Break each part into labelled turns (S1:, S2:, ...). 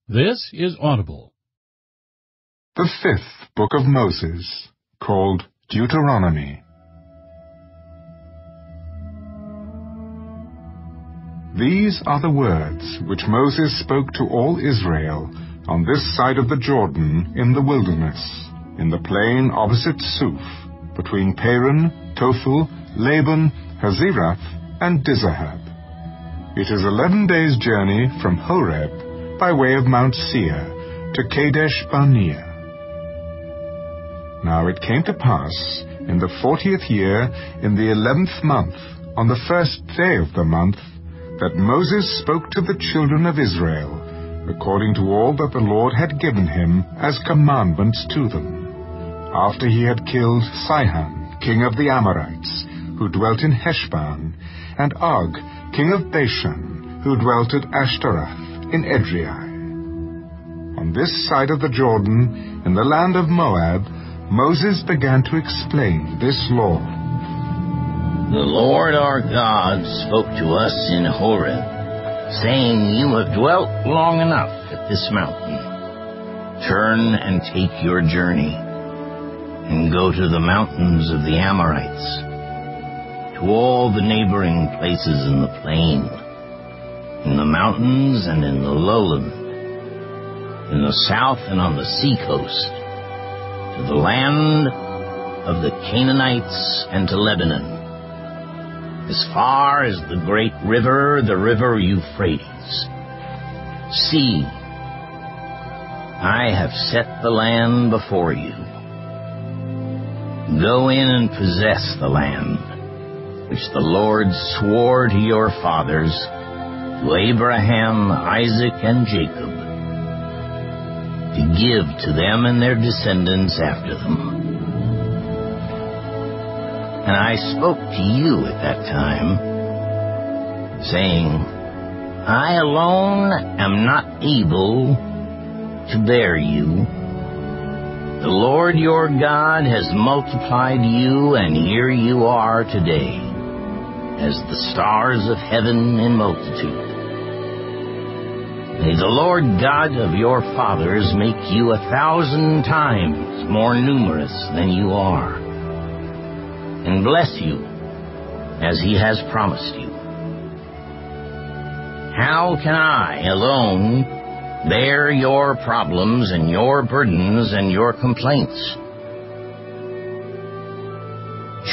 S1: This is Audible.
S2: The fifth book of Moses, called Deuteronomy. These are the words which Moses spoke to all Israel on this side of the Jordan in the wilderness, in the plain opposite Suf, between Paran, Tophel, Laban, Hazirath, and Dizahab. It is 11 days' journey from Horeb by way of Mount Seir to Kadesh Barnea. Now it came to pass, in the 40th year, in the 11th month, on the first day of the month, that Moses spoke to the children of Israel, according to all that the Lord had given him as commandments to them, after he had killed Sihon, king of the Amorites, who dwelt in Heshbon, and Og, king of Bashan, who dwelt at Ashtaroth in Edrei. On this side of the Jordan, in the land of Moab, Moses began to explain this law.
S3: The Lord our God spoke to us in Horeb, saying, "You have dwelt long enough at this mountain. Turn and take your journey, and go to the mountains of the Amorites, to all the neighboring places in the plain, in the mountains and in the lowland, in the south and on the seacoast, to the land of the Canaanites and to Lebanon, as far as the great river, the river Euphrates. See, I have set the land before you. Go in and possess the land, which the Lord swore to your fathers, to Abraham, Isaac, and Jacob, to give to them and their descendants after them. And I spoke to you at that time, saying, I alone am not able to bear you. The Lord your God has multiplied you, and here you are today, as the stars of heaven in multitude. May the Lord God of your fathers make you 1,000 times more numerous than you are, and bless you as he has promised you. How can I alone bear your problems and your burdens and your complaints?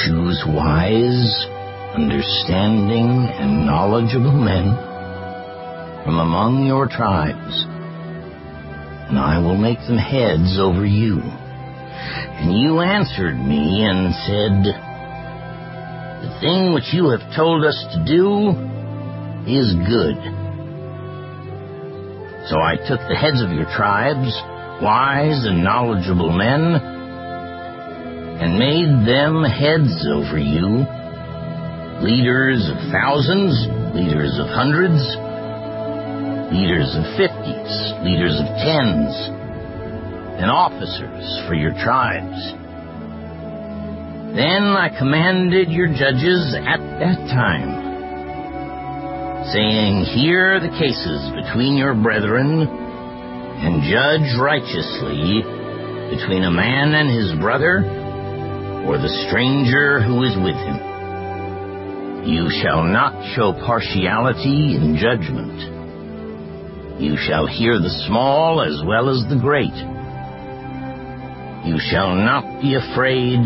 S3: Choose wise, understanding, and knowledgeable men from among your tribes, and I will make them heads over you. And you answered me and said, the thing which you have told us to do is good. So I took the heads of your tribes, wise and knowledgeable men, and made them heads over you, leaders of thousands, leaders of hundreds, leaders of 50s, leaders of 10s, and officers for your tribes. Then I commanded your judges at that time, saying, hear the cases between your brethren, and judge righteously between a man and his brother, or the stranger who is with him. You shall not show partiality in judgment. You shall hear the small as well as the great. You shall not be afraid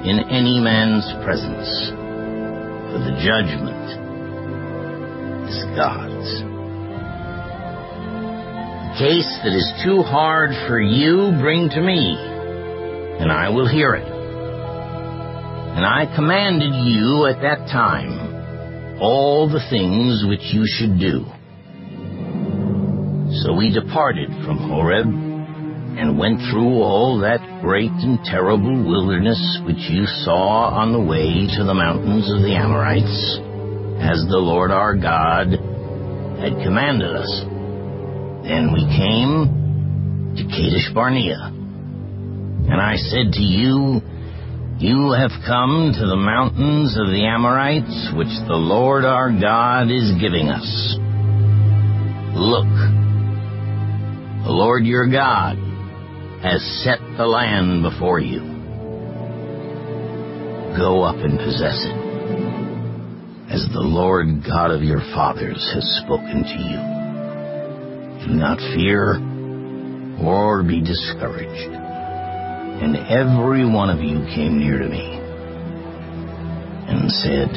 S3: in any man's presence, for the judgment is God's. The case that is too hard for you, bring to me, and I will hear it. And I commanded you at that time all the things which you should do. So we departed from Horeb, and went through all that great and terrible wilderness which you saw on the way to the mountains of the Amorites, as the Lord our God had commanded us. Then we came to Kadesh Barnea, and I said to you, you have come to the mountains of the Amorites, which the Lord our God is giving us. Look, The Lord your God has set the land before you. Go up and possess it, as the Lord God of your fathers has spoken to you. Do not fear or be discouraged. And every one of you came near to me and said,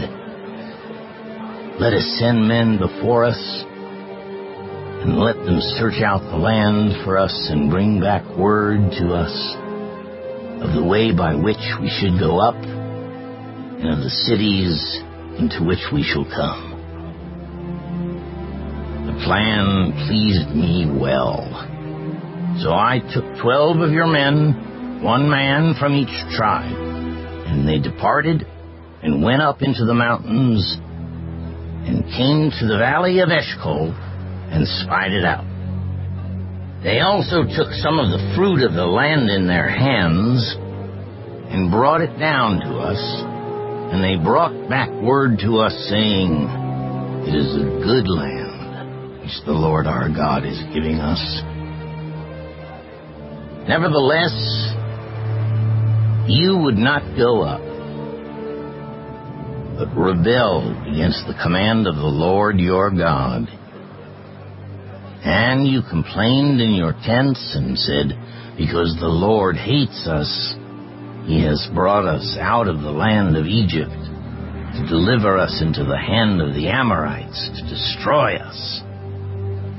S3: let us send men before us, and let them search out the land for us and bring back word to us of the way by which we should go up and of the cities into which we shall come. The plan pleased me well. So I took 12 of your men, one man from each tribe, and they departed and went up into the mountains and came to the valley of Eshcol and spied it out. They also took some of the fruit of the land in their hands and brought it down to us, and they brought back word to us, saying, it is a good land which the Lord our God is giving us. Nevertheless, you would not go up, but rebelled against the command of the Lord your God. And you complained in your tents and said, because the Lord hates us, he has brought us out of the land of Egypt to deliver us into the hand of the Amorites to destroy us.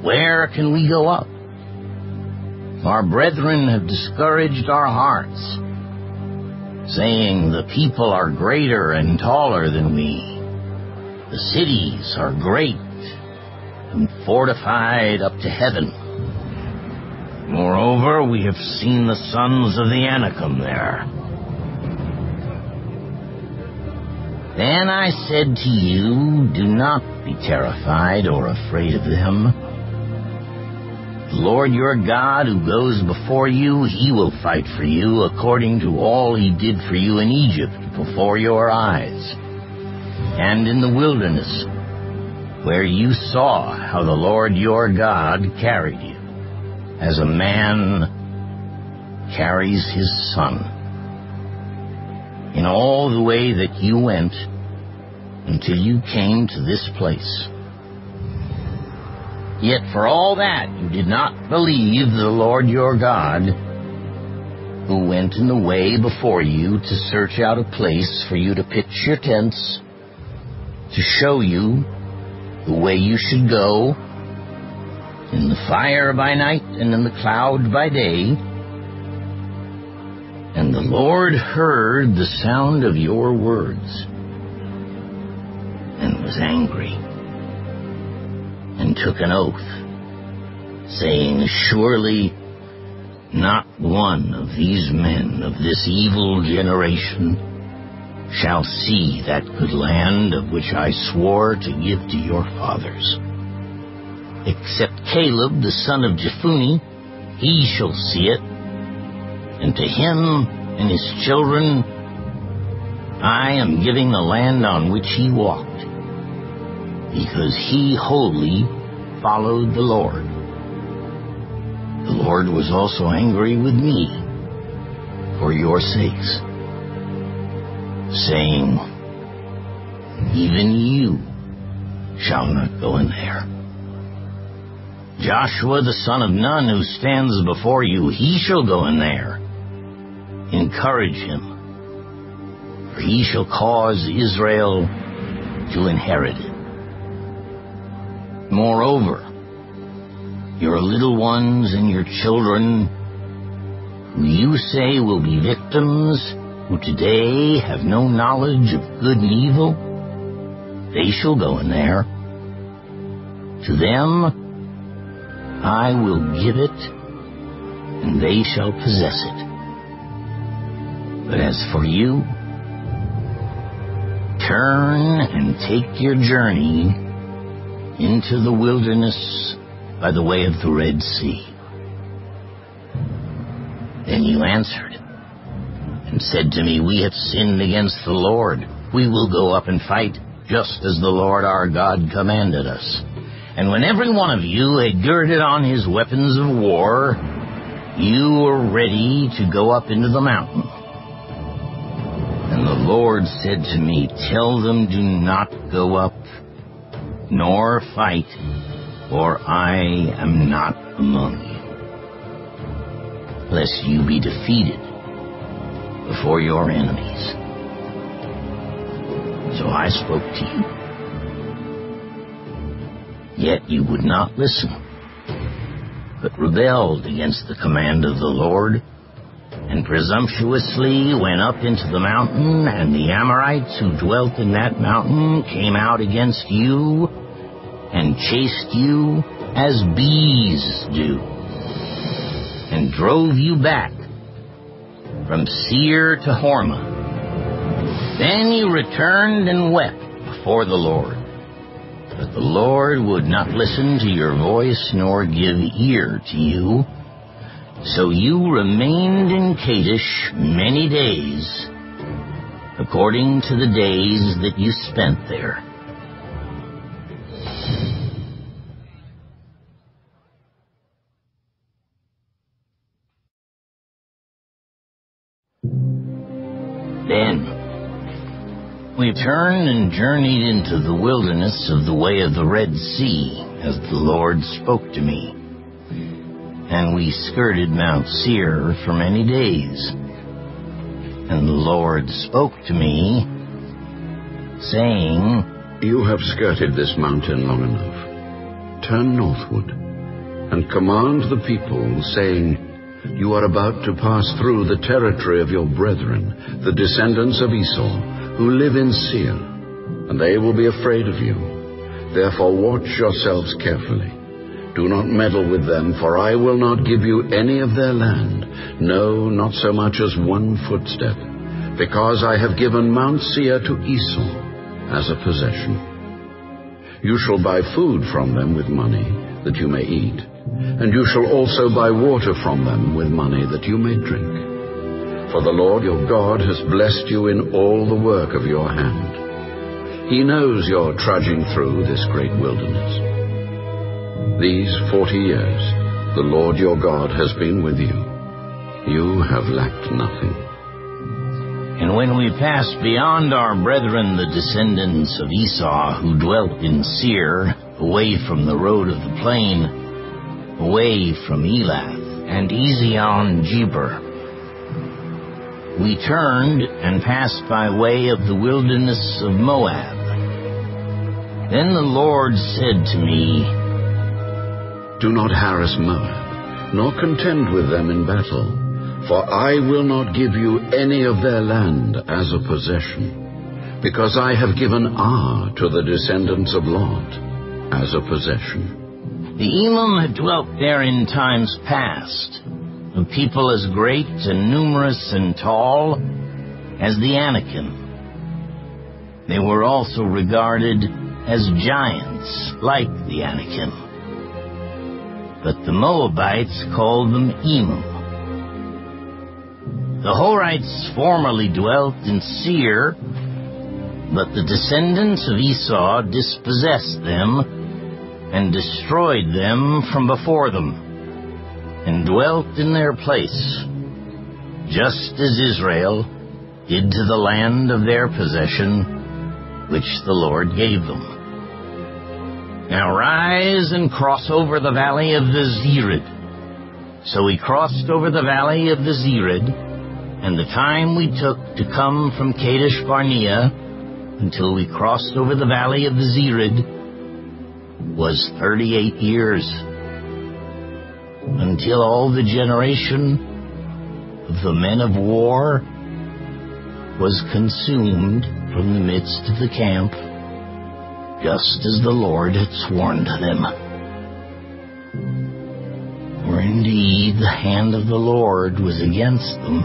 S3: Where can we go up? Our brethren have discouraged our hearts, saying, the people are greater and taller than we. The cities are great and fortified up to heaven. Moreover, we have seen the sons of the Anakim there. Then I said to you, do not be terrified or afraid of them. The Lord your God who goes before you, he will fight for you according to all he did for you in Egypt before your eyes, and in the wilderness, where you saw how the Lord your God carried you, as a man carries his son, in all the way that you went until you came to this place. Yet for all that you did not believe the Lord your God, who went in the way before you to search out a place for you to pitch your tents, to show you the way you should go, in the fire by night and in the cloud by day. And the Lord heard the sound of your words and was angry, and took an oath, saying, surely not one of these men of this evil generation shall see that good land of which I swore to give to your fathers. Except Caleb, the son of Jephunneh, he shall see it, and to him and his children I am giving the land on which he walked, because he wholly followed the Lord. The Lord was also angry with me for your sakes, saying, even you shall not go in there. Joshua the son of Nun, who stands before you, he shall go in there. Encourage him, for he shall cause Israel to inherit it. Moreover, your little ones and your children, who you say will be victims, who today have no knowledge of good and evil, they shall go in there. To them I will give it, and they shall possess it. But as for you, turn and take your journey into the wilderness by the way of the Red Sea. Then you answered and said to me, we have sinned against the Lord. We will go up and fight, just as the Lord our God commanded us. And when every one of you had girded on his weapons of war, you were ready to go up into the mountain. And the Lord said to me, tell them, do not go up, nor fight, for I am not among you, lest you be defeated before your enemies. So I spoke to you. Yet you would not listen, but rebelled against the command of the Lord, and presumptuously went up into the mountain, and the Amorites who dwelt in that mountain came out against you, and chased you as bees do, and drove you back from Seir to Hormah. Then you returned and wept before the Lord. But the Lord would not listen to your voice nor give ear to you. So you remained in Kadesh many days, according to the days that you spent there. Then we turned and journeyed into the wilderness of the way of the Red Sea, as the Lord spoke to me. And we skirted Mount Seir for many days. And the Lord spoke to me, saying,
S1: You have skirted this mountain long enough. Turn northward, and command the people, saying, You are about to pass through the territory of your brethren, the descendants of Esau, who live in Seir, and they will be afraid of you. Therefore watch yourselves carefully. Do not meddle with them, for I will not give you any of their land, no, not so much as one footstep, because I have given Mount Seir to Esau as a possession. You shall buy food from them with money, that you may eat, and you shall also buy water from them with money, that you may drink. For the Lord your God has blessed you in all the work of your hand. He knows you're trudging through this great wilderness. These 40 years, the Lord your God has been with you. You have lacked nothing.
S3: And when we passed beyond our brethren, the descendants of Esau, who dwelt in Seir, away from the road of the plain, away from Elath and Ezion-Geber, we turned and passed by way of the wilderness of Moab. Then the Lord said to me,
S1: Do not harass Moab, nor contend with them in battle, for I will not give you any of their land as a possession, because I have given Ar to the descendants of Lot as a possession.
S3: The Emim had dwelt there in times past, a people as great and numerous and tall as the Anakim. They were also regarded as giants like the Anakim. But the Moabites called them Emim. The Horites formerly dwelt in Seir, but the descendants of Esau dispossessed them and destroyed them from before them, and dwelt in their place, just as Israel did to the land of their possession, which the Lord gave them. Now rise and cross over the valley of the Zered. So we crossed over the valley of the Zered, and the time we took to come from Kadesh Barnea until we crossed over the valley of the Zered was 38 years, until all the generation of the men of war was consumed from the midst of the camp, just as the Lord had sworn to them. For indeed the hand of the Lord was against them,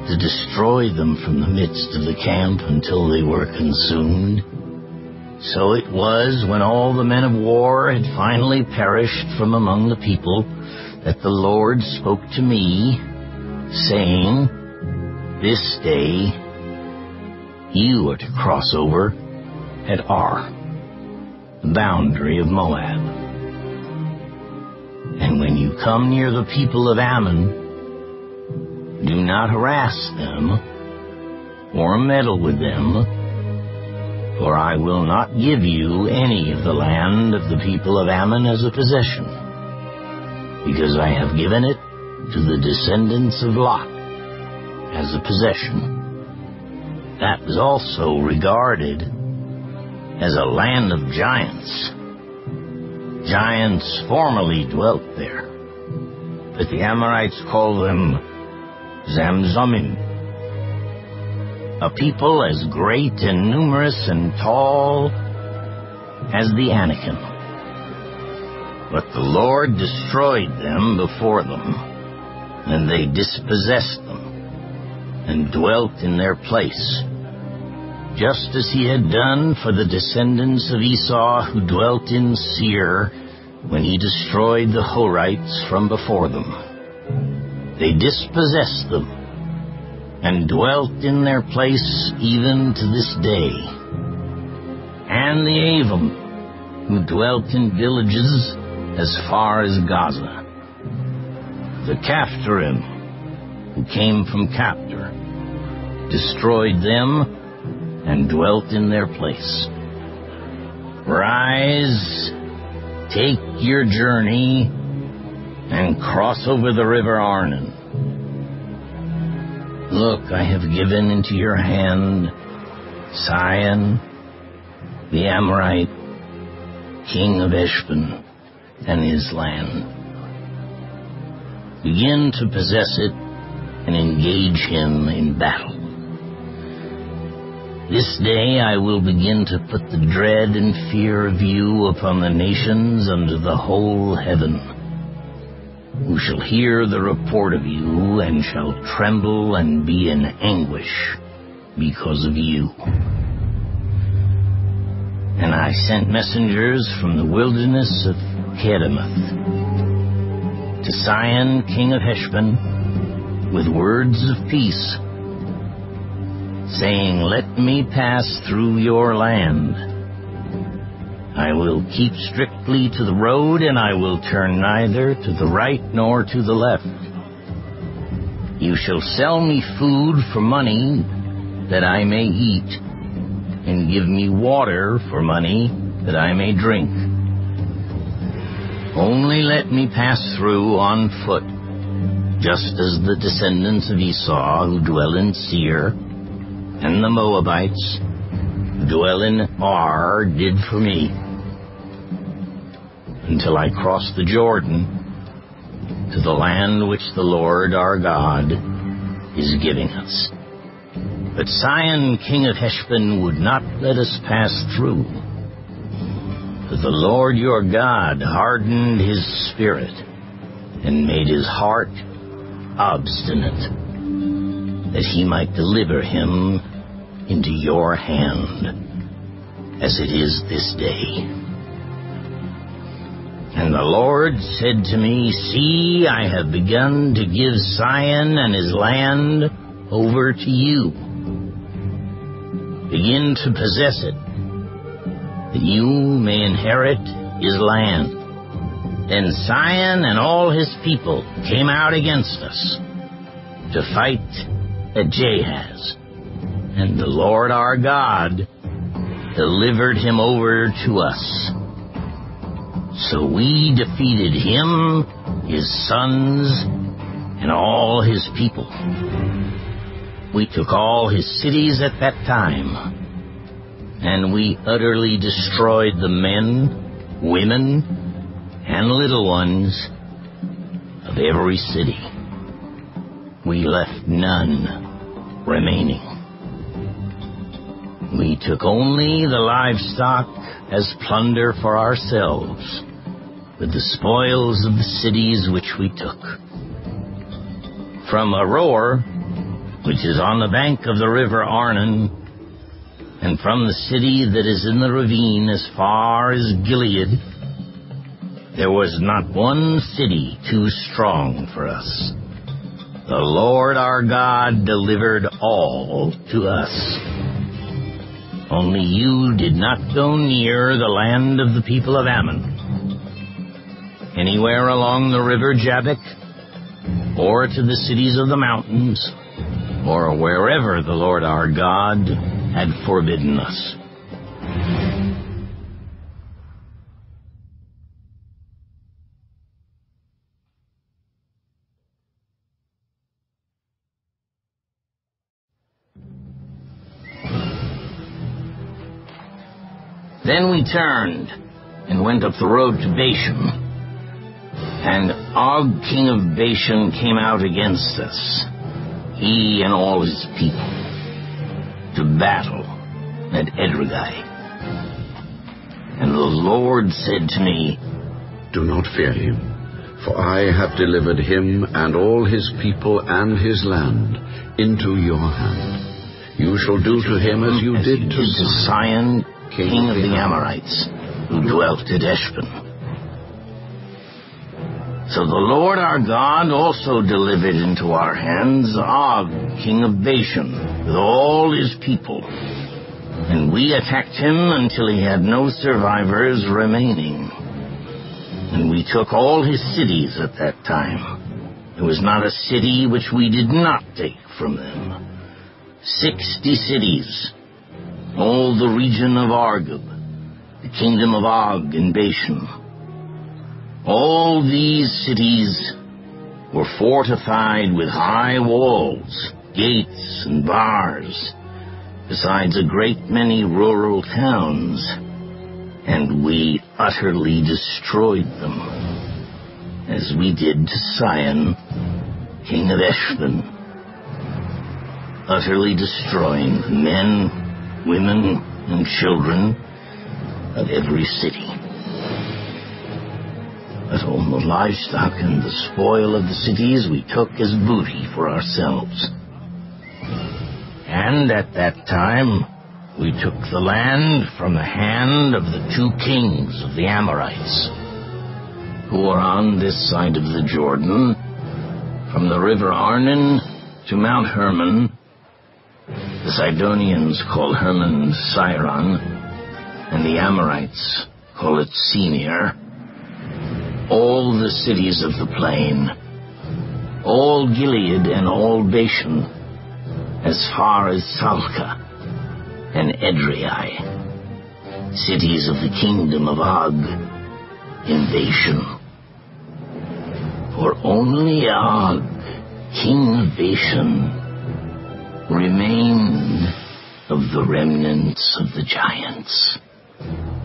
S3: to destroy them from the midst of the camp until they were consumed. So it was, when all the men of war had finally perished from among the people, that the Lord spoke to me, saying, This day you are to cross over at Ar, boundary of Moab. And when you come near the people of Ammon, do not harass them or meddle with them, for I will not give you any of the land of the people of Ammon as a possession, because I have given it to the descendants of Lot as a possession. That was also regarded as a land of giants. Giants formerly dwelt there, but the Amorites call them Zamzummim, a people as great and numerous and tall as the Anakim. But the Lord destroyed them before them, and they dispossessed them and dwelt in their place, just as he had done for the descendants of Esau who dwelt in Seir when he destroyed the Horites from before them. They dispossessed them and dwelt in their place even to this day. And the Avim, who dwelt in villages as far as Gaza. The Caphtorim, who came from Captor, destroyed them and dwelt in their place. Rise, take your journey, and cross over the river Arnon. Look, I have given into your hand Sihon, the Amorite, king of Heshbon, and his land. Begin to possess it and engage him in battle. This day I will begin to put the dread and fear of you upon the nations under the whole heaven, who shall hear the report of you and shall tremble and be in anguish because of you. And I sent messengers from the wilderness of Kedemoth to Sihon, king of Heshbon, with words of peace, saying, let me pass through your land. I will keep strictly to the road, and I will turn neither to the right nor to the left. You shall sell me food for money that I may eat, and give me water for money that I may drink. Only let me pass through on foot, just as the descendants of Esau who dwell in Seir, and the Moabites who dwell in Ar did for me, until I cross the Jordan to the land which the Lord our God is giving us. But Sihon, king of Heshbon, would not let us pass through. For the Lord your God hardened his spirit and made his heart obstinate, that he might deliver him into your hand, as it is this day. And the Lord said to me, see, I have begun to give Sihon and his land over to you. Begin to possess it, that you may inherit his land. Then Sihon and all his people came out against us to fight at Jahaz, and the Lord our God delivered him over to us. So we defeated him, his sons, and all his people. We took all his cities at that time, and we utterly destroyed the men, women, and little ones of every city. We left none remaining. We took only the livestock as plunder for ourselves, with the spoils of the cities which we took. From Aroer, which is on the bank of the river Arnon, and from the city that is in the ravine as far as Gilead, there was not one city too strong for us. The Lord our God delivered all to us. Only you did not go near the land of the people of Ammon. Anywhere along the river Jabbok, or to the cities of the mountains, or wherever the Lord our God had forbidden us. Then we turned and went up the road to Bashan. And Og, king of Bashan, came out against us, he and all his people, to battle at Edrei. And the Lord said to me,
S1: Do not fear him, for I have delivered him and all his people and his land into your hand. You shall do to him as you did to
S3: Sihon, king of the Amorites, who dwelt at Heshbon. So the Lord our God also delivered into our hands Og, king of Bashan, with all his people. And we attacked him until he had no survivors remaining. And we took all his cities at that time. There was not a city which we did not take from them. 60 cities, all the region of Argob, the kingdom of Og in Bashan. All these cities were fortified with high walls, gates, and bars, besides a great many rural towns, and we utterly destroyed them, as we did to Sihon, king of Heshbon, utterly destroying the men, women, and children of every city. But all the livestock and the spoil of the cities we took as booty for ourselves. And at that time we took the land from the hand of the 2 kings of the Amorites, who are on this side of the Jordan, from the river Arnon to Mount Hermon. The Sidonians call Hermon Siron, and the Amorites call it Senir. All the cities of the plain, all Gilead and all Bashan, as far as Salcah and Edrei, cities of the kingdom of Og in Bashan. For only Og, king of Bashan, remained of the remnants of the giants.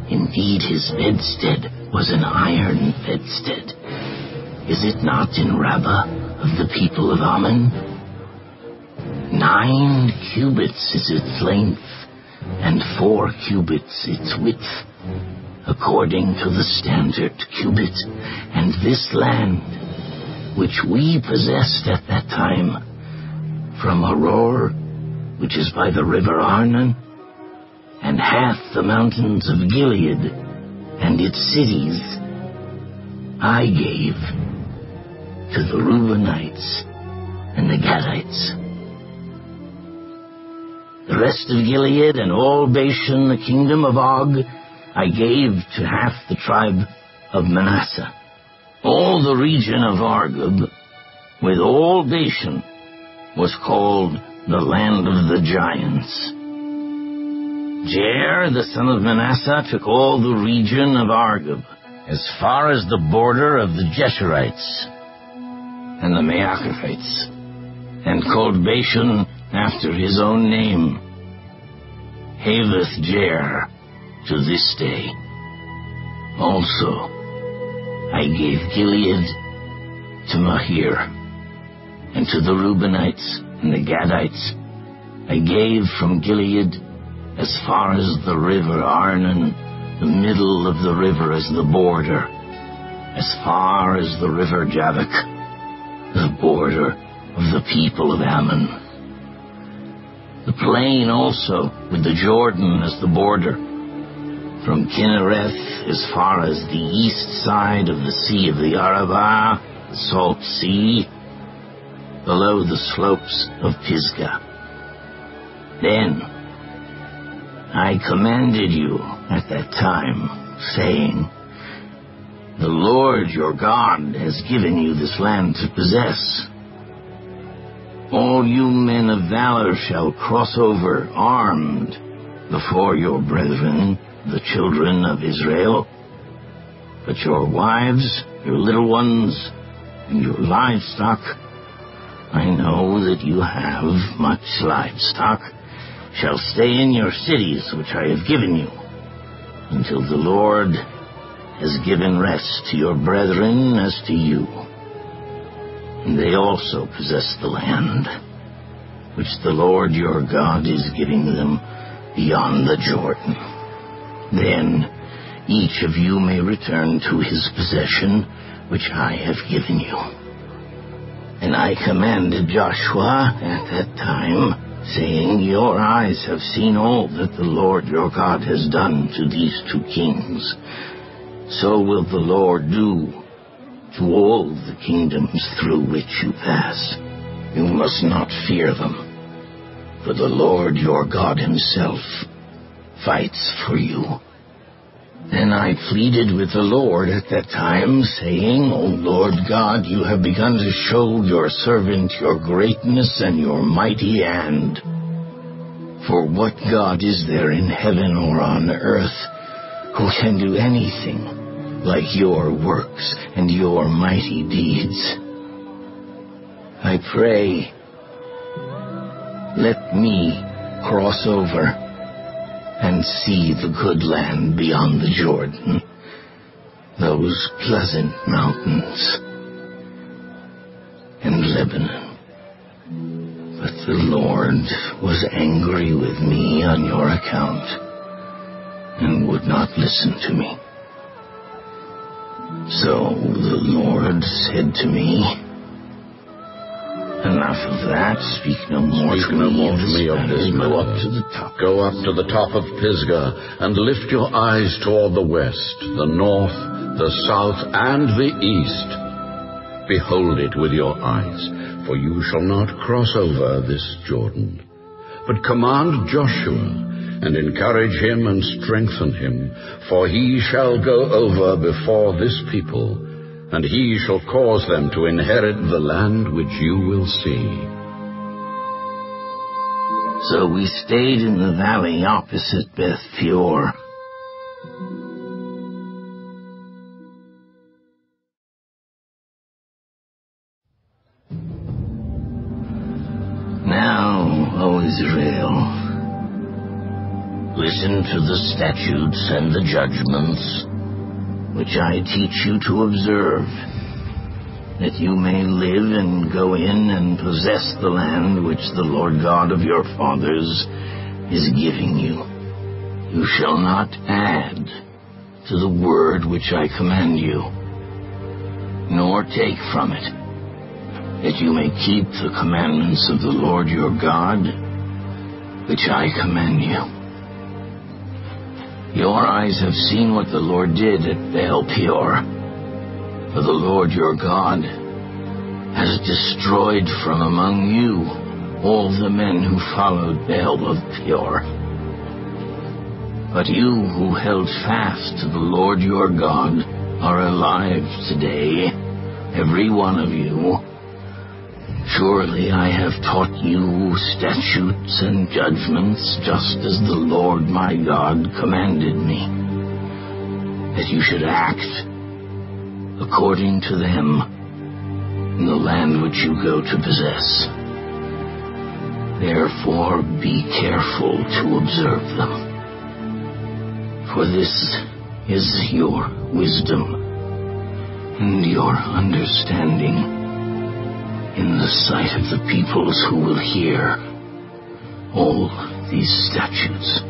S3: Indeed, his bedstead was an iron bedstead. Is it not in Rabbah of the people of Ammon? 9 cubits is its length, and 4 cubits its width, according to the standard cubit. And this land, which we possessed at that time, from Aror, which is by the river Arnon, and hath the mountains of Gilead, and its cities, I gave to the Reubenites and the Gadites. The rest of Gilead and all Bashan, the kingdom of Og, I gave to half the tribe of Manasseh. All the region of Argob, with all Bashan, was called the land of the giants. Jair, the son of Manasseh, took all the region of Argob, as far as the border of the Jeshurites and the Maacathites, and called Bashan after his own name, Haveth Jair, to this day. Also, I gave Gilead to Mahir, and to the Reubenites and the Gadites I gave from Gilead as far as the river Arnon, the middle of the river as the border, as far as the river Jabbok, the border of the people of Ammon. The plain also, with the Jordan as the border, from Kinnereth as far as the east side of the Sea of the Arabah, the Salt Sea, below the slopes of Pisgah. Then I commanded you at that time, saying, the Lord your God has given you this land to possess. All you men of valor shall cross over armed before your brethren, the children of Israel. But your wives, your little ones, and your livestock, I know that you have much livestock, shall stay in your cities which I have given you, until the Lord has given rest to your brethren as to you. And they also possess the land, which the Lord your God is giving them beyond the Jordan. Then each of you may return to his possession, which I have given you. And I commanded Joshua at that time, saying, your eyes have seen all that the Lord your God has done to these two kings. So will the Lord do to all the kingdoms through which you pass. You must not fear them, for the Lord your God himself fights for you. Then I pleaded with the Lord at that time, saying, O Lord God, you have begun to show your servant your greatness and your mighty hand. For what God is there in heaven or on earth who can do anything like your works and your mighty deeds? I pray, let me cross over and see the good land beyond the Jordan, those pleasant mountains, and Lebanon. But the Lord was angry with me on your account, and would not listen to me. So the Lord said to me, enough of that. Speak no more to me of this matter.
S1: Go up to the top of Pisgah, and lift your eyes toward the west, the north, the south, and the east. Behold it with your eyes, for you shall not cross over this Jordan. But command Joshua, and encourage him and strengthen him, for he shall go over before this people, and he shall cause them to inherit the land which you will see.
S3: So we stayed in the valley opposite Beth Peor. Now, O Israel, listen to the statutes and the judgments which I teach you to observe, that you may live and go in and possess the land which the Lord God of your fathers is giving you. You shall not add to the word which I command you, nor take from it, that you may keep the commandments of the Lord your God, which I command you. Your eyes have seen what the Lord did at Baal Peor, for the Lord your God has destroyed from among you all the men who followed Baal of Peor. But you who held fast to the Lord your God are alive today, every one of you. Surely I have taught you statutes and judgments, just as the Lord my God commanded me, that you should act according to them in the land which you go to possess. Therefore be careful to observe them, for this is your wisdom and your understanding in the sight of the peoples who will hear all these statutes,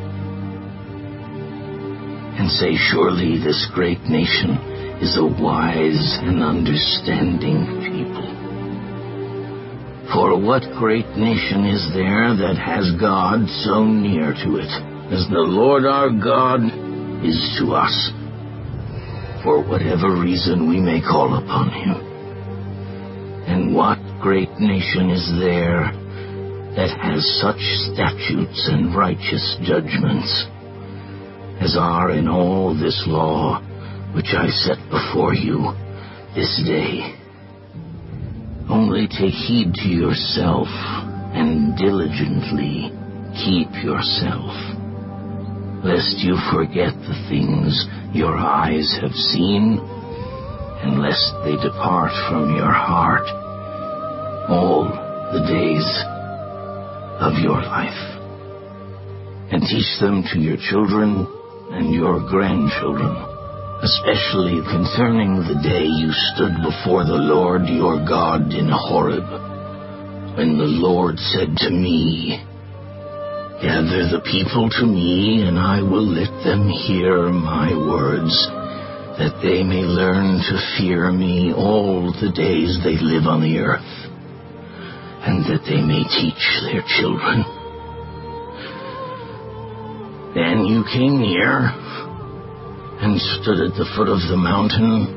S3: and say, surely this great nation is a wise and understanding people. For what great nation is there that has God so near to it, as the Lord our God is to us, for whatever reason we may call upon him? And what great nation is there that has such statutes and righteous judgments? as are in all this law which I set before you this day. Only take heed to yourself and diligently keep yourself, lest you forget the things your eyes have seen, and lest they depart from your heart all the days of your life. And teach them to your children and your grandchildren, especially concerning the day you stood before the Lord your God in Horeb, when the Lord said to me, Gather the people to me, and I will let them hear my words, that they may learn to fear me all the days they live on the earth, and that they may teach their children. Then you came near and stood at the foot of the mountain,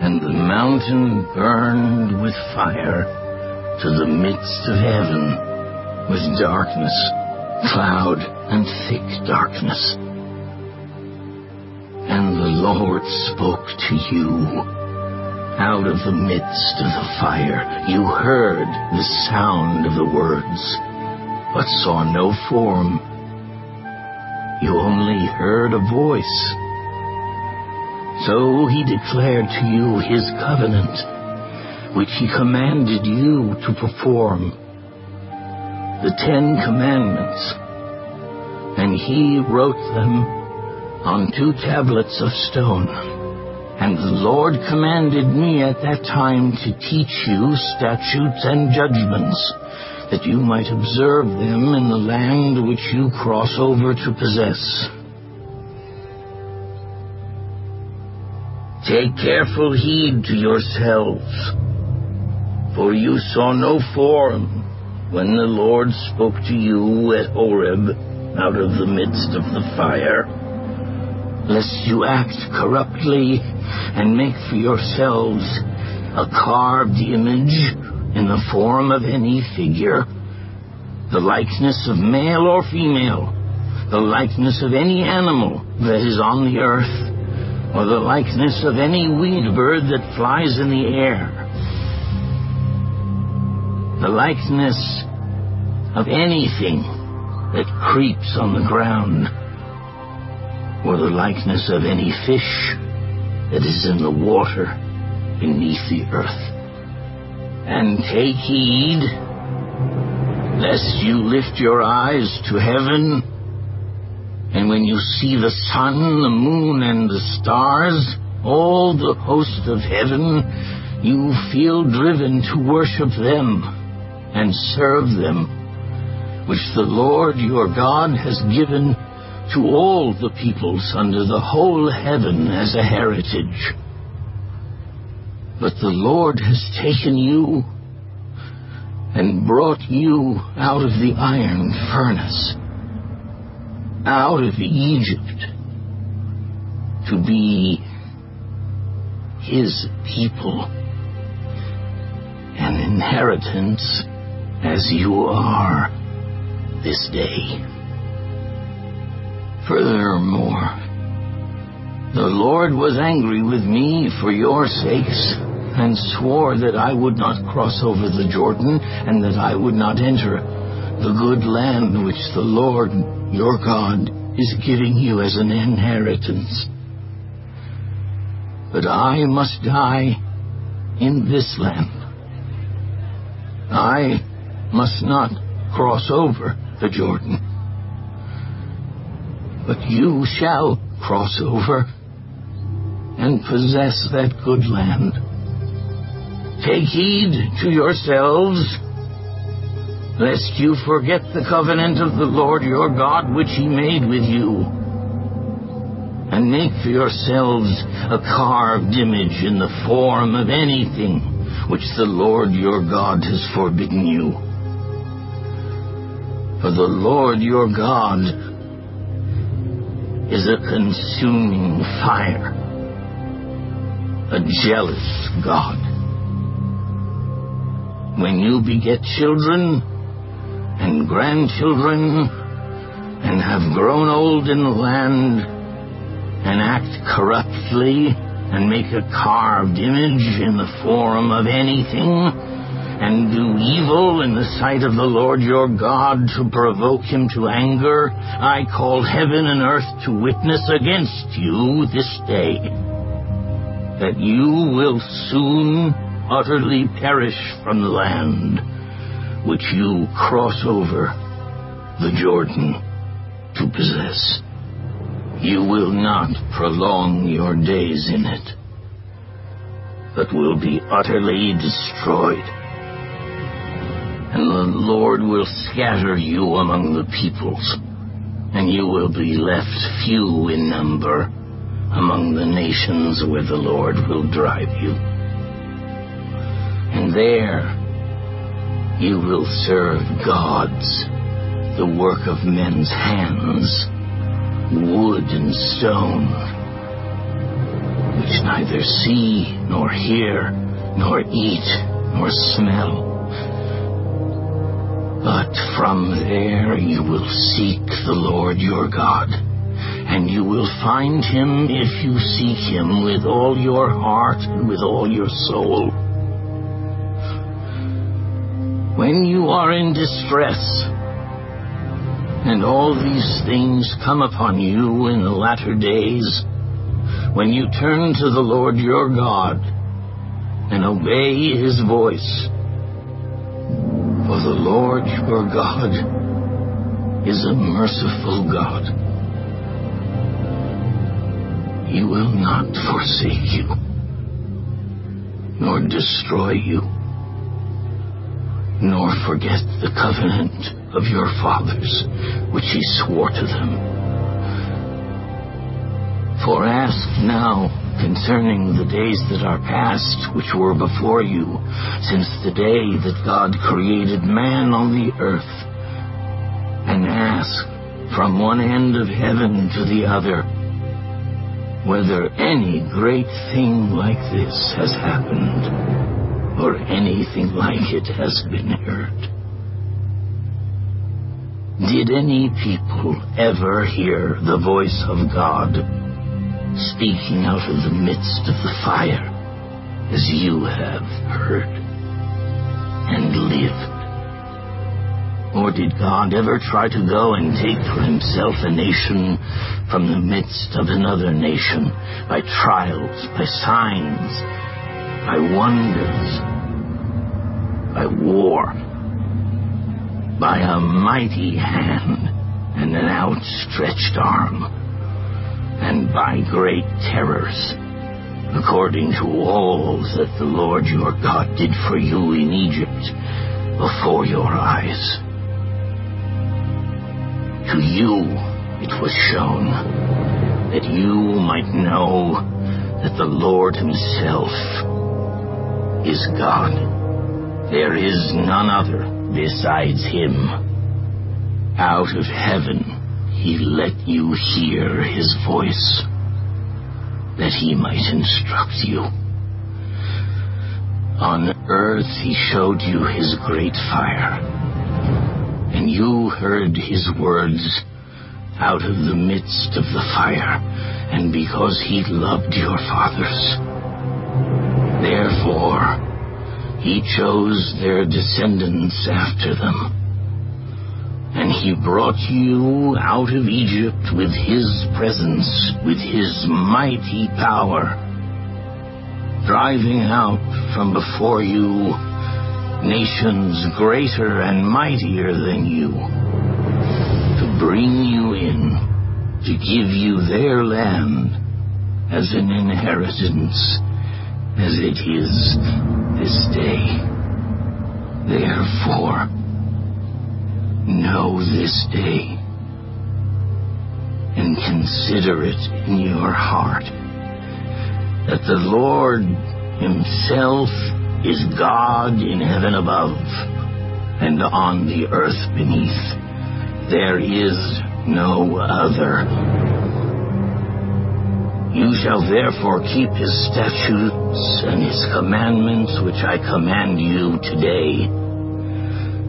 S3: and the mountain burned with fire to the midst of heaven with darkness, cloud, and thick darkness. And the Lord spoke to you out of the midst of the fire. You heard the sound of the words, but saw no form. You only heard a voice. So he declared to you his covenant, which he commanded you to perform, the 10 Commandments, and he wrote them on 2 tablets of stone. And the Lord commanded me at that time to teach you statutes and judgments, that you might observe them in the land which you cross over to possess. Take careful heed to yourselves, for you saw no form when the Lord spoke to you at Horeb out of the midst of the fire, lest you act corruptly and make for yourselves a carved image in the form of any figure, the likeness of male or female, the likeness of any animal that is on the earth, or the likeness of any winged bird that flies in the air, the likeness of anything that creeps on the ground, or the likeness of any fish that is in the water beneath the earth. And take heed, lest you lift your eyes to heaven, and when you see the sun, the moon, and the stars, all the host of heaven, you feel driven to worship them and serve them, which the Lord your God has given to all the peoples under the whole heaven as a heritage. But the Lord has taken you and brought you out of the iron furnace, out of Egypt, to be his people, an inheritance as you are this day. Furthermore, the Lord was angry with me for your sakes, and swore that I would not cross over the Jordan, and that I would not enter the good land which the Lord your God is giving you as an inheritance. But I must die in this land. I must not cross over the Jordan, but you shall cross over and possess that good land. Take heed to yourselves, lest you forget the covenant of the Lord your God which he made with you, and make for yourselves a carved image in the form of anything which the Lord your God has forbidden you. For the Lord your God is a consuming fire, a jealous God. When you beget children and grandchildren, and have grown old in the land, and act corruptly, and make a carved image in the form of anything, and do evil in the sight of the Lord your God to provoke him to anger, I call heaven and earth to witness against you this day, that you will soon utterly perish from the land which you cross over the Jordan to possess. You will not prolong your days in it, but will be utterly destroyed. And the Lord will scatter you among the peoples, and you will be left few in number among the nations where the Lord will drive you. And there you will serve gods, the work of men's hands, wood and stone, which neither see, nor hear, nor eat, nor smell. But from there you will seek the Lord your God, and you will find him if you seek him with all your heart and with all your soul. When you are in distress, and all these things come upon you in the latter days, when you turn to the Lord your God and obey his voice, for the Lord your God is a merciful God. He will not forsake you, nor destroy you, nor forget the covenant of your fathers, which he swore to them. For ask now concerning the days that are past, which were before you, since the day that God created man on the earth, and ask from one end of heaven to the other, whether any great thing like this has happened, or anything like it has been heard. Did any people ever hear the voice of God speaking out of the midst of the fire, as you have heard and lived? Or did God ever try to go and take for himself a nation from the midst of another nation, by trials, by signs, by wonders, by war, by a mighty hand and an outstretched arm, and by great terrors, according to all that the Lord your God did for you in Egypt before your eyes? To you it was shown, that you might know that the Lord himself is God. There is none other besides him. Out of heaven he let you hear his voice, that he might instruct you. On earth he showed you his great fire, and you heard his words out of the midst of the fire, and because he loved your fathers, therefore he chose their descendants after them. And he brought you out of Egypt with his presence, with his mighty power, driving out from before you nations greater and mightier than you, to bring you in, to give you their land as an inheritance, as it is this day. Therefore, know this day, and consider it in your heart, that the Lord himself is God in heaven above, and on the earth beneath. There is no other. You shall therefore keep his statutes and his commandments, which I command you today,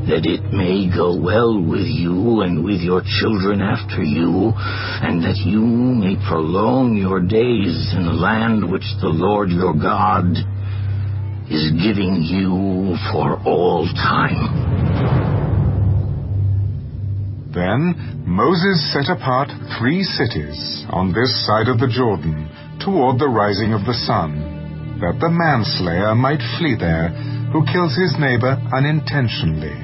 S3: that it may go well with you and with your children after you, and that you may prolong your days in the land which the Lord your God is giving you for all time."
S2: Then Moses set apart 3 cities on this side of the Jordan toward the rising of the sun, that the manslayer might flee there who kills his neighbor unintentionally,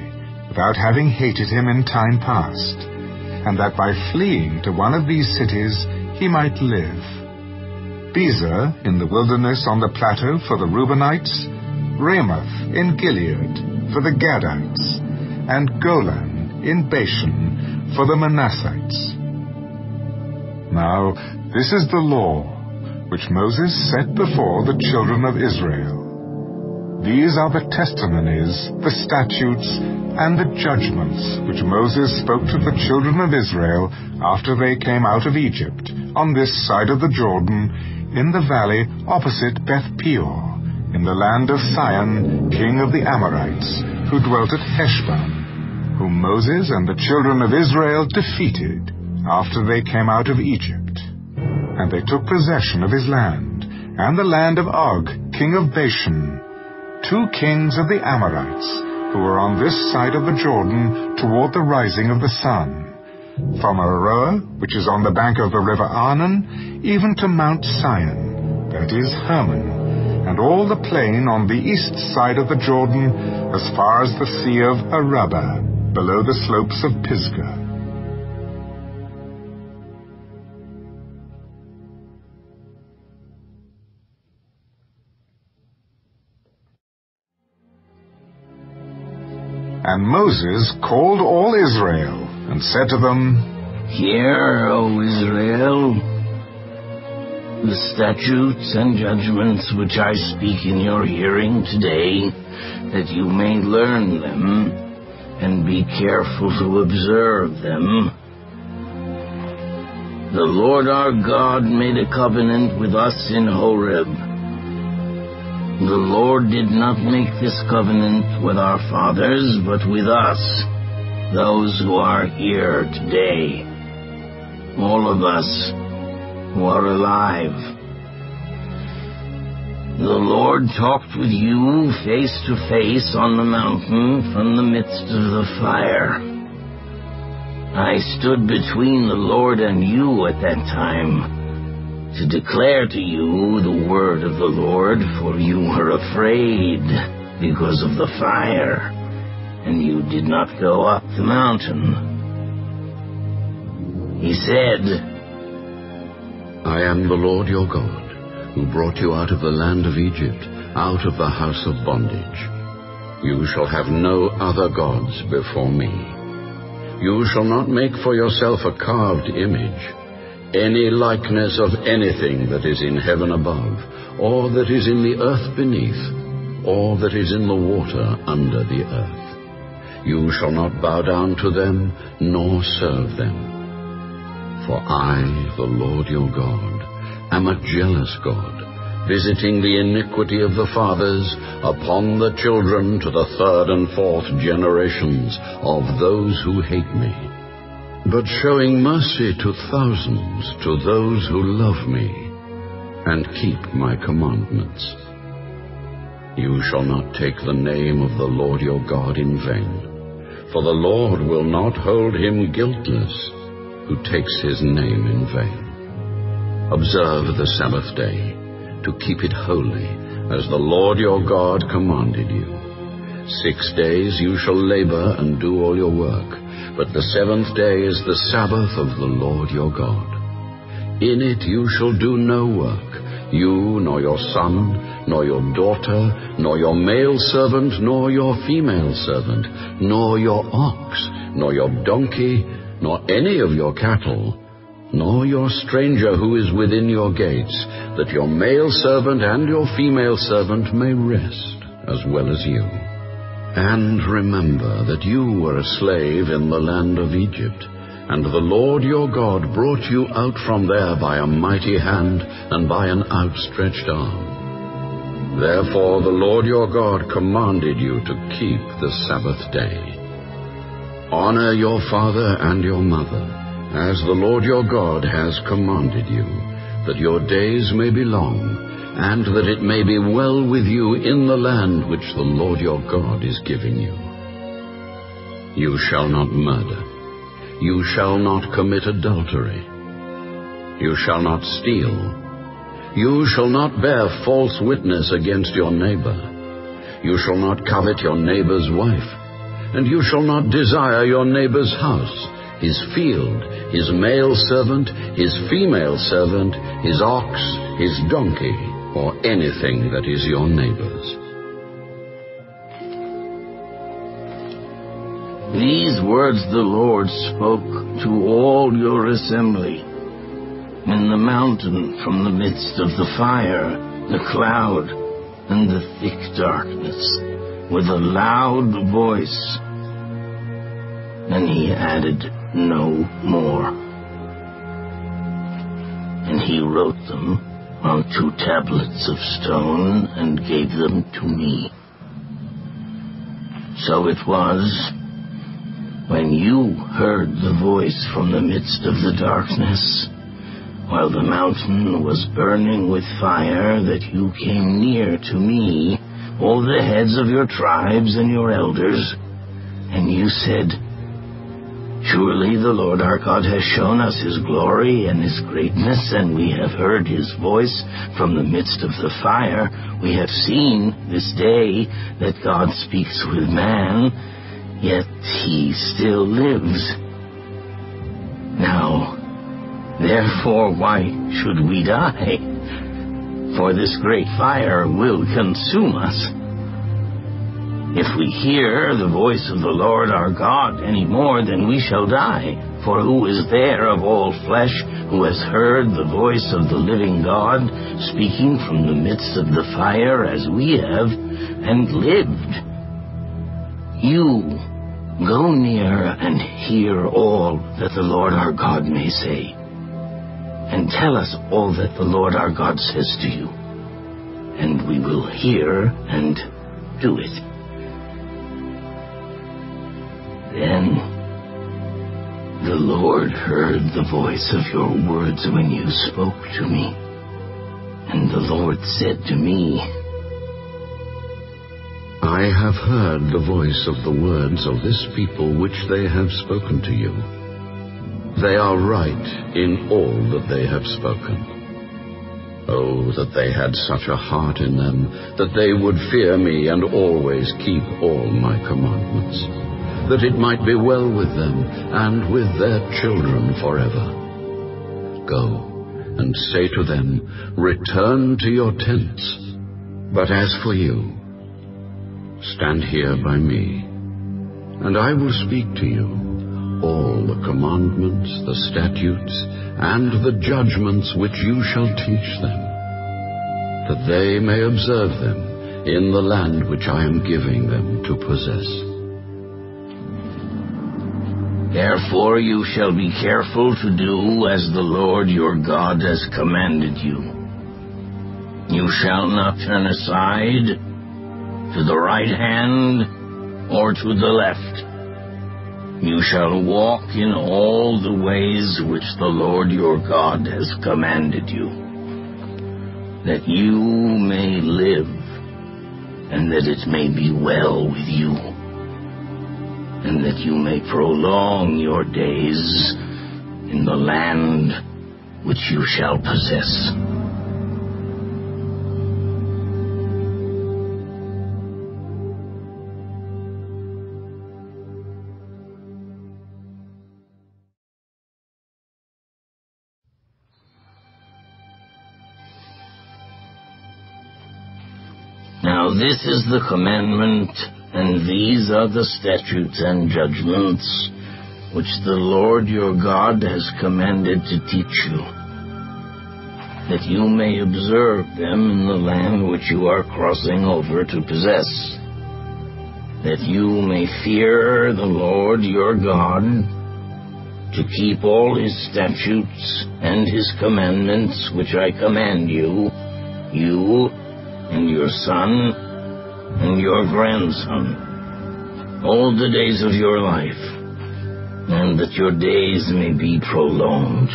S2: without having hated him in time past, and that by fleeing to one of these cities he might live. Bezer in the wilderness on the plateau for the Reubenites, Ramoth in Gilead for the Gadites, and Golan in Bashan for the Manassites. Now this is the law which Moses set before the children of Israel. These are the testimonies, the statutes, and the judgments which Moses spoke to the children of Israel after they came out of Egypt, on this side of the Jordan, in the valley opposite Beth Peor, in the land of Sihon, king of the Amorites, who dwelt at Heshbon, whom Moses and the children of Israel defeated after they came out of Egypt. And they took possession of his land, and the land of Og, king of Bashan, 2 kings of the Amorites, who were on this side of the Jordan toward the rising of the sun, from Aroer, which is on the bank of the river Arnon, even to Mount Sion, that is Hermon, and all the plain on the east side of the Jordan, as far as the sea of Arabah, below the slopes of Pisgah. And Moses called all Israel, and said to them,
S3: "Hear, O Israel, the statutes and judgments which I speak in your hearing today, that you may learn them, and be careful to observe them. The Lord our God made a covenant with us in Horeb. The Lord did not make this covenant with our fathers, but with us, those who are here today, all of us who are alive. The Lord talked with you face to face on the mountain from the midst of the fire. I stood between the Lord and you at that time, to declare to you the word of the Lord, for you were afraid because of the fire, and you did not go up the mountain." He said,
S1: "I am the Lord your God, who brought you out of the land of Egypt, out of the house of bondage. You shall have no other gods before me. You shall not make for yourself a carved image, any likeness of anything that is in heaven above, or that is in the earth beneath, or that is in the water under the earth. You shall not bow down to them, nor serve them. For I, the Lord your God, am a jealous God, visiting the iniquity of the fathers upon the children to the 3rd and 4th generations of those who hate me, but showing mercy to thousands, to those who love me and keep my commandments. You shall not take the name of the Lord your God in vain, for the Lord will not hold him guiltless who takes his name in vain. Observe the Sabbath day, to keep it holy, as the Lord your God commanded you. 6 days you shall labor and do all your work, but the 7th day is the Sabbath of the Lord your God. In it you shall do no work, you, nor your son, nor your daughter, nor your male servant, nor your female servant, nor your ox, nor your donkey, nor any of your cattle, nor your stranger who is within your gates, that your male servant and your female servant may rest as well as you. And remember that you were a slave in the land of Egypt, and the Lord your God brought you out from there by a mighty hand and by an outstretched arm. Therefore the Lord your God commanded you to keep the Sabbath day. Honor your father and your mother, as the Lord your God has commanded you, that your days may be long, and that it may be well with you in the land which the Lord your God is giving you. You shall not murder. You shall not commit adultery. You shall not steal. You shall not bear false witness against your neighbor. You shall not covet your neighbor's wife. And you shall not desire your neighbor's house, his field, his male servant, his female servant, his ox, his donkey, or anything that is your neighbor's.
S3: These words the Lord spoke to all your assembly in the mountain from the midst of the fire, the cloud, and the thick darkness, with a loud voice. And he added no more. And he wrote them on 2 tablets of stone and gave them to me. So it was, when you heard the voice from the midst of the darkness, while the mountain was burning with fire, that you came near to me, all the heads of your tribes and your elders, and you said, Surely the Lord our God has shown us his glory and his greatness, and we have heard his voice from the midst of the fire. We have seen this day that God speaks with man, yet he still lives. Now, therefore, why should we die? For this great fire will consume us. If we hear the voice of the Lord our God any more, then we shall die. For who is there of all flesh who has heard the voice of the living God speaking from the midst of the fire as we have, and lived? You go near and hear all that the Lord our God may say, and tell us all that the Lord our God says to you, and we will hear and do it. Then the Lord heard the voice of your words when you spoke to me, and the Lord said to me,
S1: I have heard the voice of the words of this people which they have spoken to you. They are right in all that they have spoken. Oh, that they had such a heart in them, that they would fear me and always keep all my commandments, that it might be well with them and with their children forever. Go and say to them, Return to your tents. But as for you, stand here by me, and I will speak to you all the commandments, the statutes, and the judgments which you shall teach them, that they may observe them in the land which I am giving them to possess.
S3: Therefore you shall be careful to do as the Lord your God has commanded you. You shall not turn aside to the right hand or to the left. You shall walk in all the ways which the Lord your God has commanded you, that you may live, and that it may be well with you, and that you may prolong your days in the land which you shall possess. Now this is the commandment, and these are the statutes and judgments which the Lord your God has commanded to teach you, that you may observe them in the land which you are crossing over to possess, that you may fear the Lord your God, to keep all his statutes and his commandments which I command you, you and your son and your grandson, all the days of your life, and that your days may be prolonged.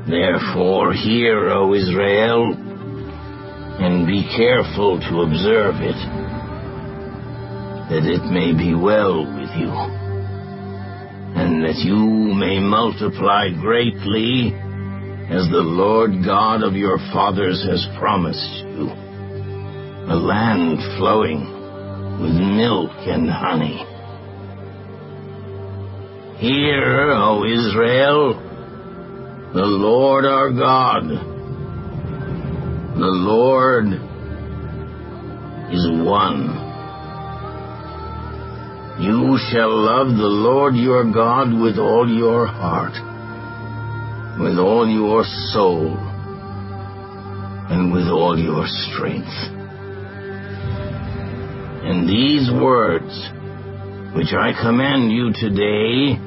S3: Therefore, hear, O Israel, and be careful to observe it, that it may be well with you, and that you may multiply greatly, as the Lord God of your fathers has promised you, a land flowing with milk and honey. Hear, O Israel, the Lord our God, the Lord is one. You shall love the Lord your God with all your heart, with all your soul, and with all your strength. And these words, which I command you today,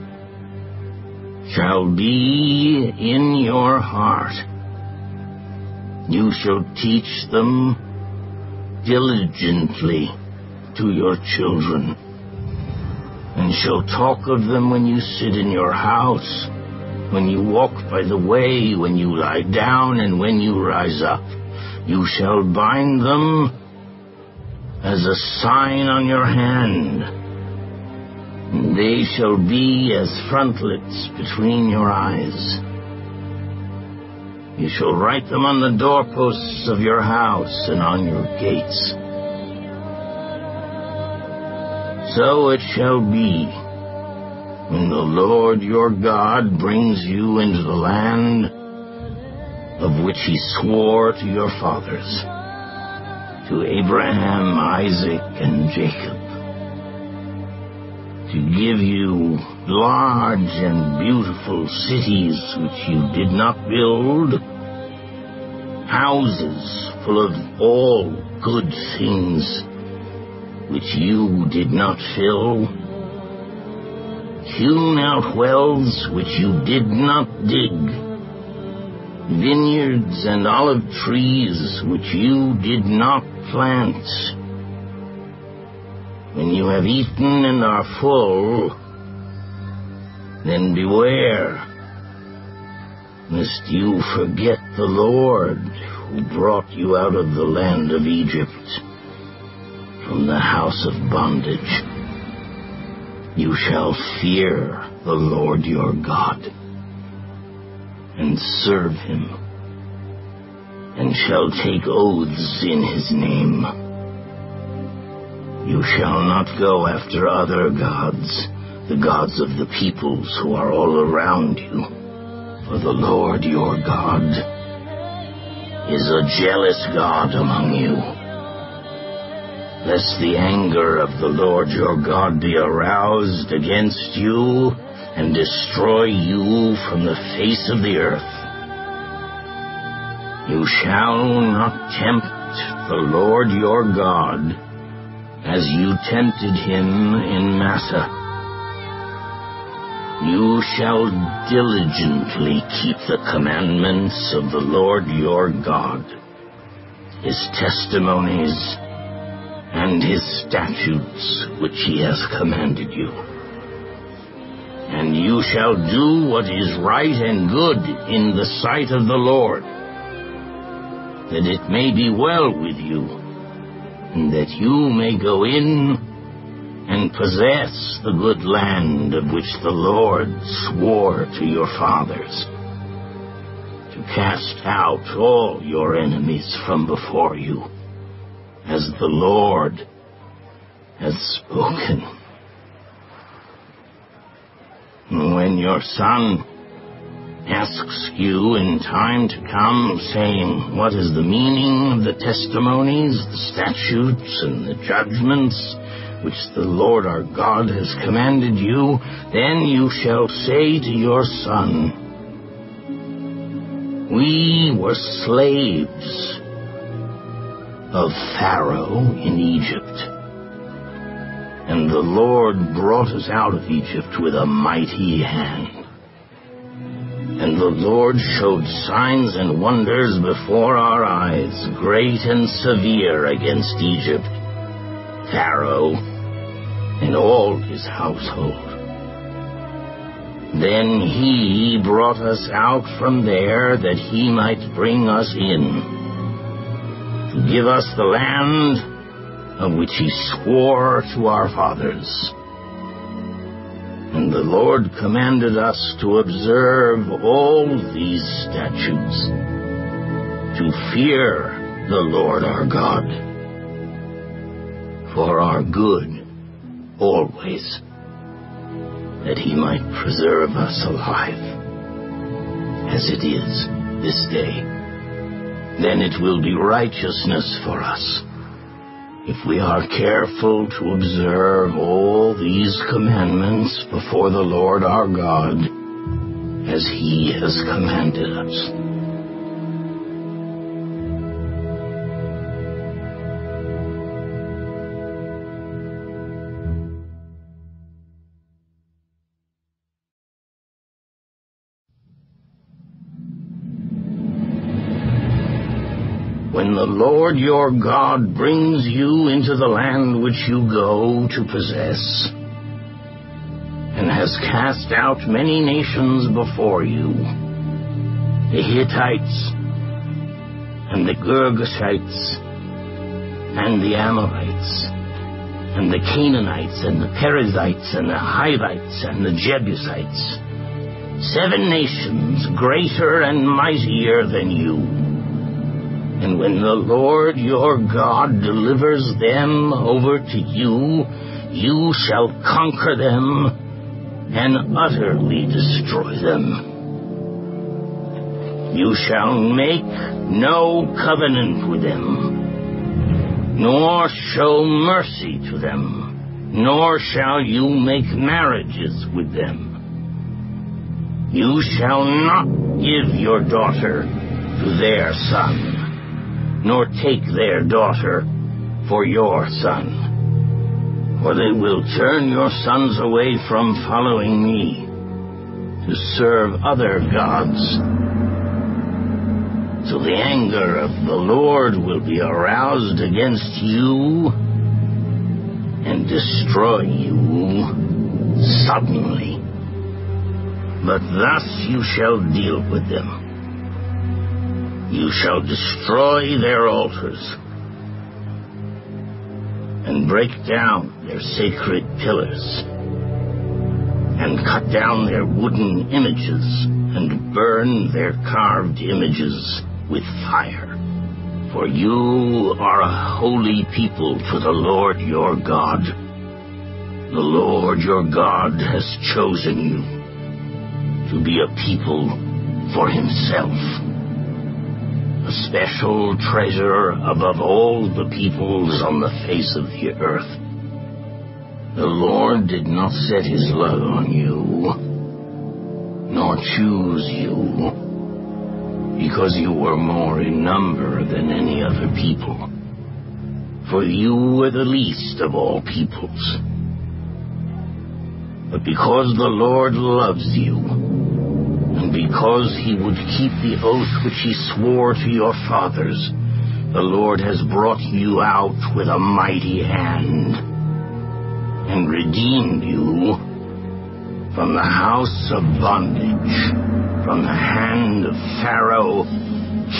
S3: shall be in your heart. You shall teach them diligently to your children, and shall talk of them when you sit in your house, when you walk by the way, when you lie down, and when you rise up. You shall bind them as a sign on your hand. They shall be as frontlets between your eyes. You shall write them on the doorposts of your house and on your gates. So it shall be, when the Lord your God brings you into the land of which he swore to your fathers, to Abraham, Isaac, and Jacob, to give you large and beautiful cities which you did not build, houses full of all good things which you did not fill, hewn out wells which you did not dig, vineyards and olive trees which you did not plant. When you have eaten and are full, then beware, lest you forget the Lord who brought you out of the land of Egypt, from the house of bondage. You shall fear the Lord your God, and serve him, and shall take oaths in his name. You shall not go after other gods, the gods of the peoples who are all around you, for the Lord your God is a jealous God among you, lest the anger of the Lord your God be aroused against you and destroy you from the face of the earth. You shall not tempt the Lord your God as you tempted him in Massah. You shall diligently keep the commandments of the Lord your God, his testimonies, and his statutes which he has commanded you. And you shall do what is right and good in the sight of the Lord, that it may be well with you, and that you may go in and possess the good land of which the Lord swore to your fathers, to cast out all your enemies from before you, as the Lord has spoken. When your son asks you in time to come, saying, what is the meaning of the testimonies, the statutes, and the judgments which the Lord our God has commanded you, then you shall say to your son, we were slaves of Pharaoh in Egypt, and the Lord brought us out of Egypt with a mighty hand. And the Lord showed signs and wonders before our eyes, great and severe, against Egypt, Pharaoh, and all his household. Then he brought us out from there that he might bring us in, to give us the land of which he swore to our fathers. And the Lord commanded us to observe all these statutes, to fear the Lord our God, for our good always, that he might preserve us alive, as it is this day. Then it will be righteousness for us, if we are careful to observe all these commandments before the Lord our God, as he has commanded us. When the Lord your God brings you into the land which you go to possess, and has cast out many nations before you, the Hittites, and the Girgashites, and the Amorites, and the Canaanites, and the Perizzites, and the Hivites, and the Jebusites, 7 nations greater and mightier than you. And when the Lord your God delivers them over to you, you shall conquer them and utterly destroy them. You shall make no covenant with them, nor show mercy to them, nor shall you make marriages with them. You shall not give your daughter to their son, nor take their daughter for your son. For they will turn your sons away from following me, to serve other gods. So the anger of the Lord will be aroused against you, and destroy you suddenly. But thus you shall deal with them. You shall destroy their altars, and break down their sacred pillars, and cut down their wooden images, and burn their carved images with fire. For you are a holy people to the Lord your God. The Lord your God has chosen you to be a people for himself, a special treasure above all the peoples on the face of the earth. The Lord did not set his love on you, nor choose you, because you were more in number than any other people, for you were the least of all peoples. But because the Lord loves you, and because he would keep the oath which he swore to your fathers, the Lord has brought you out with a mighty hand, and redeemed you from the house of bondage, from the hand of Pharaoh,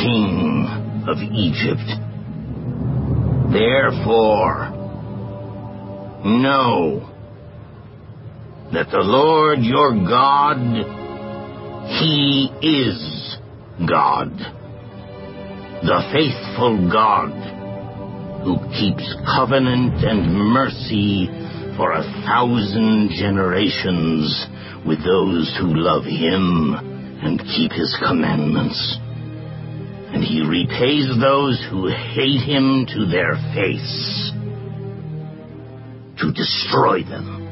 S3: king of Egypt. Therefore, know that the Lord your God, he is God, the faithful God, who keeps covenant and mercy for 1,000 generations with those who love him and keep his commandments. And he repays those who hate him to their face, to destroy them.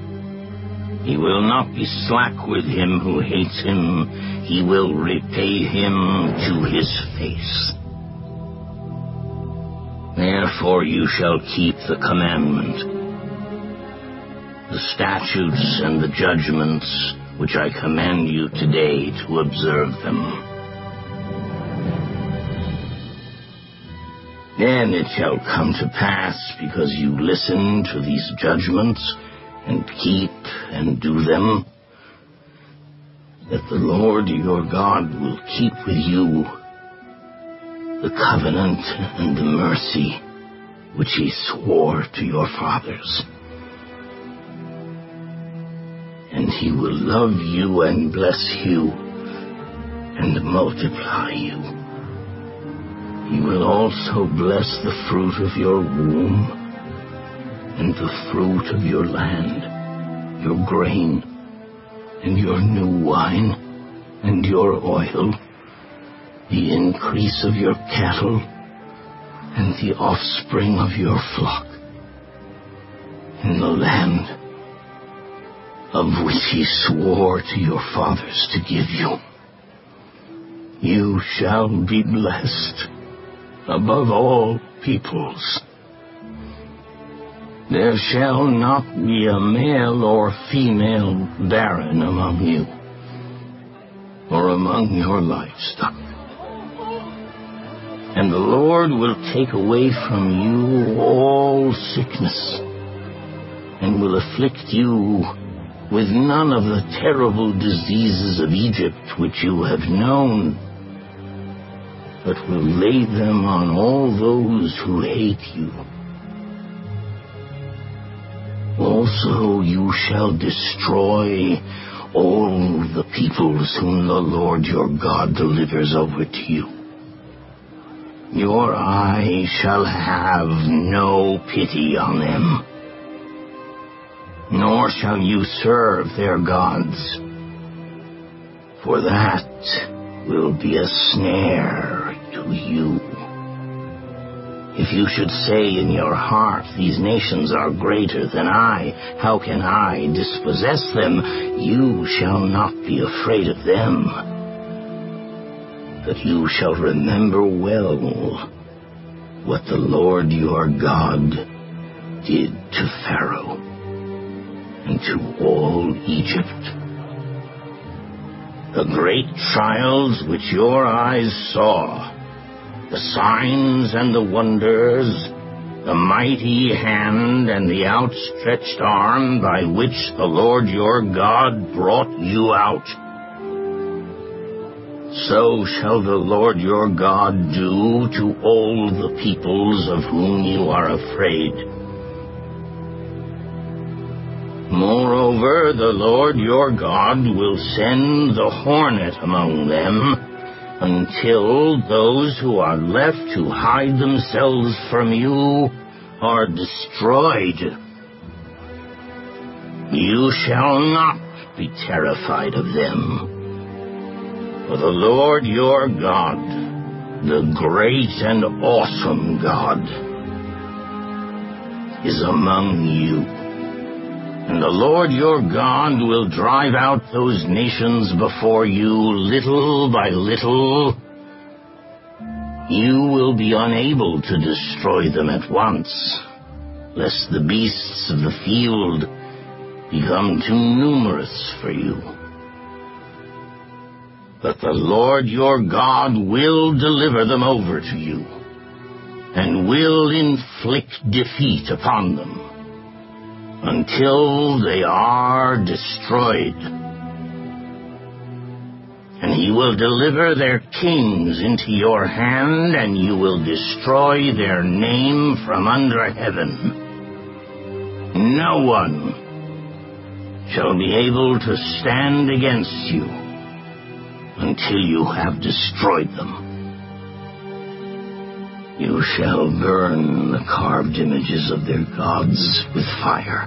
S3: He will not be slack with him who hates him. He will repay him to his face. Therefore you shall keep the commandment, the statutes and the judgments which I command you today to observe them. Then it shall come to pass, because you listen to these judgments and keep and do them, that the Lord your God will keep with you the covenant and the mercy which he swore to your fathers. And he will love you and bless you and multiply you. He will also bless the fruit of your womb and the fruit of your land, your grain and your new wine and your oil, the increase of your cattle and the offspring of your flock, in the land of which he swore to your fathers to give you. You shall be blessed above all peoples. There shall not be a male or female barren among you, or among your livestock. And the Lord will take away from you all sickness, and will afflict you with none of the terrible diseases of Egypt which you have known, but will lay them on all those who hate you. Also you shall destroy all the peoples whom the Lord your God delivers over to you. Your eye shall have no pity on them, nor shall you serve their gods, for that will be a snare to you. If you should say in your heart, these nations are greater than I, how can I dispossess them? You shall not be afraid of them, but you shall remember well what the Lord your God did to Pharaoh and to all Egypt. The great trials which your eyes saw, the signs and the wonders, the mighty hand and the outstretched arm by which the Lord your God brought you out, so shall the Lord your God do to all the peoples of whom you are afraid. Moreover, the Lord your God will send the hornet among them, until those who are left to hide themselves from you are destroyed. You shall not be terrified of them, for the Lord your God, the great and awesome God, is among you. And the Lord your God will drive out those nations before you little by little. You will be unable to destroy them at once, lest the beasts of the field become too numerous for you. But the Lord your God will deliver them over to you, and will inflict defeat upon them, until they are destroyed. And he will deliver their kings into your hand, and you will destroy their name from under heaven. No one shall be able to stand against you until you have destroyed them. You shall burn the carved images of their gods with fire.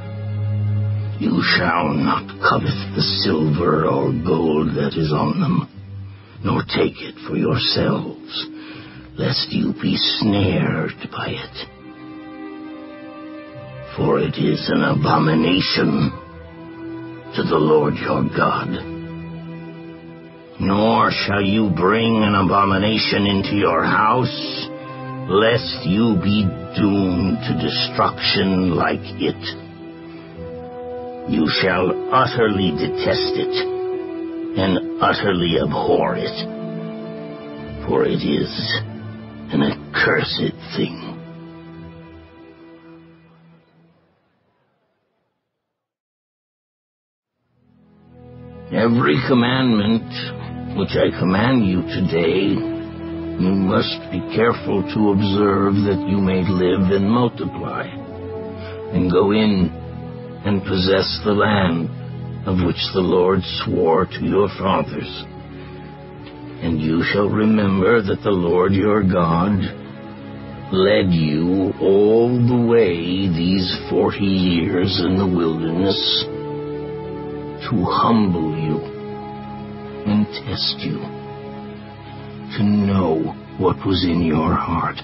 S3: You shall not covet the silver or gold that is on them, nor take it for yourselves, lest you be snared by it. For it is an abomination to the Lord your God. Nor shall you bring an abomination into your house, lest you be doomed to destruction like it. You shall utterly detest it, and utterly abhor it, for it is an accursed thing. Every commandment which I command you today, you must be careful to observe, that you may live and multiply, and go in and possess the land of which the Lord swore to your fathers. And you shall remember that the Lord your God led you all the way these 40 years in the wilderness to humble you and test you, to know what was in your heart,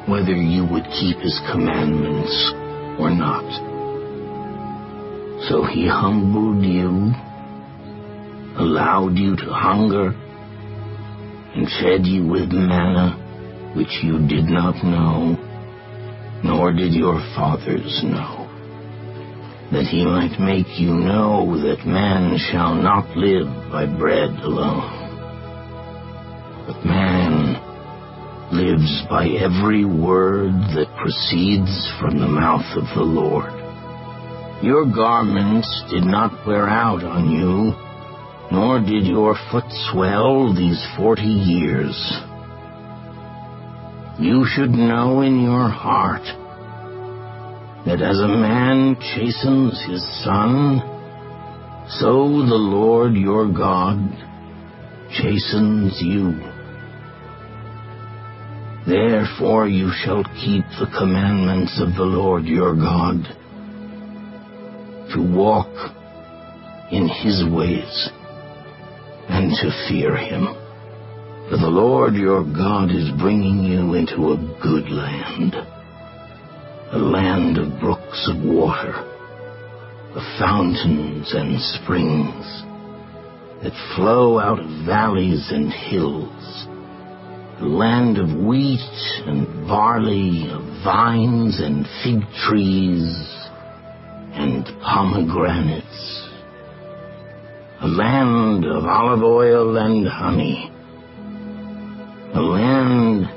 S3: whether you would keep his commandments or not. So he humbled you, allowed you to hunger, and fed you with manna which you did not know, nor did your fathers know, that he might make you know that man shall not live by bread alone, but man lives by every word that proceeds from the mouth of the Lord. Your garments did not wear out on you, nor did your foot swell these 40 years. You should know in your heart that as a man chastens his son, so the Lord your God chastens you. Therefore you shall keep the commandments of the Lord your God, to walk in his ways and to fear him. For the Lord your God is bringing you into a good land, a land of brooks of water, of fountains and springs that flow out of valleys and hills, a land of wheat and barley, of vines and fig trees and pomegranates, a land of olive oil and honey, a land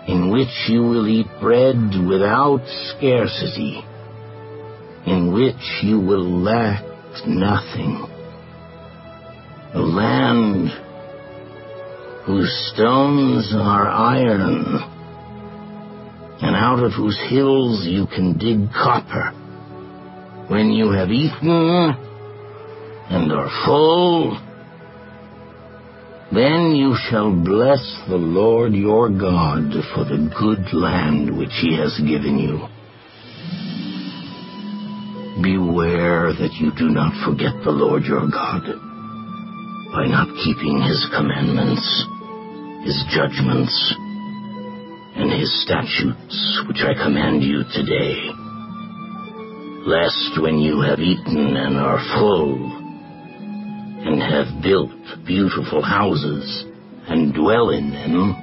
S3: in which you will eat bread without scarcity, in which you will lack nothing, a land whose stones are iron, and out of whose hills you can dig copper. When you have eaten and are full, then you shall bless the Lord your God for the good land which he has given you. Beware that you do not forget the Lord your God by not keeping his commandments, his judgments, and his statutes which I command you today, lest when you have eaten and are full, and have built beautiful houses, and dwell in them,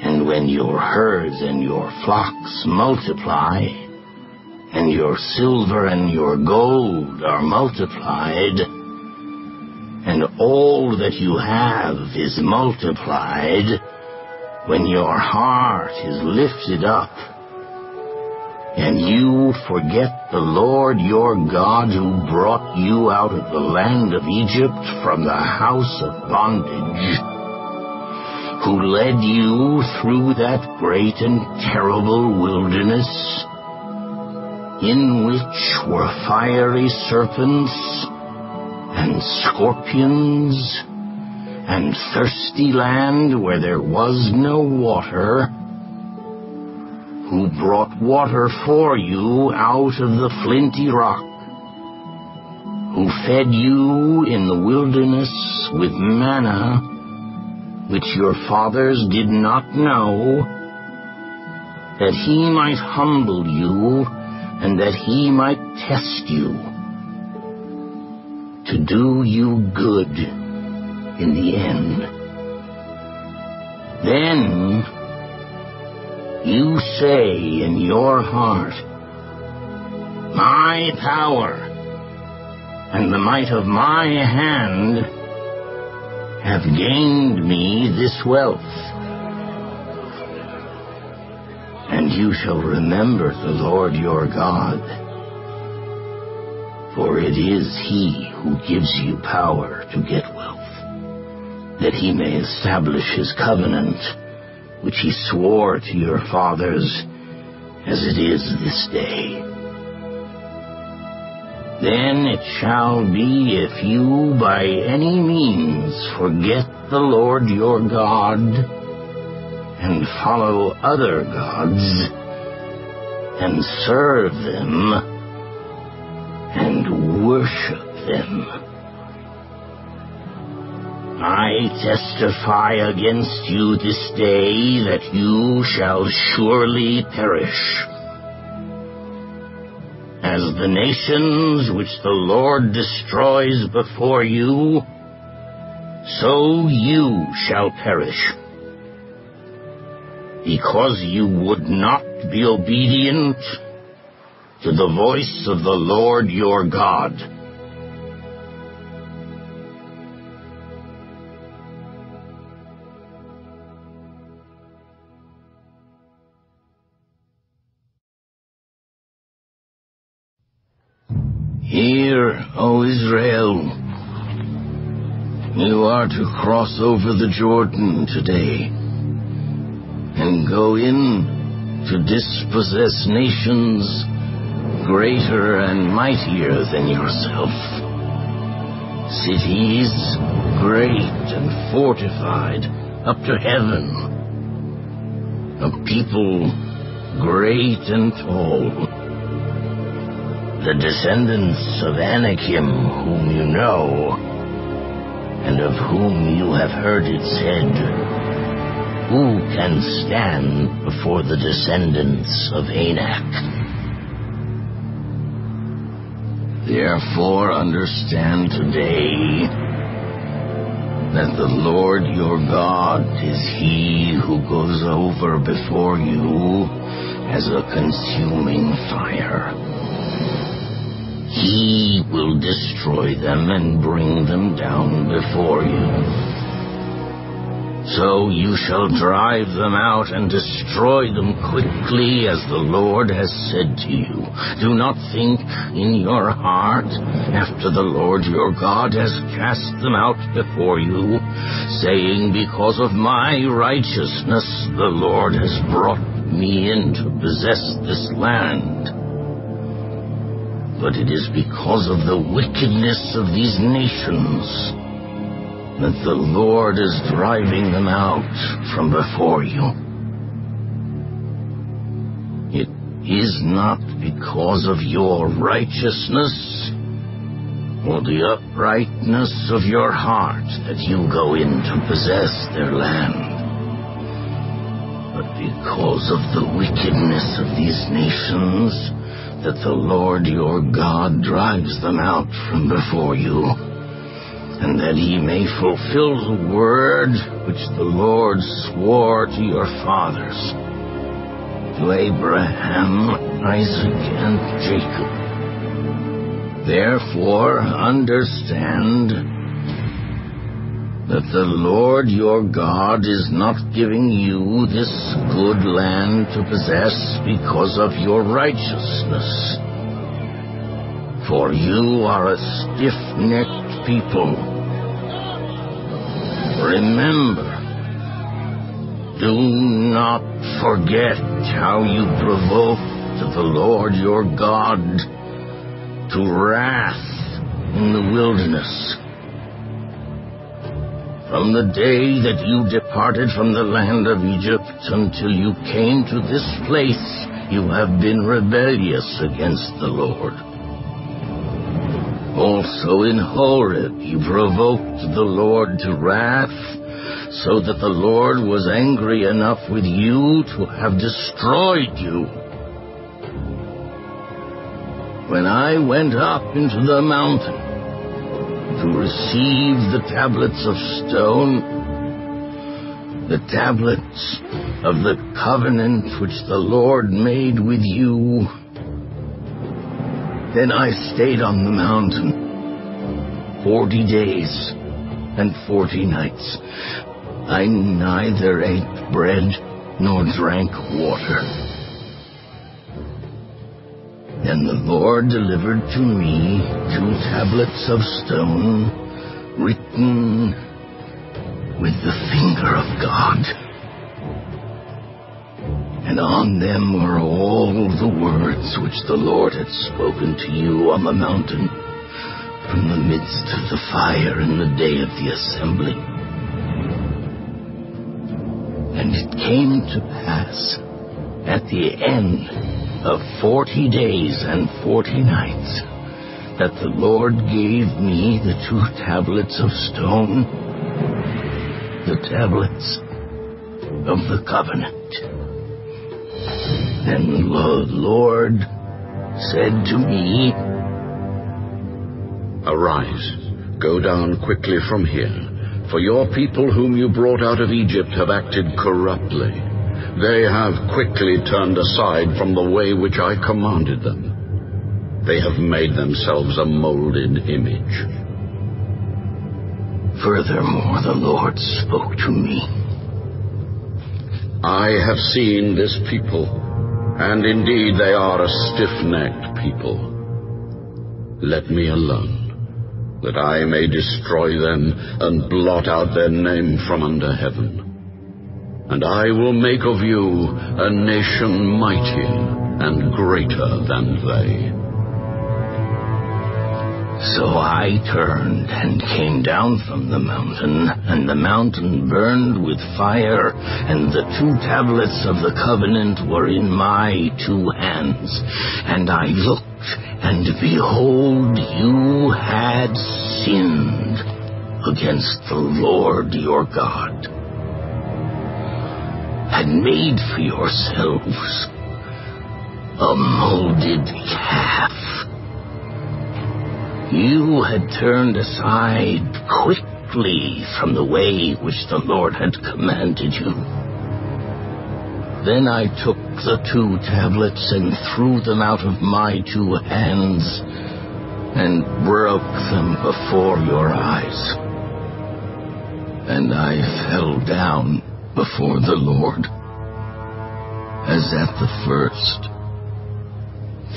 S3: and when your herds and your flocks multiply, and your silver and your gold are multiplied, and all that you have is multiplied, when your heart is lifted up, and you forget the Lord your God, who brought you out of the land of Egypt from the house of bondage, who led you through that great and terrible wilderness, in which were fiery serpents and scorpions, and thirsty land where there was no water, who brought water for you out of the flinty rock, who fed you in the wilderness with manna, which your fathers did not know, that he might humble you, and that he might test you, to do you good in the end. Then you say in your heart, my power and the might of my hand have gained me this wealth. And you shall remember the Lord your God, For it is he who gives you power to get wealth, that he may establish his covenant, which he swore to your fathers, as it is this day. Then it shall be, if you by any means forget the Lord your God, and follow other gods, and serve them, and worship them, I testify against you this day that you shall surely perish. As the nations which the Lord destroys before you, so you shall perish, because you would not be obedient to the voice of the Lord your God. Hear, O Israel, you are to cross over the Jordan today, and go in to dispossess nations greater and mightier than yourself, cities great and fortified up to heaven, a people great and tall, the descendants of Anakim, whom you know, and of whom you have heard it said, who can stand before the descendants of Anak? Therefore understand today that the Lord your God is he who goes over before you as a consuming fire. He will destroy them and bring them down before you. So you shall drive them out and destroy them quickly, as the Lord has said to you. Do not think in your heart, after the Lord your God has cast them out before you, saying, because of my righteousness the Lord has brought me in to possess this land. But it is because of the wickedness of these nations that the Lord is driving them out from before you. It is not because of your righteousness or the uprightness of your heart that you go in to possess their land, but because of the wickedness of these nations that the Lord your God drives them out from before you, and that he may fulfill the word which the Lord swore to your fathers, to Abraham, Isaac, and Jacob. Therefore understand that the Lord your God is not giving you this good land to possess because of your righteousness. For you are a stiff-necked people. Remember, do not forget how you provoked the Lord your God to wrath in the wilderness. From the day that you departed from the land of Egypt until you came to this place, you have been rebellious against the Lord. Also in Horeb you provoked the Lord to wrath, so that the Lord was angry enough with you to have destroyed you. When I went up into the mountain to receive the tablets of stone, the tablets of the covenant which the Lord made with you, then I stayed on the mountain 40 days and 40 nights. I neither ate bread nor drank water. And the Lord delivered to me 2 tablets of stone, written with the finger of God. And on them were all the words which the Lord had spoken to you on the mountain from the midst of the fire in the day of the assembly. And it came to pass at the end of 40 days and 40 nights that the Lord gave me the 2 tablets of stone, the tablets of the covenant. And the Lord said to me,
S1: Arise, go down quickly from here, for your people whom you brought out of Egypt have acted corruptly. They have quickly turned aside from the way which I commanded them. They have made themselves a molded image.
S3: Furthermore, the Lord spoke to me.
S1: I have seen this people, and indeed they are a stiff-necked people. Let me alone, that I may destroy them and blot out their name from under heaven. And I will make of you a nation mightier and greater than they.
S3: So I turned and came down from the mountain, and the mountain burned with fire, and the 2 tablets of the covenant were in my 2 hands. And I looked, and behold, you had sinned against the Lord your God, and made for yourselves a molded calf. You had turned aside quickly from the way which the Lord had commanded you. Then I took the 2 tablets and threw them out of my 2 hands and broke them before your eyes. And I fell down before the Lord, as at the first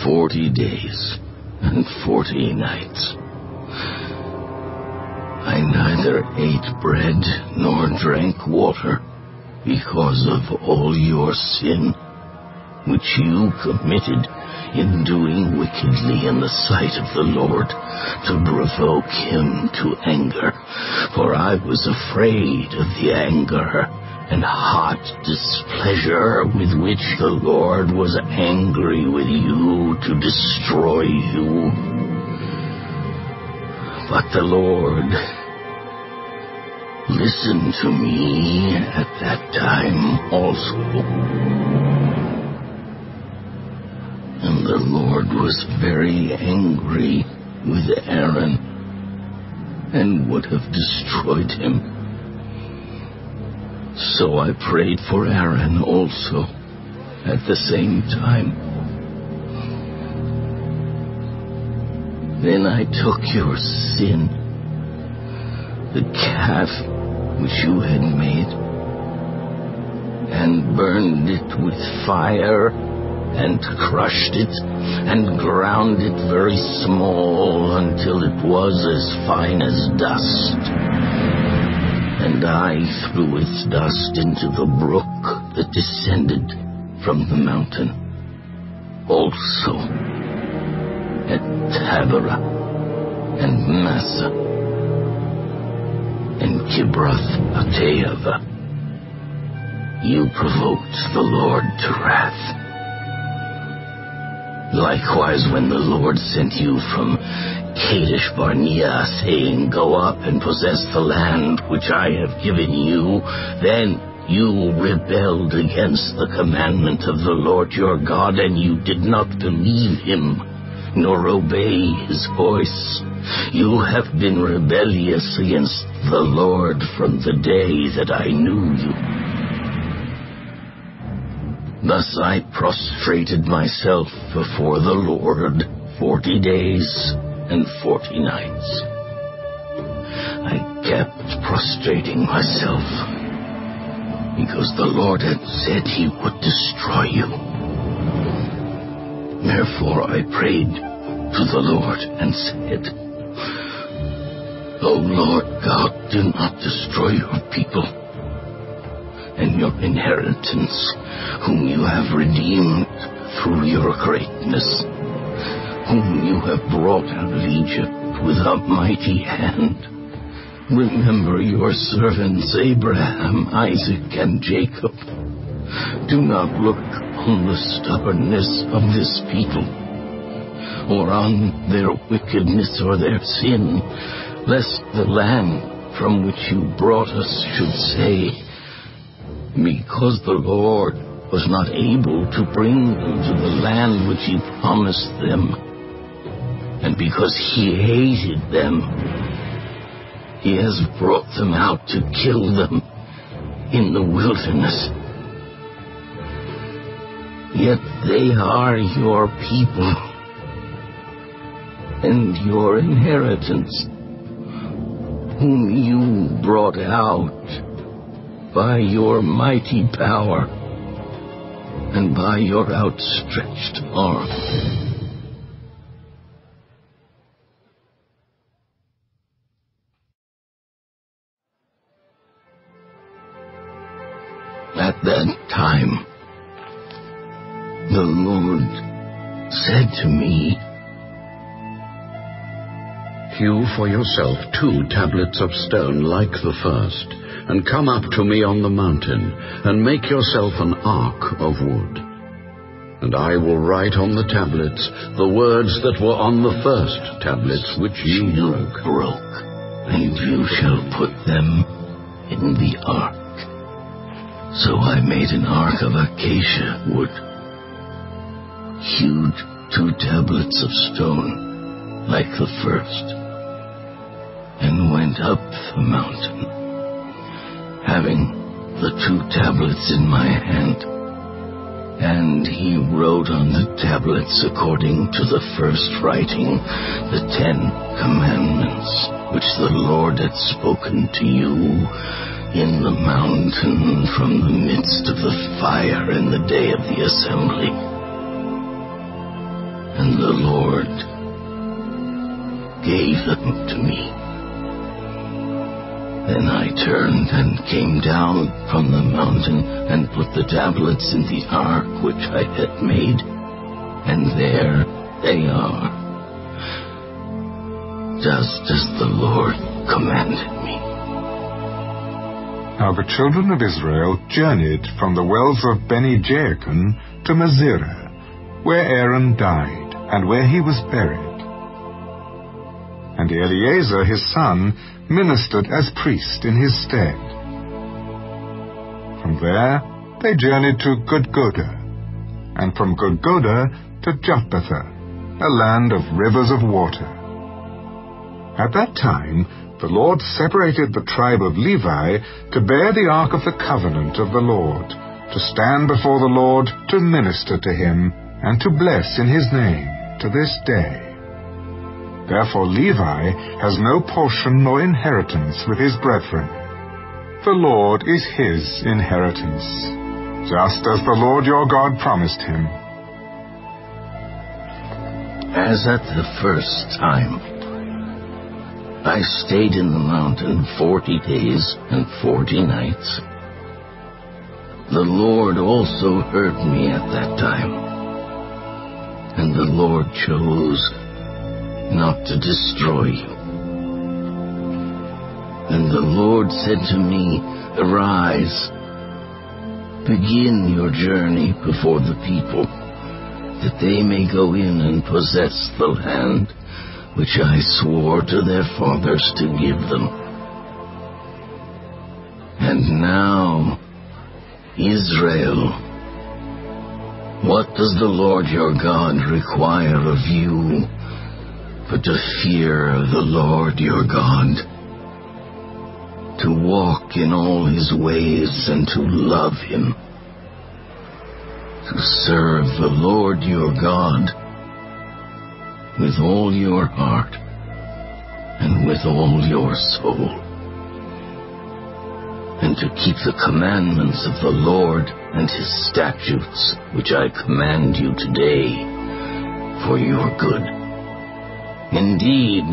S3: 40 days and 40 nights. I neither ate bread nor drank water because of all your sin, which you committed in doing wickedly in the sight of the Lord, to provoke him to anger. For I was afraid of the anger and hot displeasure with which the Lord was angry with you to destroy you. But the Lord listened to me at that time also. And the Lord was very angry with Aaron and would have destroyed him. So I prayed for Aaron also at the same time. Then I took your sin, the calf which you had made, and burned it with fire, and crushed it, and ground it very small until it was as fine as dust. And I threw its dust into the brook that descended from the mountain. Also at Taberah and Massa and Kibroth-Hattaavah, you provoked the Lord to wrath. Likewise, when the Lord sent you from Kadesh Barnea, saying, Go up and possess the land which I have given you, then you rebelled against the commandment of the Lord your God, and you did not believe him, nor obey his voice. You have been rebellious against the Lord from the day that I knew you. Thus I prostrated myself before the Lord 40 days and 40 nights. I kept prostrating myself, because the Lord had said he would destroy you. Therefore I prayed to the Lord and said, O Lord God, do not destroy your people and your inheritance, whom you have redeemed through your greatness, whom you have brought out of Egypt with a mighty hand. Remember your servants Abraham, Isaac, and Jacob. Do not look on the stubbornness of this people, or on their wickedness or their sin, lest the land from which you brought us should say, because the Lord was not able to bring them to the land which he promised them, and because he hated them, he has brought them out to kill them in the wilderness. Yet they are your people and your inheritance, whom you brought out by your mighty power and by your outstretched arm. At that time, the Lord said to me,
S1: Hew for yourself 2 tablets of stone like the first, and come up to me on the mountain, and make yourself an ark of wood. And I will write on the tablets the words that were on the first tablets which you broke,
S3: and you shall put them in the ark. So I made an ark of acacia wood, hewed 2 tablets of stone like the first, and went up the mountain, having the 2 tablets in my hand. And he wrote on the tablets according to the first writing the 10 commandments which the Lord had spoken to you in the mountain from the midst of the fire in the day of the assembly. And the Lord gave them to me. Then I turned and came down from the mountain and put the tablets in the ark which I had made, and there they are, just as the Lord commanded me.
S2: Now the children of Israel journeyed from the wells of Beni-Jaakon to Masirah, where Aaron died, and where he was buried. And Eleazar his son ministered as priest in his stead. From there they journeyed to Gudgodah, and from Gudgodah to Jotbatha, a land of rivers of water. At that time the Lord separated the tribe of Levi to bear the ark of the covenant of the Lord, to stand before the Lord to minister to him, and to bless in his name to this day. Therefore Levi has no portion nor inheritance with his brethren. The Lord is his inheritance, just as the Lord your God promised him.
S3: As at the first time, I stayed in the mountain 40 days and 40 nights. The Lord also heard me at that time, and the Lord chose not to destroy you. And the Lord said to me, Arise, begin your journey before the people, that they may go in and possess the land which I swore to their fathers to give them. And now, Israel, what does the Lord your God require of you but to fear the Lord your God, to walk in all his ways and to love him, to serve the Lord your God with all your heart and with all your soul, and to keep the commandments of the Lord and his statutes which I command you today, for your good. Indeed,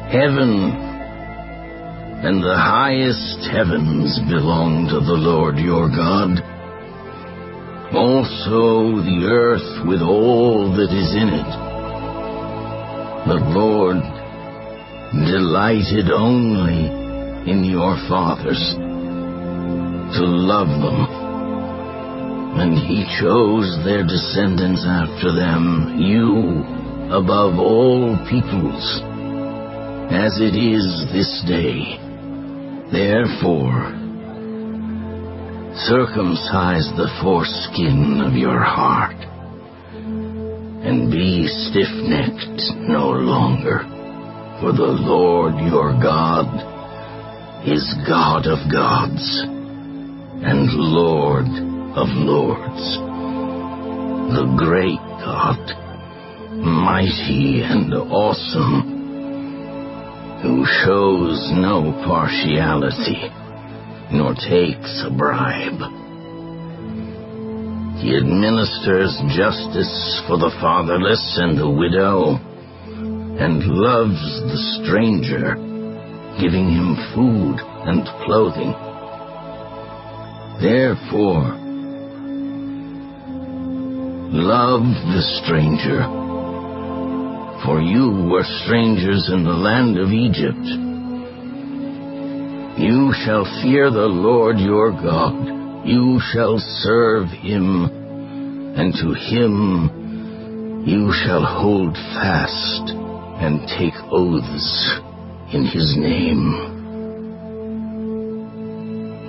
S3: heaven and the highest heavens belong to the Lord your God. Also the earth with all that is in it. The Lord delighted only in your fathers, to love them, and he chose their descendants after them, you above all peoples, as it is this day. Therefore, circumcise the foreskin of your heart, and be stiff-necked no longer, for the Lord your God is God of gods and Lord of lords, the great God, mighty and awesome, who shows no partiality, nor takes a bribe. He administers justice for the fatherless and the widow, and loves the stranger, giving him food and clothing. Therefore, love the stranger, for you were strangers in the land of Egypt. You shall fear the Lord your God. You shall serve him, and to him you shall hold fast and take oaths in his name.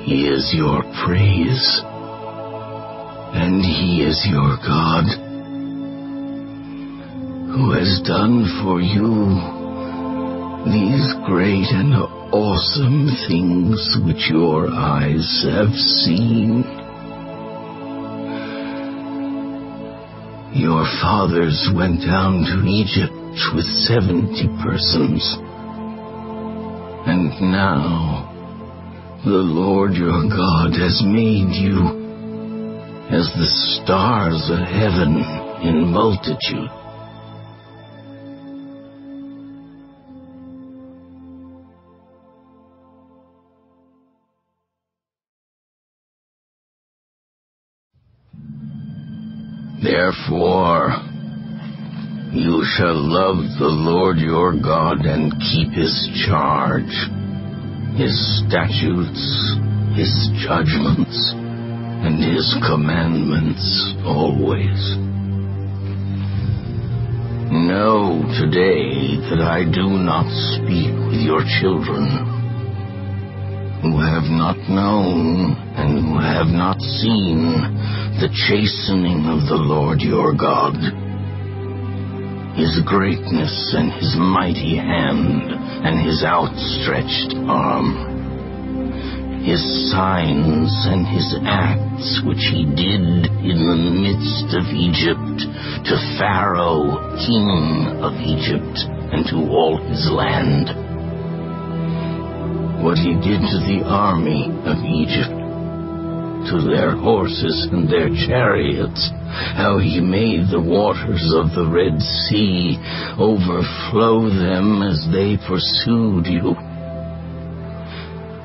S3: He is your praise, and he is your God, who has done for you these great and awesome things which your eyes have seen. Your fathers went down to Egypt with 70 persons, and now the Lord your God has made you as the stars of heaven in multitude. Therefore, you shall love the Lord your God and keep his charge, his statutes, his judgments, and his commandments always. Know today that I do not speak with your children, who have not known and who have not seen the chastening of the Lord your God, his greatness and his mighty hand and his outstretched arm, his signs and his acts which he did in the midst of Egypt, to Pharaoh, king of Egypt, and to all his land. What he did to the army of Egypt, to their horses and their chariots, how he made the waters of the Red Sea overflow them as they pursued you,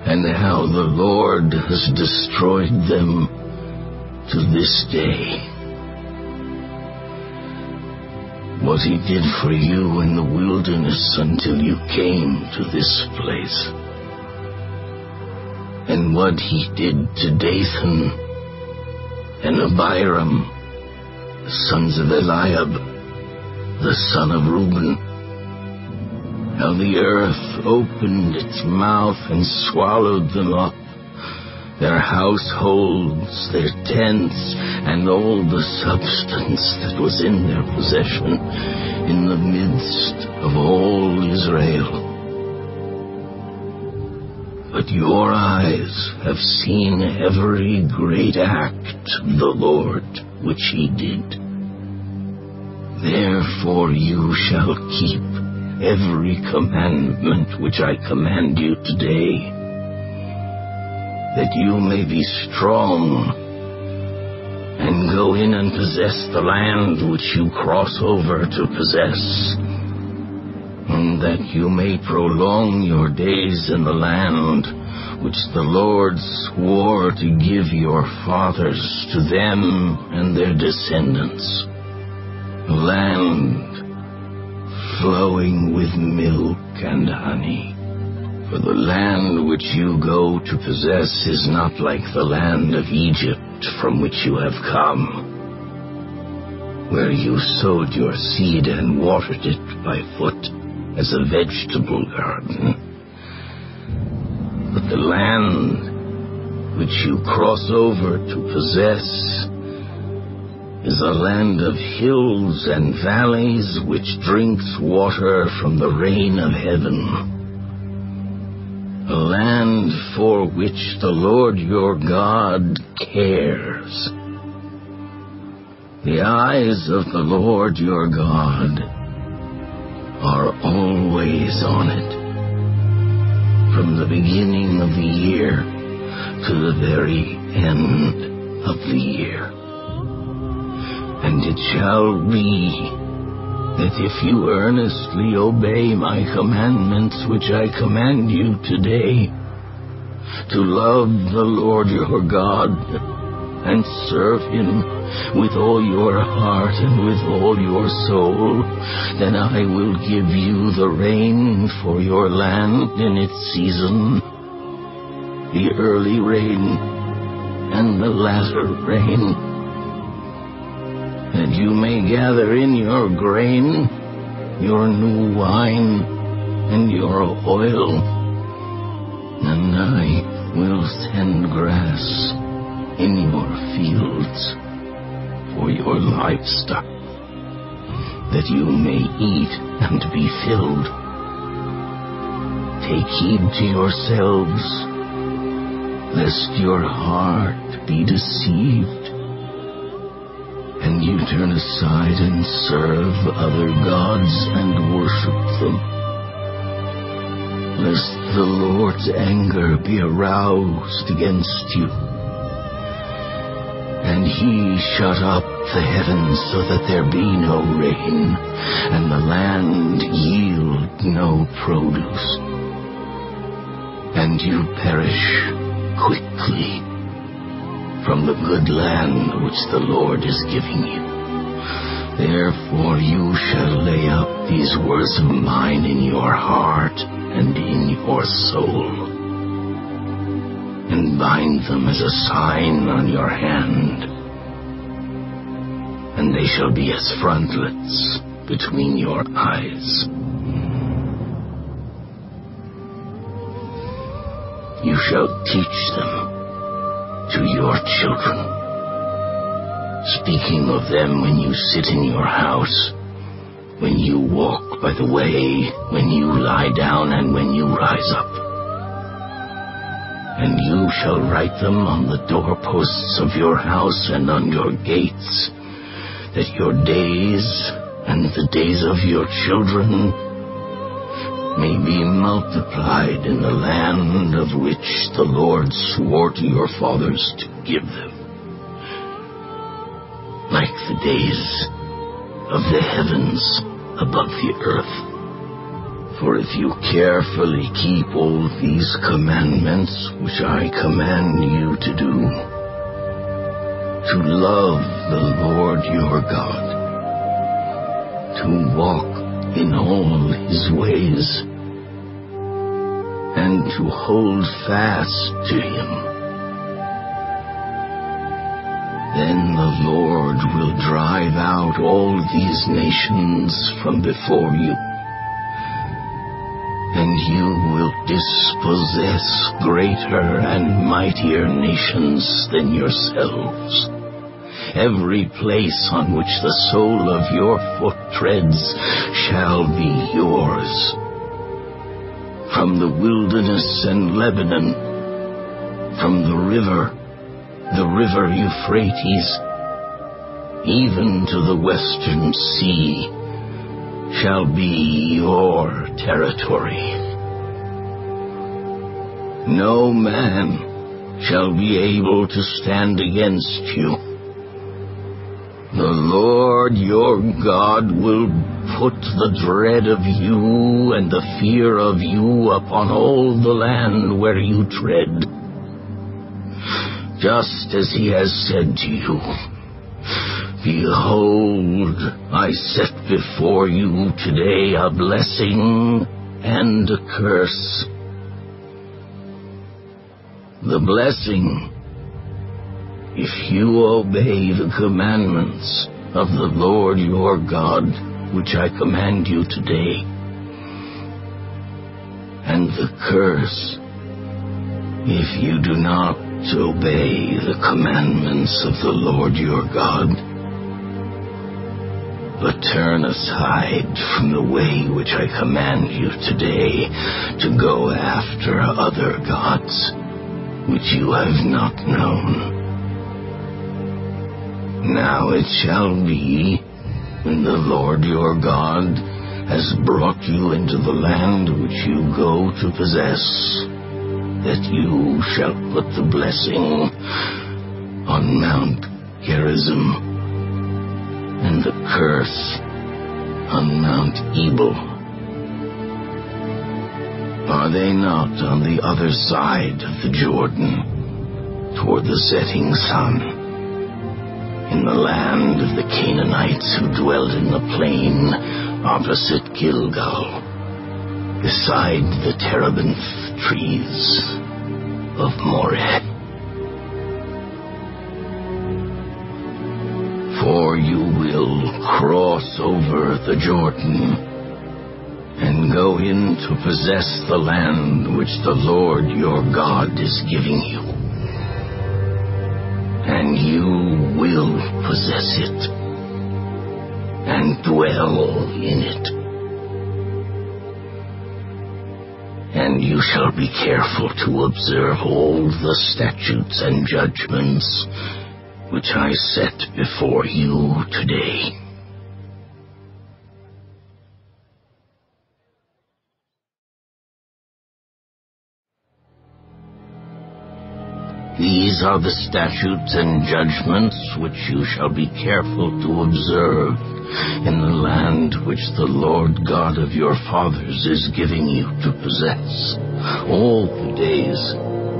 S3: and how the Lord has destroyed them to this day. What he did for you in the wilderness until you came to this place, and what he did to Dathan and Abiram, the sons of Eliab, the son of Reuben, how the earth opened its mouth and swallowed them up, their households, their tents, and all the substance that was in their possession in the midst of all Israel. But your eyes have seen every great act of the Lord which he did. Therefore you shall keep every commandment which I command you today, that you may be strong and go in and possess the land which you cross over to possess, and that you may prolong your days in the land which the Lord swore to give your fathers to them and their descendants, a land flowing with milk and honey. For the land which you go to possess is not like the land of Egypt from which you have come, where you sowed your seed and watered it by foot as a vegetable garden. But the land which you cross over to possess is a land of hills and valleys which drinks water from the rain of heaven, a land for which the Lord your God cares. The eyes of the Lord your God are always on it, from the beginning of the year to the very end of the year. And it shall be that if you earnestly obey my commandments which I command you today, to love the Lord your God and serve him with all your heart and with all your soul, then I will give you the rain for your land in its season, the early rain and the latter rain, that you may gather in your grain, your new wine, and your oil, and I will send grass in your fields for your livestock, that you may eat and be filled. Take heed to yourselves, lest your heart be deceived, and you turn aside and serve other gods and worship them, lest the Lord's anger be aroused against you, and he shut up the heavens so that there be no rain, and the land yield no produce, and you perish quickly from the good land which the Lord is giving you. Therefore you shall lay up these words of mine in your heart and in your soul, and bind them as a sign on your hand, and they shall be as frontlets between your eyes. You shall teach them to your children, speaking of them when you sit in your house, when you walk by the way, when you lie down, and when you rise up. And you shall write them on the doorposts of your house and on your gates, that your days and the days of your children may be multiplied in the land of which the Lord swore to your fathers to give them, like the days of the heavens above the earth. For if you carefully keep all these commandments which I command you to do, to love the Lord your God, to walk in all his ways, and to hold fast to him, then the Lord will drive out all these nations from before you, and you will dispossess greater and mightier nations than yourselves. Every place on which the sole of your foot treads shall be yours. From the wilderness and Lebanon, from the river Euphrates, even to the western sea, shall be your territory. No man shall be able to stand against you, The Lord your God will put the dread of you and the fear of you upon all the land where you tread, just as he has said to you. Behold, I set before you today a blessing and a curse. The blessing, if you obey the commandments of the Lord your God, which I command you today. And the curse, if you do not obey the commandments of the Lord your God, but turn aside from the way which I command you today to go after other gods, which you have not known. Now it shall be, when the Lord your God has brought you into the land which you go to possess, that you shall put the blessing on Mount Gerizim, and the curse on Mount Ebal. Are they not on the other side of the Jordan, toward the setting sun, in the land of the Canaanites who dwelled in the plain opposite Gilgal, beside the terebinth trees of Moreh? For you will cross over the Jordan and go in to possess the land which the Lord your God is giving you. And you will possess it and dwell in it. And you shall be careful to observe all the statutes and judgments which I set before you today. These are the statutes and judgments which you shall be careful to observe in the land which the Lord God of your fathers is giving you to possess all the days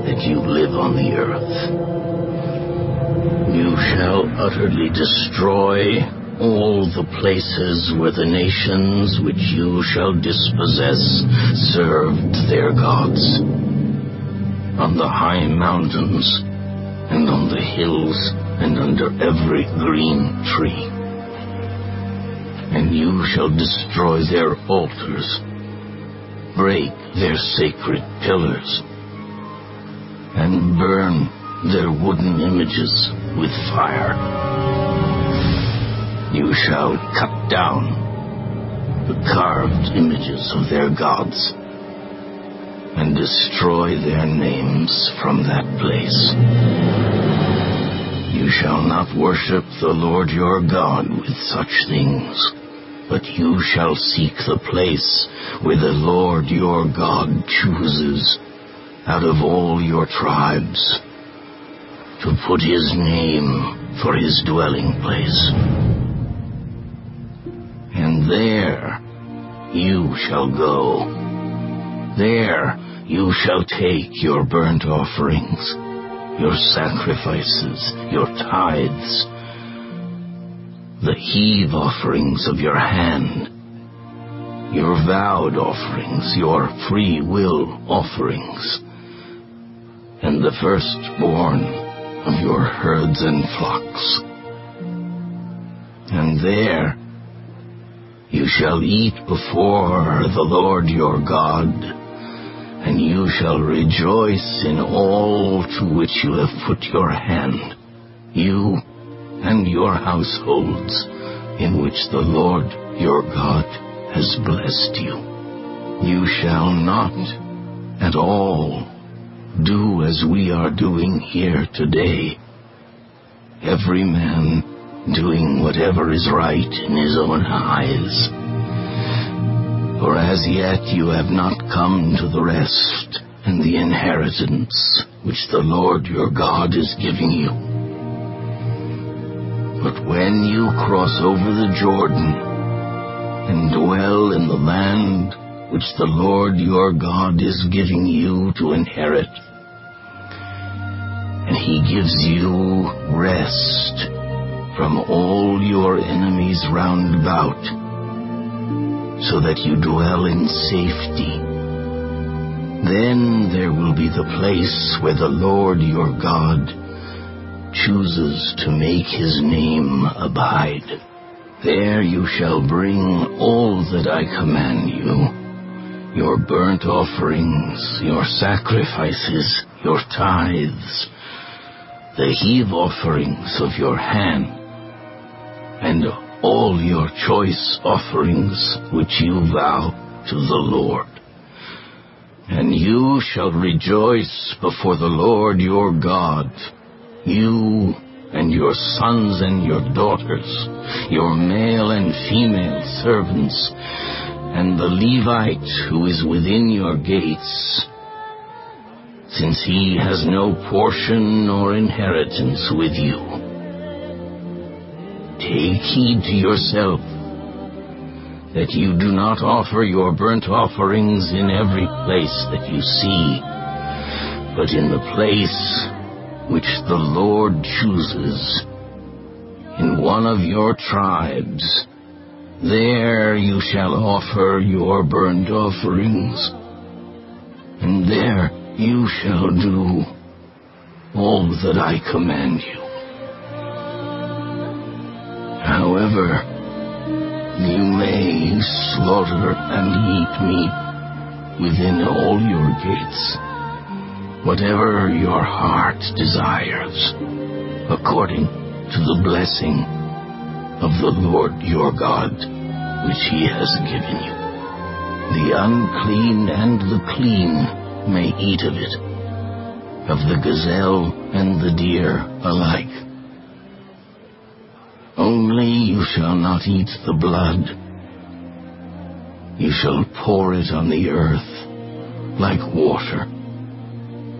S3: that you live on the earth. You shall utterly destroy all the places where the nations which you shall dispossess served their gods, on the high mountains, and on the hills, and under every green tree. And you shall destroy their altars, break their sacred pillars, and burn their wooden images with fire. You shall cut down the carved images of their gods, and destroy their names from that place. You shall not worship the Lord your God with such things, but you shall seek the place where the Lord your God chooses out of all your tribes to put his name for his dwelling place. And there you shall go. There you shall take your burnt offerings, your sacrifices, your tithes, the heave offerings of your hand, your vowed offerings, your free will offerings, and the firstborn of your herds and flocks. And there you shall eat before the Lord your God, and you shall rejoice in all to which you have put your hand, you and your households, in which the Lord your God has blessed you. You shall not at all do as we are doing here today, every man doing whatever is right in his own eyes. For as yet you have not come to the rest and the inheritance which the Lord your God is giving you. But when you cross over the Jordan and dwell in the land which the Lord your God is giving you to inherit, and he gives you rest from all your enemies round about, so that you dwell in safety, then there will be the place where the Lord your God chooses to make his name abide. There you shall bring all that I command you, your burnt offerings, your sacrifices, your tithes, the heave offerings of your hand, and all your choice offerings which you vow to the Lord. And you shall rejoice before the Lord your God, you and your sons and your daughters, your male and female servants, and the Levite who is within your gates, since he has no portion nor inheritance with you. Take heed to yourself that you do not offer your burnt offerings in every place that you see, but in the place which the Lord chooses, in one of your tribes. There you shall offer your burnt offerings, and there you shall do all that I command you. However, you may slaughter and eat meat within all your gates, whatever your heart desires, according to the blessing of the Lord your God, which he has given you. The unclean and the clean may eat of it, of the gazelle and the deer alike. Only you shall not eat the blood. You shall pour it on the earth like water.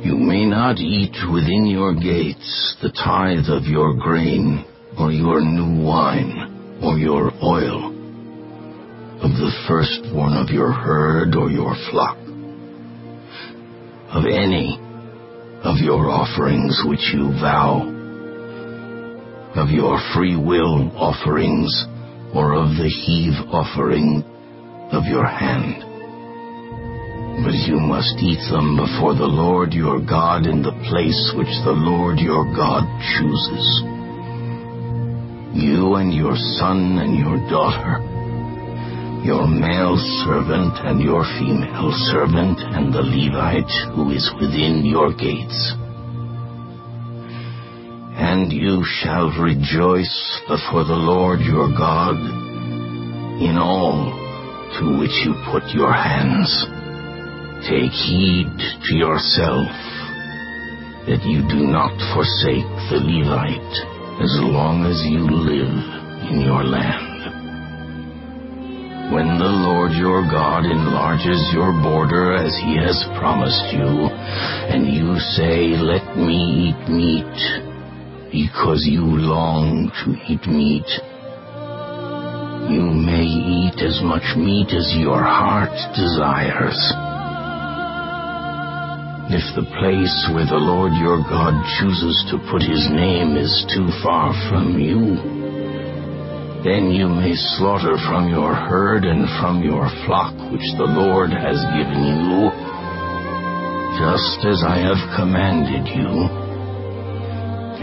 S3: You may not eat within your gates the tithe of your grain, or your new wine, or your oil, of the firstborn of your herd or your flock, of any of your offerings which you vow, of your free will offerings, or of the heave offering of your hand. But you must eat them before the Lord your God in the place which the Lord your God chooses. You and your son and your daughter, your male servant and your female servant, and the Levite who is within your gates. And you shall rejoice before the Lord your God in all to which you put your hands. Take heed to yourself that you do not forsake the Levite as long as you live in your land. When the Lord your God enlarges your border as he has promised you, and you say, "Let me eat meat," because you long to eat meat, you may eat as much meat as your heart desires. If the place where the Lord your God chooses to put his name is too far from you, then you may slaughter from your herd and from your flock which the Lord has given you, just as I have commanded you.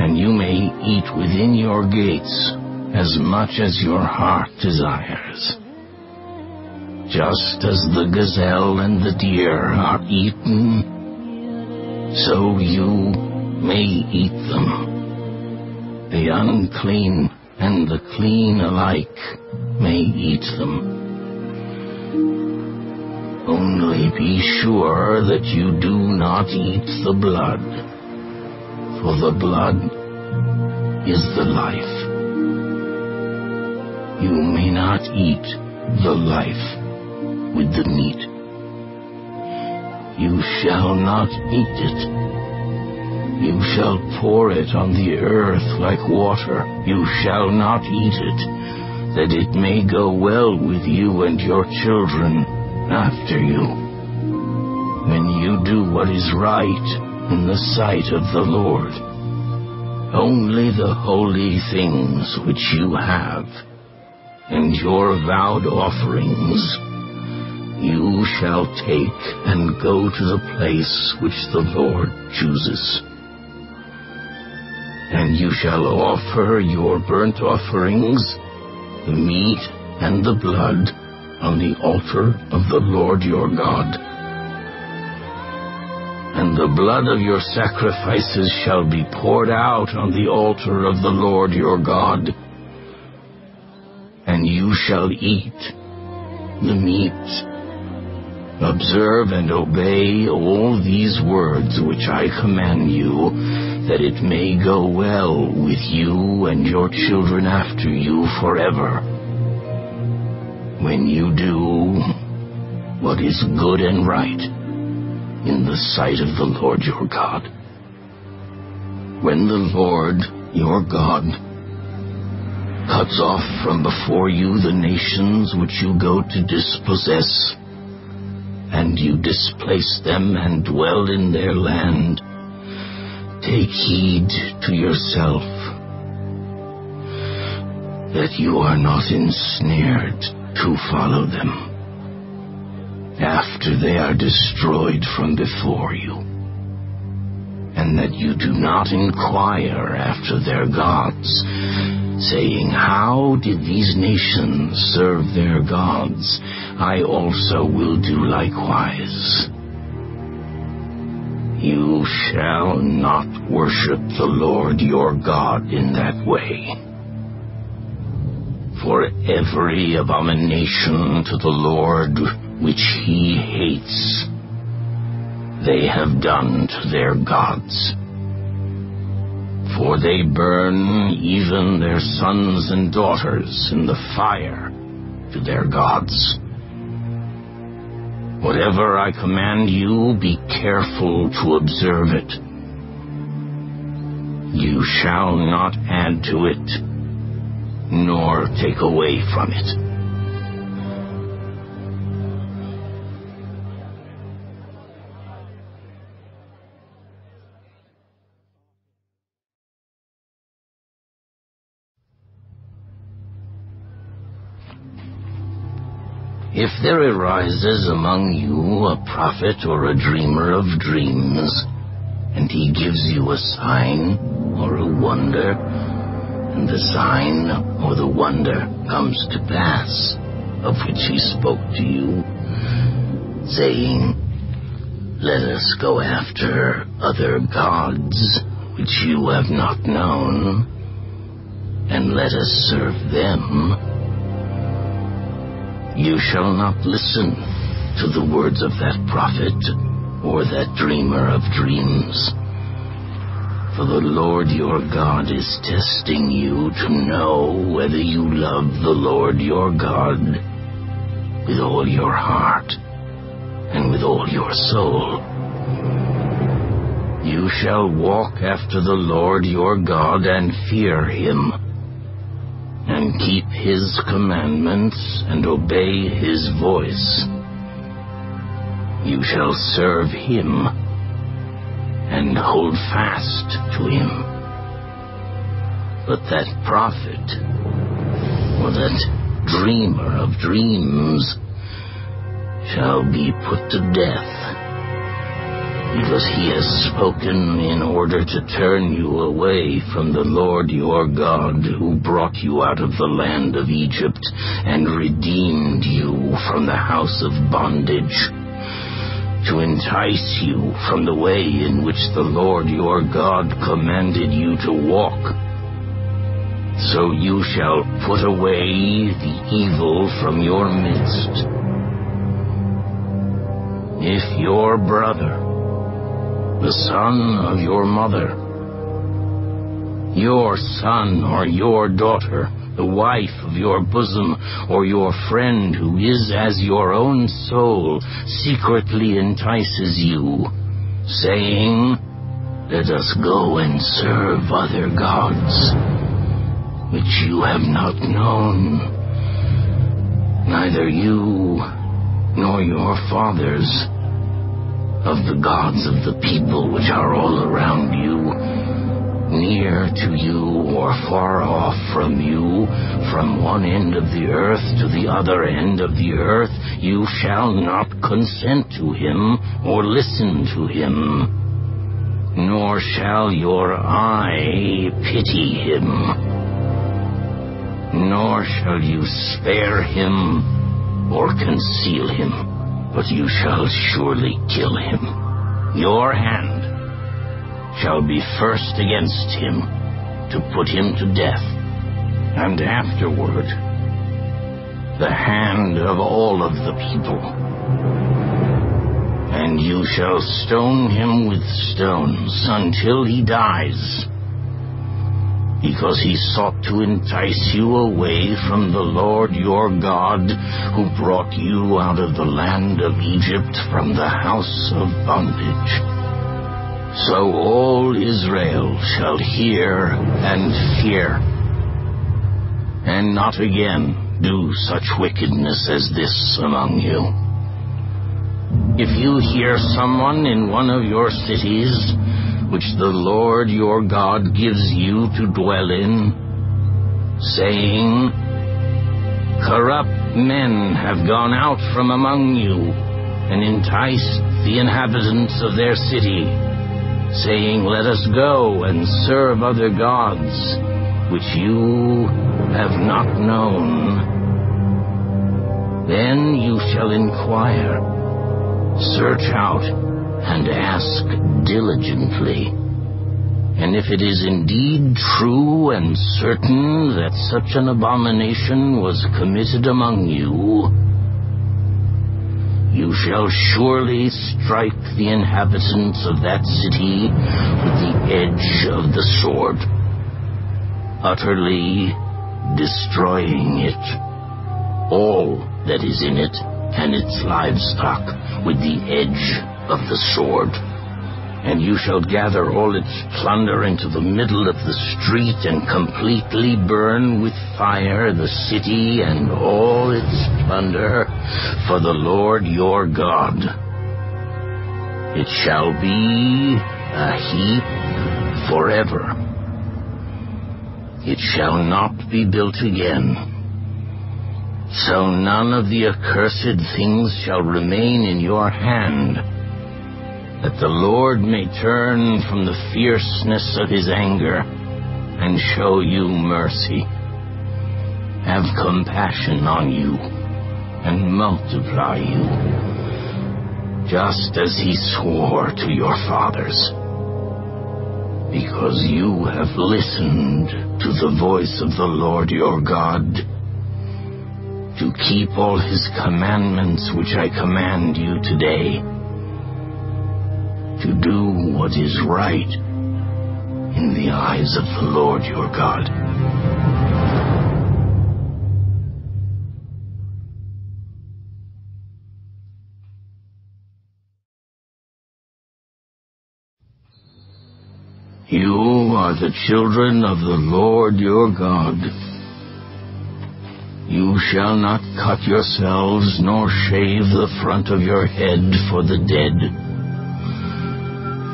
S3: And you may eat within your gates as much as your heart desires. Just as the gazelle and the deer are eaten, so you may eat them. The unclean and the clean alike may eat them. Only be sure that you do not eat the blood, for the blood is the life. You may not eat the life with the meat. You shall not eat it, You shall pour it on the earth like water. You shall not eat it, that it may go well with you and your children after you, when you do what is right in the sight of the Lord. Only the holy things which you have, and your vowed offerings, you shall take and go to the place which the Lord chooses. And you shall offer your burnt offerings, the meat and the blood, on the altar of the Lord your God. And the blood of your sacrifices shall be poured out on the altar of the Lord your God. And you shall eat the meat. Observe and obey all these words which I command you, that it may go well with you and your children after you forever, when you do what is good and right in the sight of the Lord your God. When the Lord your God cuts off from before you the nations which you go to dispossess, and you displace them and dwell in their land, take heed to yourself that you are not ensnared to follow them after they are destroyed from before you, and that you do not inquire after their gods, saying, how did these nations serve their gods? I also will do likewise. You shall not worship the Lord your God in that way. For every abomination to the Lord which he hates, they have done to their gods. For they burn even their sons and daughters in the fire to their gods. Whatever I command you, be careful to observe it. You shall not add to it, nor take away from it. If there arises among you a prophet or a dreamer of dreams, and he gives you a sign or a wonder, and the sign or the wonder comes to pass, of which he spoke to you, saying, let us go after other gods which you have not known, and let us serve them, you shall not listen to the words of that prophet or that dreamer of dreams. For the Lord your God is testing you to know whether you love the Lord your God with all your heart and with all your soul. You shall walk after the Lord your God and fear him, and keep his commandments and obey his voice. You shall serve him and hold fast to him. But that prophet or that dreamer of dreams shall be put to death, because he has spoken in order to turn you away from the Lord your God, who brought you out of the land of Egypt and redeemed you from the house of bondage, to entice you from the way in which the Lord your God commanded you to walk. So you shall put away the evil from your midst. If your brother, the son of your mother, your son or your daughter, the wife of your bosom, or your friend who is as your own soul, secretly entices you, saying, let us go and serve other gods, which you have not known, neither you nor your fathers, of the gods of the people which are all around you, near to you or far off from you, from one end of the earth to the other end of the earth. You shall not consent to him or listen to him, nor shall your eye pity him, nor shall you spare him or conceal him, but you shall surely kill him. Your hand shall be first against him, to put him to death, and afterward the hand of all of the people. And you shall stone him with stones until he dies, because he sought to entice you away from the Lord your God, who brought you out of the land of Egypt from the house of bondage. So all Israel shall hear and fear, and not again do such wickedness as this among you. If you hear someone in one of your cities, which the Lord your God gives you to dwell in, saying, corrupt men have gone out from among you and enticed the inhabitants of their city, saying, let us go and serve other gods, which you have not known, then you shall inquire, search out, and ask diligently. And if it is indeed true and certain that such an abomination was committed among you, you shall surely strike the inhabitants of that city with the edge of the sword, utterly destroying it, all that is in it and its livestock, with the edge of the sword. And you shall gather all its plunder into the middle of the street and completely burn with fire the city and all its plunder for the Lord your God. It shall be a heap forever. It shall not be built again. So none of the accursed things shall remain in your hand, that the Lord may turn from the fierceness of his anger and show you mercy, have compassion on you, and multiply you, just as he swore to your fathers, because you have listened to the voice of the Lord your God, to keep all his commandments which I command you today, to do what is right in the eyes of the Lord your God. You are the children of the Lord your God. You shall not cut yourselves, nor shave the front of your head for the dead.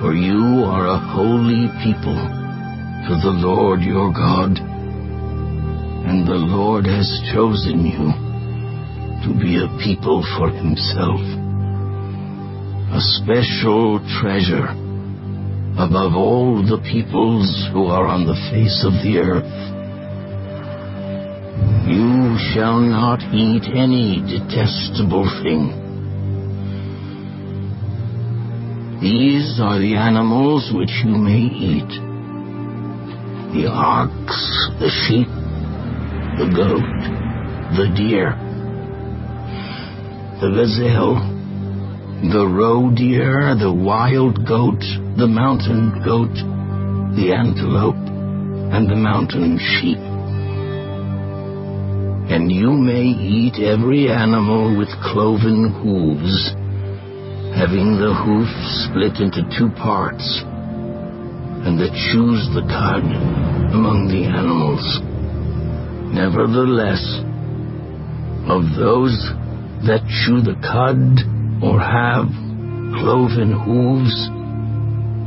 S3: For you are a holy people to the Lord your God, and the Lord has chosen you to be a people for himself, a special treasure above all the peoples who are on the face of the earth. You shall not eat any detestable thing. These are the animals which you may eat: the ox, the sheep, the goat, the deer, the gazelle, the roe deer, the wild goat, the mountain goat, the antelope, and the mountain sheep. And you may eat every animal with cloven hooves, having the hoof split into 2 parts, and that chews the cud among the animals. Nevertheless, of those that chew the cud or have cloven hooves,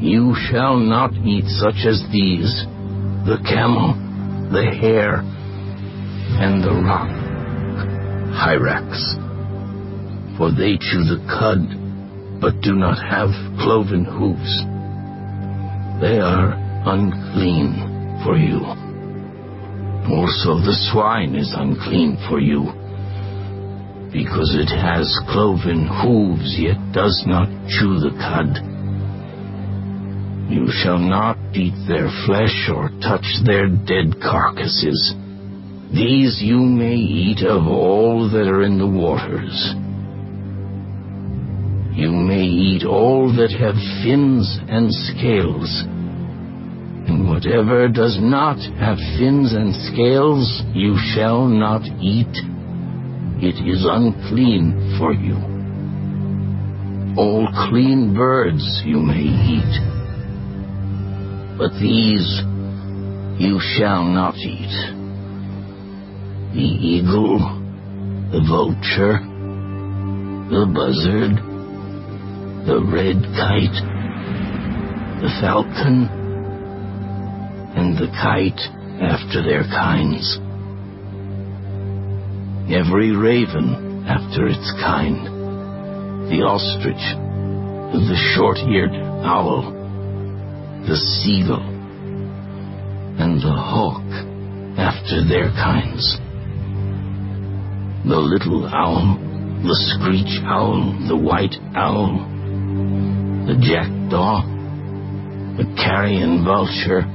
S3: you shall not eat such as these: the camel, the hare, and the rock hyrax. For they chew the cud, but do not have cloven hooves. They are unclean for you. Also the swine is unclean for you, because it has cloven hooves, yet does not chew the cud. You shall not eat their flesh or touch their dead carcasses. These you may eat of all that are in the waters. You may eat all that have fins and scales, and whatever does not have fins and scales you shall not eat. It is unclean for you. All clean birds you may eat, but these you shall not eat: the eagle, the vulture, the buzzard, the red kite, the falcon, and the kite after their kinds, every raven after its kind, the ostrich, the short-eared owl, the seagull, and the hawk after their kinds, the little owl, the screech owl, the white owl, the jackdaw, the carrion vulture,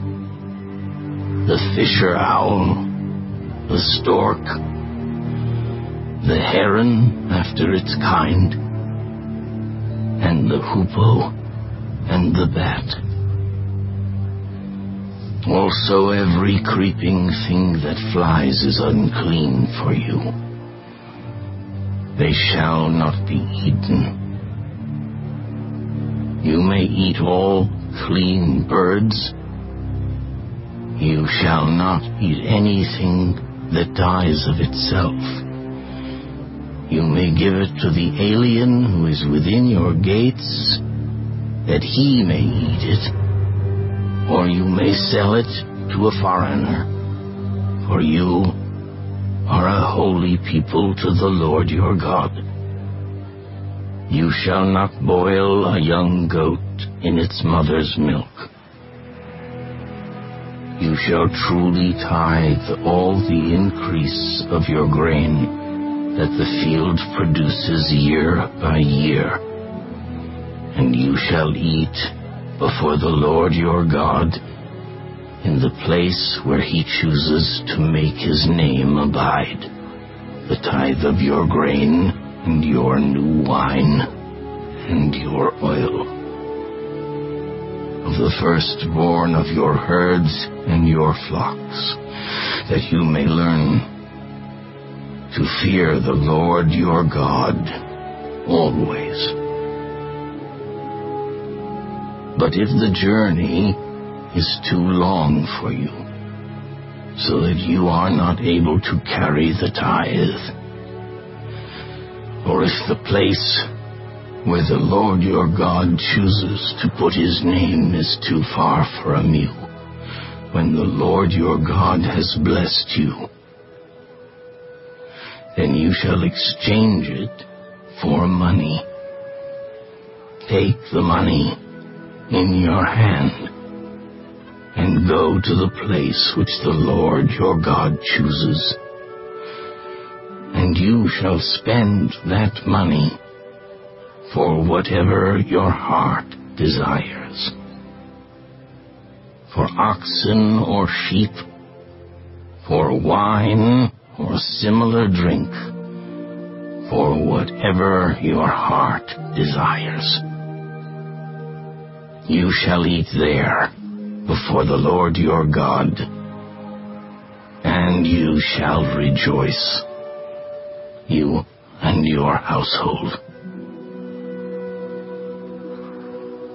S3: the fisher owl, the stork, the heron after its kind, and the hoopoe and the bat. Also every creeping thing that flies is unclean for you. They shall not be eaten. You may eat all clean birds. You shall not eat anything that dies of itself. You may give it to the alien who is within your gates, that he may eat it, or you may sell it to a foreigner, for you are a holy people to the Lord your God. You shall not boil a young goat in its mother's milk. You shall truly tithe all the increase of your grain that the field produces year by year, and you shall eat before the Lord your God in the place where he chooses to make his name abide, the tithe of your grain and your new wine and your oil, of the firstborn of your herds and your flocks, that you may learn to fear the Lord your God always. But if the journey is too long for you, so that you are not able to carry the tithe, or if the place where the Lord your God chooses to put his name is too far from you, when the Lord your God has blessed you, then you shall exchange it for money. Take the money in your hand and go to the place which the Lord your God chooses, and you shall spend that money for whatever your heart desires, for oxen or sheep, for wine or similar drink, for whatever your heart desires. You shall eat there before the Lord your God, and you shall rejoice, you and your household.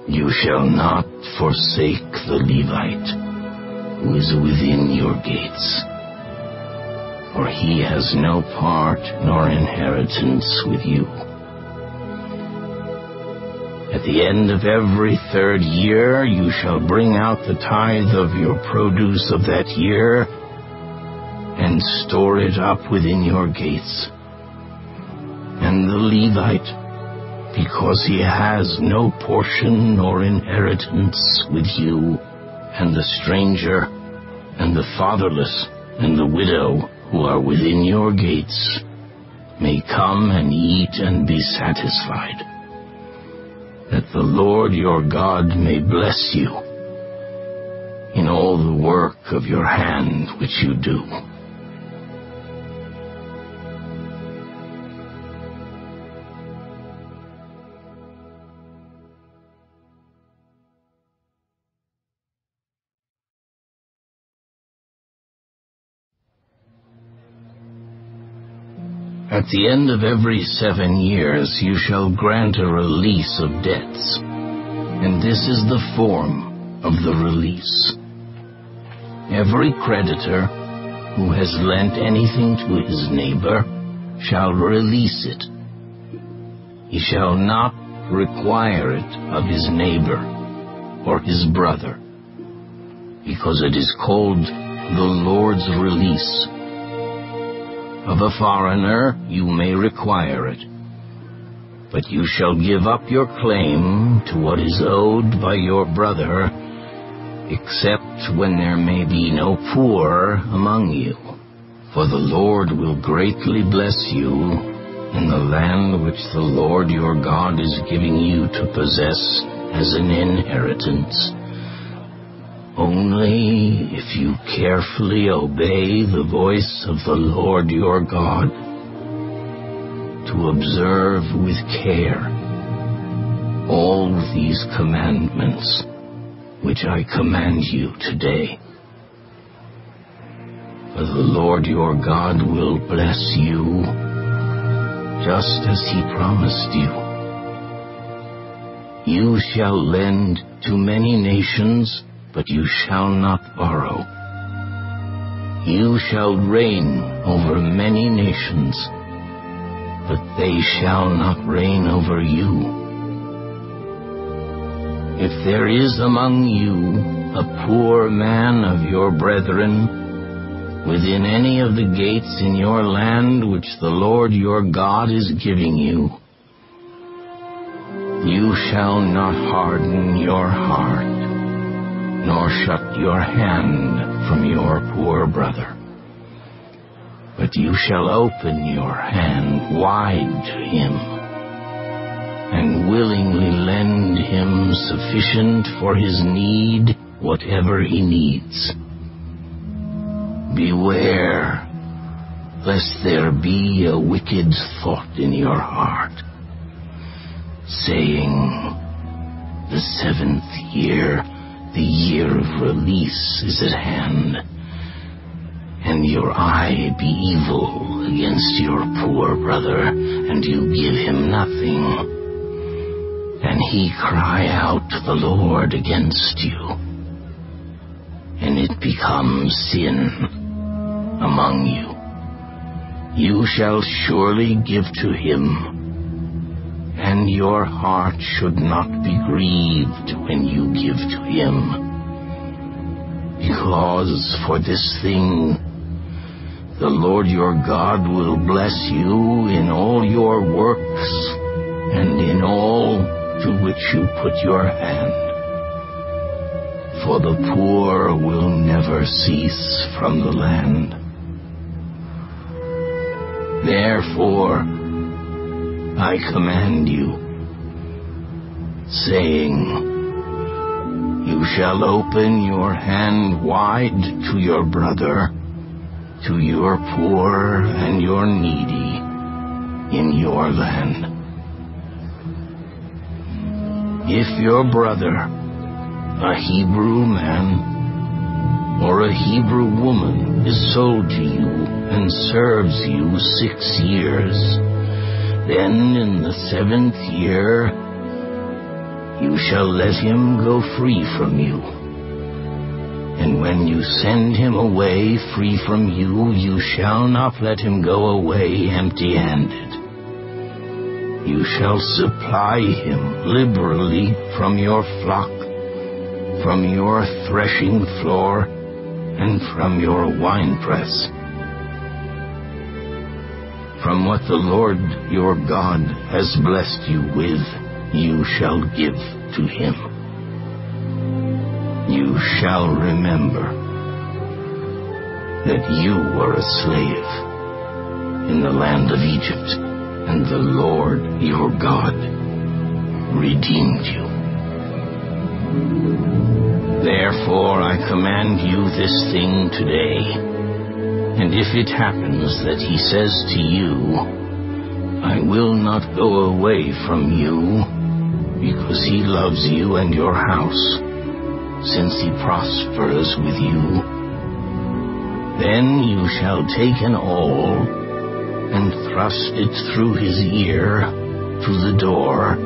S3: You shall not forsake the Levite who is within your gates, for he has no part nor inheritance with you. At the end of every 3rd year you shall bring out the tithe of your produce of that year and store it up within your gates. And the Levite, because he has no portion nor inheritance with you, and the stranger, and the fatherless, and the widow who are within your gates, may come and eat and be satisfied, that the Lord your God may bless you in all the work of your hand which you do. At the end of every 7 years you shall grant a release of debts, and this is the form of the release. Every creditor who has lent anything to his neighbor shall release it. He shall not require it of his neighbor or his brother, because it is called the Lord's release. Of a foreigner you may require it, but you shall give up your claim to what is owed by your brother, except when there may be no poor among you. For the Lord will greatly bless you in the land which the Lord your God is giving you to possess as an inheritance. Only if you carefully obey the voice of the Lord your God, to observe with care all these commandments which I command you today. For the Lord your God will bless you just as he promised you. You shall lend to many nations, but you shall not borrow. You shall reign over many nations, but they shall not reign over you. If there is among you a poor man of your brethren within any of the gates in your land which the Lord your God is giving you, you shall not harden your heart, nor shut your hand from your poor brother. But you shall open your hand wide to him, and willingly lend him sufficient for his need, whatever he needs. Beware, lest there be a wicked thought in your heart, saying, the 7th year, the year of release, is at hand, and your eye be evil against your poor brother, and you give him nothing, and he cry out to the Lord against you, and it becomes sin among you. You shall surely give to him, and your heart should not be grieved when you give to him, because for this thing the Lord your God will bless you in all your works and in all to which you put your hand. For the poor will never cease from the land. Therefore I command you, saying, you shall open your hand wide to your brother, to your poor and your needy in your land. If your brother, a Hebrew man or a Hebrew woman, is sold to you and serves you 6 years, then in the 7th year you shall let him go free from you. And when you send him away free from you, you shall not let him go away empty-handed. You shall supply him liberally from your flock, from your threshing floor, and from your winepress. From what the Lord your God has blessed you with, you shall give to him. You shall remember that you were a slave in the land of Egypt, and the Lord your God redeemed you. Therefore I command you this thing today, and if it happens that he says to you, I will not go away from you, because he loves you and your house, since he prospers with you, then you shall take an awl and thrust it through his ear to the door,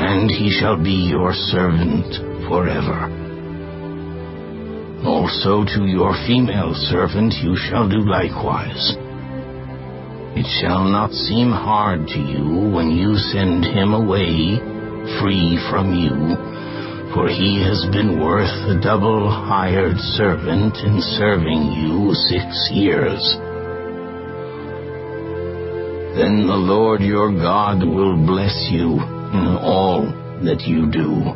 S3: and he shall be your servant forever. Also to your female servant you shall do likewise. It shall not seem hard to you when you send him away free from you, for he has been worth a double hired servant in serving you 6 years. Then the Lord your God will bless you in all that you do.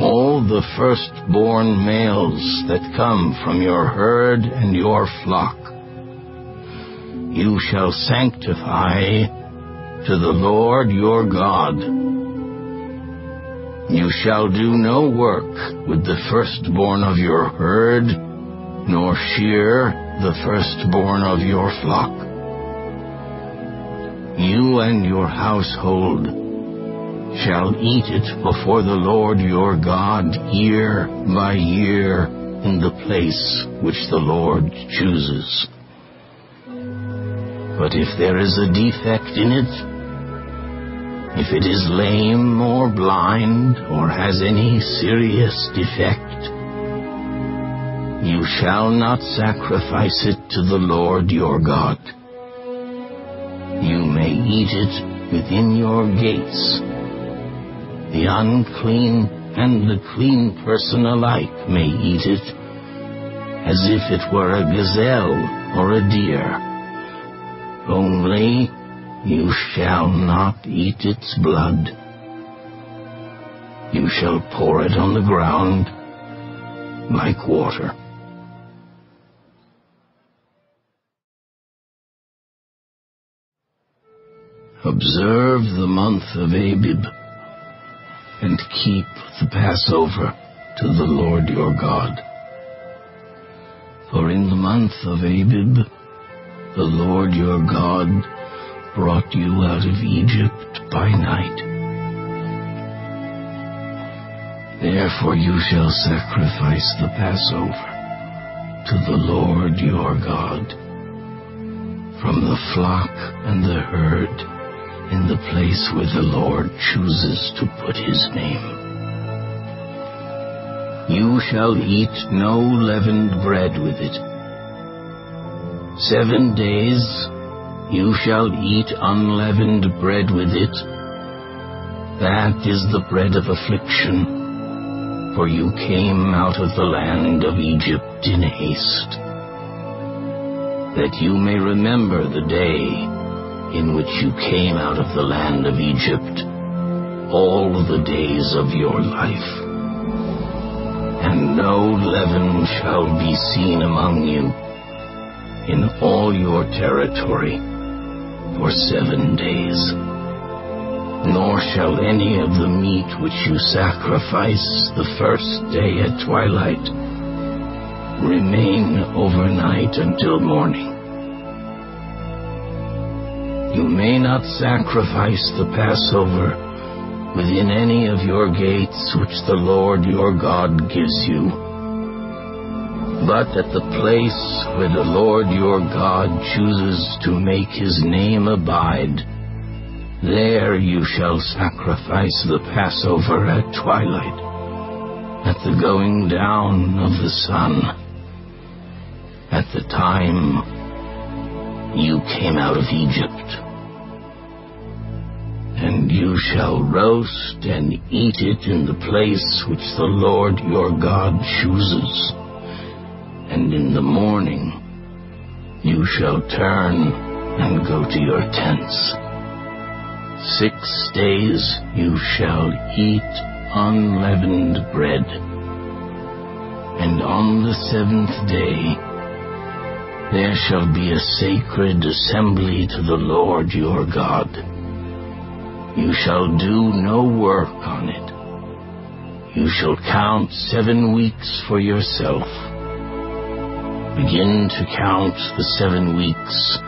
S3: All the firstborn males that come from your herd and your flock you shall sanctify to the Lord your God. You shall do no work with the firstborn of your herd, nor shear the firstborn of your flock. You and your household shall eat it before the Lord your God year by year in the place which the Lord chooses. But if there is a defect in it, if it is lame or blind or has any serious defect, you shall not sacrifice it to the Lord your God. You may eat it within your gates. The unclean and the clean person alike may eat it, as if it were a gazelle or a deer. Only you shall not eat its blood. You shall pour it on the ground like water. Observe the month of Abib, and keep the Passover to the Lord your God. For in the month of Abib, the Lord your God brought you out of Egypt by night. Therefore you shall sacrifice the Passover to the Lord your God from the flock and the herd in the place where the Lord chooses to put his name. You shall eat no leavened bread with it. 7 days you shall eat unleavened bread with it. That is the bread of affliction, for you came out of the land of Egypt in haste, that you may remember the day in which you came out of the land of Egypt, all the days of your life. And no leaven shall be seen among you in all your territory for 7 days, nor shall any of the meat which you sacrifice the first day at twilight remain overnight until morning. You may not sacrifice the Passover within any of your gates which the Lord your God gives you, but at the place where the Lord your God chooses to make his name abide, There you shall sacrifice the Passover at twilight, at the going down of the sun, at the time you came out of Egypt. And you shall roast and eat it in the place which the Lord your God chooses. And in the morning you shall turn and go to your tents. 6 days you shall eat unleavened bread. And on the 7th day there shall be a sacred assembly to the Lord your God. You shall do no work on it. You shall count 7 weeks for yourself. Begin to count the 7 weeks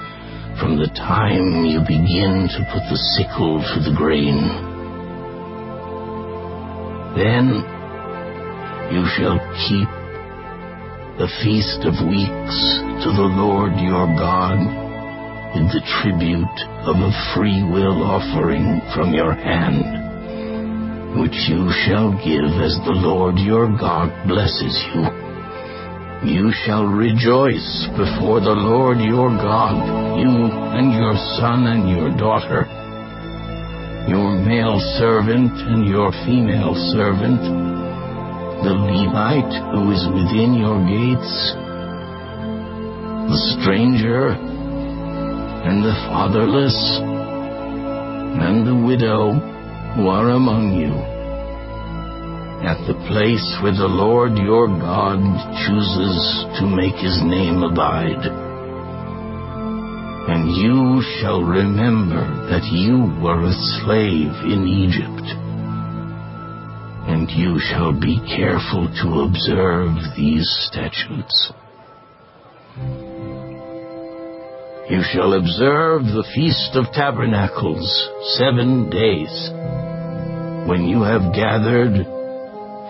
S3: from the time you begin to put the sickle to the grain. Then you shall keep the Feast of Weeks to the Lord your God, with the tribute of a free will offering from your hand, which you shall give as the Lord your God blesses you. You shall rejoice before the Lord your God, you and your son and your daughter, your male servant and your female servant, the Levite who is within your gates, the stranger and the fatherless, and the widow who are among you, at the place where the Lord your God chooses to make his name abide. And you shall remember that you were a slave in Egypt, and you shall be careful to observe these statutes. You shall observe the Feast of Tabernacles 7 days, when you have gathered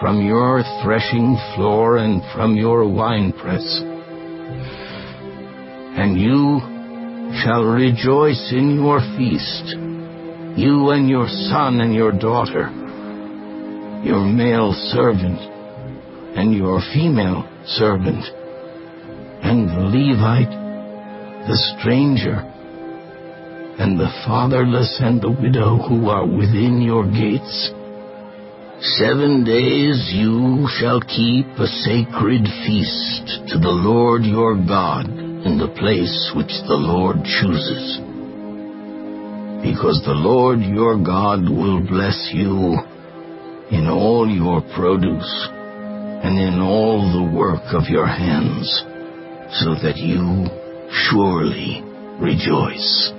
S3: from your threshing floor and from your winepress. And you shall rejoice in your feast, you and your son and your daughter, your male servant and your female servant, and the Levite, the stranger, and the fatherless and the widow who are within your gates. 7 days you shall keep a sacred feast to the Lord your God in the place which the Lord chooses, because the Lord your God will bless you in all your produce and in all the work of your hands, so that you surely rejoice.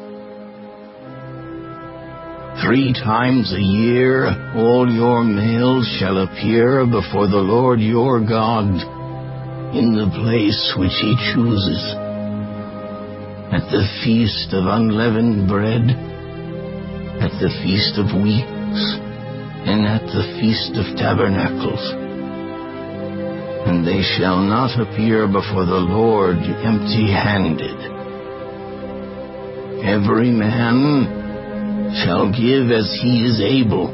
S3: 3 times a year all your males shall appear before the Lord your God in the place which he chooses, at the Feast of Unleavened Bread, at the Feast of Weeks, and at the Feast of Tabernacles. And they shall not appear before the Lord empty-handed. Every man shall give as he is able,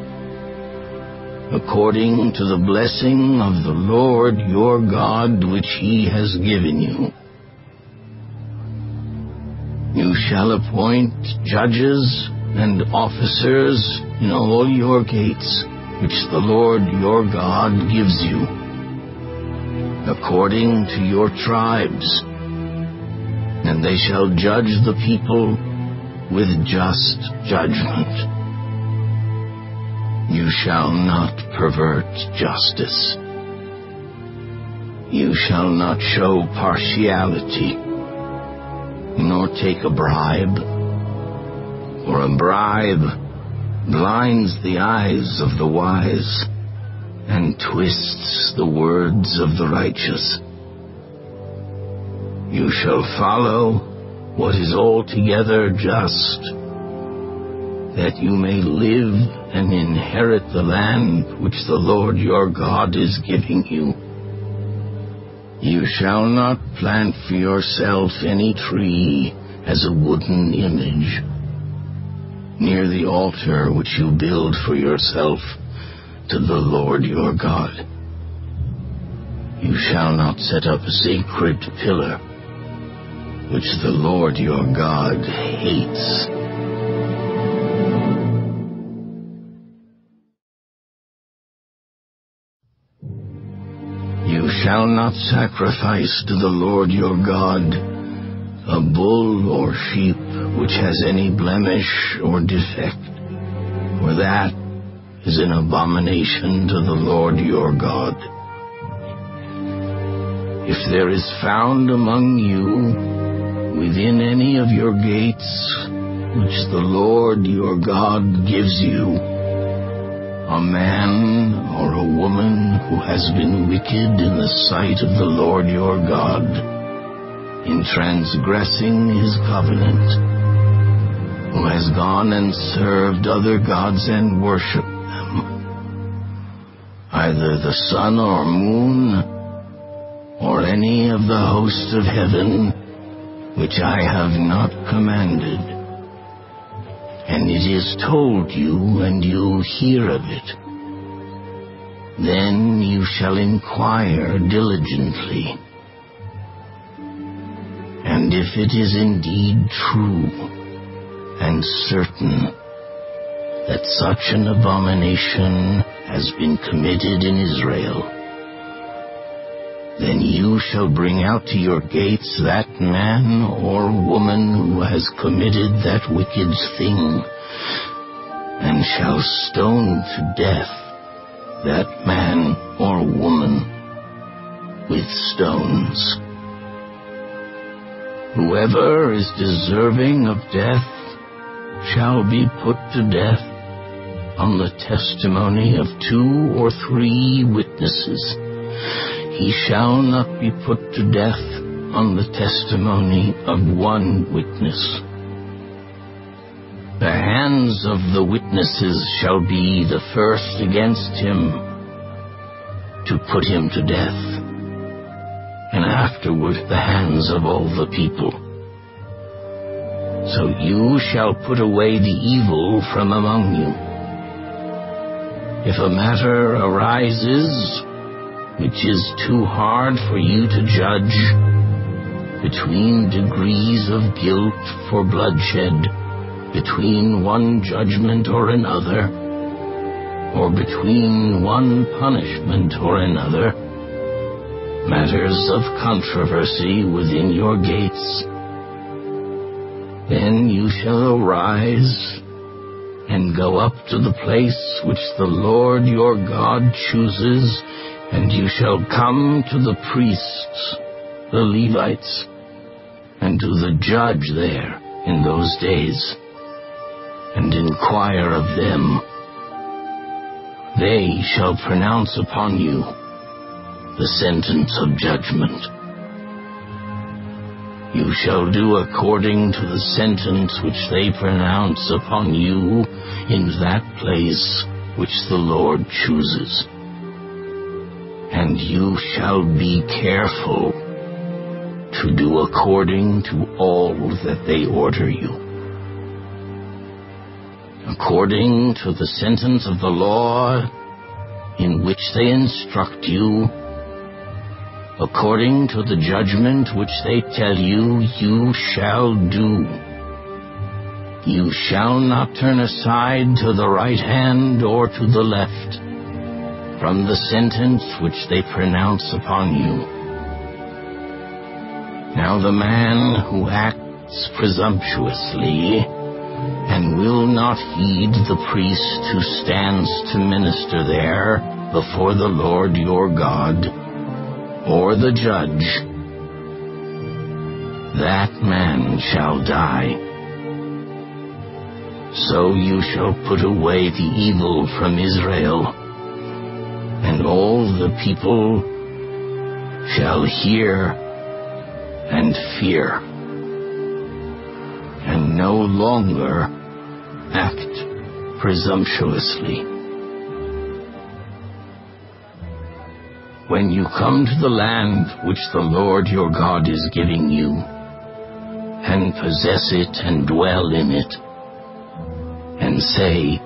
S3: according to the blessing of the Lord your God which he has given you. You shall appoint judges and officers in all your gates, which the Lord your God gives you, according to your tribes, and they shall judge the people with just judgment. You shall not pervert justice. You shall not show partiality, nor take a bribe, for a bribe blinds the eyes of the wise and twists the words of the righteous. You shall follow what is altogether just, that you may live and inherit the land which the Lord your God is giving you. You shall not plant for yourself any tree as a wooden image, near the altar which you build for yourself to the Lord your God. You shall not set up a sacred pillar, which the Lord your God hates. You shall not sacrifice to the Lord your God a bull or sheep which has any blemish or defect, for that is an abomination to the Lord your God. If there is found among you within any of your gates which the Lord your God gives you, a man or a woman who has been wicked in the sight of the Lord your God, in transgressing his covenant, who has gone and served other gods and worshipped them, either the sun or moon, or any of the host of heaven, which I have not commanded, and it is told you, and you hear of it, then you shall inquire diligently. And if it is indeed true and certain that such an abomination has been committed in Israel, then you shall bring out to your gates that man or woman who has committed that wicked thing, and shall stone to death that man or woman with stones. Whoever is deserving of death shall be put to death on the testimony of 2 or 3 witnesses. He shall not be put to death on the testimony of 1 witness. The hands of the witnesses shall be the first against him to put him to death, and afterward the hands of all the people. So you shall put away the evil from among you. If a matter arises which is too hard for you to judge, between degrees of guilt for bloodshed, between one judgment or another, or between one punishment or another, matters of controversy within your gates, then you shall arise and go up to the place which the Lord your God chooses, and you shall come to the priests, the Levites, and to the judge there in those days, and inquire of them. They shall pronounce upon you the sentence of judgment. You shall do according to the sentence which they pronounce upon you in that place which the Lord chooses. And you shall be careful to do according to all that they order you, according to the sentence of the law in which they instruct you, according to the judgment which they tell you, you shall do. You shall not turn aside to the right hand or to the left from the sentence which they pronounce upon you. Now the man who acts presumptuously and will not heed the priest who stands to minister there before the Lord your God, or the judge, that man shall die. So you shall put away the evil from Israel, and all the people shall hear and fear, and no longer act presumptuously. When you come to the land which the Lord your God is giving you, and possess it and dwell in it, and say,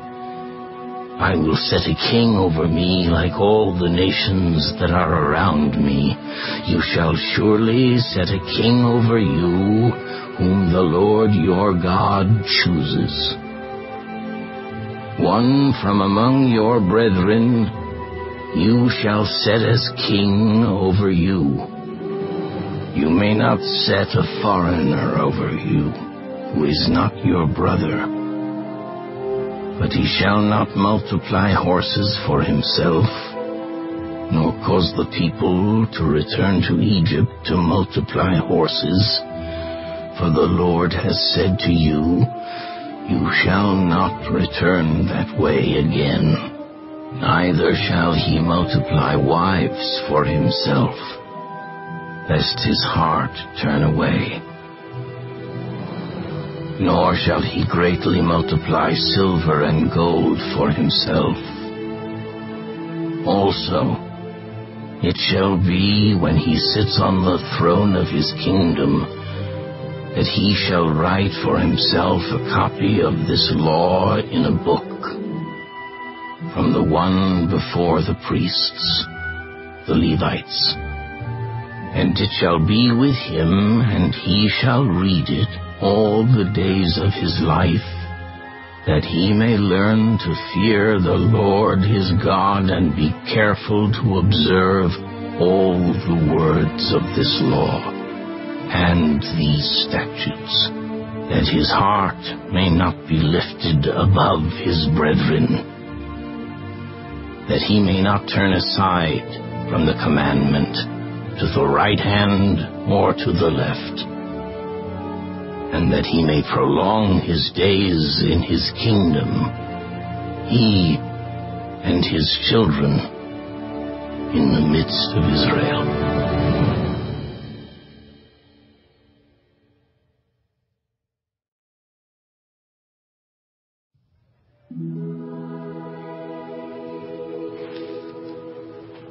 S3: I will set a king over me like all the nations that are around me. You shall surely set a king over you, whom the Lord your God chooses. One from among your brethren you shall set as king over you. You may not set a foreigner over you, who is not your brother. But he shall not multiply horses for himself, nor cause the people to return to Egypt to multiply horses. For the Lord has said to you, you shall not return that way again. Neither shall he multiply wives for himself, lest his heart turn away. Nor shall he greatly multiply silver and gold for himself. Also, it shall be when he sits on the throne of his kingdom, that he shall write for himself a copy of this law in a book, from the one before the priests, the Levites. And it shall be with him, and he shall read it all the days of his life, that he may learn to fear the Lord his God and be careful to observe all the words of this law and these statutes, that his heart may not be lifted above his brethren, that he may not turn aside from the commandment to the right hand or to the left, and that he may prolong his days in his kingdom, he and his children in the midst of Israel.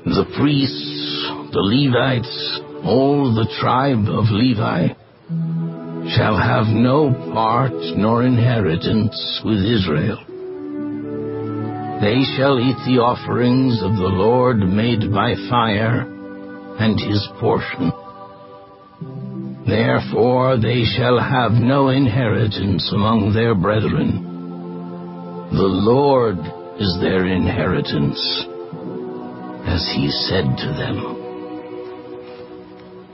S3: The priests, the Levites, all the tribe of Levi, shall have no part nor inheritance with Israel. They shall eat the offerings of the Lord made by fire, and his portion. Therefore they shall have no inheritance among their brethren. The Lord is their inheritance, as he said to them.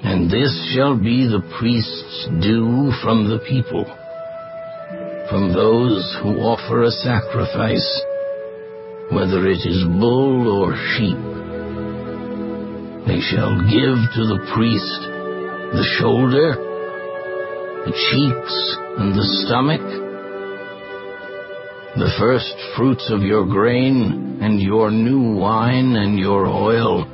S3: And this shall be the priest's due from the people, from those who offer a sacrifice, whether it is bull or sheep. They shall give to the priest the shoulder, the cheeks, and the stomach, the first fruits of your grain, and your new wine, and your oil,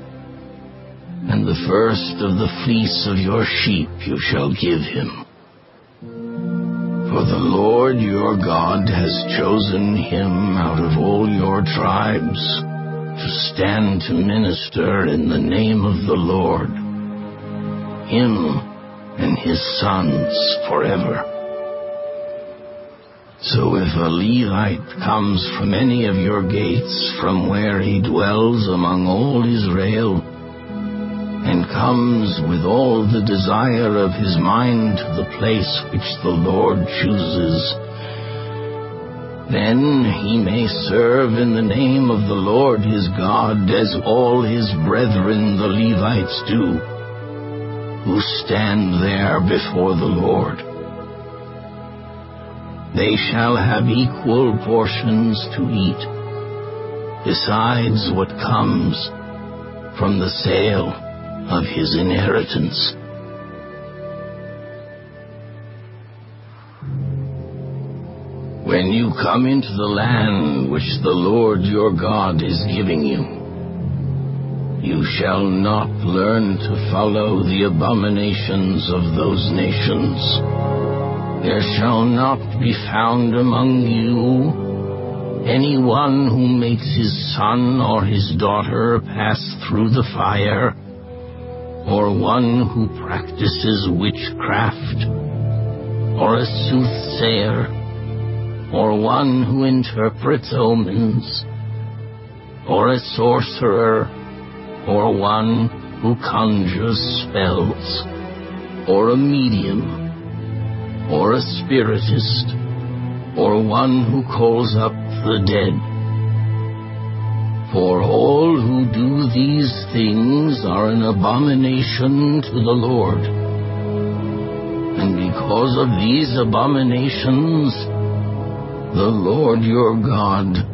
S3: and the first of the fleece of your sheep you shall give him. For the Lord your God has chosen him out of all your tribes to stand to minister in the name of the Lord, him and his sons forever. So if a Levite comes from any of your gates, from where he dwells among all Israel, and comes with all the desire of his mind to the place which the Lord chooses, then he may serve in the name of the Lord his God, as all his brethren the Levites do, who stand there before the Lord. They shall have equal portions to eat, besides what comes from the sale of his inheritance. When you come into the land which the Lord your God is giving you, you shall not learn to follow the abominations of those nations. There shall not be found among you anyone who makes his son or his daughter pass through the fire, or one who practices witchcraft, or a soothsayer, or one who interprets omens, or a sorcerer, or one who conjures spells, or a medium, or a spiritist, or one who calls up the dead. For all who do these things are an abomination to the Lord. And because of these abominations, the Lord your God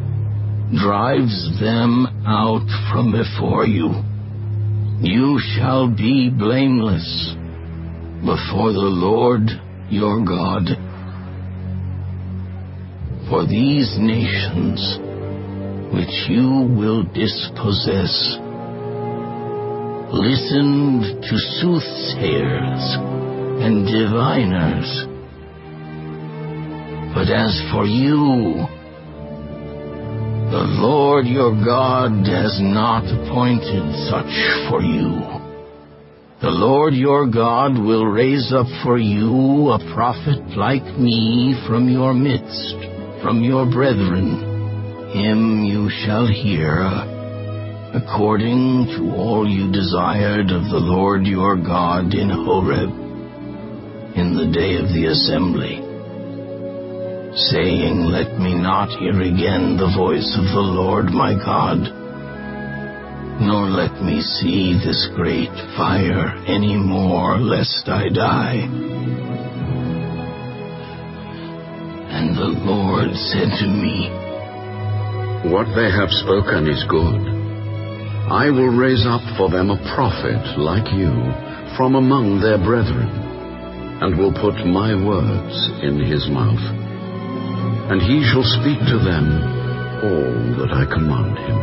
S3: drives them out from before you. You shall be blameless before the Lord your God. For these nations which you will dispossess listened to soothsayers and diviners. But as for you, the Lord your God has not appointed such for you. The Lord your God will raise up for you a prophet like me from your midst, from your brethren. Him you shall hear, according to all you desired of the Lord your God in Horeb, in the day of the assembly, saying, Let me not hear again the voice of the Lord my God, nor let me see this great fire any more, lest I die. And the Lord said to me,
S1: What they have spoken is good. I will raise up for them a prophet like you from among their brethren, and will put my words in his mouth. And he shall speak to them all that I command him.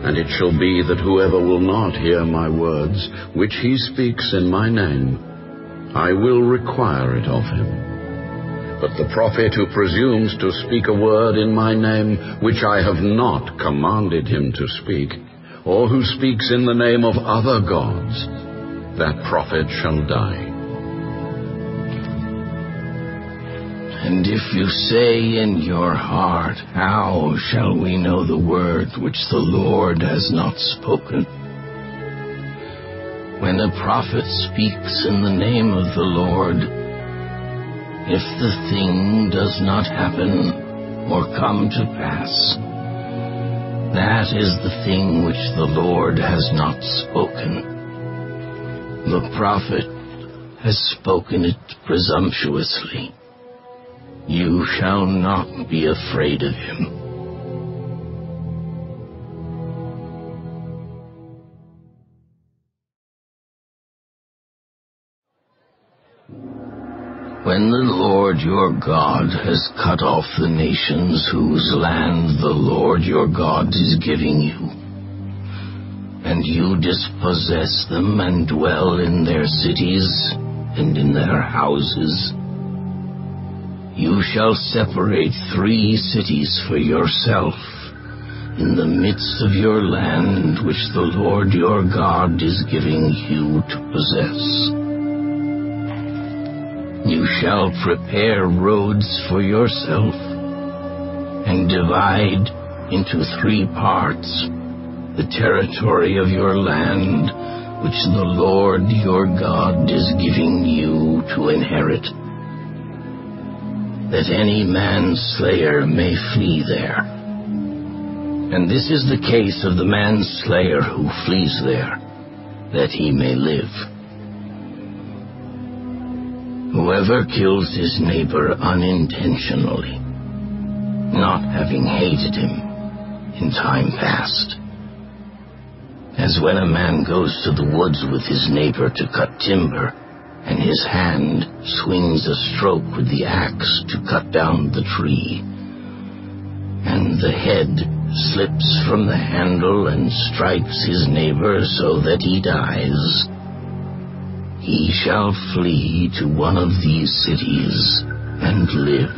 S1: And it shall be that whoever will not hear my words, which he speaks in my name, I will require it of him. But the prophet who presumes to speak a word in my name, which I have not commanded him to speak, or who speaks in the name of other gods, that prophet shall die.
S3: And if you say in your heart, How shall we know the word which the Lord has not spoken? When a prophet speaks in the name of the Lord, if the thing does not happen or come to pass, that is the thing which the Lord has not spoken. The prophet has spoken it presumptuously. You shall not be afraid of him. When the Lord your God has cut off the nations whose land the Lord your God is giving you, and you dispossess them and dwell in their cities and in their houses, you shall separate 3 cities for yourself in the midst of your land which the Lord your God is giving you to possess. You shall prepare roads for yourself and divide into 3 parts the territory of your land which the Lord your God is giving you to inherit, that any manslayer may flee there. And this is the case of the manslayer who flees there, that he may live. Whoever kills his neighbor unintentionally, not having hated him in time past, as when a man goes to the woods with his neighbor to cut timber, and his hand swings a stroke with the axe to cut down the tree, and the head slips from the handle and strikes his neighbor so that he dies, he shall flee to one of these cities and live,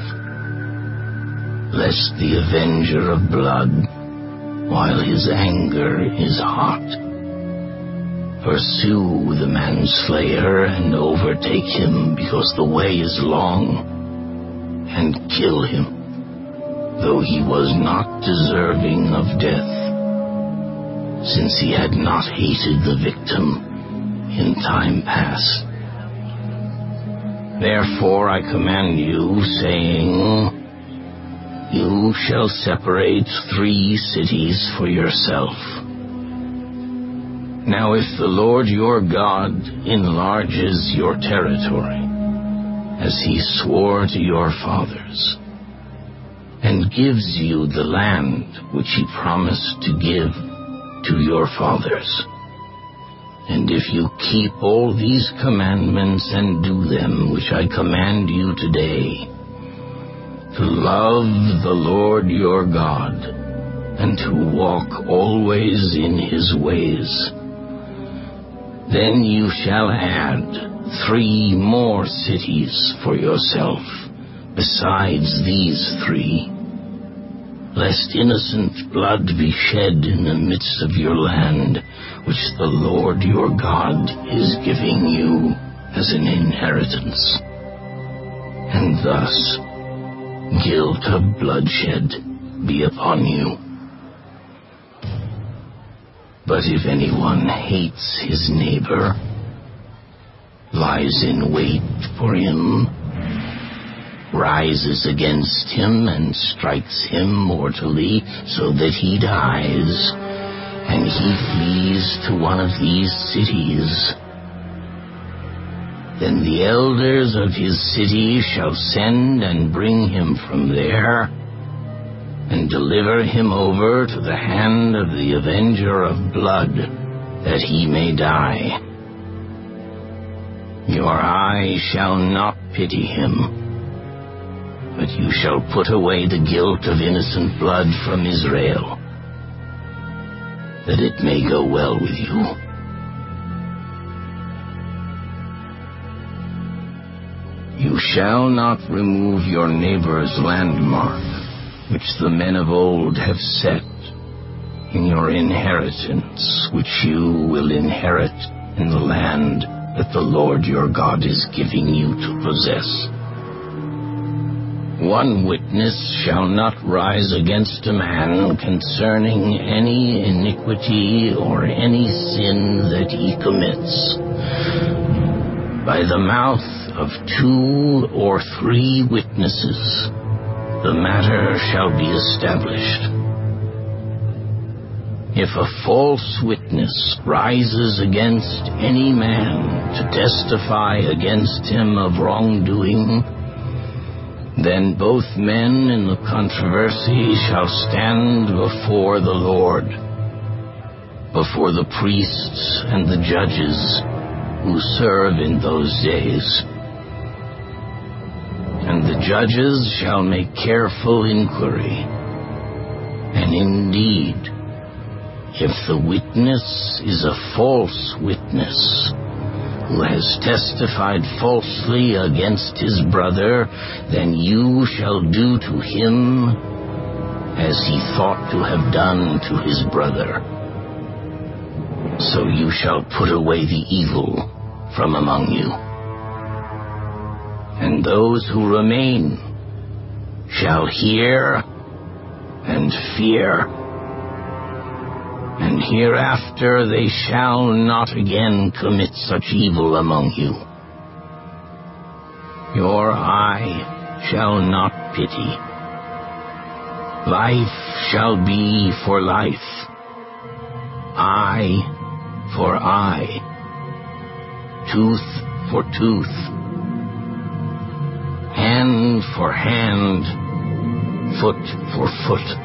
S3: lest the avenger of blood, while his anger is hot, pursue the manslayer and overtake him, because the way is long, and kill him, though he was not deserving of death, since he had not hated the victim in time past. Therefore I command you, saying, you shall separate 3 cities for yourself. Now if the Lord your God enlarges your territory, as he swore to your fathers, and gives you the land which he promised to give to your fathers, and if you keep all these commandments and do them which I command you today, to love the Lord your God, and to walk always in his ways, then you shall add 3 more cities for yourself, besides these 3, lest innocent blood be shed in the midst of your land, which the Lord your God is giving you as an inheritance, and thus guilt of bloodshed be upon you. But if anyone hates his neighbor, lies in wait for him, rises against him and strikes him mortally so that he dies, and he flees to one of these cities, then the elders of his city shall send and bring him from there, and deliver him over to the hand of the avenger of blood, that he may die. Your eye shall not pity him, but you shall put away the guilt of innocent blood from Israel, that it may go well with you. You shall not remove your neighbor's landmark, which the men of old have set in your inheritance, which you will inherit in the land that the Lord your God is giving you to possess. 1 witness shall not rise against a man concerning any iniquity or any sin that he commits. By the mouth of 2 or 3 witnesses, the matter shall be established. If a false witness rises against any man to testify against him of wrongdoing, then both men in the controversy shall stand before the Lord, before the priests and the judges who serve in those days. And the judges shall make careful inquiry. And indeed, if the witness is a false witness, who has testified falsely against his brother, then you shall do to him as he thought to have done to his brother. So you shall put away the evil from among you. And those who remain shall hear and fear, and hereafter they shall not again commit such evil among you. Your eye shall not pity. Life shall be for life, eye for eye, tooth for tooth, hand for hand, foot for foot.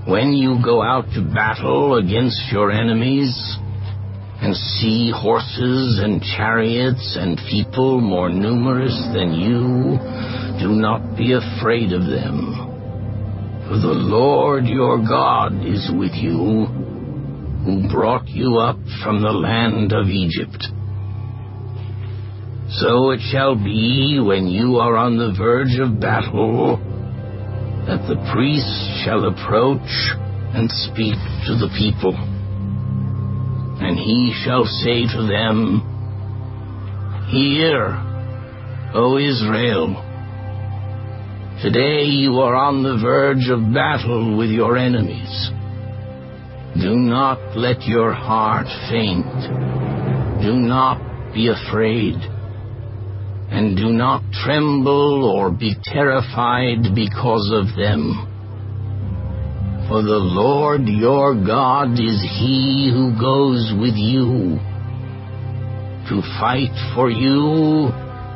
S3: When you go out to battle against your enemies, and see horses and chariots and people more numerous than you, do not be afraid of them. For the Lord your God is with you, who brought you up from the land of Egypt. So it shall be when you are on the verge of battle, that the priest shall approach and speak to the people. And he shall say to them, Hear, O Israel, today you are on the verge of battle with your enemies. Do not let your heart faint. Do not be afraid. And do not tremble or be terrified because of them. For the Lord your God is He who goes with you to fight for you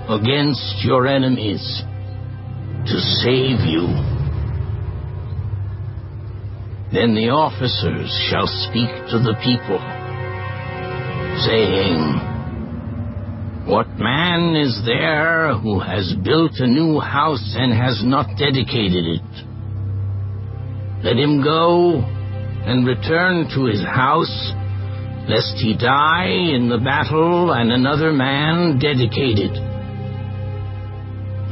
S3: against your enemies, to save you. Then the officers shall speak to the people, saying, What man is there who has built a new house and has not dedicated it? Let him go and return to his house, lest he die in the battle and another man dedicate it.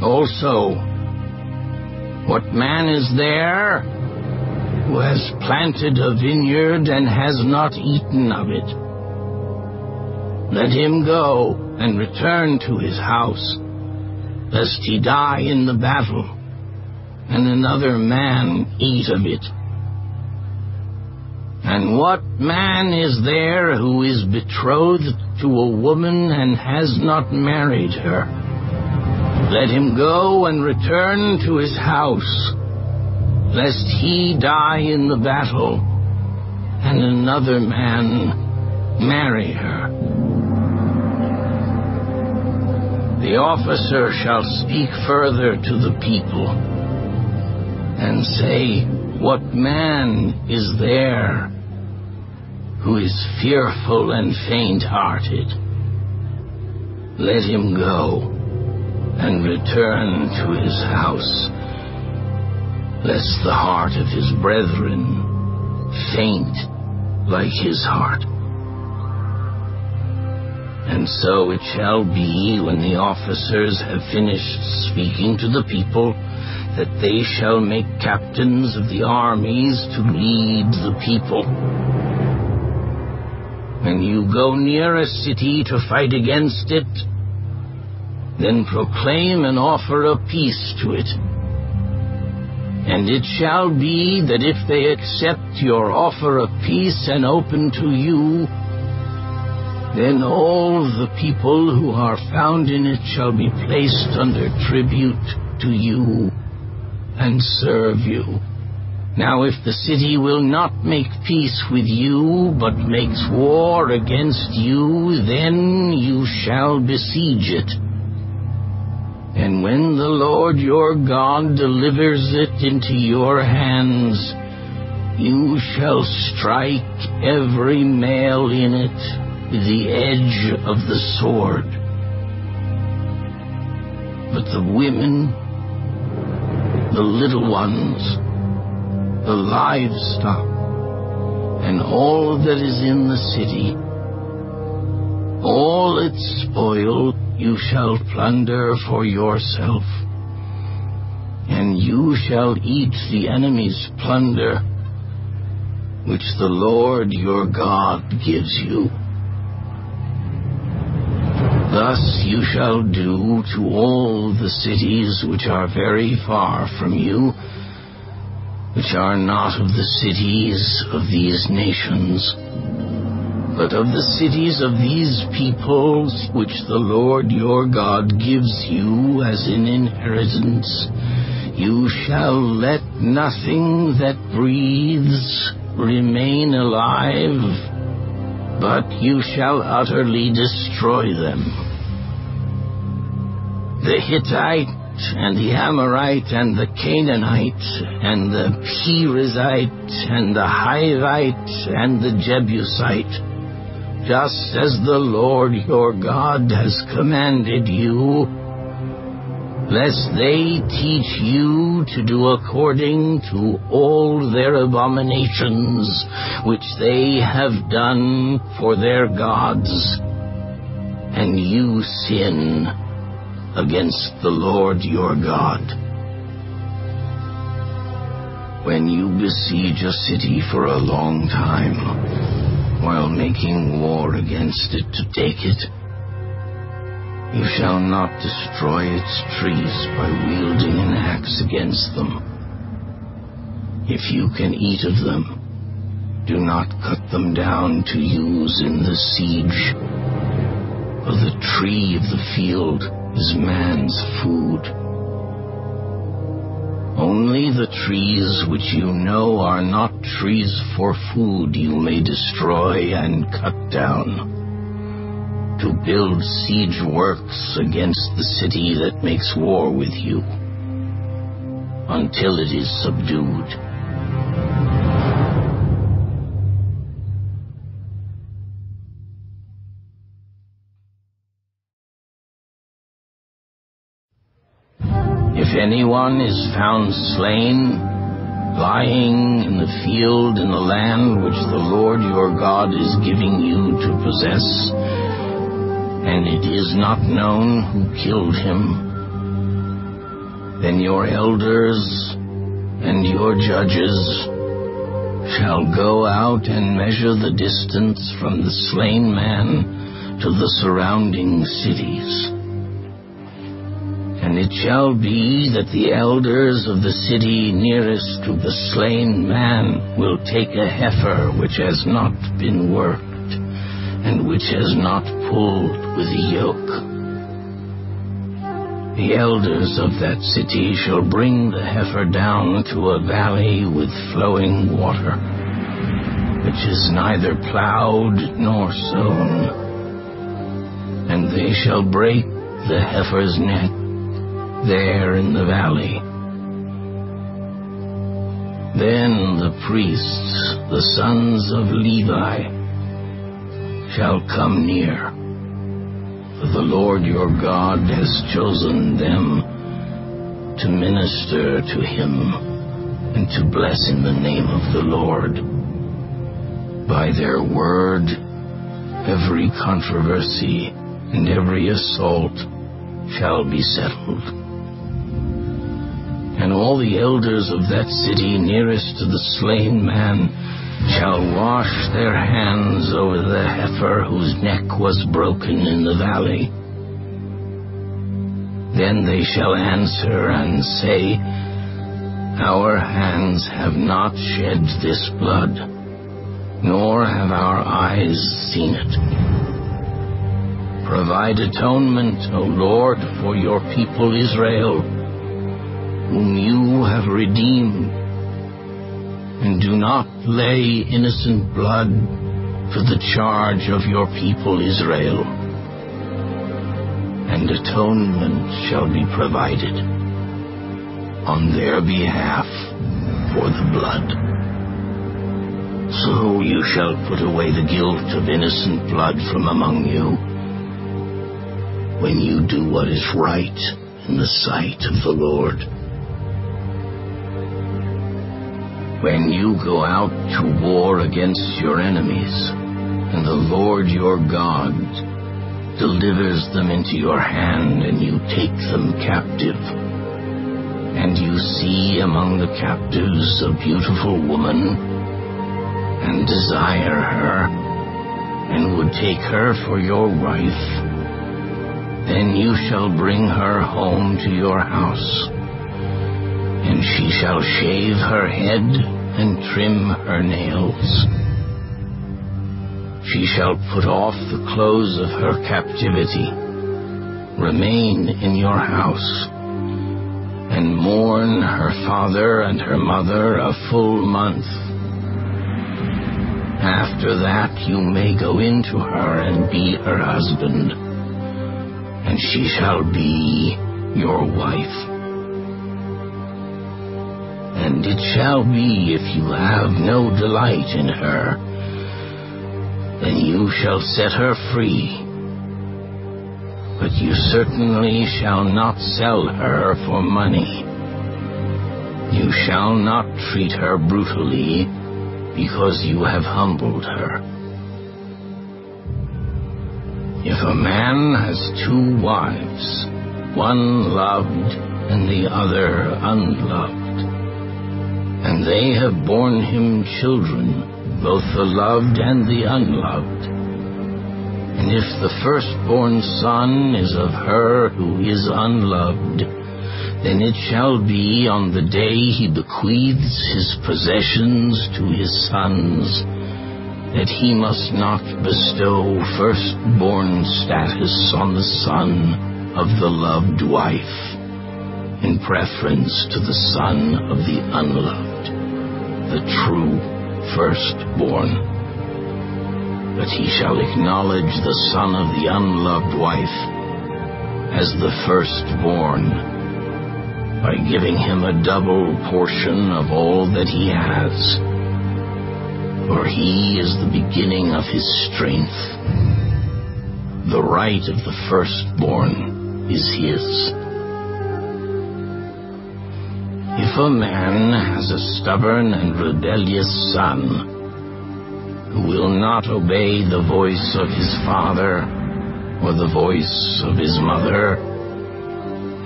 S3: Also, what man is there who has planted a vineyard and has not eaten of it? Let him go and return to his house, lest he die in the battle, and another man eat of it. And what man is there who is betrothed to a woman and has not married her? Let him go and return to his house, lest he die in the battle, and another man marry her. The officer shall speak further to the people and say, What man is there who is fearful and faint-hearted? Let him go and return to his house, lest the heart of his brethren faint like his heart. And so it shall be, when the officers have finished speaking to the people, that they shall make captains of the armies to lead the people. When you go near a city to fight against it, then proclaim and offer a peace to it. And it shall be that if they accept your offer of peace and open to you, then all the people who are found in it shall be placed under tribute to you and serve you. Now if the city will not make peace with you, but makes war against you, then you shall besiege it. And when the Lord your God delivers it into your hands, you shall strike every male in it with the edge of the sword. But the women, the little ones, the livestock, and all that is in the city, all its spoil you shall plunder for yourself, and you shall eat the enemy's plunder, which the Lord your God gives you. Thus you shall do to all the cities which are very far from you, which are not of the cities of these nations, but of the cities of these peoples which the Lord your God gives you as an inheritance. You shall let nothing that breathes remain alive, but you shall utterly destroy them. The Hittite and the Amorite and the Canaanite and the Perizzite and the Hivite and the Jebusite, just as the Lord your God has commanded you, lest they teach you to do according to all their abominations which they have done for their gods, and you sin against the Lord your God. When you besiege a city for a long time, while making war against it to take it, you shall not destroy its trees by wielding an axe against them. If you can eat of them, do not cut them down to use in the siege, for the tree of the field is man's food. Only the trees which you know are not trees for food you may destroy and cut down, to build siege works against the city that makes war with you, until it is subdued. If anyone is found slain, lying in the field in the land which the Lord your God is giving you to possess, and it is not known who killed him, then your elders and your judges shall go out and measure the distance from the slain man to the surrounding cities. And it shall be that the elders of the city nearest to the slain man will take a heifer which has not been worked, and which has not pulled with a yoke. The elders of that city shall bring the heifer down to a valley with flowing water, which is neither plowed nor sown, and they shall break the heifer's neck there in the valley. Then the priests, the sons of Levi, shall come near, for the Lord your God has chosen them to minister to him and to bless in the name of the Lord. By their word, every controversy and every assault shall be settled. And all the elders of that city nearest to the slain man shall wash their hands over the heifer whose neck was broken in the valley. Then they shall answer and say, Our hands have not shed this blood, nor have our eyes seen it. Provide atonement, O Lord, for your people Israel, whom you have redeemed, and do not lay innocent blood to the charge of your people Israel. And atonement shall be provided on their behalf for the blood. So you shall put away the guilt of innocent blood from among you, when you do what is right in the sight of the Lord. When you go out to war against your enemies, and the Lord your God delivers them into your hand, and you take them captive, and you see among the captives a beautiful woman, and desire her, and would take her for your wife, then you shall bring her home to your house, and she shall shave her head and trim her nails. She shall put off the clothes of her captivity, remain in your house, and mourn her father and her mother a full month. After that you may go into her and be her husband, and she shall be your wife. And it shall be, if you have no delight in her, then you shall set her free. But you certainly shall not sell her for money. You shall not treat her brutally, because you have humbled her. If a man has two wives, one loved and the other unloved, And they have borne him children, both the loved and the unloved. And if the firstborn son is of her who is unloved, then it shall be on the day he bequeaths his possessions to his sons, that he must not bestow firstborn status on the son of the loved wife, in preference to the son of the unloved, the true firstborn. But he shall acknowledge the son of the unloved wife as the firstborn, by giving him a double portion of all that he has, for he is the beginning of his strength. The right of the firstborn is his. If a man has a stubborn and rebellious son, who will not obey the voice of his father or the voice of his mother,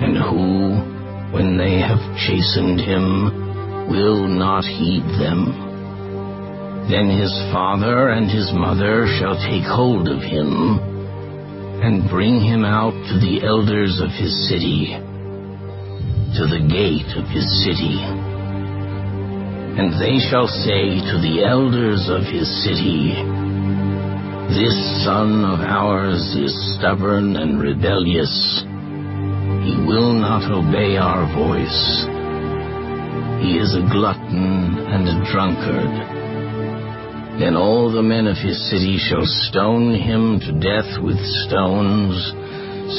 S3: and who, when they have chastened him, will not heed them, then his father and his mother shall take hold of him and bring him out to the elders of his city, to the gate of his city. And they shall say to the elders of his city, "This son of ours is stubborn and rebellious. He will not obey our voice. He is a glutton and a drunkard." Then all the men of his city shall stone him to death with stones,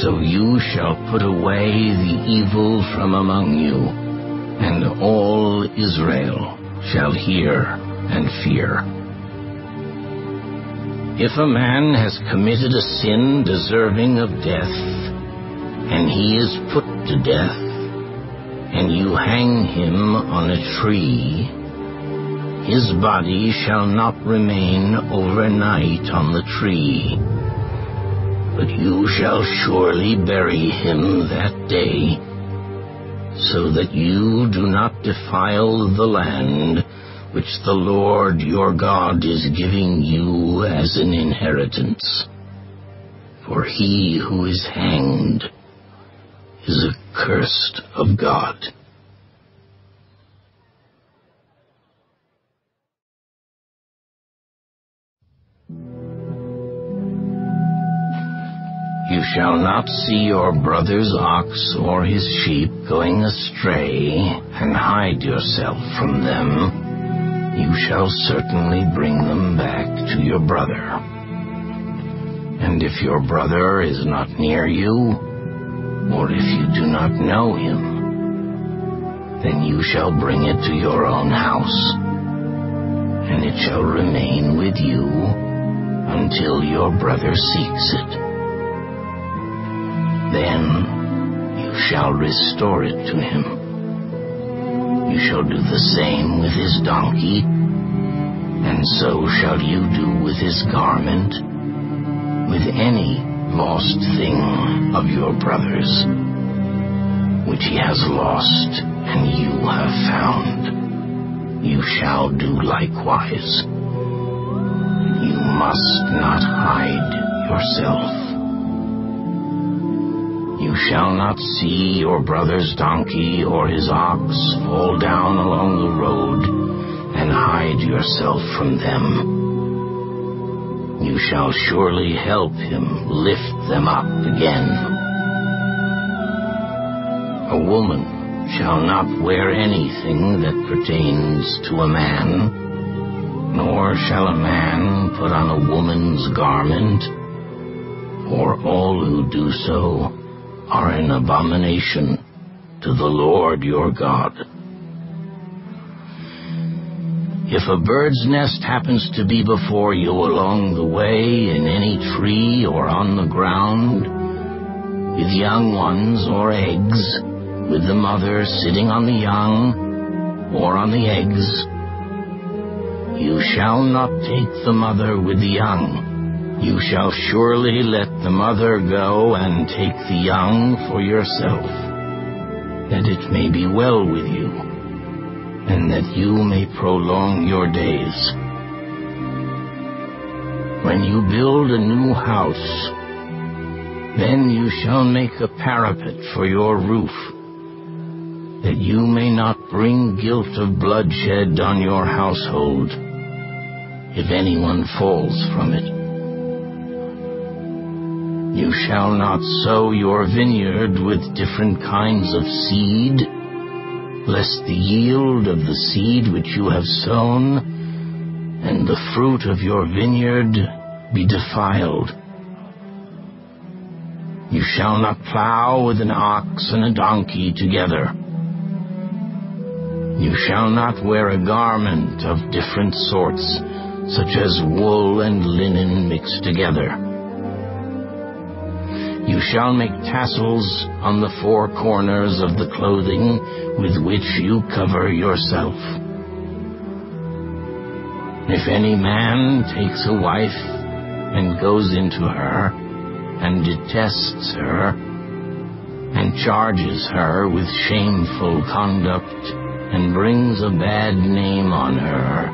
S3: so you shall put away the evil from among you, and all Israel shall hear and fear. If a man has committed a sin deserving of death, and he is put to death, and you hang him on a tree, his body shall not remain overnight on the tree, but you shall surely bury him that day, so that you do not defile the land which the Lord your God is giving you as an inheritance. For he who is hanged is accursed of God. You shall not see your brother's ox or his sheep going astray, and hide yourself from them. You shall certainly bring them back to your brother. And if your brother is not near you, or if you do not know him, then you shall bring it to your own house, and it shall remain with you until your brother seeks it. Then you shall restore it to him. You shall do the same with his donkey, and so shall you do with his garment, with any lost thing of your brother's, which he has lost and you have found. You shall do likewise. You must not hide yourself. You shall not see your brother's donkey or his ox fall down along the road and hide yourself from them. You shall surely help him lift them up again. A woman shall not wear anything that pertains to a man, nor shall a man put on a woman's garment, for all who do so are an abomination to the Lord your God. If a bird's nest happens to be before you along the way, in any tree or on the ground, with young ones or eggs, with the mother sitting on the young or on the eggs, you shall not take the mother with the young. You shall surely let the mother go and take the young for yourself, that it may be well with you, and that you may prolong your days. When you build a new house, then you shall make a parapet for your roof, that you may not bring guilt of bloodshed on your household, if anyone falls from it. You shall not sow your vineyard with different kinds of seed, lest the yield of the seed which you have sown and the fruit of your vineyard be defiled. You shall not plow with an ox and a donkey together. You shall not wear a garment of different sorts, such as wool and linen mixed together. You shall make tassels on the four corners of the clothing with which you cover yourself. If any man takes a wife and goes into her, and detests her, and charges her with shameful conduct, and brings a bad name on her,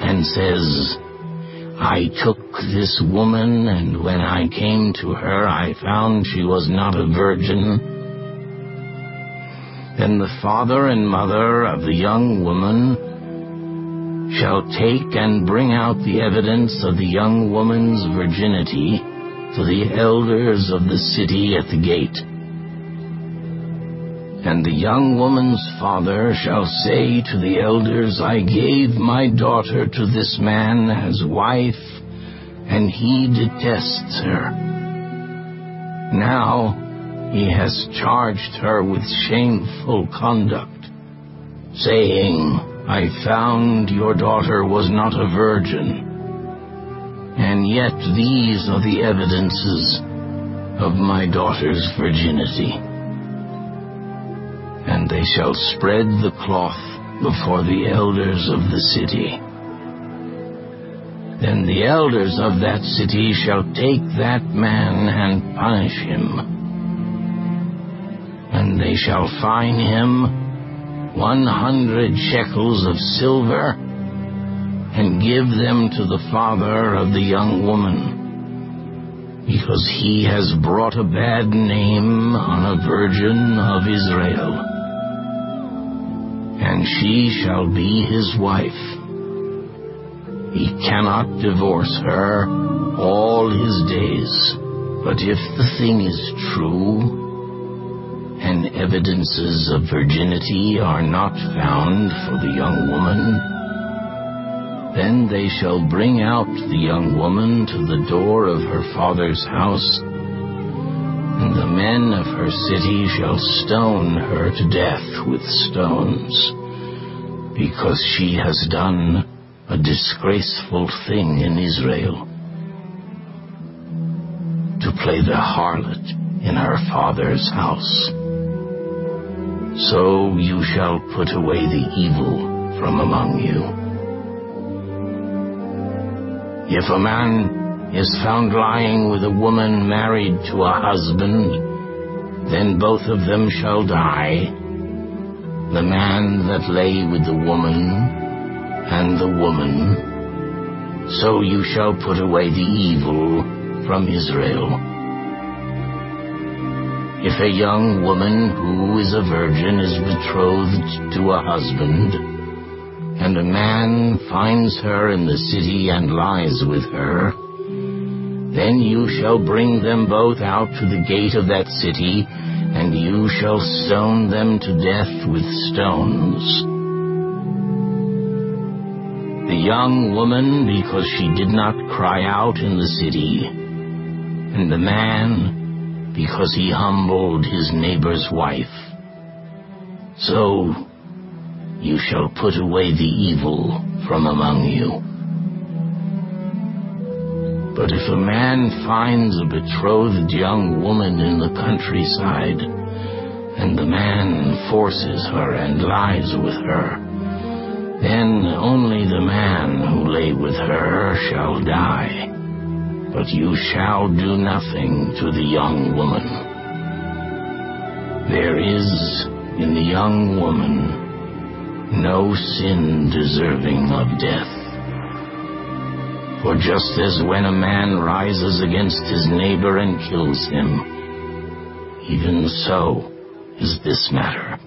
S3: and says, I took this woman, and when I came to her I found she was not a virgin, then the father and mother of the young woman shall take and bring out the evidence of the young woman's virginity to the elders of the city at the gate. And the young woman's father shall say to the elders, I gave my daughter to this man as wife, and he detests her. Now he has charged her with shameful conduct, saying, I found your daughter was not a virgin. And yet these are the evidences of my daughter's virginity. And they shall spread the cloth before the elders of the city. Then the elders of that city shall take that man and punish him. And they shall fine him 100 shekels of silver, and give them to the father of the young woman, because he has brought a bad name on a virgin of Israel. And she shall be his wife. He cannot divorce her all his days. But if the thing is true, and evidences of virginity are not found for the young woman, then they shall bring out the young woman to the door of her father's house, and the men of her city shall stone her to death with stones, because she has done a disgraceful thing in Israel, to play the harlot in her father's house. So you shall put away the evil from among you. If a man is found lying with a woman married to a husband, then both of them shall die, the man that lay with the woman and the woman. So you shall put away the evil from Israel. If a young woman who is a virgin is betrothed to a husband, and a man finds her in the city and lies with her, then you shall bring them both out to the gate of that city, and you shall stone them to death with stones. The young woman, because she did not cry out in the city, and the man, because he humbled his neighbor's wife. So you shall put away the evil from among you. But if a man finds a betrothed young woman in the countryside, and the man forces her and lies with her, then only the man who lay with her shall die. But you shall do nothing to the young woman. There is in the young woman no sin deserving of death. For just as when a man rises against his neighbor and kills him, even so is this matter.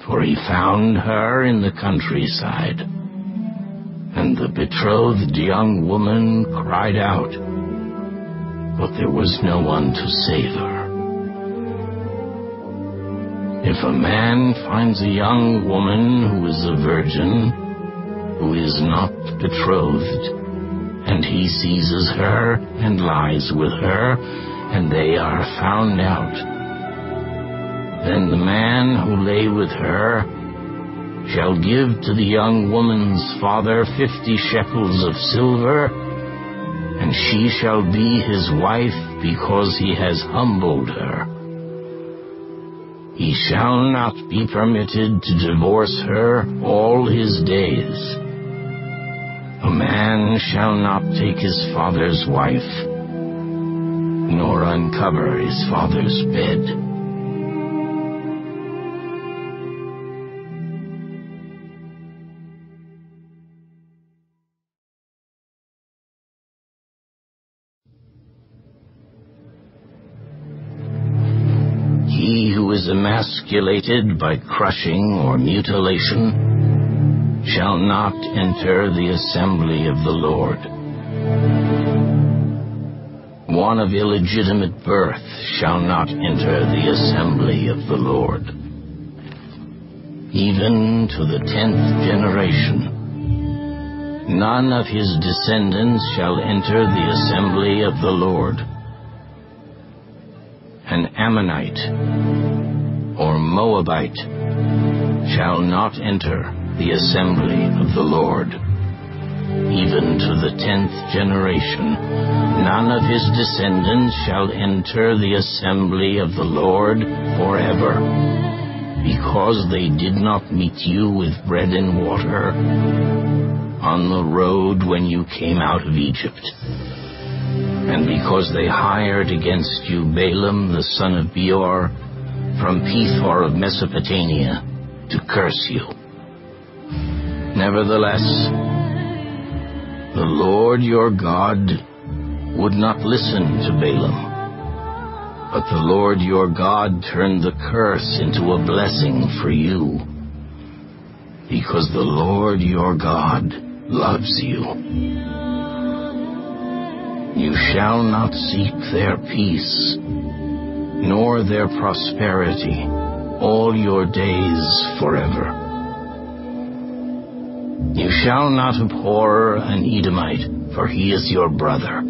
S3: For he found her in the countryside, and the betrothed young woman cried out, but there was no one to save her. If a man finds a young woman who is a virgin, who is not betrothed, and he seizes her and lies with her, and they are found out, then the man who lay with her shall give to the young woman's father 50 shekels of silver, and she shall be his wife because he has humbled her. He shall not be permitted to divorce her all his days. A man shall not take his father's wife, nor uncover his father's bed. He who is emasculated by crushing or mutilation shall not enter the assembly of the Lord. One of illegitimate birth shall not enter the assembly of the Lord. Even to the 10th generation, none of his descendants shall enter the assembly of the Lord. An Ammonite or Moabite shall not enter the assembly of the Lord. Even to the 10th generation, none of his descendants shall enter the assembly of the Lord forever, because they did not meet you with bread and water on the road when you came out of Egypt, and because they hired against you Balaam the son of Beor from Pethor of Mesopotamia to curse you. Nevertheless, the Lord your God would not listen to Balaam, but the Lord your God turned the curse into a blessing for you, because the Lord your God loves you. You shall not seek their peace, nor their prosperity, all your days forever. You shall not abhor an Edomite, for he is your brother.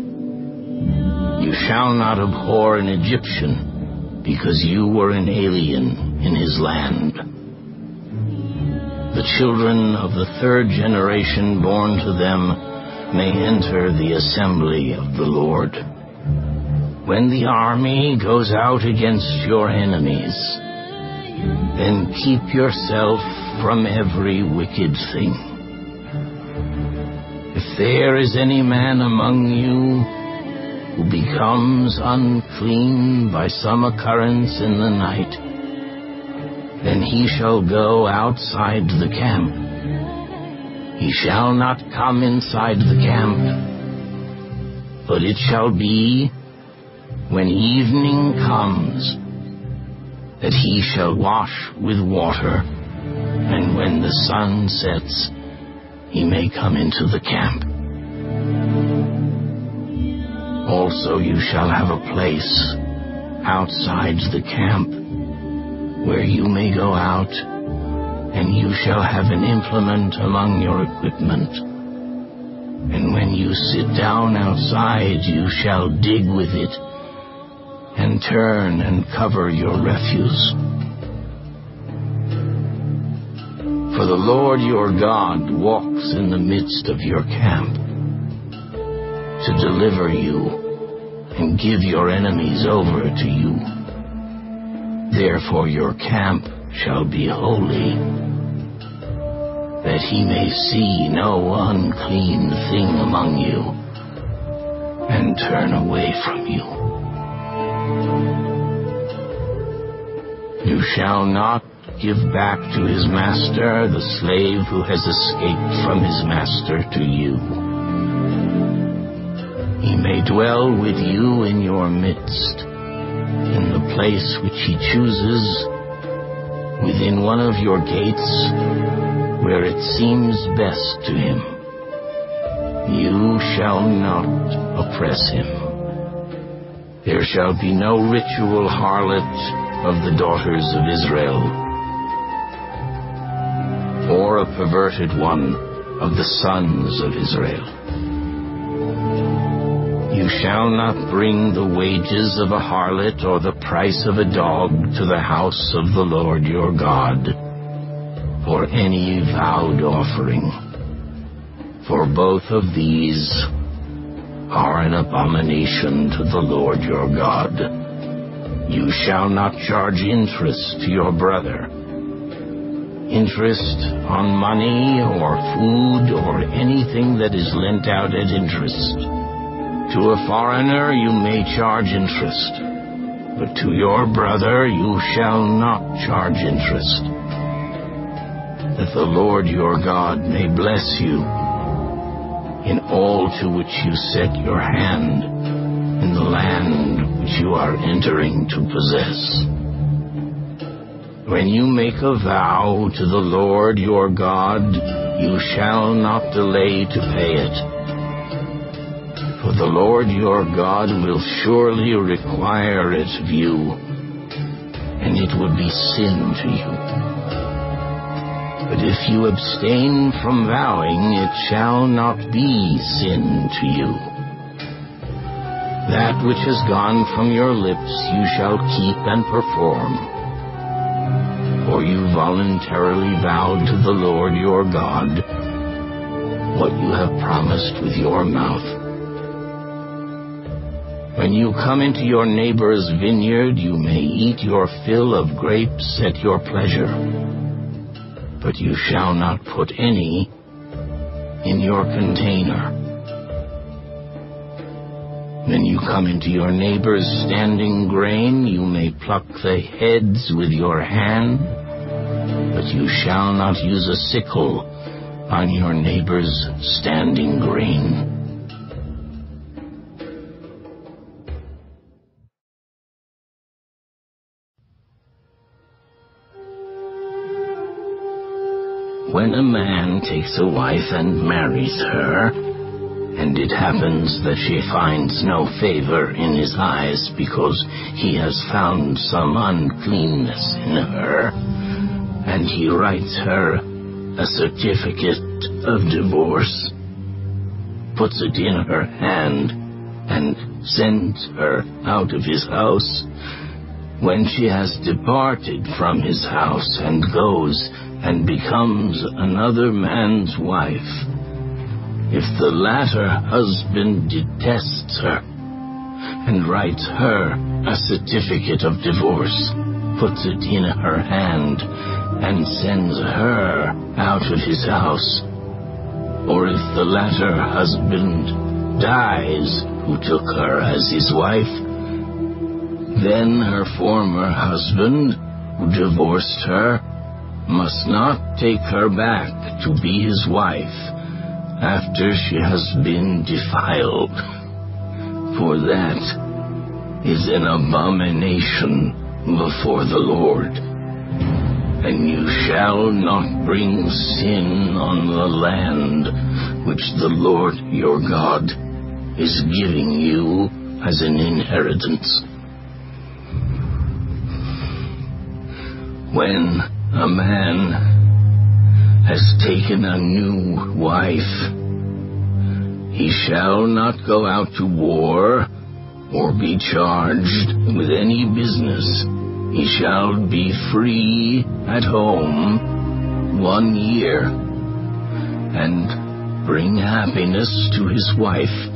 S3: You shall not abhor an Egyptian, because you were an alien in his land. The children of the 3rd generation born to them may enter the assembly of the Lord. When the army goes out against your enemies, then keep yourself from every wicked thing. If there is any man among you who becomes unclean by some occurrence in the night, then he shall go outside the camp. He shall not come inside the camp, but it shall be, when evening comes, that he shall wash with water, and when the sun sets, he may come into the camp. Also you shall have a place outside the camp where you may go out, and you shall have an implement among your equipment. And when you sit down outside, you shall dig with it, and turn and cover your refuse. For the Lord your God walks in the midst of your camp, to deliver you and give your enemies over to you. Therefore your camp shall be holy, that he may see no unclean thing among you, and turn away from you. You shall not give back to his master the slave who has escaped from his master to you. He may dwell with you in your midst, in the place which he chooses, within one of your gates, where it seems best to him. You shall not oppress him. There shall be no ritual harlot of the daughters of Israel, or a perverted one of the sons of Israel. You shall not bring the wages of a harlot or the price of a dog to the house of the Lord your God, or any vowed offering, for both of these are an abomination to the Lord your God. You shall not charge interest to your brother, interest on money or food or anything that is lent out at interest. To a foreigner you may charge interest, but to your brother you shall not charge interest, that the Lord your God may bless you in all to which you set your hand in the land which you are entering to possess. When you make a vow to the Lord your God, you shall not delay to pay it. For the Lord your God will surely require it of you, and it would be sin to you. But if you abstain from vowing, it shall not be sin to you. That which has gone from your lips you shall keep and perform, for you voluntarily vowed to the Lord your God what you have promised with your mouth. When you come into your neighbor's vineyard, you may eat your fill of grapes at your pleasure, but you shall not put any in your container. When you come into your neighbor's standing grain, you may pluck the heads with your hand, but you shall not use a sickle on your neighbor's standing grain. When a man takes a wife and marries her, and it happens that she finds no favor in his eyes because he has found some uncleanness in her, and he writes her a certificate of divorce, puts it in her hand, and sends her out of his house, when she has departed from his house and goes and becomes another man's wife, if the latter husband detests her and writes her a certificate of divorce, puts it in her hand, and sends her out of his house, or if the latter husband dies who took her as his wife, then her former husband, who divorced her, must not take her back to be his wife after she has been defiled, for that is an abomination before the Lord. And you shall not bring sin on the land which the Lord your God is giving you as an inheritance. When a man has taken a new wife, he shall not go out to war or be charged with any business. He shall be free at home 1 year and bring happiness to his wife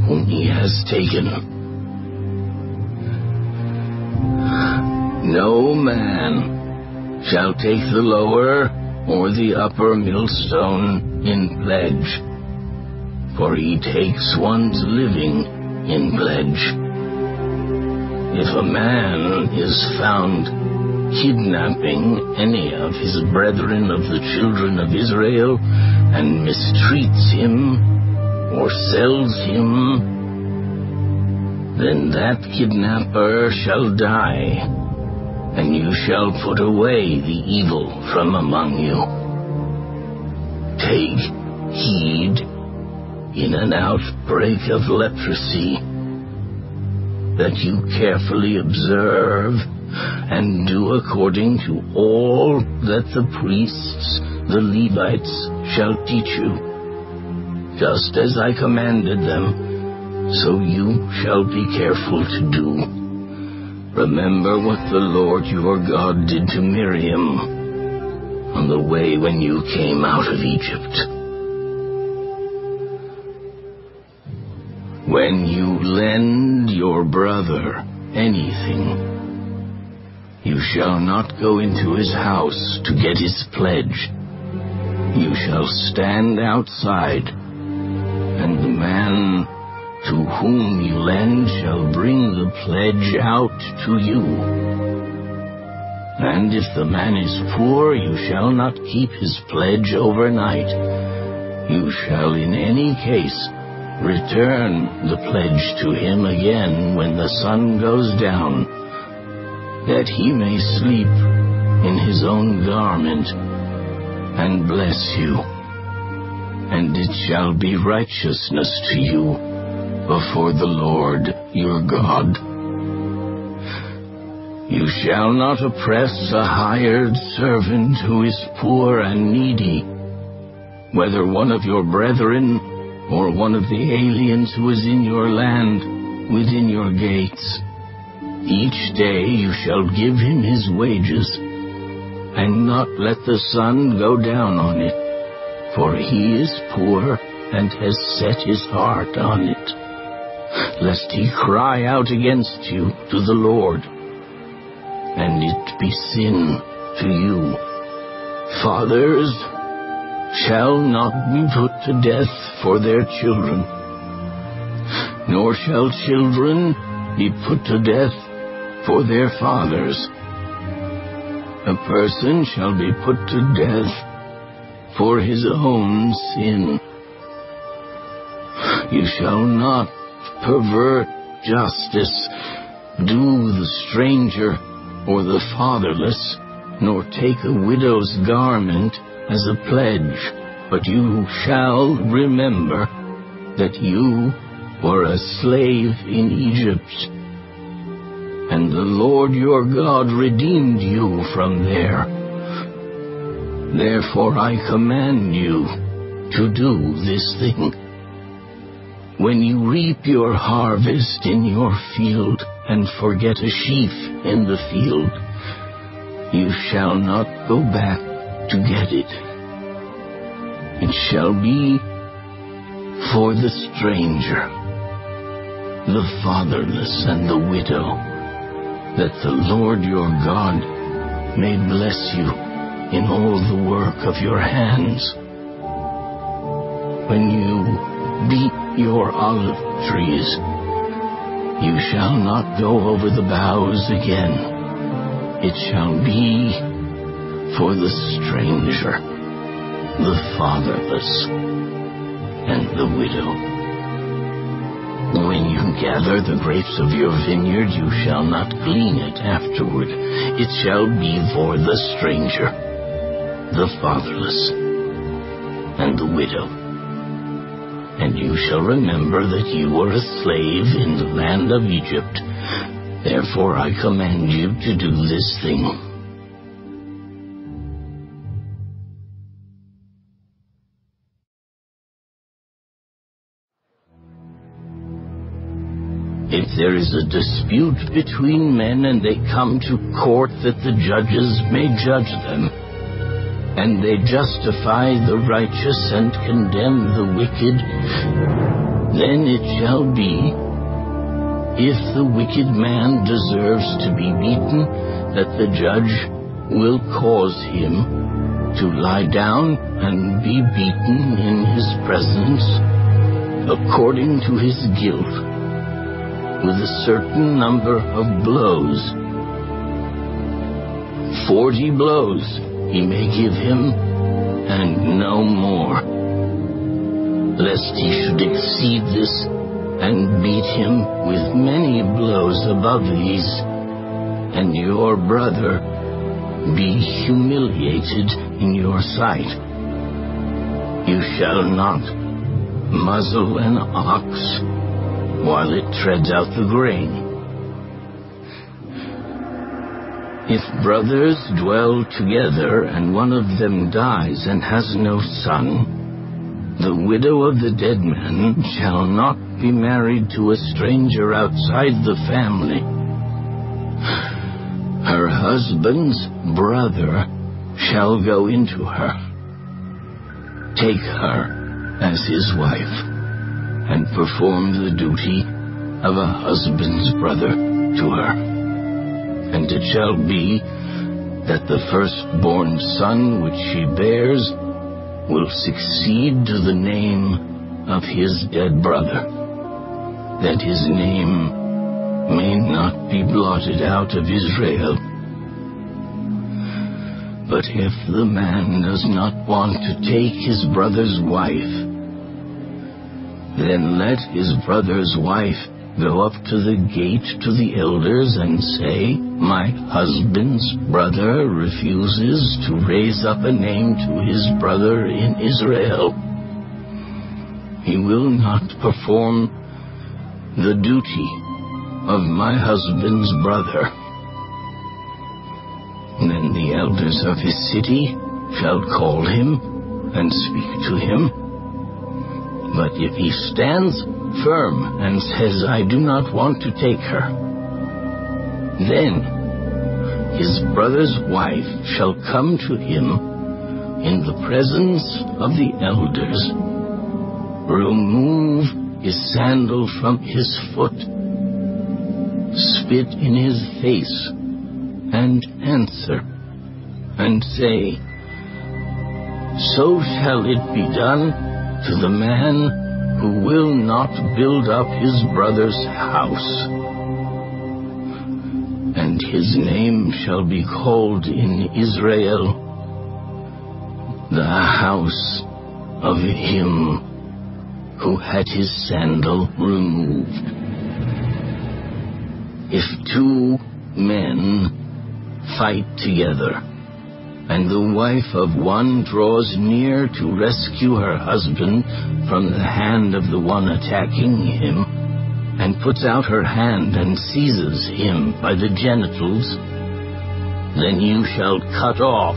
S3: whom he has taken. No man shall take the lower or the upper millstone in pledge, for he takes one's living in pledge. If a man is found kidnapping any of his brethren of the children of Israel and mistreats him or sells him, then that kidnapper shall die, and you shall put away the evil from among you. Take heed in an outbreak of leprosy that you carefully observe and do according to all that the priests, the Levites, shall teach you. Just as I commanded them, so you shall be careful to do. Remember what the Lord your God did to Miriam on the way when you came out of Egypt. When you lend your brother anything, you shall not go into his house to get his pledge. You shall stand outside, and the man to whom you lend shall bring the pledge out to you. And if the man is poor, you shall not keep his pledge overnight. You shall in any case return the pledge to him again when the sun goes down, that he may sleep in his own garment and bless you. And it shall be righteousness to you before the Lord your God. You shall not oppress a hired servant who is poor and needy, whether one of your brethren or one of the aliens who is in your land within your gates. Each day you shall give him his wages, and not let the sun go down on it, for he is poor and has set his heart on it, lest he cry out against you to the Lord, and it be sin to you. Fathers shall not be put to death for their children, nor shall children be put to death for their fathers. A person shall be put to death for his own sin. You shall not pervert justice, do the stranger or the fatherless, nor take a widow's garment as a pledge, but you shall remember that you were a slave in Egypt, and the Lord your God redeemed you from there. Therefore I command you to do this thing. When you reap your harvest in your field and forget a sheaf in the field, you shall not go back to get it. It shall be for the stranger, the fatherless, and the widow, that the Lord your God may bless you in all the work of your hands. When you beat your olive trees, you shall not go over the boughs again. It shall be for the stranger, the fatherless, and the widow. When you gather the grapes of your vineyard, you shall not glean it afterward. It shall be for the stranger, the fatherless, and the widow. And you shall remember that you were a slave in the land of Egypt. Therefore I command you to do this thing. If there is a dispute between men and they come to court that the judges may judge them, and they justify the righteous and condemn the wicked, then it shall be, if the wicked man deserves to be beaten, that the judge will cause him to lie down and be beaten in his presence, according to his guilt, with a certain number of blows. 40 blows he may give him, and no more, lest he should exceed this and beat him with many blows above these, and your brother be humiliated in your sight. You shall not muzzle an ox while it treads out the grain. If brothers dwell together and one of them dies and has no son, the widow of the dead man shall not be married to a stranger outside the family. Her husband's brother shall go into her, take her as his wife, and perform the duty of a husband's brother to her. And it shall be that the firstborn son which she bears will succeed to the name of his dead brother, that his name may not be blotted out of Israel. But if the man does not want to take his brother's wife, then let his brother's wife go up to the gate to the elders and say, my husband's brother refuses to raise up a name to his brother in Israel. He will not perform the duty of my husband's brother. Then the elders of his city shall call him and speak to him. But if he stands firm and says, I do not want to take her, then his brother's wife shall come to him in the presence of the elders, remove his sandal from his foot, spit in his face, and answer, and say, so shall it be done to the man who will not build up his brother's house. And his name shall be called in Israel, the house of him who had his sandal removed. If two men fight together, and the wife of one draws near to rescue her husband from the hand of the one attacking him, and puts out her hand and seizes him by the genitals, then you shall cut off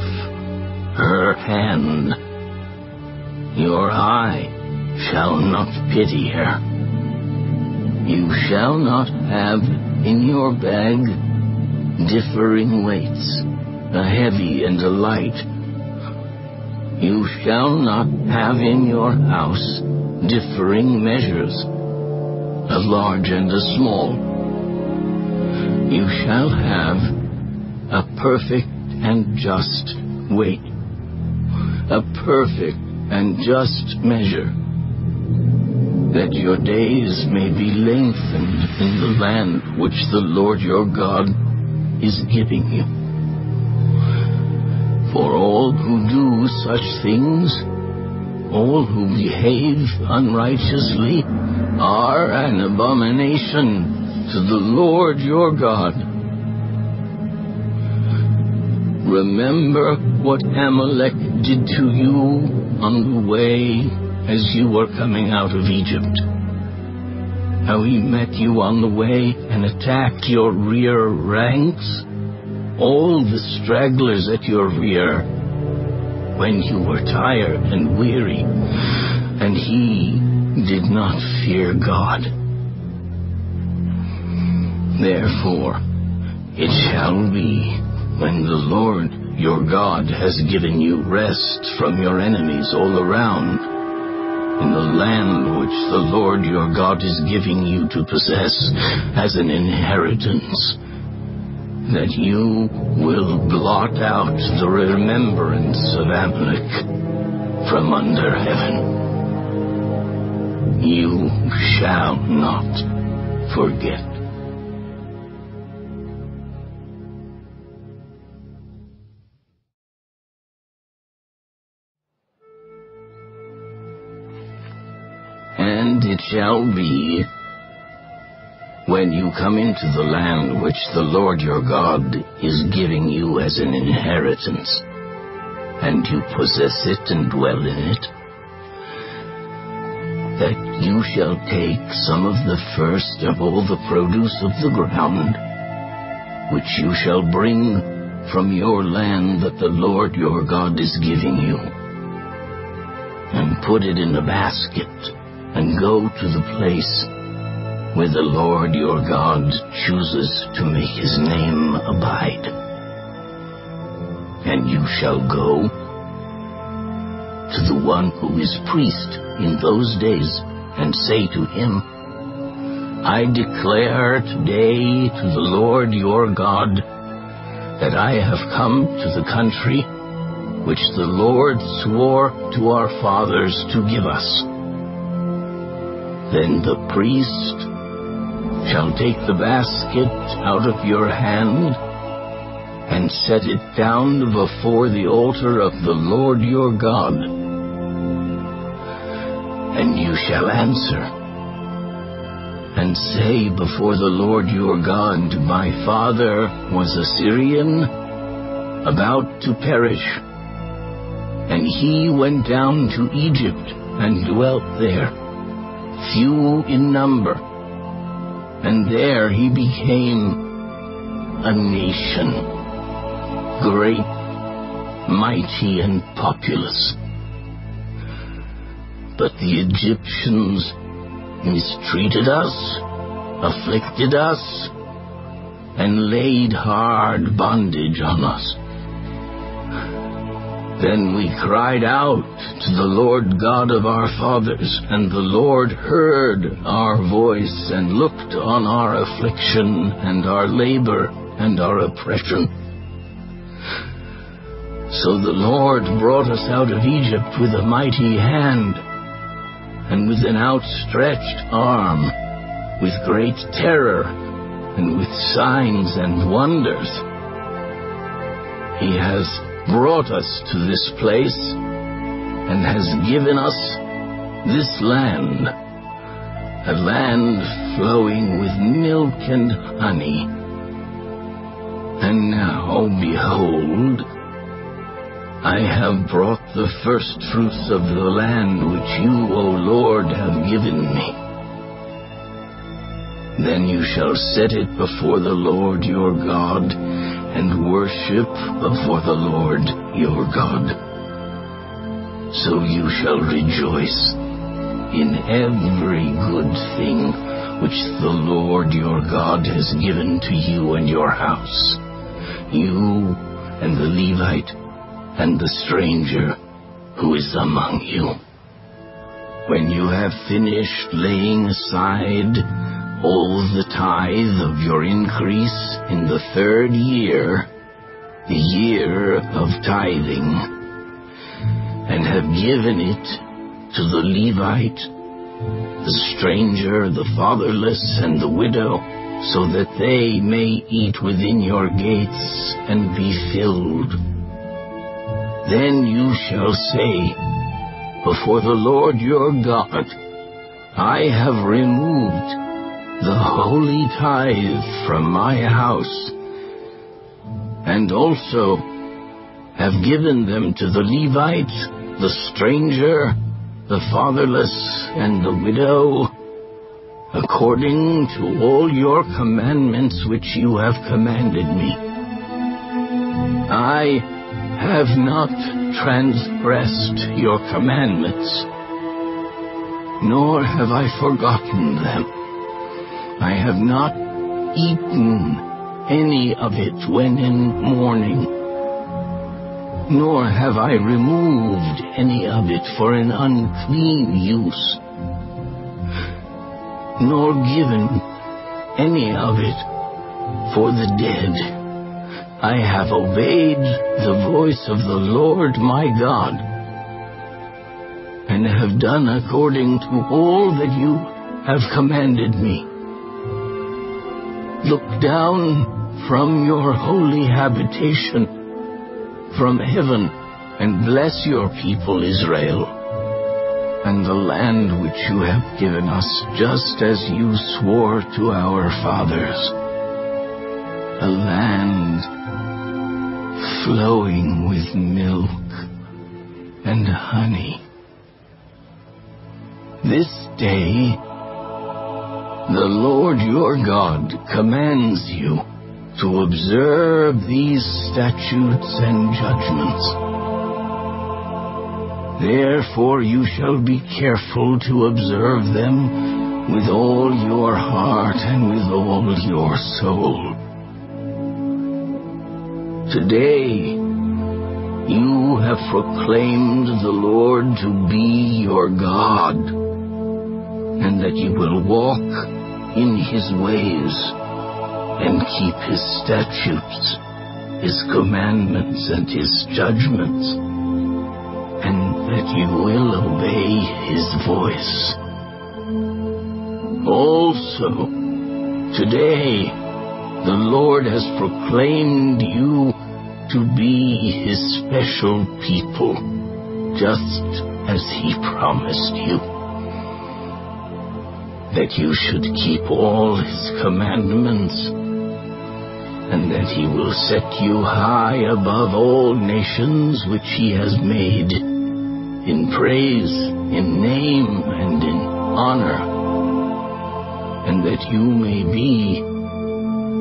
S3: her hand. Your eye shall not pity her. You shall not have in your bag differing weights, a heavy and a light. You shall not have in your house differing measures, a large and a small. You shall have a perfect and just weight, a perfect and just measure, that your days may be lengthened in the land which the Lord your God is giving you. For all who do such things, all who behave unrighteously, are an abomination to the Lord your God. Remember what Amalek did to you on the way as you were coming out of Egypt. How he met you on the way and attacked your rear ranks, all the stragglers at your rear, when you were tired and weary, and he did not fear God. Therefore, it shall be, when the Lord your God has given you rest from your enemies all around, in the land which the Lord your God is giving you to possess as an inheritance, that you will blot out the remembrance of Amalek from under heaven. You shall not forget. And it shall be, when you come into the land which the Lord your God is giving you as an inheritance, and you possess it and dwell in it, that you shall take some of the first of all the produce of the ground, which you shall bring from your land that the Lord your God is giving you, and put it in a basket, and go to the place where the Lord your God chooses to make his name abide. And you shall go to the one who is priest in those days, and say to him, I declare today to the Lord your God that I have come to the country which the Lord swore to our fathers to give us. Then the priest shall take the basket out of your hand and set it down before the altar of the Lord your God. And you shall answer and say before the Lord your God, my father was a Syrian, about to perish, and he went down to Egypt and dwelt there, few in number, and there he became a nation, great, mighty, and populous. But the Egyptians mistreated us, afflicted us, and laid hard bondage on us. Then we cried out to the Lord God of our fathers, and the Lord heard our voice and looked on our affliction and our labor and our oppression. So the Lord brought us out of Egypt with a mighty hand and with an outstretched arm, with great terror and with signs and wonders. He has brought us to this place and has given us this land, a land flowing with milk and honey. And now, behold, I have brought the first fruits of the land which you, O Lord, have given me. Then you shall set it before the Lord your God, and worship before the Lord your God. So you shall rejoice in every good thing which the Lord your God has given to you and your house, you and the Levite and the stranger who is among you. When you have finished laying aside all the tithe of your increase in the 3rd year, the year of tithing, and have given it to the Levite, the stranger, the fatherless, and the widow, so that they may eat within your gates and be filled, then you shall say before the Lord your God, I have removed the holy tithe from my house, and also have given them to the Levite, the stranger, the fatherless, and the widow, according to all your commandments which you have commanded me. I have not transgressed your commandments, nor have I forgotten them. I have not eaten any of it when in mourning, nor have I removed any of it for an unclean use, nor given any of it for the dead. I have obeyed the voice of the Lord my God, and have done according to all that you have commanded me. Look down from your holy habitation, from heaven, and bless your people Israel, and the land which you have given us, just as you swore to our fathers, a land flowing with milk and honey. This day the Lord your God commands you to observe these statutes and judgments. Therefore you shall be careful to observe them with all your heart and with all your soul. Today you have proclaimed the Lord to be your God, and that you will walk in his ways and keep his statutes, his commandments, and his judgments, and that you will obey his voice. Also, today the Lord has proclaimed you to be his special people, just as he promised you, that you should keep all his commandments, and that he will set you high above all nations which he has made, in praise, in name, and in honor, and that you may be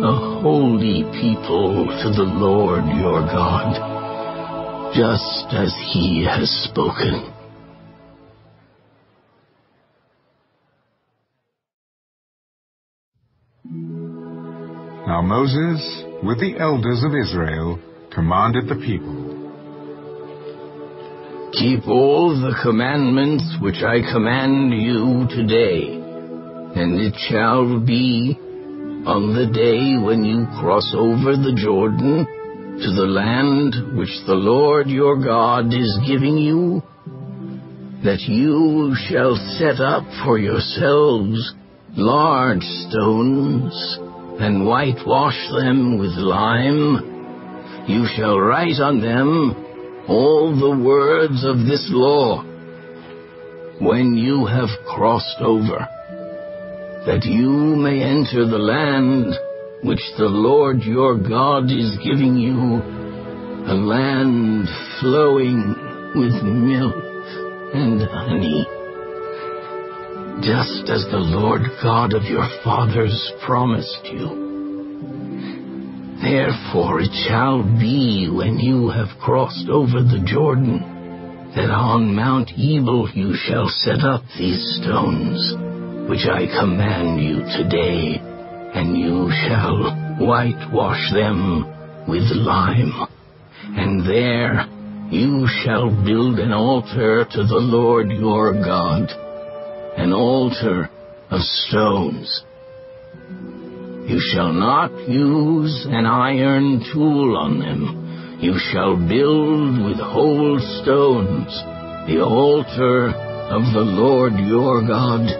S3: a holy people to the Lord your God, just as he has spoken.
S2: Now Moses, with the elders of Israel, commanded the people,
S3: Keep all the commandments which I command you today, and it shall be on the day when you cross over the Jordan to the land which the Lord your God is giving you, that you shall set up for yourselves large stones, and whitewash them with lime. You shall write on them all the words of this law when you have crossed over, that you may enter the land which the Lord your God is giving you, a land flowing with milk and honey, just as the Lord God of your fathers promised you. Therefore it shall be, when you have crossed over the Jordan, that on Mount Ebal you shall set up these stones, which I command you today, and you shall whitewash them with lime. And there you shall build an altar to the Lord your God, an altar of stones. You shall not use an iron tool on them. You shall build with whole stones the altar of the Lord your God,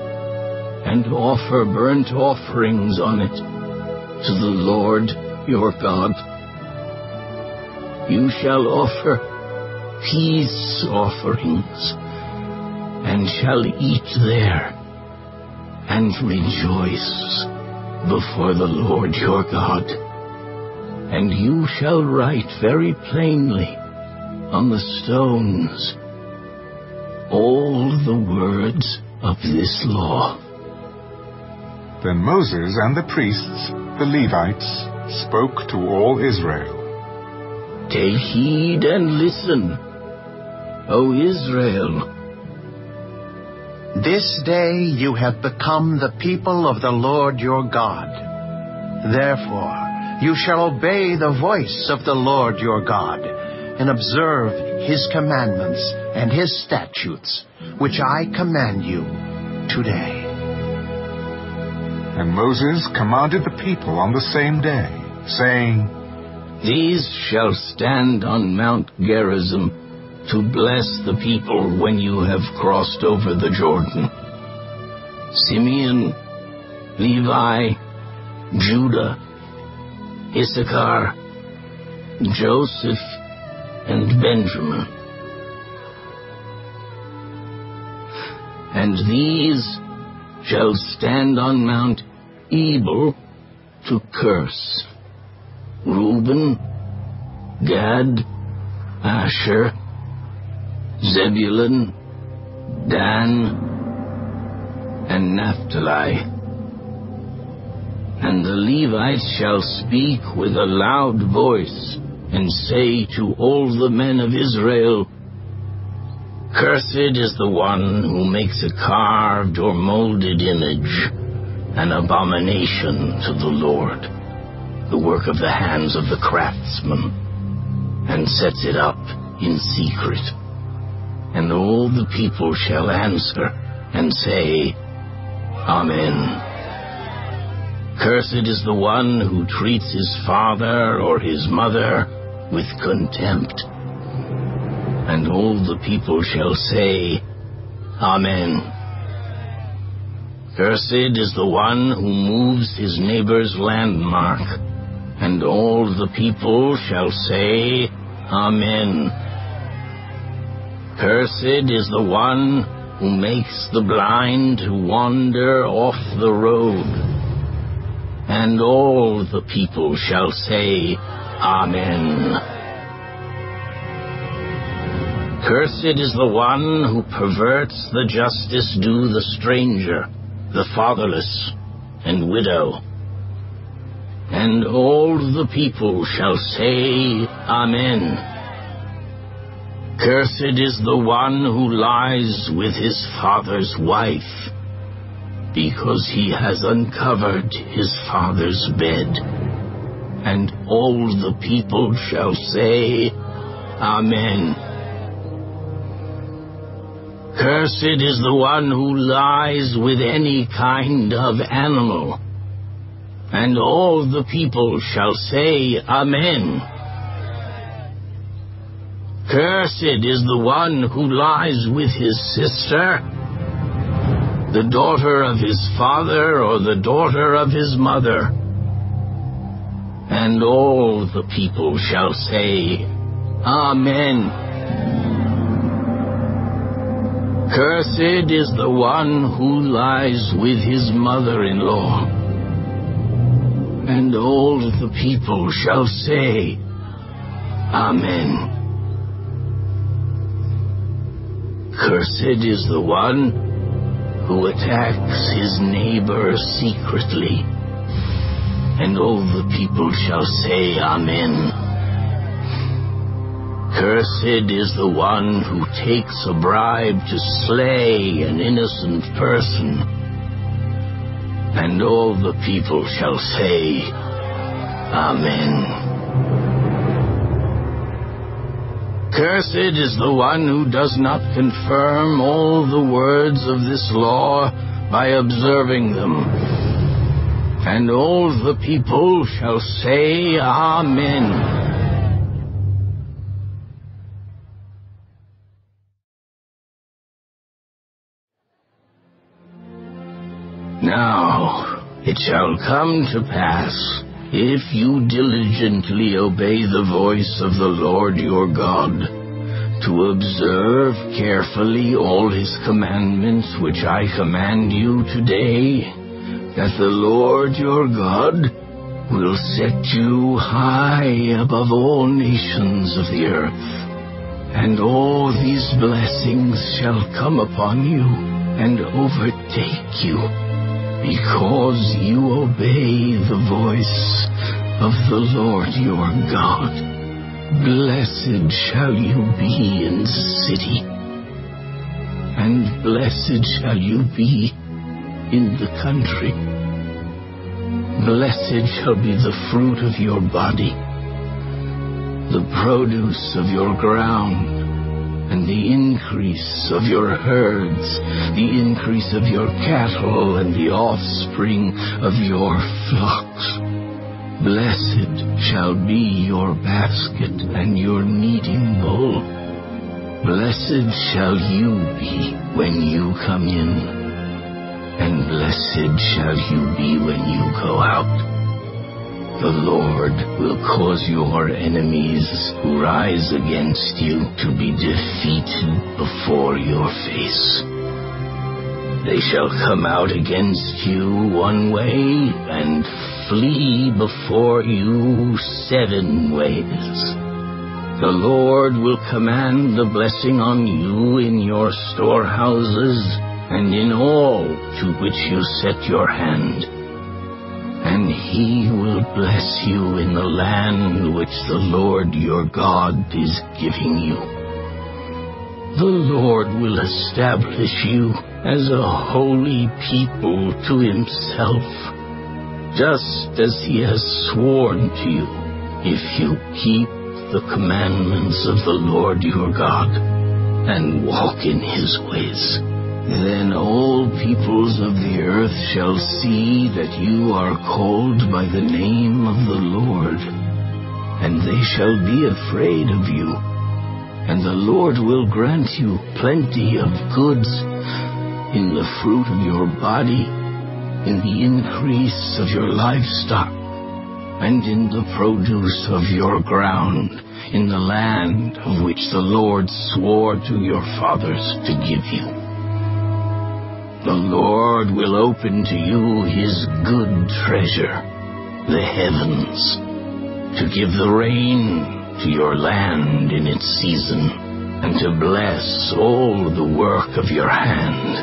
S3: and offer burnt offerings on it to the Lord your God. You shall offer peace offerings, and shall eat there, and rejoice before the Lord your God. And you shall write very plainly on the stones all the words of this law.
S2: Then Moses and the priests, the Levites, spoke to all Israel.
S3: Take heed and listen, O Israel.
S4: This day you have become the people of the Lord your God. Therefore you shall obey the voice of the Lord your God, and observe his commandments and his statutes, which I command you today.
S2: And Moses commanded the people on the same day, saying,
S3: These shall stand on Mount Gerizim to bless the people when you have crossed over the Jordan. Simeon, Levi, Judah, Issachar, Joseph, and Benjamin. and these shall stand on Mount Ebal to curse: Reuben, Gad, Asher, Zebulun, Dan, and Naphtali. And the Levites shall speak with a loud voice, and say to all the men of Israel, Cursed is the one who makes a carved or molded image, an abomination to the Lord, the work of the hands of the craftsman, and sets it up in secret. And all the people shall answer and say, Amen. Cursed is the one who treats his father or his mother with contempt. And all the people shall say, Amen. Cursed is the one who moves his neighbor's landmark. And all the people shall say, Amen. Cursed is the one who makes the blind to wander off the road. And all the people shall say, Amen. Cursed is the one who perverts the justice due the stranger, the fatherless, and widow. And all the people shall say, Amen. Cursed is the one who lies with his father's wife, because he has uncovered his father's bed. And all the people shall say, Amen. Cursed is the one who lies with any kind of animal. And all the people shall say, Amen. Cursed is the one who lies with his sister, the daughter of his father or the daughter of his mother. And all the people shall say, Amen. Cursed is the one who lies with his mother-in-law. And all the people shall say, Amen. Cursed is the one who attacks his neighbor secretly. And all the people shall say, Amen. Cursed is the one who takes a bribe to slay an innocent person. And all the people shall say, Amen. Cursed is the one who does not confirm all the words of this law by observing them. And all the people shall say, Amen. Now it shall come to pass, if you diligently obey the voice of the Lord your God, to observe carefully all his commandments which I command you today, that the Lord your God will set you high above all nations of the earth. And all these blessings shall come upon you and overtake you, because you obey the voice of the Lord your God. Blessed shall you be in the city, and blessed shall you be in the country. Blessed shall be the fruit of your body, the produce of your ground, and the increase of your herds, the increase of your cattle, and the offspring of your flocks. Blessed shall be your basket and your kneading bowl. Blessed shall you be when you come in, and blessed shall you be when you go out. The Lord will cause your enemies who rise against you to be defeated before your face. They shall come out against you one way and flee before you 7 ways. The Lord will command the blessing on you in your storehouses and in all to which you set your hand. And He will bless you in the land which the Lord your God is giving you. The Lord will establish you as a holy people to Himself, just as He has sworn to you, if you keep the commandments of the Lord your God and walk in His ways. Then all peoples of the earth shall see that you are called by the name of the Lord, and they shall be afraid of you. And the Lord will grant you plenty of goods in the fruit of your body, in the increase of your livestock, and in the produce of your ground, in the land of which the Lord swore to your fathers to give you. The Lord will open to you His good treasure, the heavens, to give the rain to your land in its season, and to bless all the work of your hand.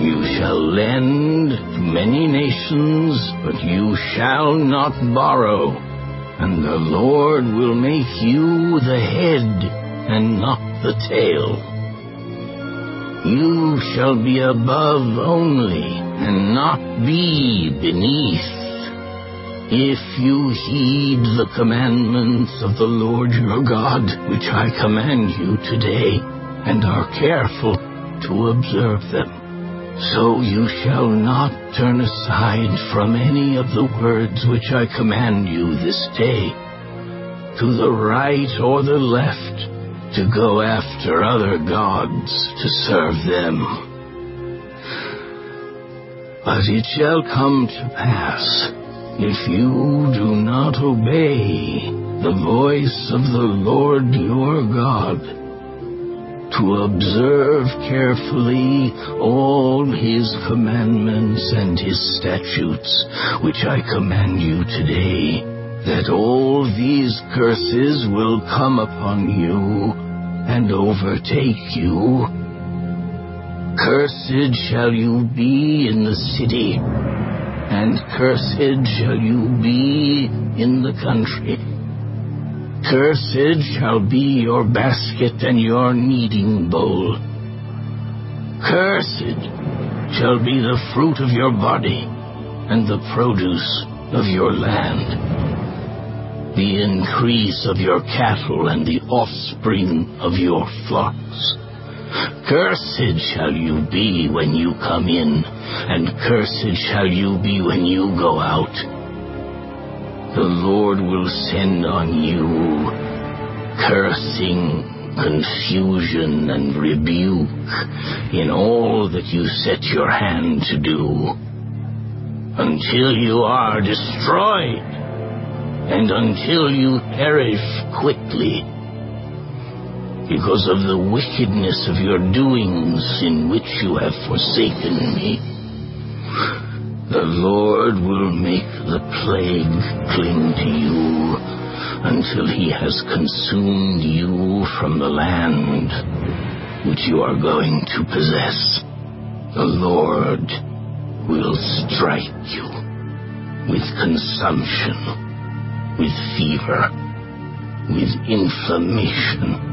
S3: You shall lend to many nations, but you shall not borrow, and the Lord will make you the head and not the tail. You shall be above only, and not be beneath, if you heed the commandments of the Lord your God, which I command you today, and are careful to observe them. So you shall not turn aside from any of the words which I command you this day, to the right or the left, to go after other gods to serve them. But it shall come to pass, if you do not obey the voice of the Lord your God, to observe carefully all His commandments and His statutes, which I command you today, that all these curses will come upon you and overtake you. Cursed shall you be in the city, and cursed shall you be in the country. Cursed shall be your basket and your kneading bowl. Cursed shall be the fruit of your body and the produce of your land, the increase of your cattle and the offspring of your flocks. Cursed shall you be when you come in, and cursed shall you be when you go out. The Lord will send on you cursing, confusion, and rebuke in all that you set your hand to do, until you are destroyed, and until you perish quickly, because of the wickedness of your doings in which you have forsaken me. The Lord will make the plague cling to you until He has consumed you from the land which you are going to possess. The Lord will strike you with consumption, with fever, with inflammation,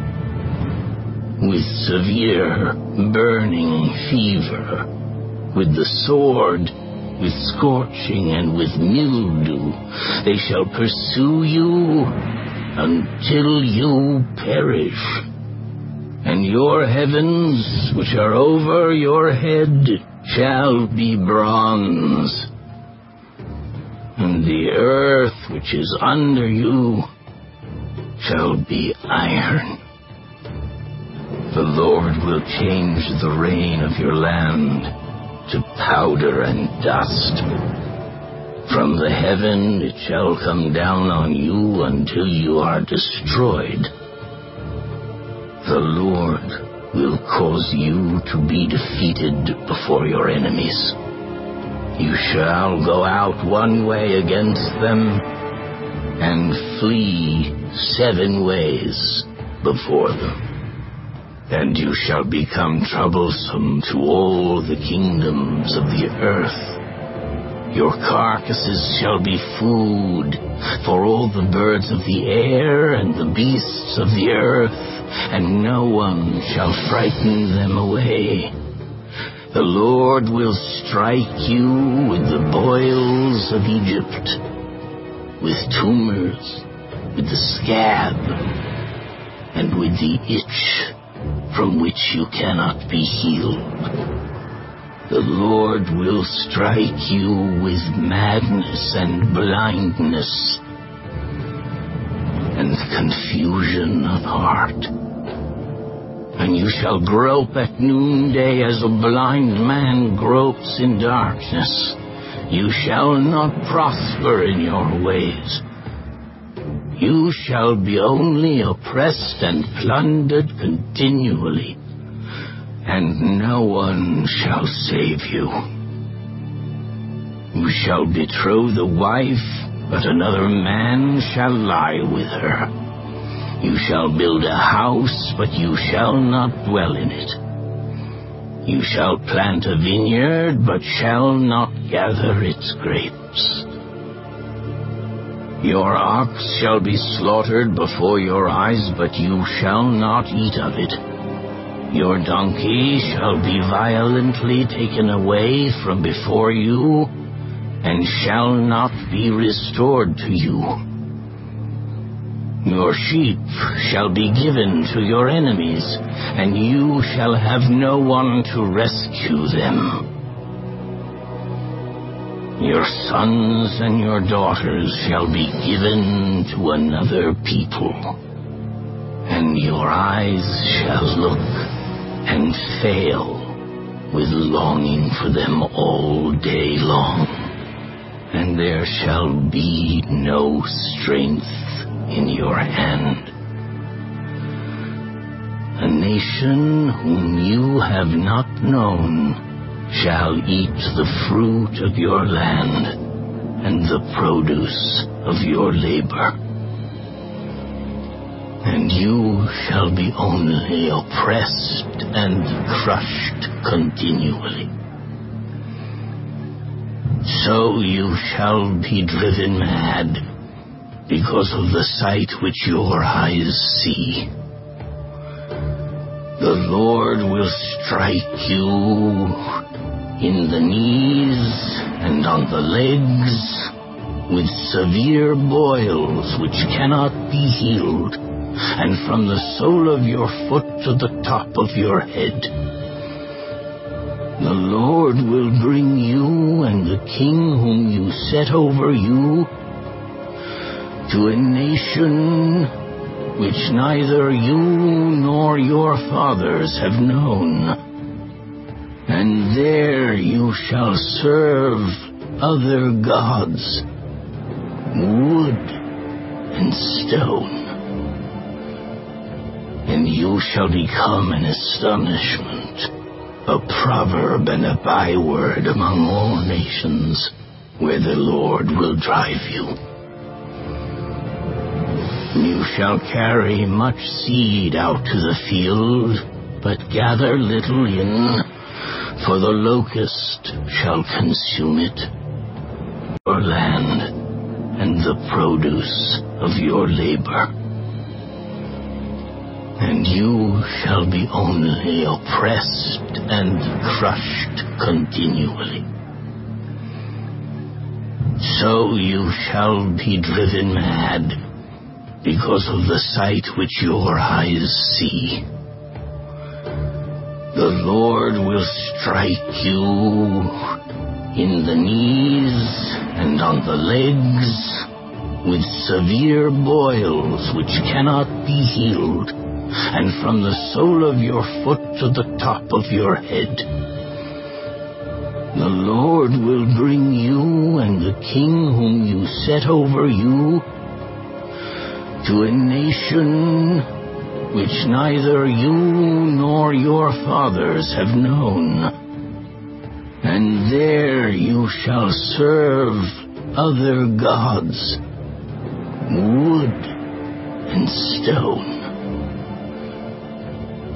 S3: with severe burning fever, with the sword, with scorching, and with mildew. They shall pursue you until you perish. And your heavens, which are over your head, shall be bronze, and the earth which is under you shall be iron. The Lord will change the rain of your land to powder and dust. From the heaven it shall come down on you until you are destroyed. The Lord will cause you to be defeated before your enemies. You shall go out one way against them, and flee 7 ways before them. And you shall become troublesome to all the kingdoms of the earth. Your carcasses shall be food for all the birds of the air and the beasts of the earth, and no one shall frighten them away. The Lord will strike you with the boils of Egypt, with tumors, with the scab, and with the itch from which you cannot be healed. The Lord will strike you with madness and blindness and confusion of heart. And you shall grope at noonday as a blind man gropes in darkness. You shall not prosper in your ways. You shall be only oppressed and plundered continually, and no one shall save you. You shall betroth a wife, but another man shall lie with her. You shall build a house, but you shall not dwell in it. You shall plant a vineyard, but shall not gather its grapes. Your ox shall be slaughtered before your eyes, but you shall not eat of it. Your donkey shall be violently taken away from before you, and shall not be restored to you. Your sheep shall be given to your enemies, and you shall have no one to rescue them. Your sons and your daughters shall be given to another people, and your eyes shall look and fail with longing for them all day long, and there shall be no strength in your hand. A nation whom you have not known shall eat the fruit of your land and the produce of your labor. And you shall be only oppressed and crushed continually. So you shall be driven mad because of the sight which your eyes see. The Lord will strike you in the knees and on the legs with severe boils which cannot be healed, and from the sole of your foot to the top of your head. The Lord will bring you and the king whom you set over you to a nation which neither you nor your fathers have known. And there you shall serve other gods, wood and stone. And you shall become an astonishment, a proverb and a byword among all nations, where the Lord will drive you. You shall carry much seed out to the field, but gather little in, for the locust shall consume it, your land, and the produce of your labor. And you shall be only oppressed and crushed continually. So you shall be driven mad because of the sight which your eyes see. The Lord will strike you in the knees and on the legs with severe boils which cannot be healed, and from the sole of your foot to the top of your head. The Lord will bring you and the king whom you set over you to a nation which neither you nor your fathers have known. And there you shall serve other gods, wood and stone.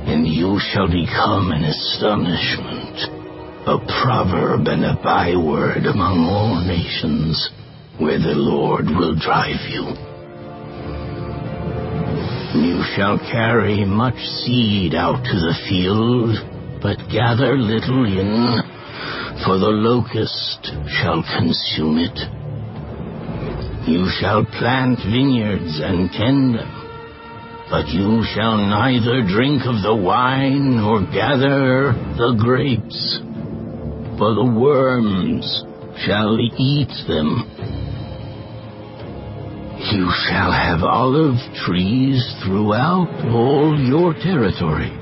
S3: And you shall become an astonishment, a proverb and a byword among all nations, where the Lord will drive you. You shall carry much seed out to the field, but gather little in, for the locust shall consume it. You shall plant vineyards and tend them, but you shall neither drink of the wine nor gather the grapes, for the worms shall eat them. You shall have olive trees throughout all your territory,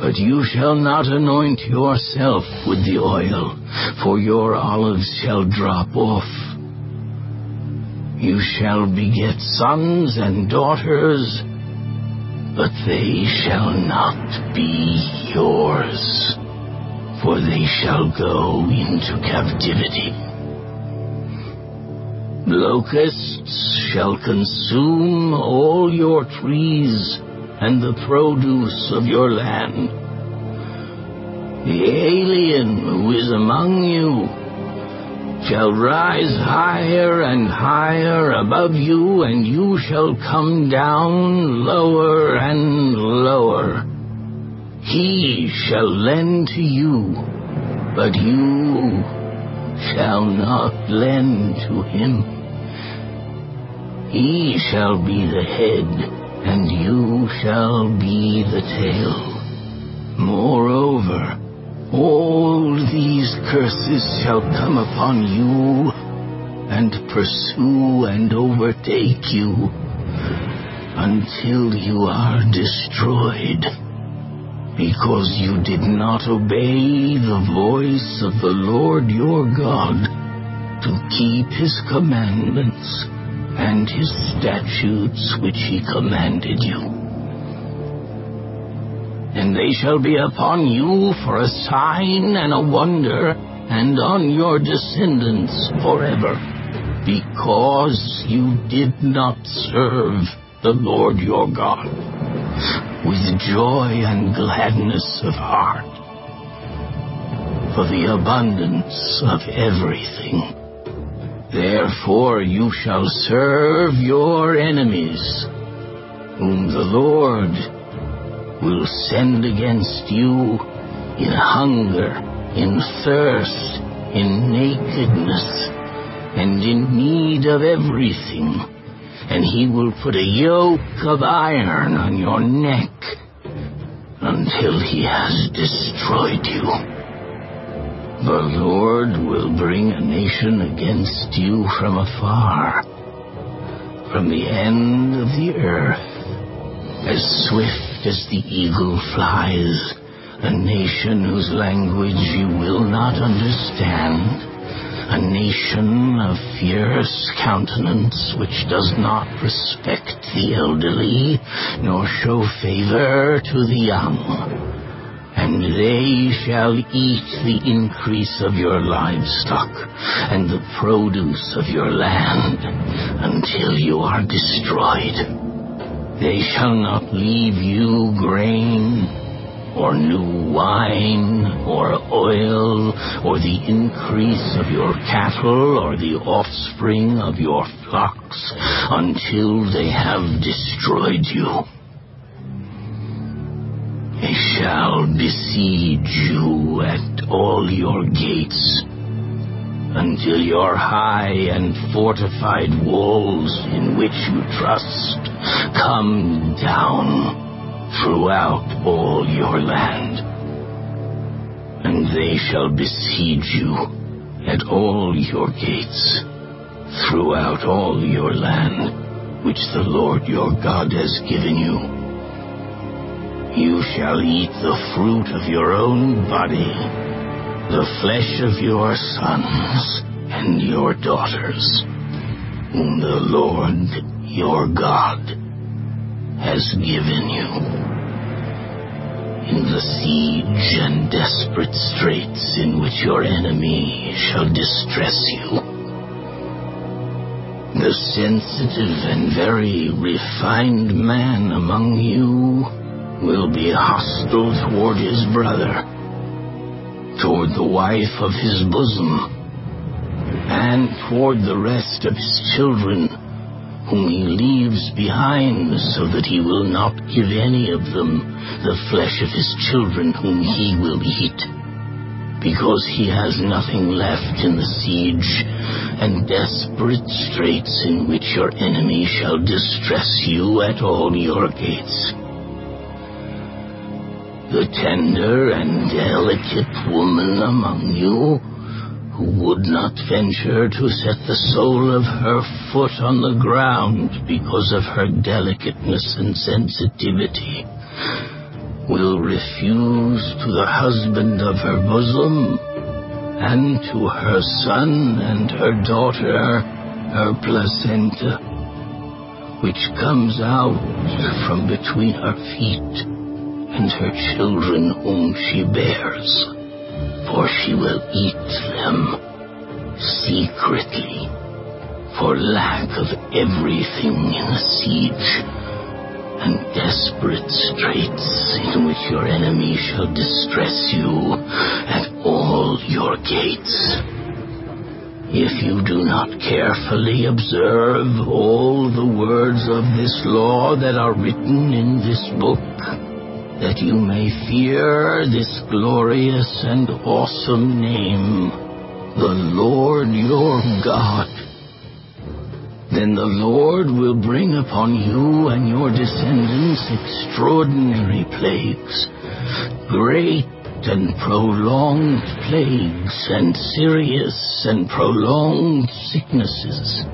S3: but you shall not anoint yourself with the oil, for your olives shall drop off. You shall beget sons and daughters, but they shall not be yours, for they shall go into captivity. Locusts shall consume all your trees and the produce of your land. The alien who is among you shall rise higher and higher above you, and you shall come down lower and lower. He shall lend to you, but you shall not lend to him. He shall be the head, and you shall be the tail. Moreover, all these curses shall come upon you, and pursue and overtake you, until you are destroyed, because you did not obey the voice of the Lord your God, to keep his commandments and his statutes which he commanded you. And they shall be upon you for a sign and a wonder, and on your descendants forever, because you did not serve the Lord your God with joy and gladness of heart, for the abundance of everything. Therefore you shall serve your enemies, whom the Lord will send against you in hunger, in thirst, in nakedness, and in need of everything. And he will put a yoke of iron on your neck until he has destroyed you. The Lord will bring a nation against you from afar, from the end of the earth, as swift as the eagle flies, a nation whose language you will not understand, a nation of fierce countenance which does not respect the elderly, nor show favor to the young. And they shall eat the increase of your livestock and the produce of your land until you are destroyed. They shall not leave you grain, or new wine, or oil, or the increase of your cattle, or the offspring of your flocks, until they have destroyed you. They shall besiege you at all your gates, until your high and fortified walls in which you trust come down throughout all your land. And they shall besiege you at all your gates throughout all your land, which the Lord your God has given you. You shall eat the fruit of your own body, the flesh of your sons and your daughters, whom the Lord your God has given you. In the siege and desperate straits in which your enemy shall distress you, the sensitive and very refined man among you will be hostile toward his brother, toward the wife of his bosom, and toward the rest of his children, whom he leaves behind, so that he will not give any of them the flesh of his children whom he will eat, because he has nothing left in the siege and desperate straits in which your enemy shall distress you at all your gates. The tender and delicate woman among you, who would not venture to set the sole of her foot on the ground because of her delicateness and sensitivity, will refuse to the husband of her bosom, and to her son and her daughter her placenta, which comes out from between her feet and her children whom she bears, for she will eat them secretly, for lack of everything in the siege and desperate straits in which your enemy shall distress you at all your gates. If you do not carefully observe all the words of this law that are written in this book, that you may fear this glorious and awesome name, the Lord your God, then the Lord will bring upon you and your descendants extraordinary plagues, great and prolonged plagues, and serious and prolonged sicknesses.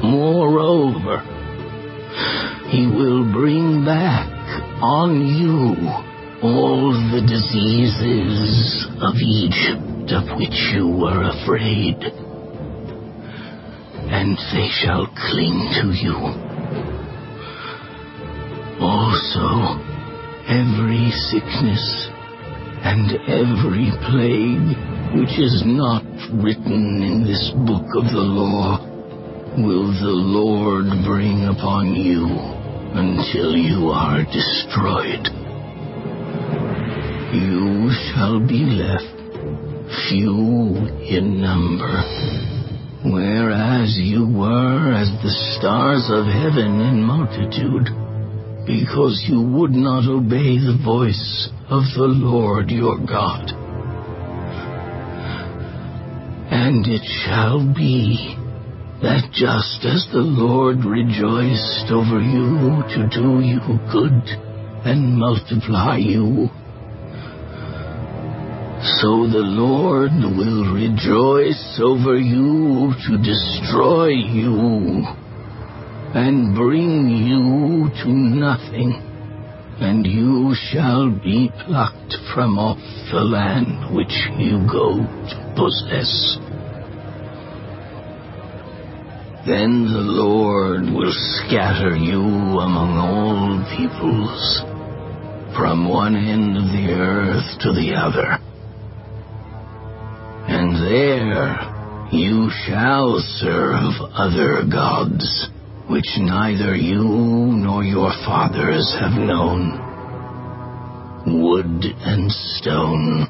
S3: Moreover, he will bring back on you all the diseases of Egypt of which you were afraid, and they shall cling to you. Also, every sickness and every plague which is not written in this book of the law will the Lord bring upon you until you are destroyed. You shall be left few in number, whereas you were as the stars of heaven in multitude, because you would not obey the voice of the Lord your God. And it shall be that just as the Lord rejoiced over you to do you good and multiply you, so the Lord will rejoice over you to destroy you and bring you to nothing, and you shall be plucked from off the land which you go to possess. Then the Lord will scatter you among all peoples, from one end of the earth to the other. And there you shall serve other gods, which neither you nor your fathers have known, wood and stone.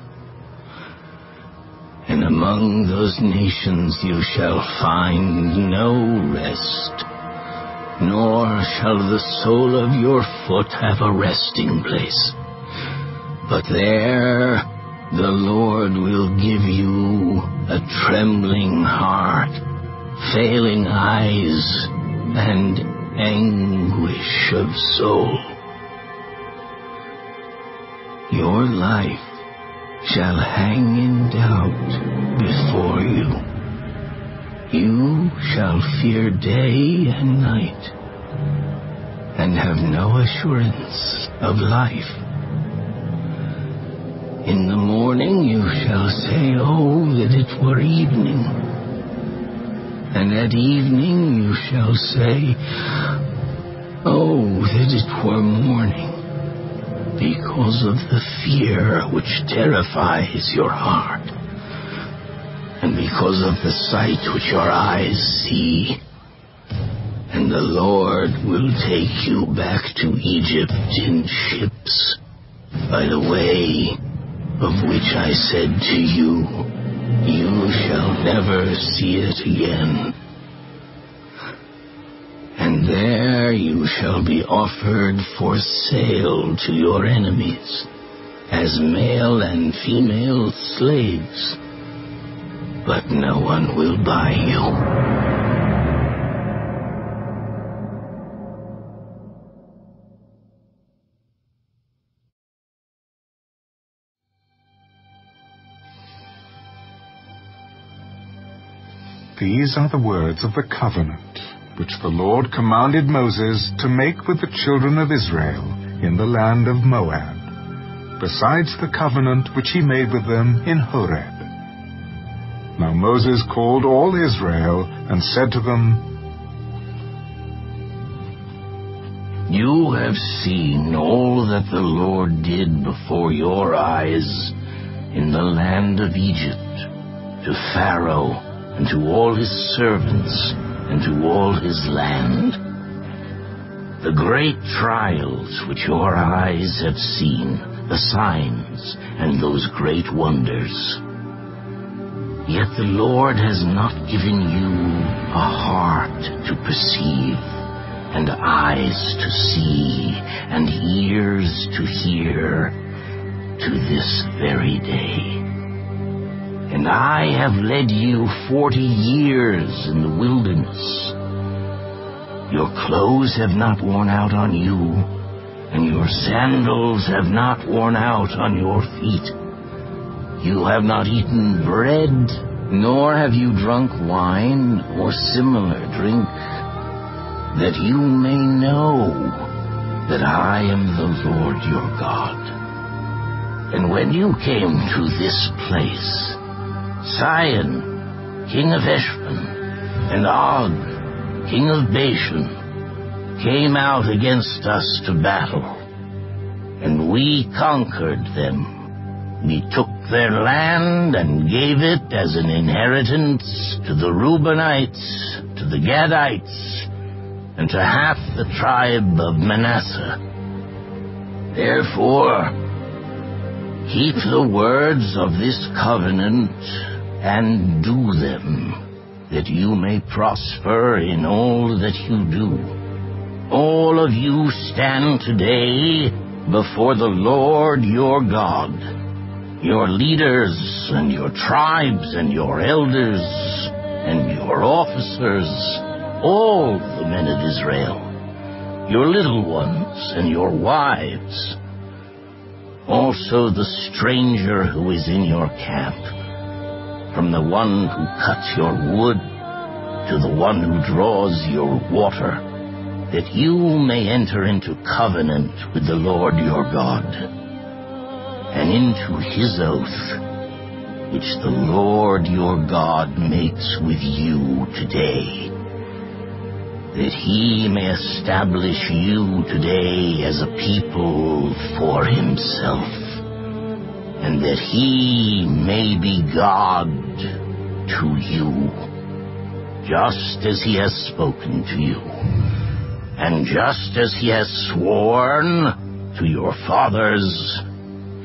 S3: And among those nations you shall find no rest, nor shall the sole of your foot have a resting place. But there the Lord will give you a trembling heart, failing eyes, and anguish of soul. Your life shall hang in doubt before you. You shall fear day and night, and have no assurance of life. In the morning you shall say, oh, that it were evening. And at evening you shall say, Oh, that it were morning, because of the fear which terrifies your heart, and because of the sight which your eyes see. And the Lord will take you back to Egypt in ships, by the way of which I said to you, you shall never see it again. And there you shall be offered for sale to your enemies, as male and female slaves. But no one will buy you.
S2: These are the words of the covenant which the Lord commanded Moses to make with the children of Israel in the land of Moab, besides the covenant which he made with them in Horeb. Now Moses called all Israel and said to them,
S3: You have seen all that the Lord did before your eyes in the land of Egypt, to Pharaoh, and to all his servants, and to all his land. The great trials which your eyes have seen, the signs, and those great wonders. Yet the Lord has not given you a heart to perceive, and eyes to see, and ears to hear, to this very day. And I have led you 40 years in the wilderness. Your clothes have not worn out on you, and your sandals have not worn out on your feet. You have not eaten bread, nor have you drunk wine or similar drink, that you may know that I am the Lord your God. And when you came to this place, Sihon, king of Heshbon, and Og, king of Bashan, came out against us to battle, and we conquered them. We took their land and gave it as an inheritance to the Reubenites, to the Gadites, and to half the tribe of Manasseh. Therefore, keep the words of this covenant and do them, that you may prosper in all that you do. All of you stand today before the Lord your God, your leaders and your tribes and your elders and your officers, all the men of Israel, your little ones and your wives, also the stranger who is in your camp, from the one who cuts your wood to the one who draws your water, that you may enter into covenant with the Lord your God, and into his oath, which the Lord your God makes with you today, that he may establish you today as a people for himself, and that he may be God to you, just as he has spoken to you, and just as he has sworn to your fathers,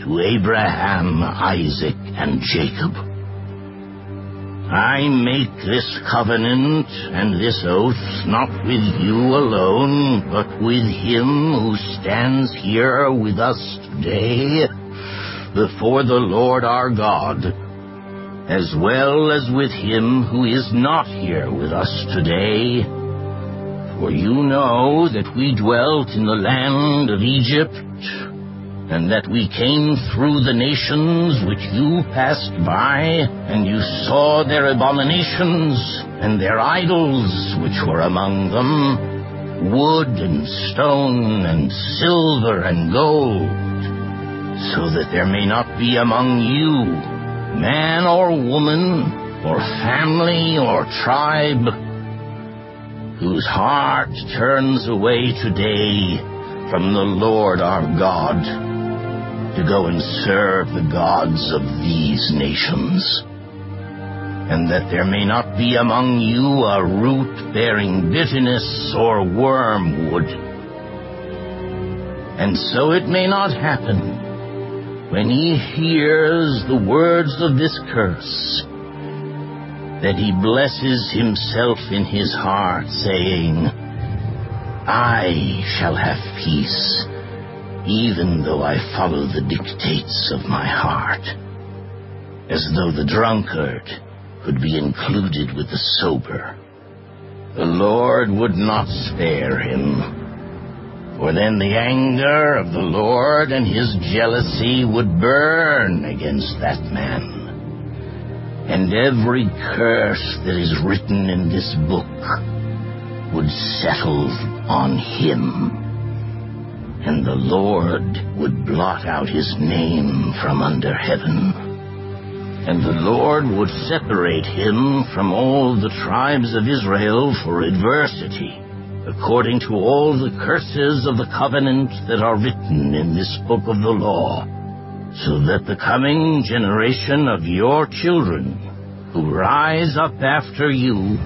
S3: to Abraham, Isaac, and Jacob. I make this covenant and this oath not with you alone, but with him who stands here with us today before the Lord our God, as well as with him who is not here with us today. For you know that we dwelt in the land of Egypt, and that we came through the nations which you passed by, and you saw their abominations and their idols which were among them, wood and stone and silver and gold, so that there may not be among you man or woman or family or tribe whose heart turns away today from the Lord our God to go and serve the gods of these nations, and that there may not be among you a root bearing bitterness or wormwood. And so it may not happen, when he hears the words of this curse, that he blesses himself in his heart, saying, I shall have peace, even though I follow the dictates of my heart, as though the drunkard could be included with the sober. The Lord would not spare him, for then the anger of the Lord and his jealousy would burn against that man. And every curse that is written in this book would settle on him, and the Lord would blot out his name from under heaven. And the Lord would separate him from all the tribes of Israel for adversity, according to all the curses of the covenant that are written in this book of the law, so that the coming generation of your children, who rise up after you,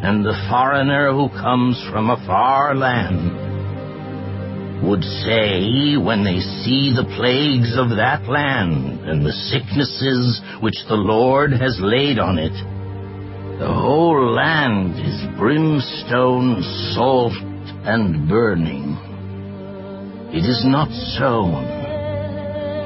S3: and the foreigner who comes from a far land, would say, when they see the plagues of that land and the sicknesses which the Lord has laid on it, the whole land is brimstone, salt, and burning. It is not sown,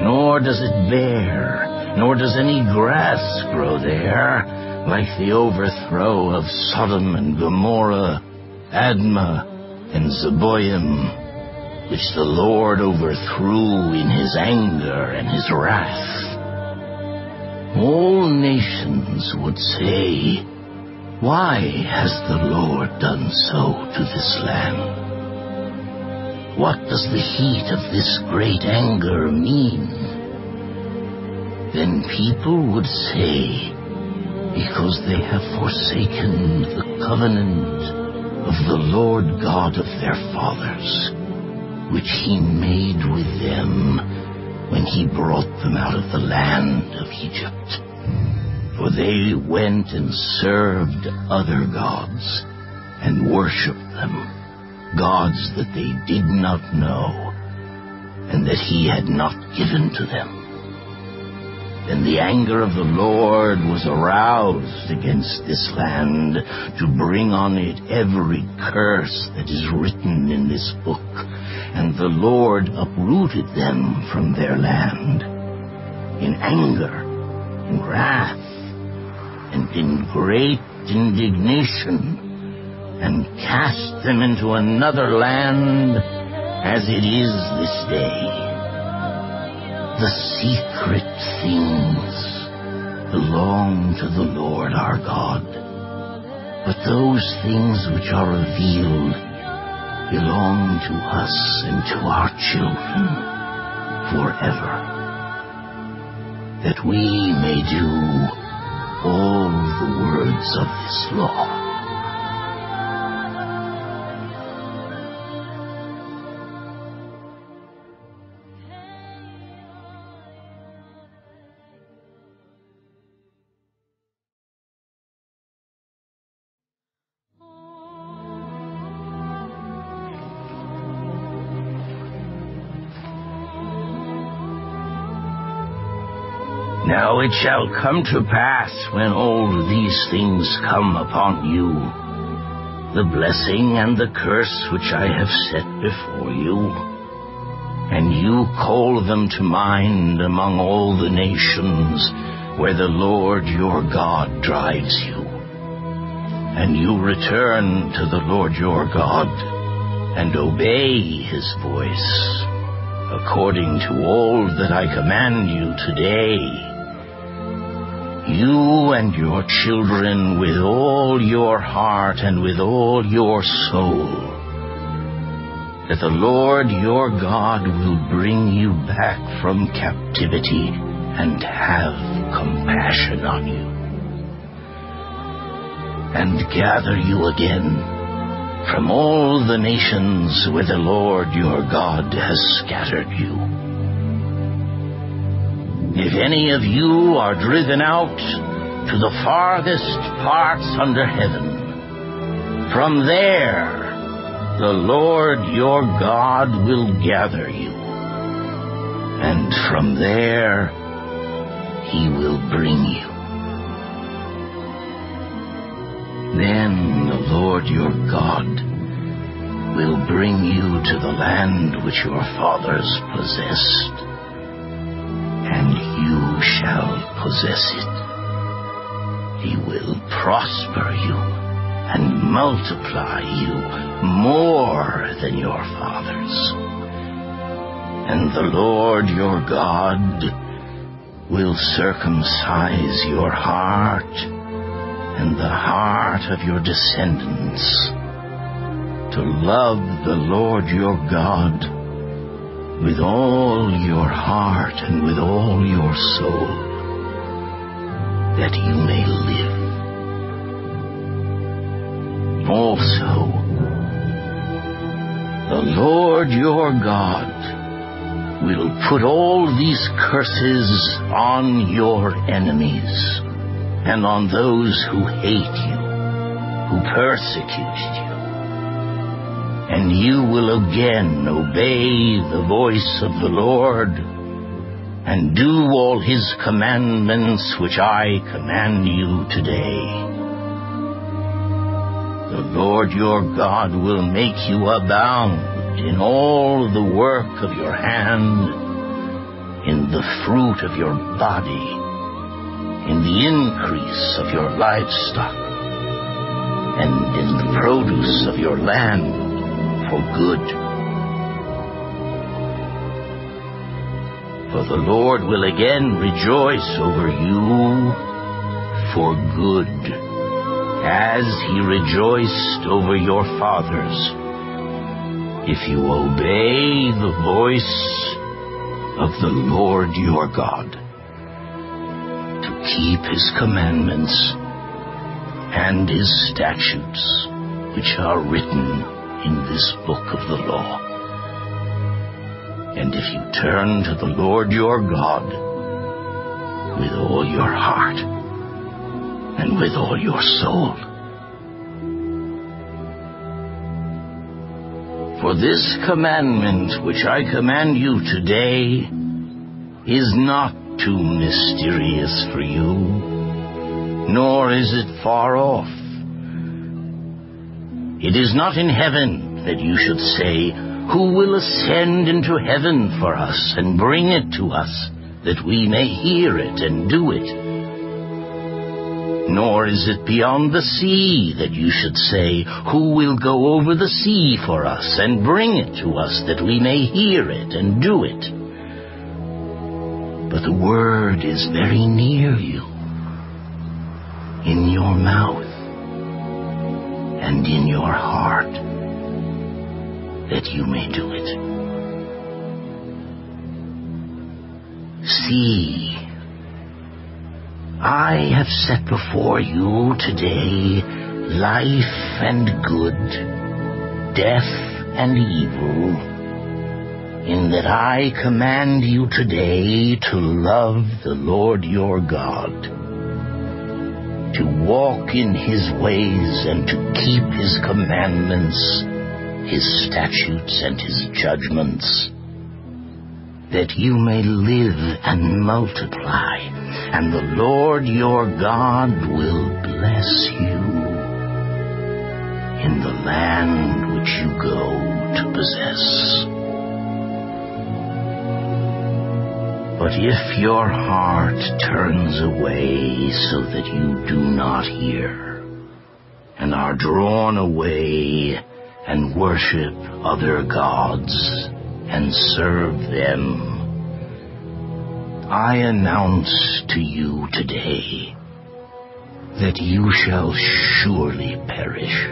S3: nor does it bear, nor does any grass grow there, like the overthrow of Sodom and Gomorrah, Admah, and Zeboim, which the Lord overthrew in his anger and his wrath. All nations would say, why has the Lord done so to this land? What does the heat of this great anger mean? Then people would say, because they have forsaken the covenant of the Lord God of their fathers, which he made with them when he brought them out of the land of Egypt. For they went and served other gods and worshipped them, gods that they did not know and that he had not given to them. Then the anger of the Lord was aroused against this land to bring on it every curse that is written in this book, and the Lord uprooted them from their land in anger, in wrath, and in great indignation, and cast them into another land as it is this day. The secret things belong to the Lord our God, but those things which are revealed belong to us and to our children forever, that we may do all the words of this law. Now it shall come to pass, when all these things come upon you, the blessing and the curse which I have set before you, and you call them to mind among all the nations where the Lord your God drives you, and you return to the Lord your God, and obey his voice, according to all that I command you today, you and your children with all your heart and with all your soul, that the Lord your God will bring you back from captivity and have compassion on you, and gather you again from all the nations where the Lord your God has scattered you. If any of you are driven out to the farthest parts under heaven, from there the Lord your God will gather you, and from there he will bring you. Then the Lord your God will bring you to the land which your fathers possessed, and you shall possess it. He will prosper you and multiply you more than your fathers. And the Lord your God will circumcise your heart and the heart of your descendants to love the Lord your God with all your heart and with all your soul, that you may live. Also, the Lord your God will put all these curses on your enemies and on those who hate you, who persecute you. And you will again obey the voice of the Lord and do all his commandments which I command you today. The Lord your God will make you abound in all the work of your hand, in the fruit of your body, in the increase of your livestock, and in the produce of your land for good. For the Lord will again rejoice over you for good, as he rejoiced over your fathers, if you obey the voice of the Lord your God, keep his commandments and his statutes, which are written in this book of the law. And if you turn to the Lord your God with all your heart and with all your soul. For this commandment which I command you today is not too mysterious for you, nor is it far off. It is not in heaven that you should say, who will ascend into heaven for us and bring it to us, that we may hear it and do it? Nor is it beyond the sea that you should say, who will go over the sea for us and bring it to us, that we may hear it and do it? But the word is very near you, in your mouth and in your heart, that you may do it. See, I have set before you today life and good, death and evil, in that I command you today to love the Lord your God, to walk in his ways and to keep his commandments, his statutes and his judgments, that you may live and multiply, and the Lord your God will bless you in the land which you go to possess. But if your heart turns away so that you do not hear, and are drawn away and worship other gods and serve them, I announce to you today that you shall surely perish.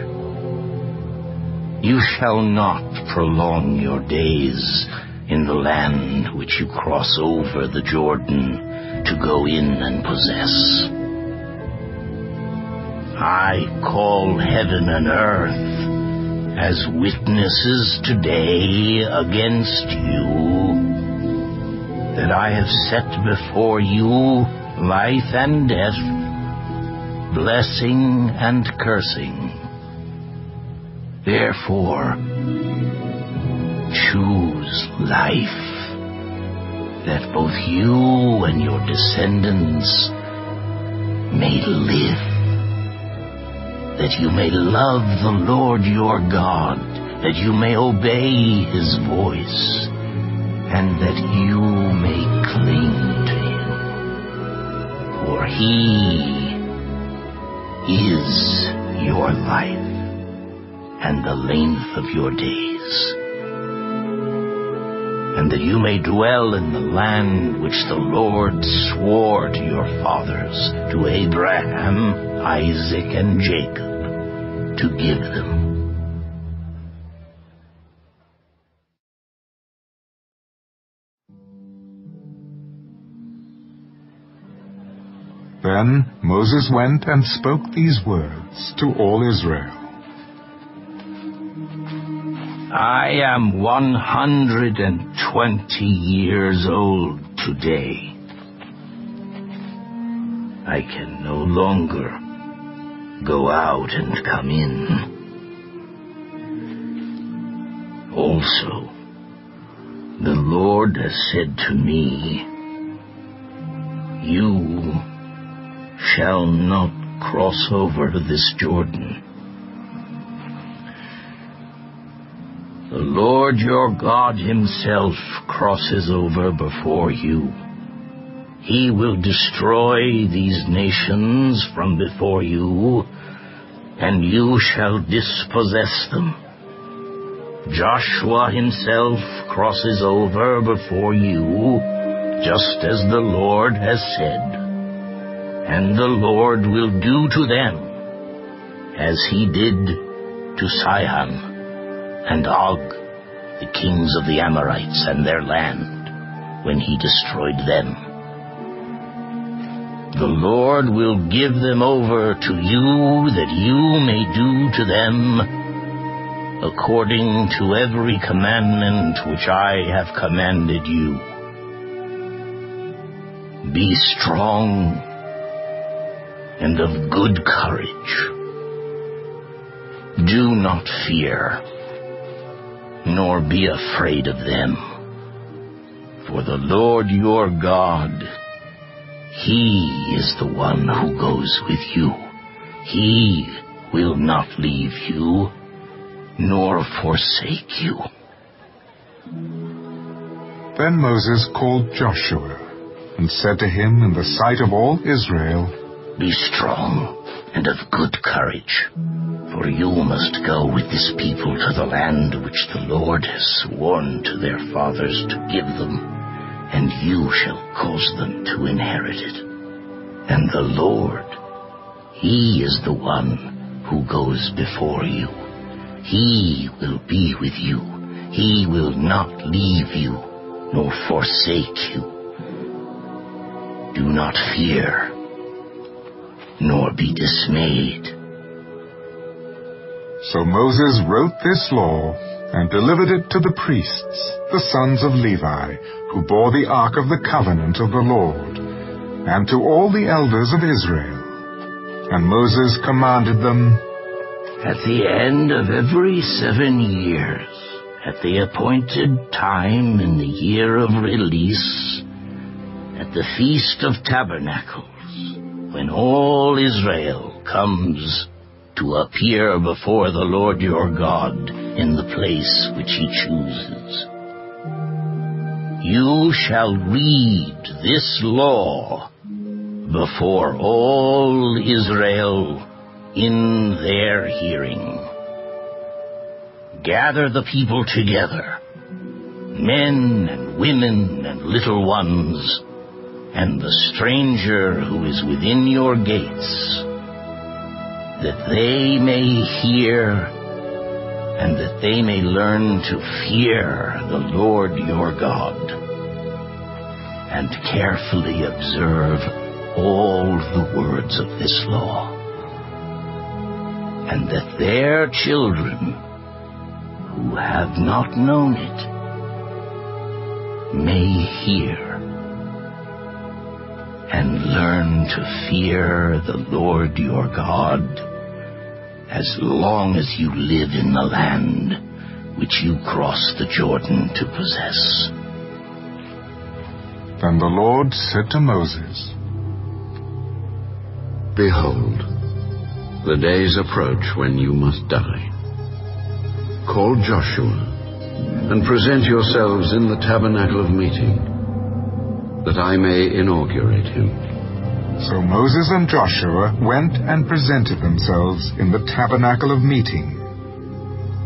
S3: You shall not prolong your days in the land which you cross over the Jordan to go in and possess. I call heaven and earth as witnesses today against you that I have set before you life and death, blessing and cursing. Therefore, choose life, that both you and your descendants may live, that you may love the Lord your God, that you may obey his voice, and that you may cling to him. For he is your life and the length of your days, and that you may dwell in the land which the Lord swore to your fathers, to Abraham, Isaac, and Jacob, to give them.
S2: Then Moses went and spoke these words to all Israel.
S3: I am 120 years old today. I can no longer go out and come in. Also, the Lord has said to me, you shall not cross over this Jordan. The Lord your God himself crosses over before you. He will destroy these nations from before you, and you shall dispossess them. Joshua himself crosses over before you, just as the Lord has said. And the Lord will do to them as he did to Sihon and Og, the kings of the Amorites and their land, when he destroyed them. The Lord will give them over to you, that you may do to them according to every commandment which I have commanded you. Be strong and of good courage. Do not fear, nor be afraid of them. For the Lord your God, he is the one who goes with you. He will not leave you, nor forsake you.
S2: Then Moses called Joshua and said to him in the sight of all Israel,
S3: Be strong and of good courage, for you must go with this people to the land which the Lord has sworn to their fathers to give them, and you shall cause them to inherit it. And the Lord, he is the one who goes before you. He will be with you. He will not leave you, nor forsake you. Do not fear, nor be dismayed.
S2: So Moses wrote this law and delivered it to the priests, the sons of Levi, who bore the ark of the covenant of the Lord, and to all the elders of Israel. And Moses commanded them,
S3: At the end of every 7 years, at the appointed time in the year of release, at the Feast of Tabernacles, when all Israel comes to appear before the Lord your God in the place which he chooses, you shall read this law before all Israel in their hearing. Gather the people together, men and women and little ones, and the stranger who is within your gates, that they may hear and that they may learn to fear the Lord your God, and carefully observe all the words of this law, and that their children who have not known it may hear and learn to fear the Lord your God as long as you live in the land which you cross the Jordan to possess."
S2: Then the Lord said to Moses,
S1: "Behold, the days approach when you must die. Call Joshua and present yourselves in the tabernacle of meeting, that I may inaugurate him."
S2: So Moses and Joshua went and presented themselves in the tabernacle of meeting.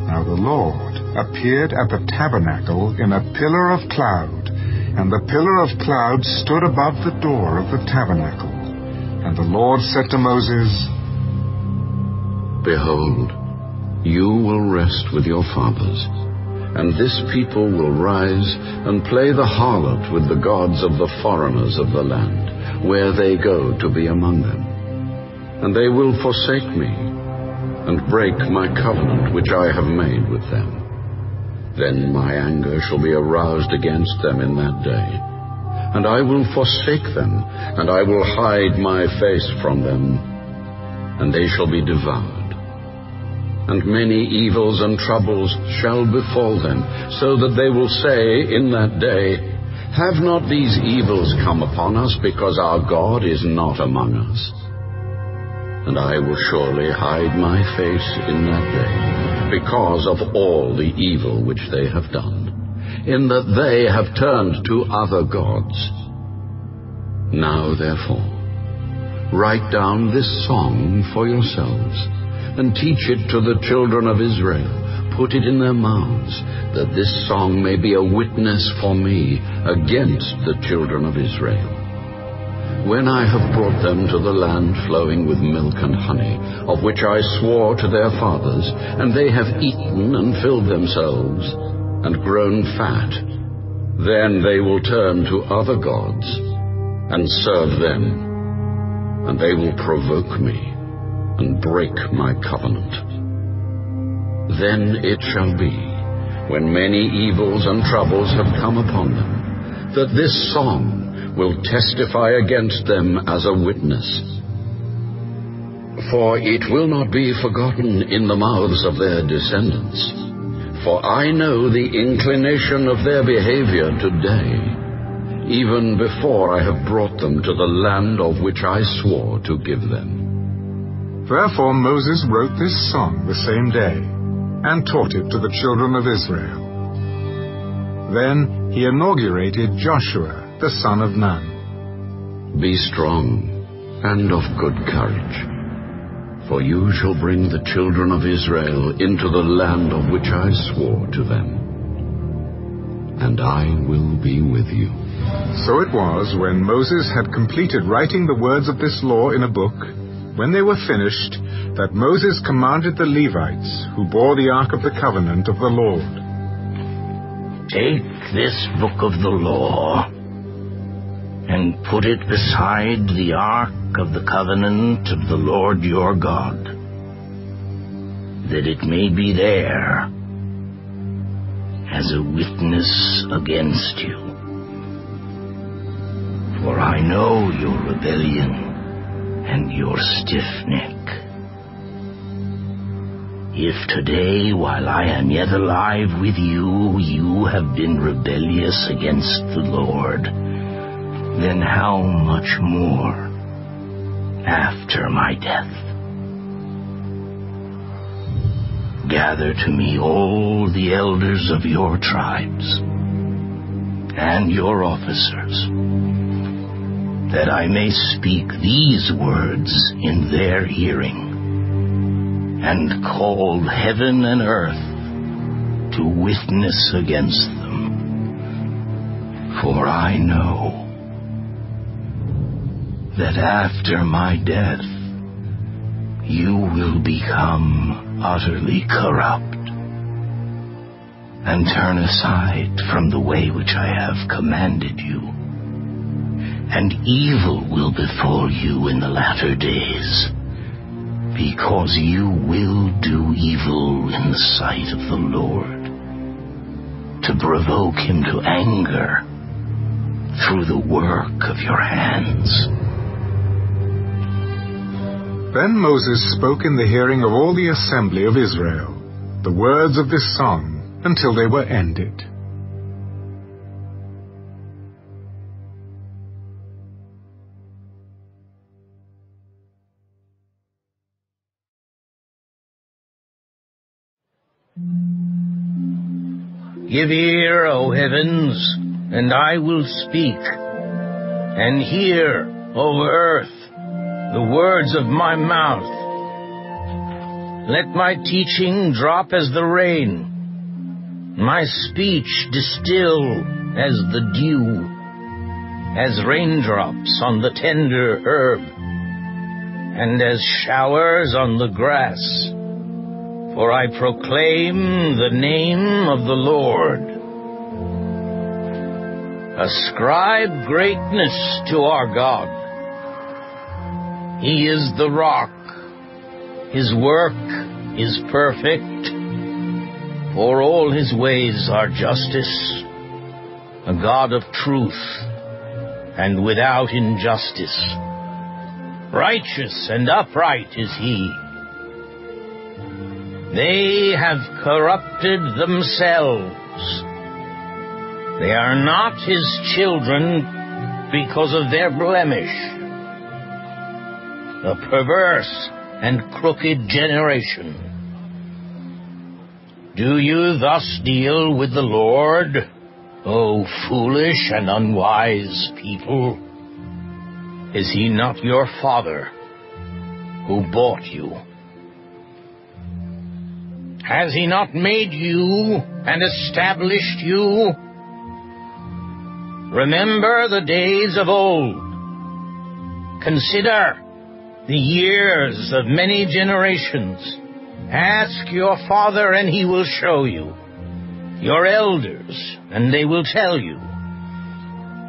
S2: Now the Lord appeared at the tabernacle in a pillar of cloud, and the pillar of cloud stood above the door of the tabernacle. And the Lord said to Moses,
S1: "Behold, you will rest with your fathers, and this people will rise and play the harlot with the gods of the foreigners of the land, where they go to be among them. And they will forsake me, and break my covenant which I have made with them. Then my anger shall be aroused against them in that day, and I will forsake them, and I will hide my face from them, and they shall be devoured. And many evils and troubles shall befall them, so that they will say in that day, 'Have not these evils come upon us, because our God is not among us?' And I will surely hide my face in that day, because of all the evil which they have done, in that they have turned to other gods. Now therefore, write down this song for yourselves, and teach it to the children of Israel. Put it in their mouths, that this song may be a witness for me against the children of Israel. When I have brought them to the land flowing with milk and honey, of which I swore to their fathers, and they have eaten and filled themselves, and grown fat, then they will turn to other gods, and serve them, and they will provoke me, and break my covenant. Then it shall be, when many evils and troubles have come upon them, that this song will testify against them as a witness. For it will not be forgotten in the mouths of their descendants. For I know the inclination of their behavior today, even before I have brought them to the land of which I swore to give them."
S2: Therefore Moses wrote this song the same day, and taught it to the children of Israel. Then he inaugurated Joshua, the son of Nun.
S1: "Be strong and of good courage, for you shall bring the children of Israel into the land of which I swore to them, and I will be with you."
S2: So it was, when Moses had completed writing the words of this law in a book, when they were finished, that Moses commanded the Levites, who bore the ark of the covenant of the Lord,
S3: "Take this book of the law, and put it beside the ark of the covenant of the Lord your God, that it may be there as a witness against you. For I know your rebellion and your stiff neck. If today, while I am yet alive with you, you have been rebellious against the Lord, then how much more after my death? Gather to me all the elders of your tribes and your officers, that I may speak these words in their hearing, and call heaven and earth to witness against them. For I know that after my death you will become utterly corrupt, and turn aside from the way which I have commanded you, and evil will befall you in the latter days, because you will do evil in the sight of the Lord, to provoke him to anger through the work of your hands.
S2: Then Moses spoke in the hearing of all the assembly of Israel the words of this song until they were ended.
S3: Give ear, O heavens, and I will speak, and hear, O earth, the words of my mouth. Let my teaching drop as the rain, my speech distill as the dew, as raindrops on the tender herb, and as showers on the grass. For I proclaim the name of the Lord. Ascribe greatness to our God. He is the rock. His work is perfect, for all his ways are justice, a God of truth and without injustice. Righteous and upright is he. They have corrupted themselves. They are not his children because of their blemish. A perverse and crooked generation. Do you thus deal with the Lord, O foolish and unwise people? Is he not your father who bought you? Has he not made you and established you? Remember the days of old. Consider the years of many generations. Ask your father, and he will show you. Your elders, and they will tell you.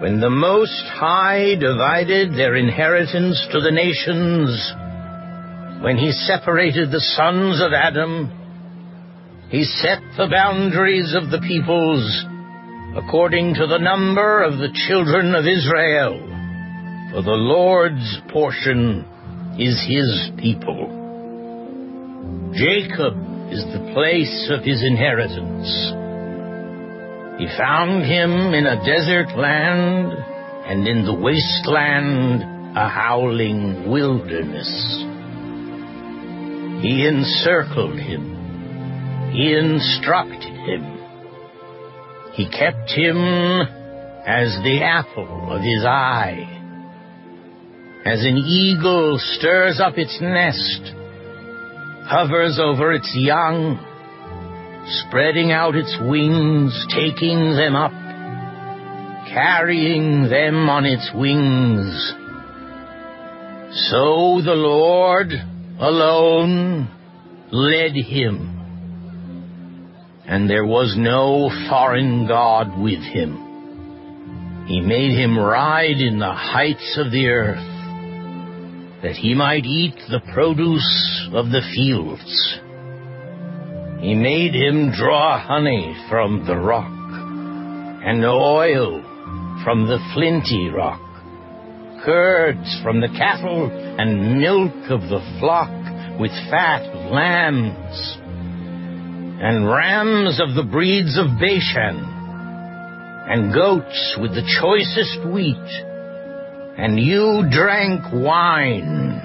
S3: When the Most High divided their inheritance to the nations, when he separated the sons of Adam, he set the boundaries of the peoples according to the number of the children of Israel, for the Lord's portion is his people. Jacob is the place of his inheritance. He found him in a desert land, and in the wasteland a howling wilderness. He encircled him. He instructed him. He kept him as the apple of his eye. As an eagle stirs up its nest, hovers over its young, spreading out its wings, taking them up, carrying them on its wings. So the Lord alone led him, and there was no foreign god with him. He made him ride in the heights of the earth, that he might eat the produce of the fields. He made him draw honey from the rock, and oil from the flinty rock, curds from the cattle, and milk of the flock, with fat of lambs, and rams of the breeds of Bashan, and goats with the choicest wheat. And you drank wine,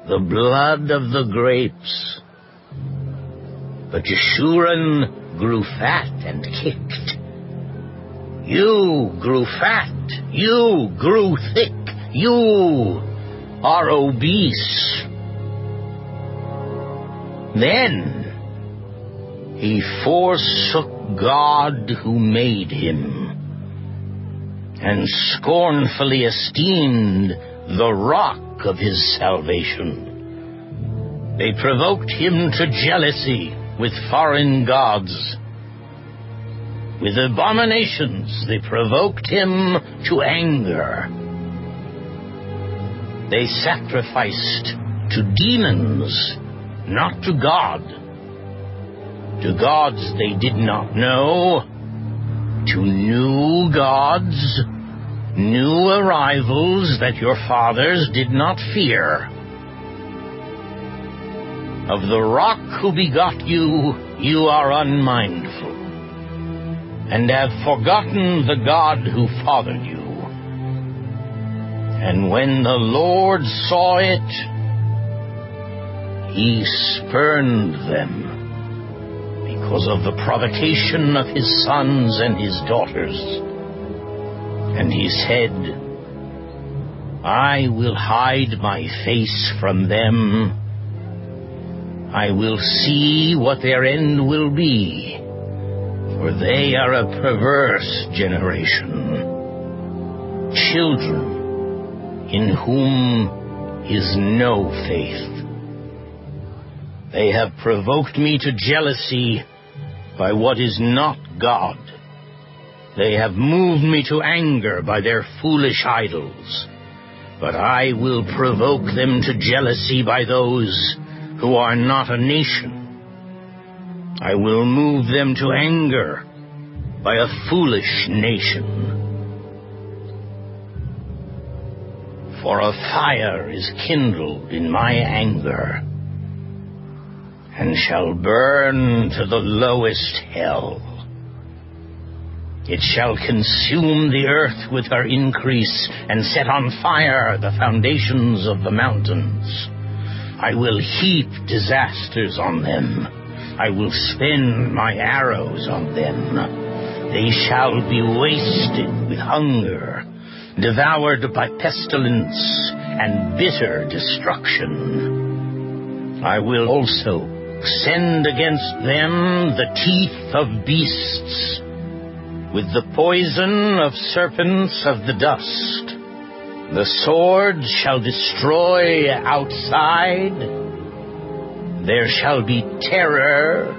S3: the blood of the grapes. But Jeshurun grew fat and kicked. You grew fat, you grew thick, you are obese. Then he forsook God who made him, and scornfully esteemed the rock of his salvation. They provoked him to jealousy with foreign gods. With abominations they provoked him to anger. They sacrificed to demons, not to God. To gods they did not know, to new gods, new arrivals that your fathers did not fear. Of the rock who begot you, you are unmindful, and have forgotten the God who fathered you. And when the Lord saw it, he spurned them because of the provocation of his sons and his daughters. And he said, I will hide my face from them. I will see what their end will be, for they are a perverse generation, children in whom is no faith. They have provoked me to jealousy by what is not God. They have moved me to anger by their foolish idols. But I will provoke them to jealousy by those who are not a nation. I will move them to anger by a foolish nation. For a fire is kindled in my anger, and shall burn to the lowest hell. It shall consume the earth with her increase, and set on fire the foundations of the mountains. I will heap disasters on them. I will spend my arrows on them. They shall be wasted with hunger, devoured by pestilence and bitter destruction. I will also send against them the teeth of beasts, with the poison of serpents of the dust. The sword shall destroy outside. There shall be terror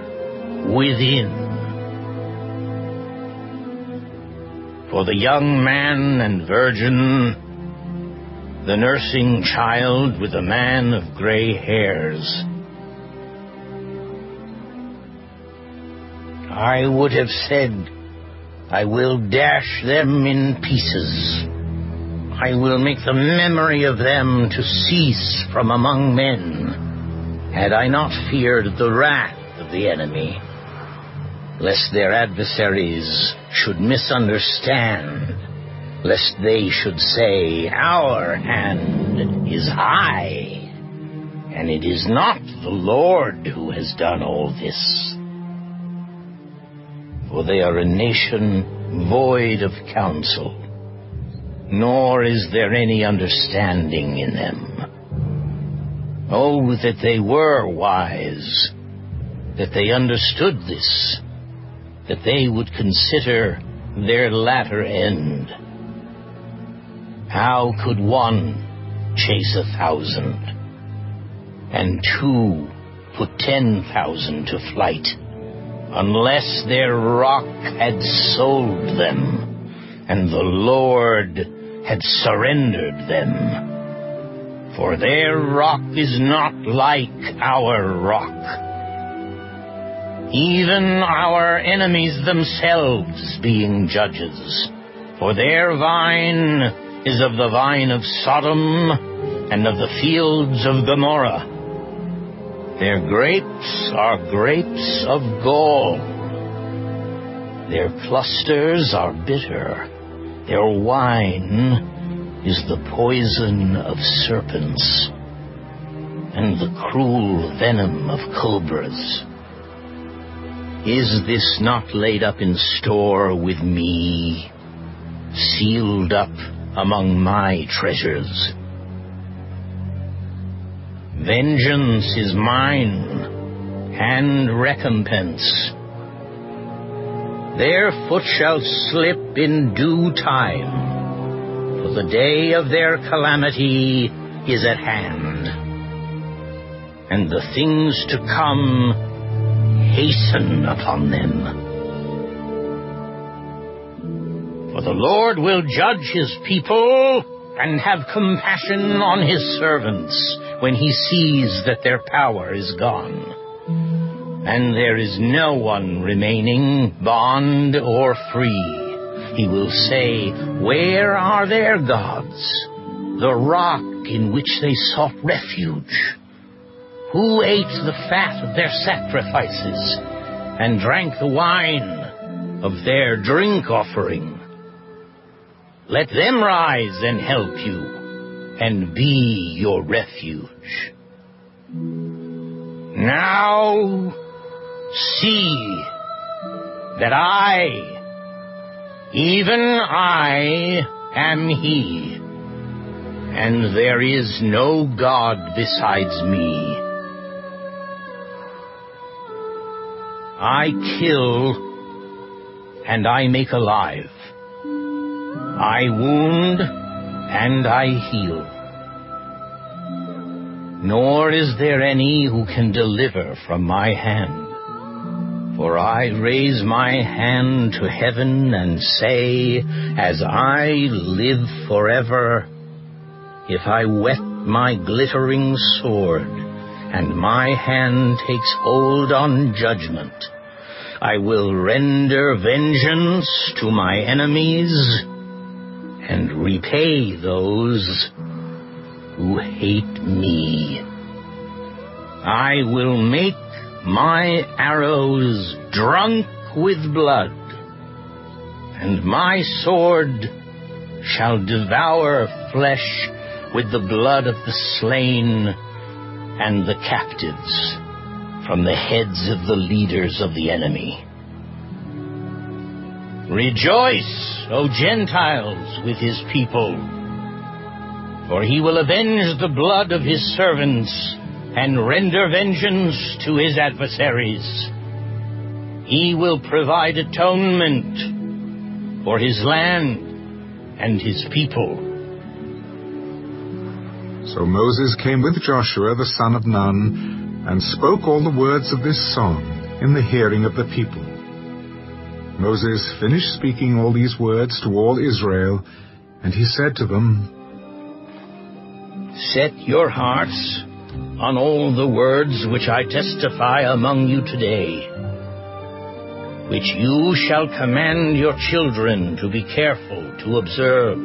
S3: within. For the young man and virgin, the nursing child with a man of gray hairs. I would have said, I will dash them in pieces. I will make the memory of them to cease from among men, had I not feared the wrath of the enemy, lest their adversaries should misunderstand, lest they should say, our hand is high, and it is not the Lord who has done all this. For they are a nation void of counsel, nor is there any understanding in them. Oh, that they were wise, that they understood this, that they would consider their latter end. How could one chase 1,000, and 2 put 10,000 to flight, unless their rock had sold them, and the Lord had surrendered them? For their rock is not like our rock, even our enemies themselves being judges. For their vine is of the vine of Sodom, and of the fields of Gomorrah. Their grapes are grapes of gall. Their clusters are bitter. Their wine is the poison of serpents, and the cruel venom of cobras. Is this not laid up in store with me, sealed up among my treasures? Vengeance is mine, and recompense. Their foot shall slip in due time, for the day of their calamity is at hand, and the things to come hasten upon them. For the Lord will judge his people and have compassion on his servants when he sees that their power is gone, and there is no one remaining, bond or free. He will say, "Where are their gods, the rock in which they sought refuge? Who ate the fat of their sacrifices and drank the wine of their drink offering? Let them rise and help you and be your refuge. Now see that I, even I, am He, and there is no God besides me. I kill and I make alive. I wound and I heal. Nor is there any who can deliver from my hand. For I raise my hand to heaven and say, as I live forever, if I whet my glittering sword, and my hand takes hold on judgment, I will render vengeance to my enemies and repay those who hate me. I will make my arrows drunk with blood, and my sword shall devour flesh with the blood of the slain and the captives from the heads of the leaders of the enemy. Rejoice, O Gentiles, with his people, for he will avenge the blood of his servants and render vengeance to his adversaries. He will provide atonement for his land and his people.
S2: So Moses came with Joshua the son of Nun, and spoke all the words of this song in the hearing of the people. Moses finished speaking all these words to all Israel, and he said to them,
S3: Set your hearts on all the words which I testify among you today, which you shall command your children to be careful to observe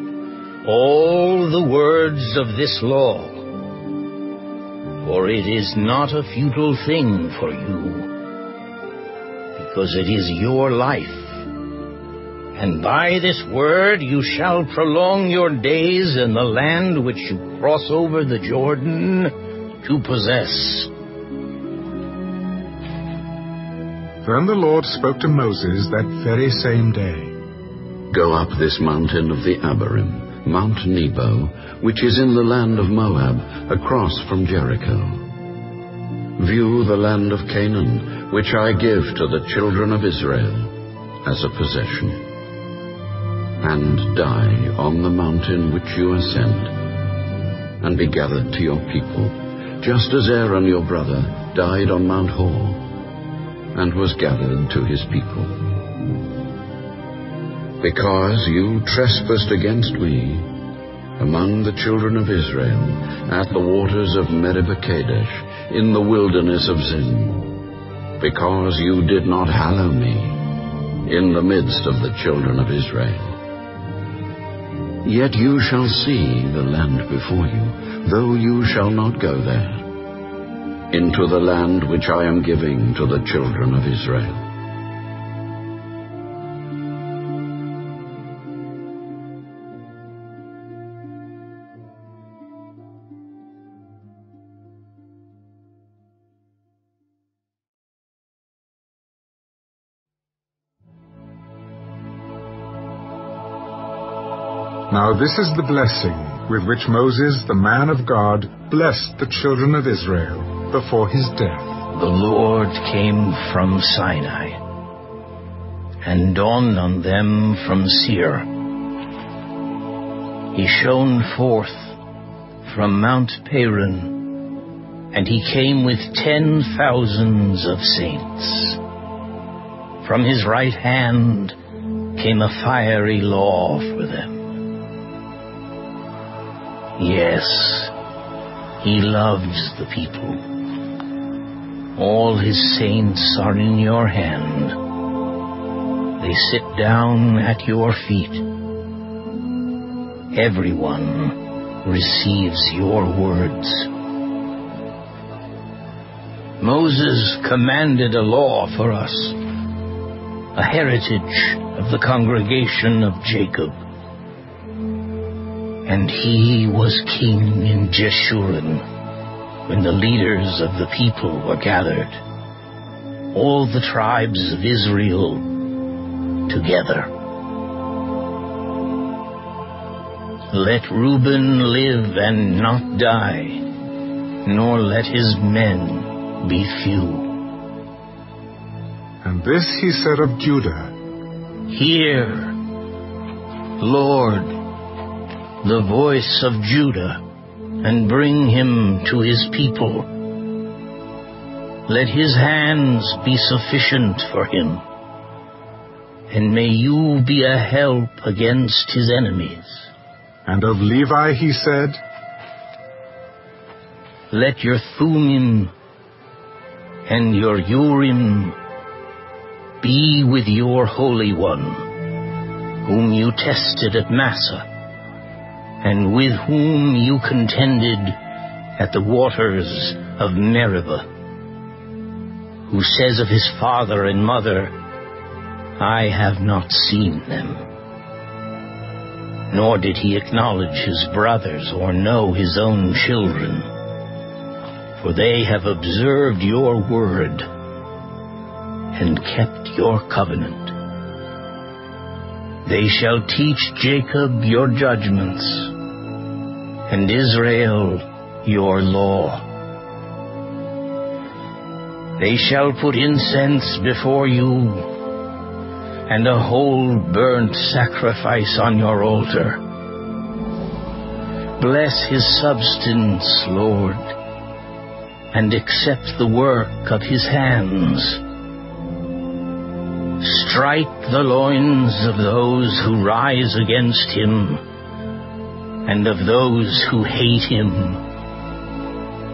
S3: all the words of this law. For it is not a futile thing for you, because it is your life. And by this word you shall prolong your days in the land which you cross over the Jordan to possess.
S2: Then the Lord spoke to Moses that very same day.
S1: Go up this mountain of the Abarim, Mount Nebo, which is in the land of Moab, across from Jericho. View the land of Canaan, which I give to the children of Israel as a possession. And die on the mountain which you ascend, and be gathered to your people, just as Aaron your brother died on Mount Hor, and was gathered to his people. Because you trespassed against me among the children of Israel at the waters of Meribah Kadesh in the wilderness of Zin, because you did not hallow me in the midst of the children of Israel. Yet you shall see the land before you, though you shall not go there, into the land which I am giving to the children of Israel.
S2: Now this is the blessing with which Moses, the man of God, blessed the children of Israel before his death.
S3: The Lord came from Sinai and dawned on them from Seir. He shone forth from Mount Paran, and he came with 10,000s of saints. From his right hand came a fiery law for them. Yes, he loves the people. All his saints are in your hand. they sit down at your feet. Everyone receives your words. Moses commanded a law for us, a heritage of the congregation of Jacob. And he was king in Jeshurun when the leaders of the people were gathered, all the tribes of Israel together. Let Reuben live and not die, nor let his men be few.
S2: And this he said of Judah,
S3: Hear, Lord, the voice of Judah, and bring him to his people. Let his hands be sufficient for him, and may you be a help against his enemies.
S2: And of Levi he said,
S3: Let your Thummim and your Urim be with your Holy One, whom you tested at Massah, and with whom you contended at the waters of Meribah, who says of his father and mother, I have not seen them. Nor did he acknowledge his brothers or know his own children, for they have observed your word and kept your covenant. They shall teach Jacob your judgments, and Israel your law. They shall put incense before you, and a whole burnt sacrifice on your altar. Bless his substance, Lord, and accept the work of his hands. Strike the loins of those who rise against him, and of those who hate him,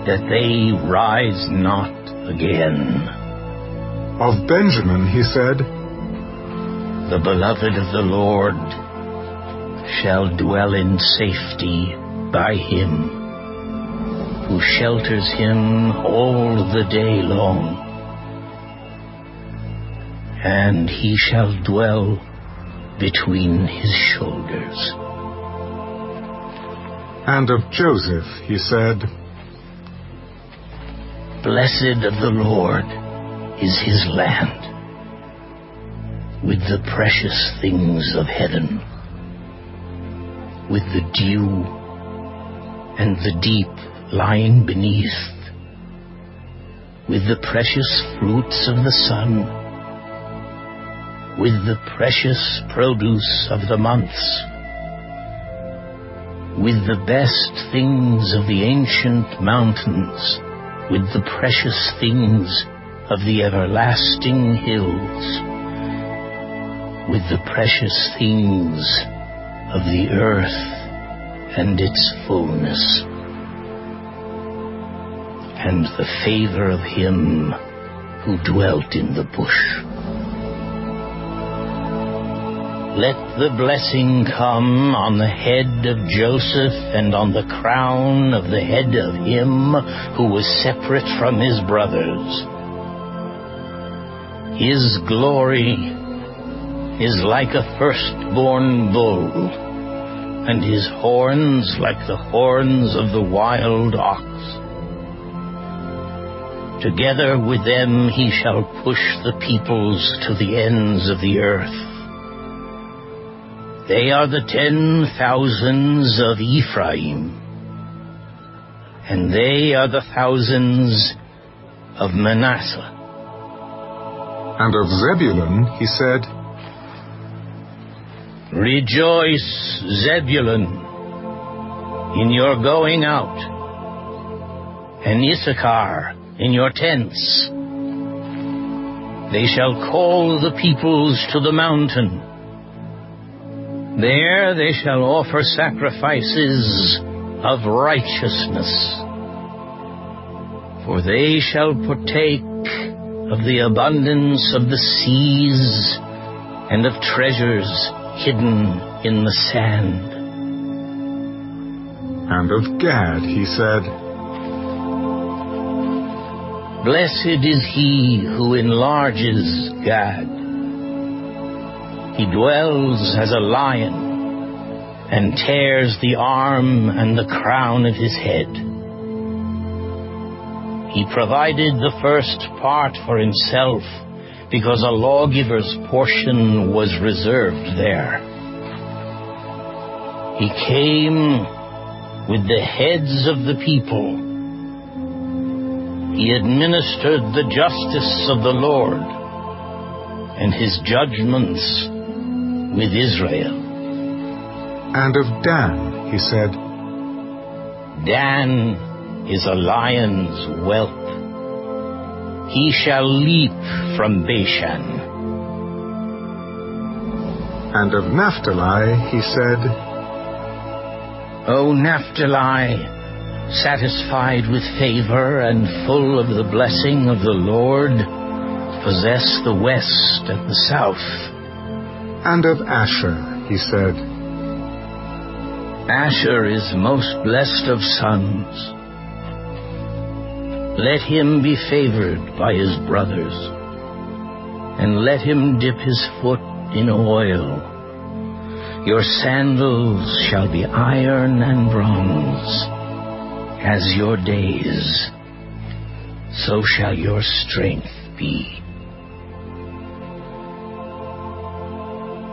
S3: that they rise not again.
S2: Of Benjamin he said,
S3: The beloved of the Lord shall dwell in safety by him, who shelters him all the day long. And he shall dwell between his shoulders.
S2: And of Joseph he said,
S3: Blessed of the Lord is his land, with the precious things of heaven, with the dew and the deep lying beneath, with the precious fruits of the sun, with the precious produce of the months, with the best things of the ancient mountains, with the precious things of the everlasting hills, with the precious things of the earth and its fullness, and the favor of him who dwelt in the bush. Let the blessing come on the head of Joseph and on the crown of the head of him who was separate from his brothers. His glory is like a firstborn bull, and his horns like the horns of the wild ox. Together with them he shall push the peoples to the ends of the earth. They are the 10,000s of Ephraim, and they are the thousands of Manasseh.
S2: And of Zebulun he said,
S3: Rejoice, Zebulun, in your going out, and Issachar in your tents. They shall call the peoples to the mountain. There they shall offer sacrifices of righteousness, for they shall partake of the abundance of the seas and of treasures hidden in the sand.
S2: And of Gad he said,
S3: Blessed is he who enlarges Gad. He dwells as a lion, and tears the arm and the crown of his head. He provided the first part for himself, because a lawgiver's portion was reserved there. He came with the heads of the people. He administered the justice of the Lord, and his judgments with Israel.
S2: And of Dan he said,
S3: Dan is a lion's whelp. He shall leap from Bashan.
S2: And of Naphtali he said,
S3: O Naphtali, satisfied with favor and full of the blessing of the Lord, possess the west and the south.
S2: And of Asher he said,
S3: Asher is most blessed of sons. Let him be favored by his brothers, and let him dip his foot in oil. Your sandals shall be iron and bronze. As your days, so shall your strength be.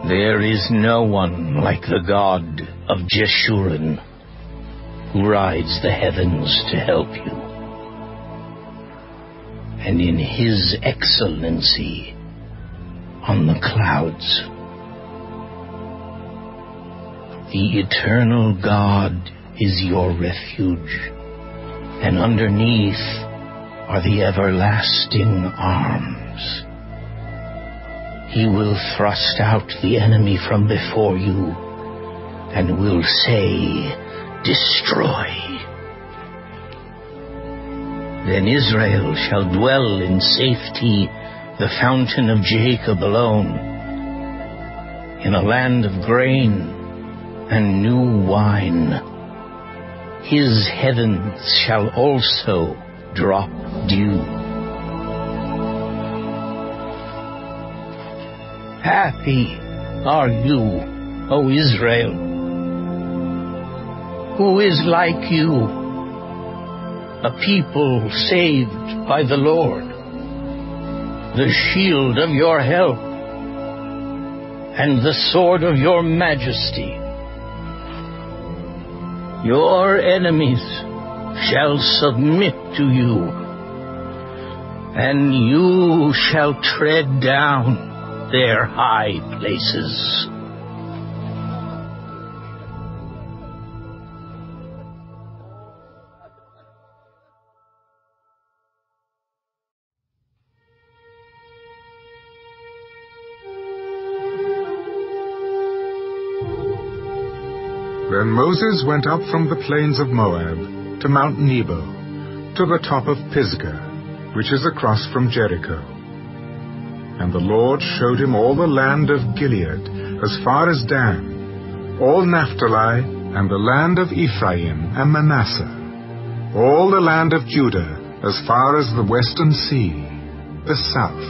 S3: There is no one like the God of Jeshurun, who rides the heavens to help you. And in his excellency on the clouds. The eternal God is your refuge, and underneath are the everlasting arms. He will thrust out the enemy from before you, and will say, Destroy. Then Israel shall dwell in safety, the fountain of Jacob alone, in a land of grain and new wine. His heavens shall also drop dew. Happy are you, O Israel. Who is like you, a people saved by the Lord, the shield of your help, and the sword of your majesty? Your enemies shall submit to you, and you shall tread down their high places.
S2: Then Moses went up from the plains of Moab to Mount Nebo, to the top of Pisgah, which is across from Jericho. And the Lord showed him all the land of Gilead, as far as Dan, all Naphtali, and the land of Ephraim and Manasseh, all the land of Judah, as far as the western sea, the south,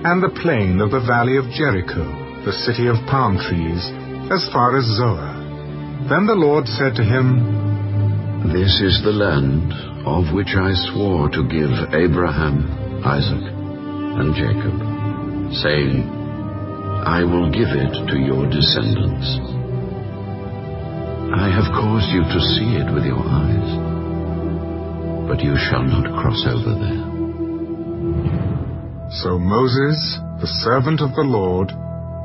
S2: and the plain of the valley of Jericho, the city of palm trees, as far as Zoar. Then the Lord said to him,
S1: This is the land of which I swore to give Abraham, Isaac, and Jacob, saying, I will give it to your descendants. I have caused you to see it with your eyes, but you shall not cross over there.
S2: So Moses, the servant of the Lord,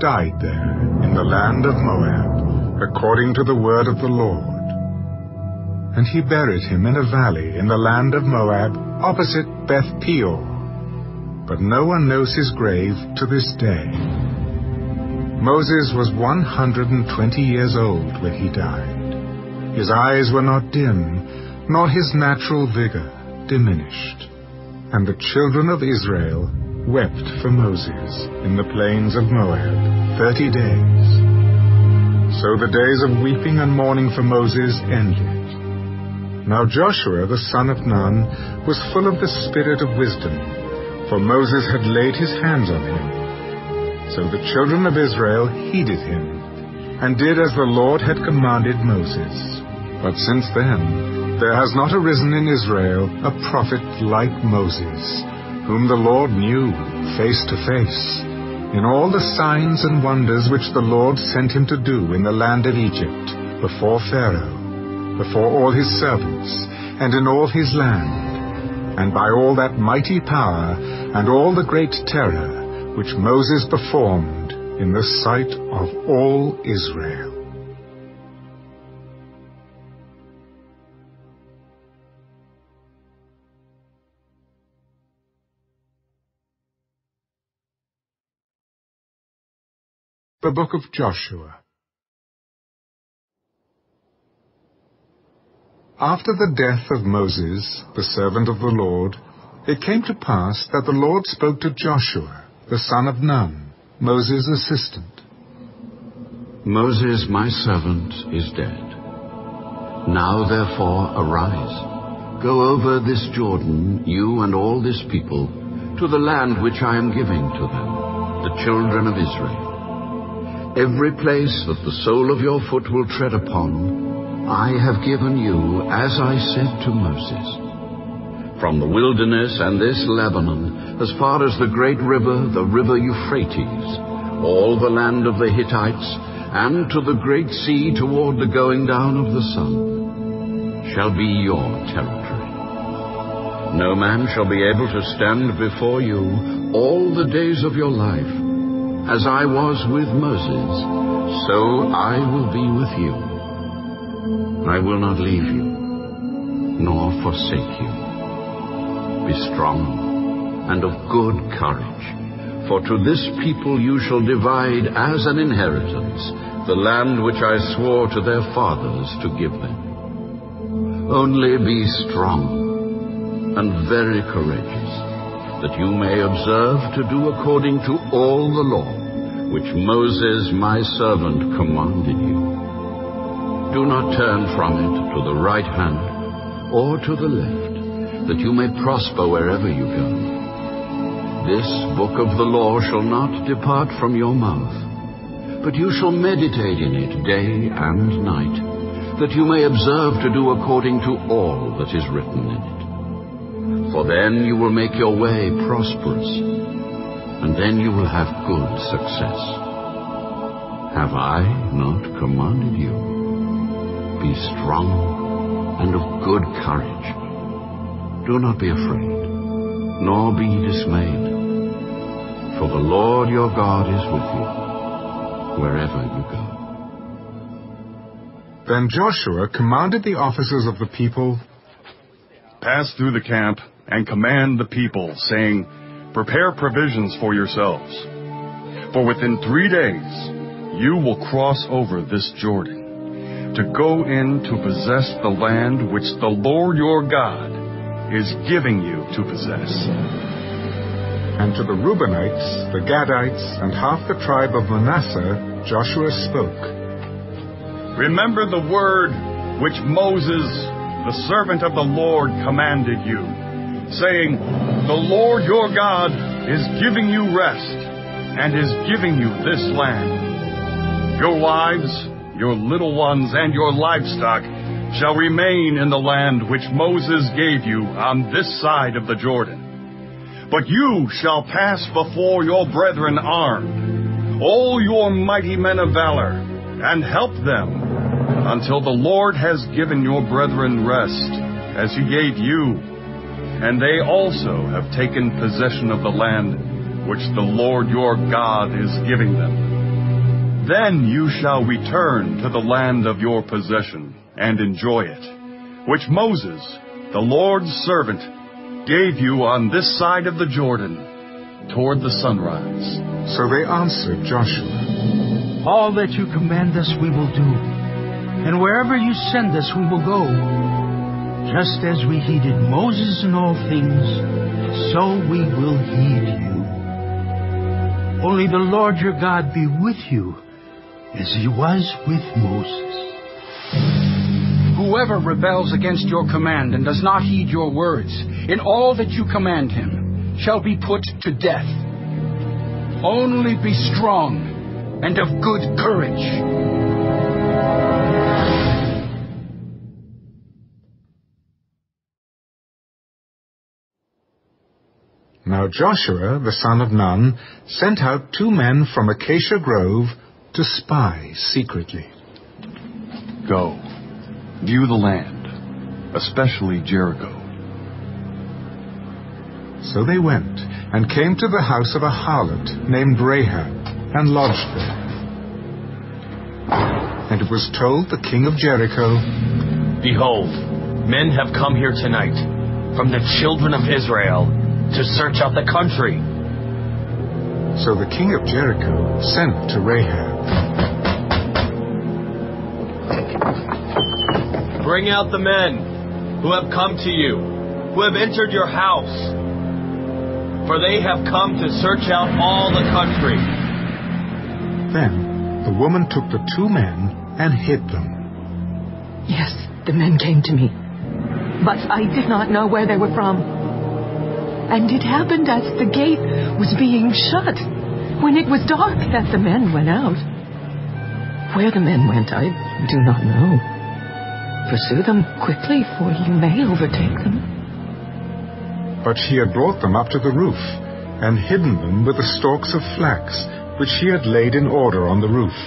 S2: died there in the land of Moab, according to the word of the Lord. And he buried him in a valley in the land of Moab, opposite Beth Peor. But no one knows his grave to this day. Moses was 120 years old when he died. His eyes were not dim, nor his natural vigor diminished. And the children of Israel wept for Moses in the plains of Moab. 30 days. So the days of weeping and mourning for Moses ended. Now Joshua the son of Nun was full of the spirit of wisdom, for Moses had laid his hands on him. So the children of Israel heeded him, and did as the Lord had commanded Moses. But since then there has not arisen in Israel a prophet like Moses, whom the Lord knew face to face, in all the signs and wonders which the Lord sent him to do in the land of Egypt, before Pharaoh, before all his servants, and in all his land, and by all that mighty power and all the great terror which Moses performed in the sight of all Israel. The Book of Joshua. After the death of Moses, the servant of the Lord, it came to pass that the Lord spoke to Joshua, the son of Nun, Moses' assistant.
S1: Moses, my servant, is dead. Now therefore arise, go over this Jordan, you and all this people, to the land which I am giving to them, the children of Israel. Every place that the sole of your foot will tread upon, I have given you, as I said to Moses. From the wilderness and this Lebanon, as far as the great river, the river Euphrates, all the land of the Hittites, and to the great sea toward the going down of the sun, shall be your territory. No man shall be able to stand before you all the days of your life. As I was with Moses, so I will be with you. I will not leave you, nor forsake you. Be strong and of good courage, for to this people you shall divide as an inheritance the land which I swore to their fathers to give them. Only be strong and very courageous, that you may observe to do according to all the law which Moses my servant commanded you. Do not turn from it to the right hand or to the left, that you may prosper wherever you go. This book of the law shall not depart from your mouth, but you shall meditate in it day and night, that you may observe to do according to all that is written in it. For then you will make your way prosperous, and then you will have good success. Have I not commanded you? Be strong and of good courage. Do not be afraid, nor be dismayed, for the Lord your God is with you, wherever you go.
S2: Then Joshua commanded the officers of the people,
S5: Pass through the camp and command the people, saying, Prepare provisions for yourselves. For within 3 days you will cross over this Jordan, to go in to possess the land which the Lord your God is giving you to possess.
S2: And to the Reubenites, the Gadites, and half the tribe of Manasseh, Joshua spoke.
S5: Remember the word which Moses, the servant of the Lord, commanded you, saying, The Lord your God is giving you rest, and is giving you this land. Your wives, your little ones, and your livestock shall remain in the land which Moses gave you on this side of the Jordan. But you shall pass before your brethren armed, all your mighty men of valor, and help them, until the Lord has given your brethren rest, as he gave you, and they also have taken possession of the land which the Lord your God is giving them. Then you shall return to the land of your possession, and enjoy it, which Moses, the Lord's servant, gave you on this side of the Jordan, toward the sunrise.
S2: So they answered Joshua,
S6: All that you command us we will do, and wherever you send us we will go. Just as we heeded Moses in all things, so we will heed you. Only the Lord your God be with you, as he was with Moses. Whoever rebels against your command and does not heed your words in all that you command him shall be put to death. Only be strong and of good courage.
S2: Now Joshua, the son of Nun, sent out 2 men from Acacia Grove to spy secretly.
S5: Go, view the land, especially Jericho.
S2: So they went and came to the house of a harlot named Rahab and lodged there. And it was told the king of Jericho,
S7: Behold, men have come here tonight from the children of Israel to search out the country.
S2: So the king of Jericho sent to Rahab.
S7: Bring out the men who have come to you, who have entered your house, for they have come to search out all the country.
S2: Then the woman took the 2 men and hid them.
S8: Yes, the men came to me, but I did not know where they were from. And it happened as the gate was being shut, when it was dark, that the men went out. Where the men went, I do not know. Pursue them quickly, for you may overtake them.
S2: But she had brought them up to the roof, and hidden them with the stalks of flax, which she had laid in order on the roof.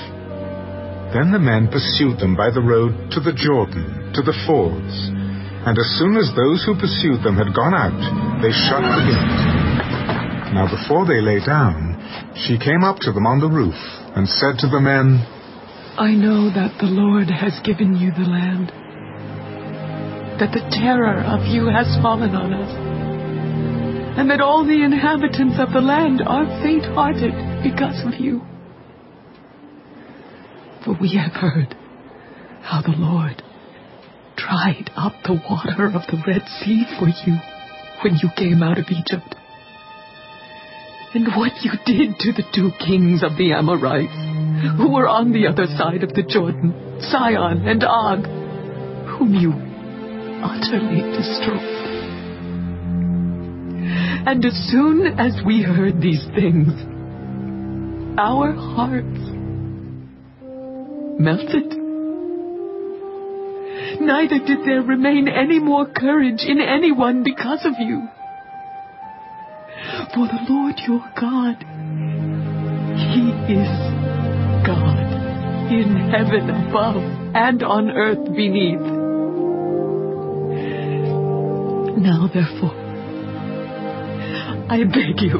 S2: Then the men pursued them by the road to the Jordan, to the fords. And as soon as those who pursued them had gone out, they shut the gate. Now before they lay down, she came up to them on the roof, and said to the men,
S8: I know that the Lord has given you the land, that the terror of you has fallen on us, and that all the inhabitants of the land are faint-hearted because of you. For we have heard how the Lord dried up the water of the Red Sea for you when you came out of Egypt, and what you did to the 2 kings of the Amorites, who were on the other side of the Jordan, Sihon and Og, whom you utterly destroyed. And as soon as we heard these things, our hearts melted. Neither did there remain any more courage in anyone because of you. For the Lord your God, He is God in heaven above and on earth beneath. Now therefore, I beg you,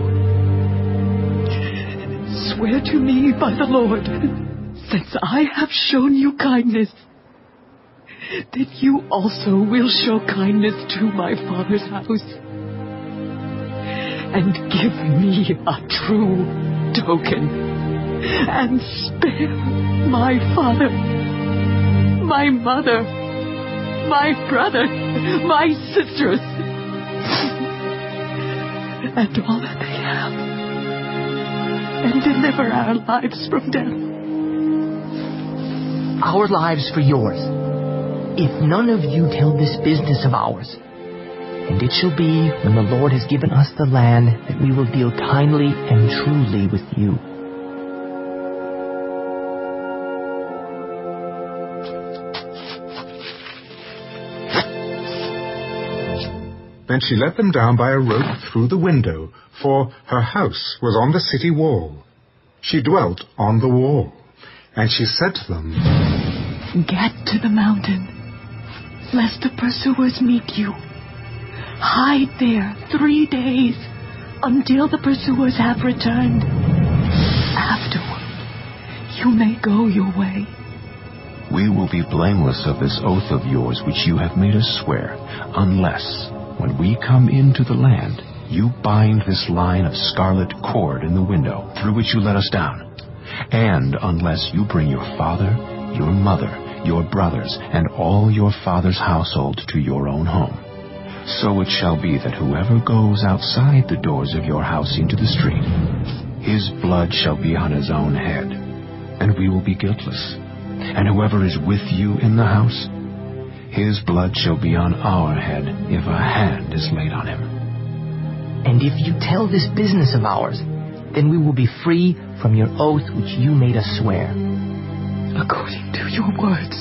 S8: swear to me by the Lord, since I have shown you kindness, that you also will show kindness to my father's house, and give me a true token, and spare my father, my mother, my brother, my sisters, and all that they have, and deliver our lives from death.
S9: Our lives for yours, if none of you tell this business of ours. And it shall be, when the Lord has given us the land, that we will deal kindly and truly with you.
S2: Then she let them down by a rope through the window, for her house was on the city wall. She dwelt on the wall. And she said to them,
S8: Get to the mountain, lest the pursuers meet you. Hide there 3 days, until the pursuers have returned. Afterward, you may go your way.
S10: We will be blameless of this oath of yours which you have made us swear, unless, when we come into the land, you bind this line of scarlet cord in the window through which you let us down, and unless you bring your father, your mother, your brothers, and all your father's household to your own home. So it shall be that whoever goes outside the doors of your house into the street, his blood shall be on his own head, and we will be guiltless. And whoever is with you in the house, his blood shall be on our head if a hand is laid on him.
S9: And if you tell this business of ours, then we will be free from your oath which you made us swear.
S8: According to your words,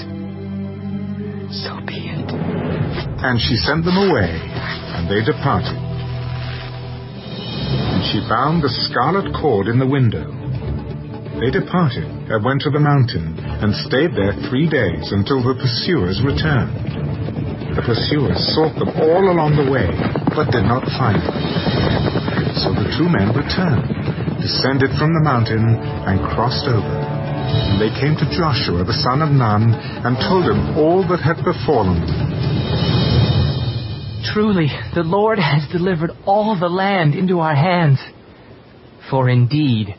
S8: so be it.
S2: And she sent them away, and they departed. And she bound the scarlet cord in the window. They departed and went to the mountain, and stayed there 3 days until the pursuers returned. The pursuers sought them all along the way, but did not find them. So the 2 men returned, descended from the mountain, and crossed over. And they came to Joshua the son of Nun, and told him all that had befallen them.
S9: Truly, the Lord has delivered all the land into our hands. For indeed,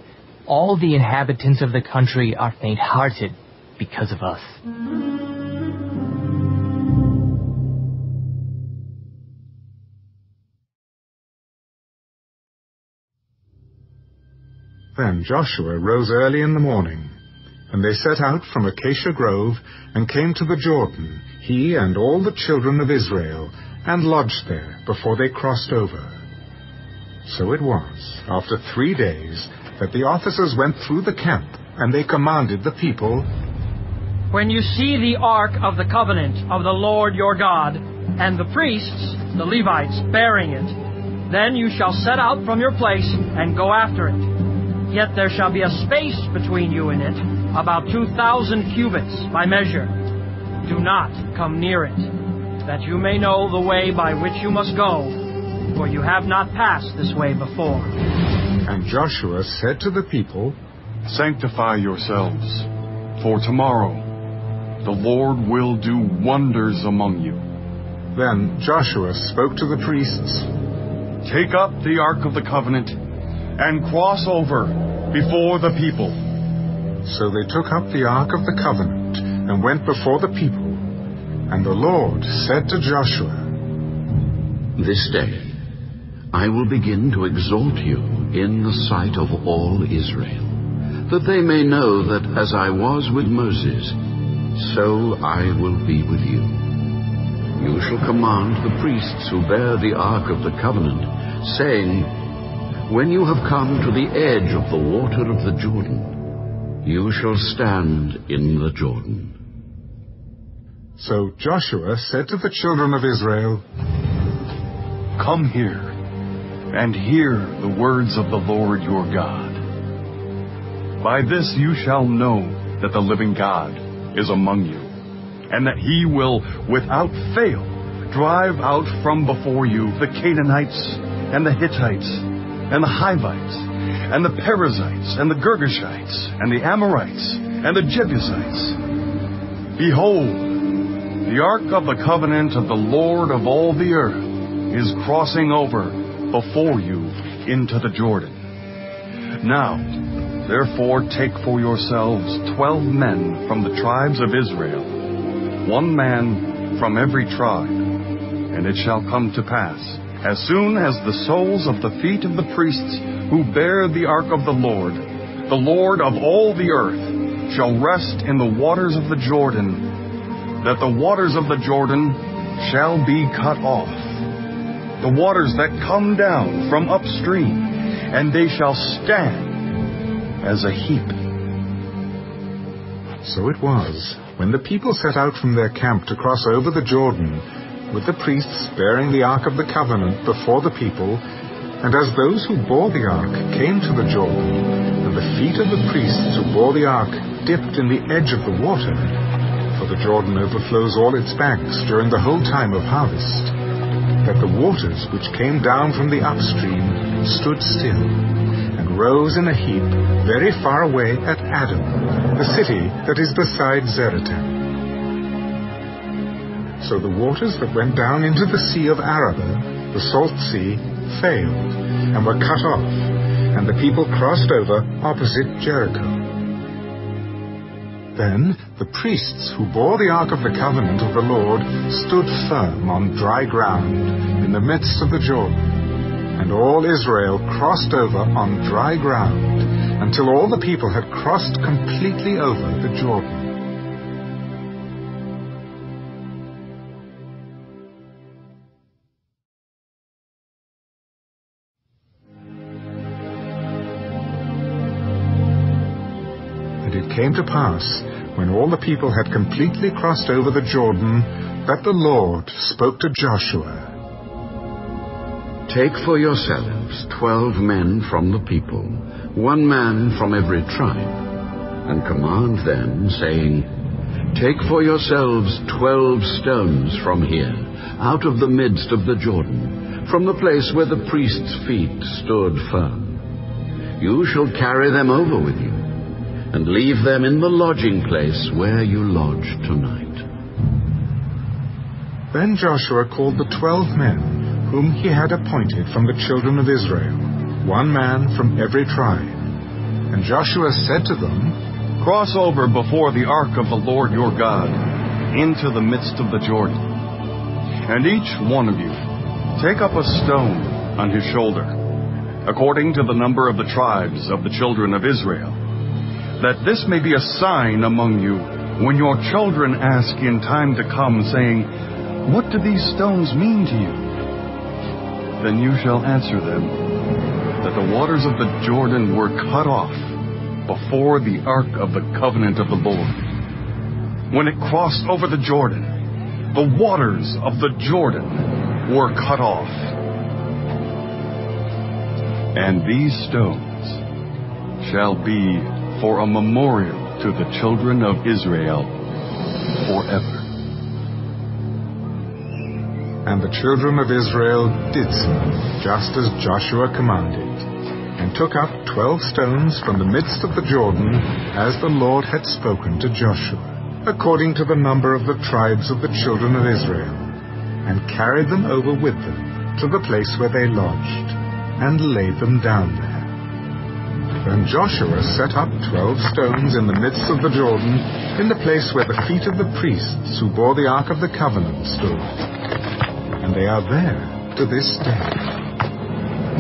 S9: all the inhabitants of the country are faint-hearted because of us.
S2: Then Joshua rose early in the morning, and they set out from Acacia Grove, and came to the Jordan, he and all the children of Israel, and lodged there before they crossed over. So it was, after 3 days, that the officers went through the camp, and they commanded the people,
S11: When you see the ark of the covenant of the Lord your God, and the priests, the Levites, bearing it, then you shall set out from your place and go after it. Yet there shall be a space between you and it, about 2,000 cubits by measure. Do not come near it, that you may know the way by which you must go, for you have not passed this way before.
S2: And Joshua said to the people,
S5: Sanctify yourselves, for tomorrow the Lord will do wonders among you.
S2: Then Joshua spoke to the priests,
S5: Take up the Ark of the Covenant and cross over before the people.
S2: So they took up the Ark of the Covenant and went before the people. And the Lord said to Joshua,
S1: This day I will begin to exalt you in the sight of all Israel, that they may know that as I was with Moses, so I will be with you. You shall command the priests who bear the Ark of the Covenant, saying, When you have come to the edge of the water of the Jordan, you shall stand in the Jordan.
S2: So Joshua said to the children of Israel,
S5: Come here and hear the words of the Lord your God. By this you shall know that the living God is among you, and that he will without fail drive out from before you the Canaanites and the Hittites and the Hivites and the Perizzites and the Girgashites and the Amorites and the Jebusites. Behold, the ark of the covenant of the Lord of all the earth is crossing over before you into the Jordan. Now, therefore, take for yourselves 12 men from the tribes of Israel, 1 man from every tribe. And it shall come to pass, as soon as the soles of the feet of the priests who bear the ark of the Lord of all the earth, shall rest in the waters of the Jordan, that the waters of the Jordan shall be cut off, the waters that come down from upstream, and they shall stand as a heap.
S2: So it was, when the people set out from their camp to cross over the Jordan, with the priests bearing the Ark of the Covenant before the people, and as those who bore the Ark came to the Jordan, and the feet of the priests who bore the Ark dipped in the edge of the water, for the Jordan overflows all its banks during the whole time of harvest, that the waters which came down from the upstream stood still, and rose in a heap very far away at Adam, the city that is beside Zaretan. So the waters that went down into the sea of Arabah, the salt sea, failed, and were cut off, and the people crossed over opposite Jericho. Then the priests who bore the Ark of the Covenant of the Lord stood firm on dry ground in the midst of the Jordan. And all Israel crossed over on dry ground until all the people had crossed completely over the Jordan. And it came to pass, when all the people had completely crossed over the Jordan, that the Lord spoke to Joshua.
S1: Take for yourselves 12 men from the people, 1 man from every tribe, and command them, saying, Take for yourselves 12 stones from here, out of the midst of the Jordan, from the place where the priest's feet stood firm. You shall carry them over with you, and leave them in the lodging place where you lodge tonight.
S2: Then Joshua called the 12 men whom he had appointed from the children of Israel, 1 man from every tribe. And Joshua said to them,
S5: Cross over before the ark of the Lord your God into the midst of the Jordan. And each one of you take up a stone on his shoulder, according to the number of the tribes of the children of Israel, that this may be a sign among you when your children ask in time to come, saying, What do these stones mean to you? Then you shall answer them that the waters of the Jordan were cut off before the ark of the covenant of the Lord. When it crossed over the Jordan, the waters of the Jordan were cut off. And these stones shall be for a memorial to the children of Israel forever.
S2: And the children of Israel did so, just as Joshua commanded, and took up 12 stones from the midst of the Jordan, as the Lord had spoken to Joshua, according to the number of the tribes of the children of Israel, and carried them over with them to the place where they lodged, and laid them down there. Then Joshua set up 12 stones in the midst of the Jordan, in the place where the feet of the priests who bore the ark of the covenant stood. And they are there to this day.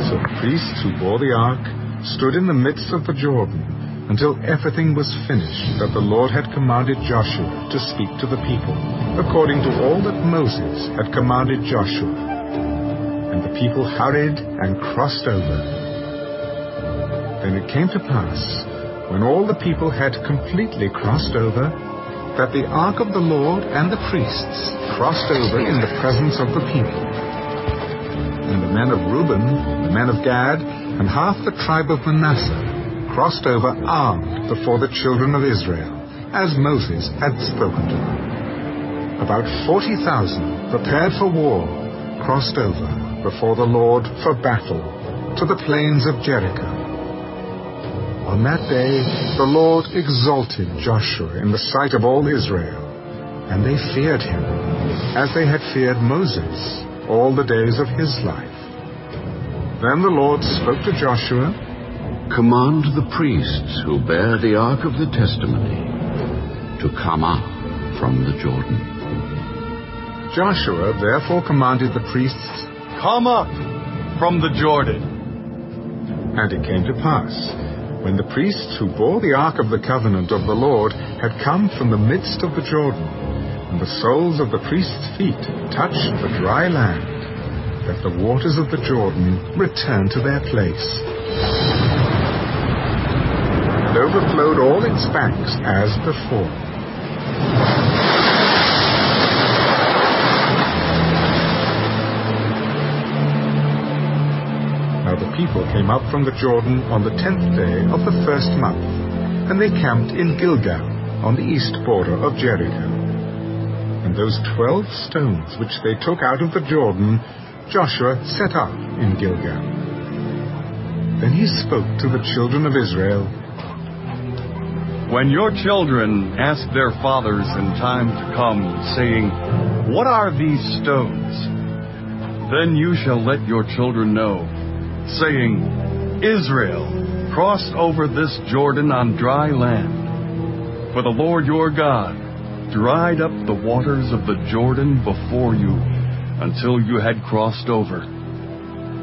S2: So the priests who bore the ark stood in the midst of the Jordan until everything was finished that the Lord had commanded Joshua to speak to the people, according to all that Moses had commanded Joshua. And the people hurried and crossed over. Then it came to pass, when all the people had completely crossed over, that the ark of the Lord and the priests crossed over in the presence of the people. And the men of Reuben, the men of Gad, and half the tribe of Manasseh crossed over armed before the children of Israel, as Moses had spoken to them. About 40,000, prepared for war, crossed over before the Lord for battle to the plains of Jericho. On that day the Lord exalted Joshua in the sight of all Israel, and they feared him, as they had feared Moses all the days of his life. Then the Lord spoke to Joshua,
S1: Command the priests who bear the ark of the testimony to come up from the Jordan.
S2: Joshua therefore commanded the priests,
S5: Come up from the Jordan.
S2: And it came to pass, when the priests who bore the ark of the covenant of the Lord had come from the midst of the Jordan, and the soles of the priests' feet touched the dry land, that the waters of the Jordan returned to their place, and overflowed all its banks as before. Now the people came up from the Jordan on the 10th day of the first month, and they camped in Gilgal, on the east border of Jericho. And those 12 stones which they took out of the Jordan, Joshua set up in Gilgal. Then he spoke to the children of Israel,
S5: When your children ask their fathers in time to come, saying, What are these stones? Then you shall let your children know, saying, Israel crossed over this Jordan on dry land. For the Lord your God dried up the waters of the Jordan before you until you had crossed over.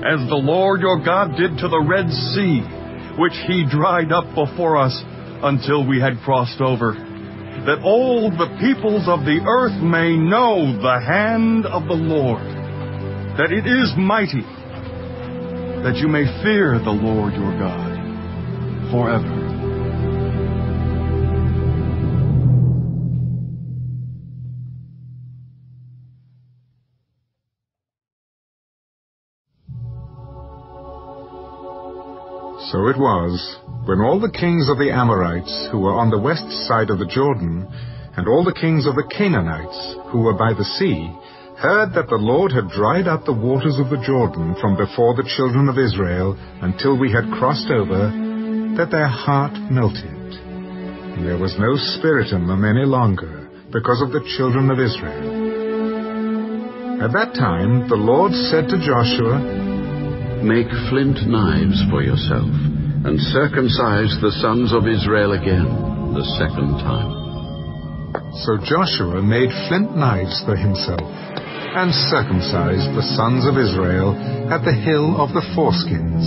S5: as the Lord your God did to the Red Sea, which he dried up before us until we had crossed over, that all the peoples of the earth may know the hand of the Lord, that it is mighty, that you may fear the Lord your God forever.
S2: So it was, when all the kings of the Amorites who were on the west side of the Jordan, and all the kings of the Canaanites who were by the sea, heard that the Lord had dried up the waters of the Jordan from before the children of Israel until we had crossed over, that their heart melted, and there was no spirit in them any longer, because of the children of Israel. At that time the Lord said to Joshua,
S1: Make flint knives for yourself, and circumcise the sons of Israel again the second time.
S2: So Joshua made flint knives for himself, and circumcised the sons of Israel at the hill of the foreskins.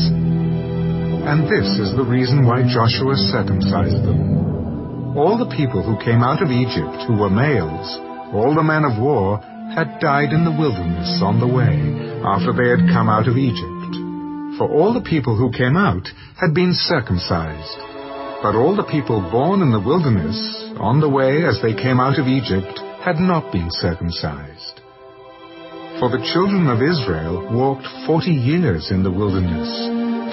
S2: And this is the reason why Joshua circumcised them. All the people who came out of Egypt who were males, all the men of war, had died in the wilderness on the way, after they had come out of Egypt. For all the people who came out had been circumcised. But all the people born in the wilderness, on the way as they came out of Egypt, had not been circumcised. For the children of Israel walked 40 years in the wilderness,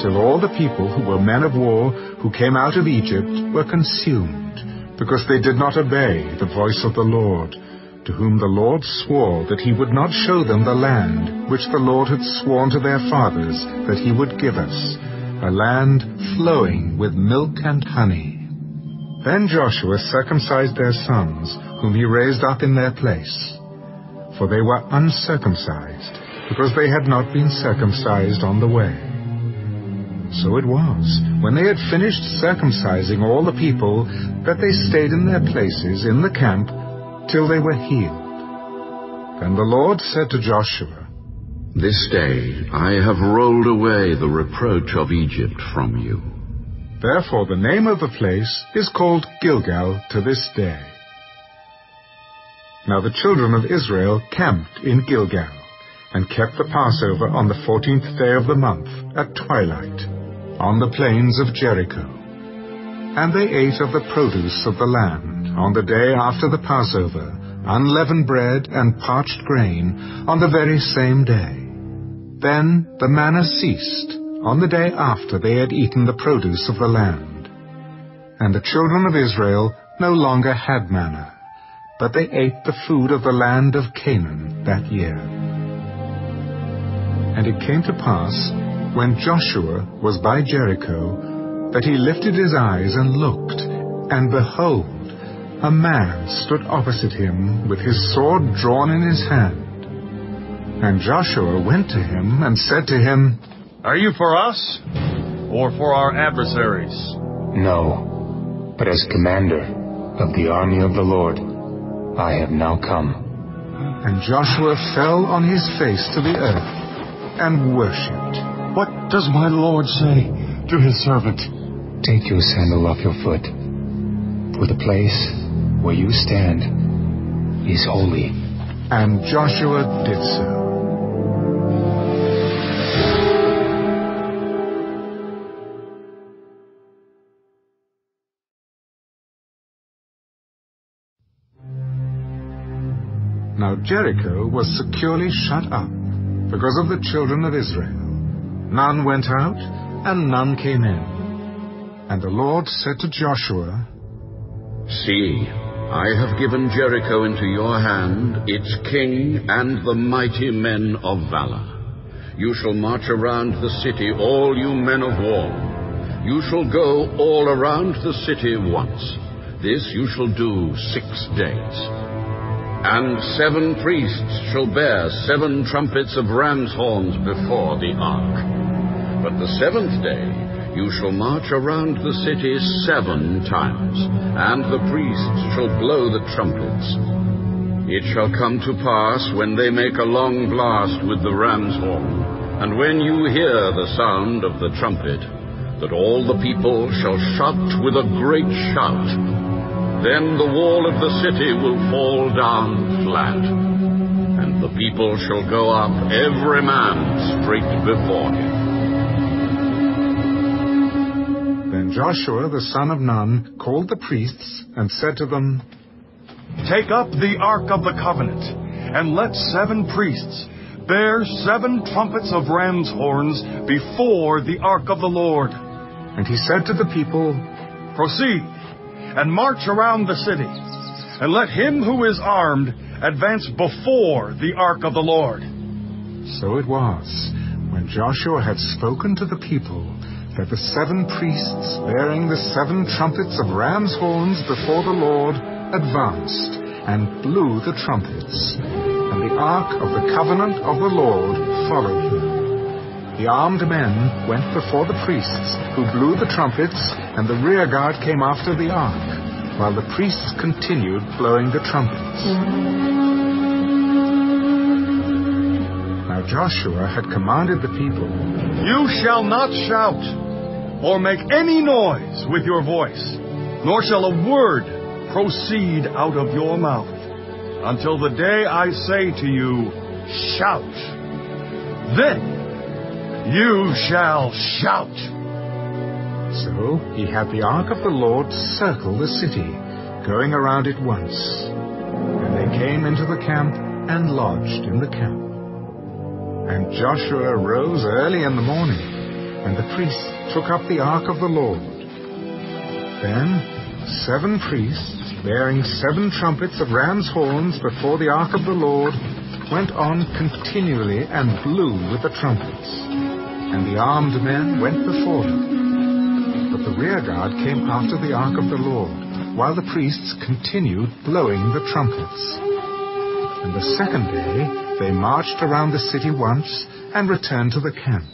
S2: till all the people who were men of war who came out of Egypt were consumed, because they did not obey the voice of the Lord, to whom the Lord swore that he would not show them the land which the Lord had sworn to their fathers that he would give us, a land flowing with milk and honey. Then Joshua circumcised their sons, whom he raised up in their place, for they were uncircumcised, because they had not been circumcised on the way. So it was, when they had finished circumcising all the people, that they stayed in their places in the camp till they were healed. Then the Lord said to Joshua,
S1: This day I have rolled away the reproach of Egypt from you.
S2: Therefore the name of the place is called Gilgal to this day. Now the children of Israel camped in Gilgal, and kept the Passover on the 14th day of the month, at twilight, on the plains of Jericho. And they ate of the produce of the land, on the day after the Passover, unleavened bread and parched grain, on the very same day. Then the manna ceased, on the day after they had eaten the produce of the land. And the children of Israel no longer had manna, but they ate the food of the land of Canaan that year. And it came to pass, when Joshua was by Jericho, that he lifted his eyes and looked, and behold, a man stood opposite him with his sword drawn in his hand. And Joshua went to him and said to him,
S5: Are you for us, or for our adversaries?
S10: No, but as commander of the army of the Lord, I have now come.
S2: And Joshua fell on his face to the earth and worshipped.
S12: What does my Lord say to his servant?
S10: Take your sandal off your foot, for the place where you stand is holy.
S2: And Joshua did so. Now Jericho was securely shut up because of the children of Israel. None went out, and none came in. And the Lord said to Joshua,
S1: See, I have given Jericho into your hand, its king and the mighty men of valor. You shall march around the city, all you men of war. You shall go all around the city once. This you shall do 6 days. And 7 priests shall bear 7 trumpets of ram's horns before the ark. But the 7th day you shall march around the city 7 times, and the priests shall blow the trumpets. It shall come to pass, when they make a long blast with the ram's horn, And when you hear the sound of the trumpet, that all the people shall shout with a great shout, then the wall of the city will fall down flat, and the people shall go up, every man straight before him.
S2: Then Joshua the son of Nun called the priests and said to them,
S5: Take up the Ark of the Covenant, and let 7 priests bear 7 trumpets of ram's horns before the Ark of the Lord.
S2: And he said to the people,
S5: Proceed, and march around the city, and let him who is armed advance before the Ark of the Lord.
S2: So it was, when Joshua had spoken to the people, that the 7 priests bearing the 7 trumpets of ram's horns before the Lord advanced and blew the trumpets, and the ark of the covenant of the Lord followed them. The armed men went before the priests, who blew the trumpets, and the rear guard came after the ark, while the priests continued blowing the trumpets. Now Joshua had commanded the people,
S5: You shall not shout, or make any noise with your voice, nor shall a word proceed out of your mouth, until the day I say to you, Shout. Then you shall shout.
S2: So he had the ark of the Lord circle the city, going around it once. And they came into the camp and lodged in the camp. And Joshua rose early in the morning, and the priests took up the ark of the Lord. Then 7 priests, bearing 7 trumpets of ram's horns before the ark of the Lord, went on continually and blew with the trumpets. And the armed men went before them. But the rear guard came after the ark of the Lord, while the priests continued blowing the trumpets. And the second day they marched around the city once and returned to the camp.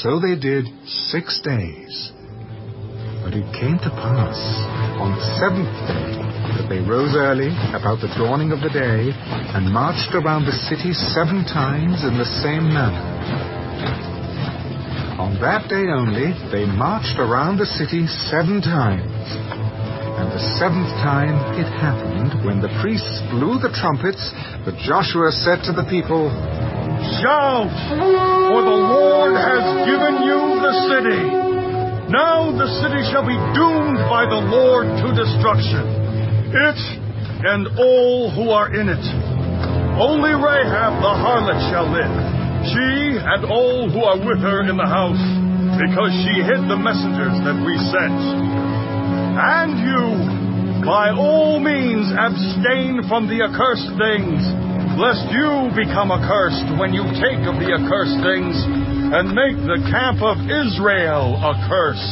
S2: So they did 6 days. But it came to pass on the 7th day that they rose early about the dawning of the day and marched around the city 7 times in the same manner. On that day only they marched around the city 7 times. And the 7th time it happened, when the priests blew the trumpets, that Joshua said to the people,
S5: Shout, for the Lord has given you the city. Now the city shall be doomed by the Lord to destruction, it and all who are in it. Only Rahab the harlot shall live, she and all who are with her in the house, because she hid the messengers that we sent. And you, by all means, abstain from the accursed things, lest you become accursed when you take of the accursed things, and make the camp of Israel a curse,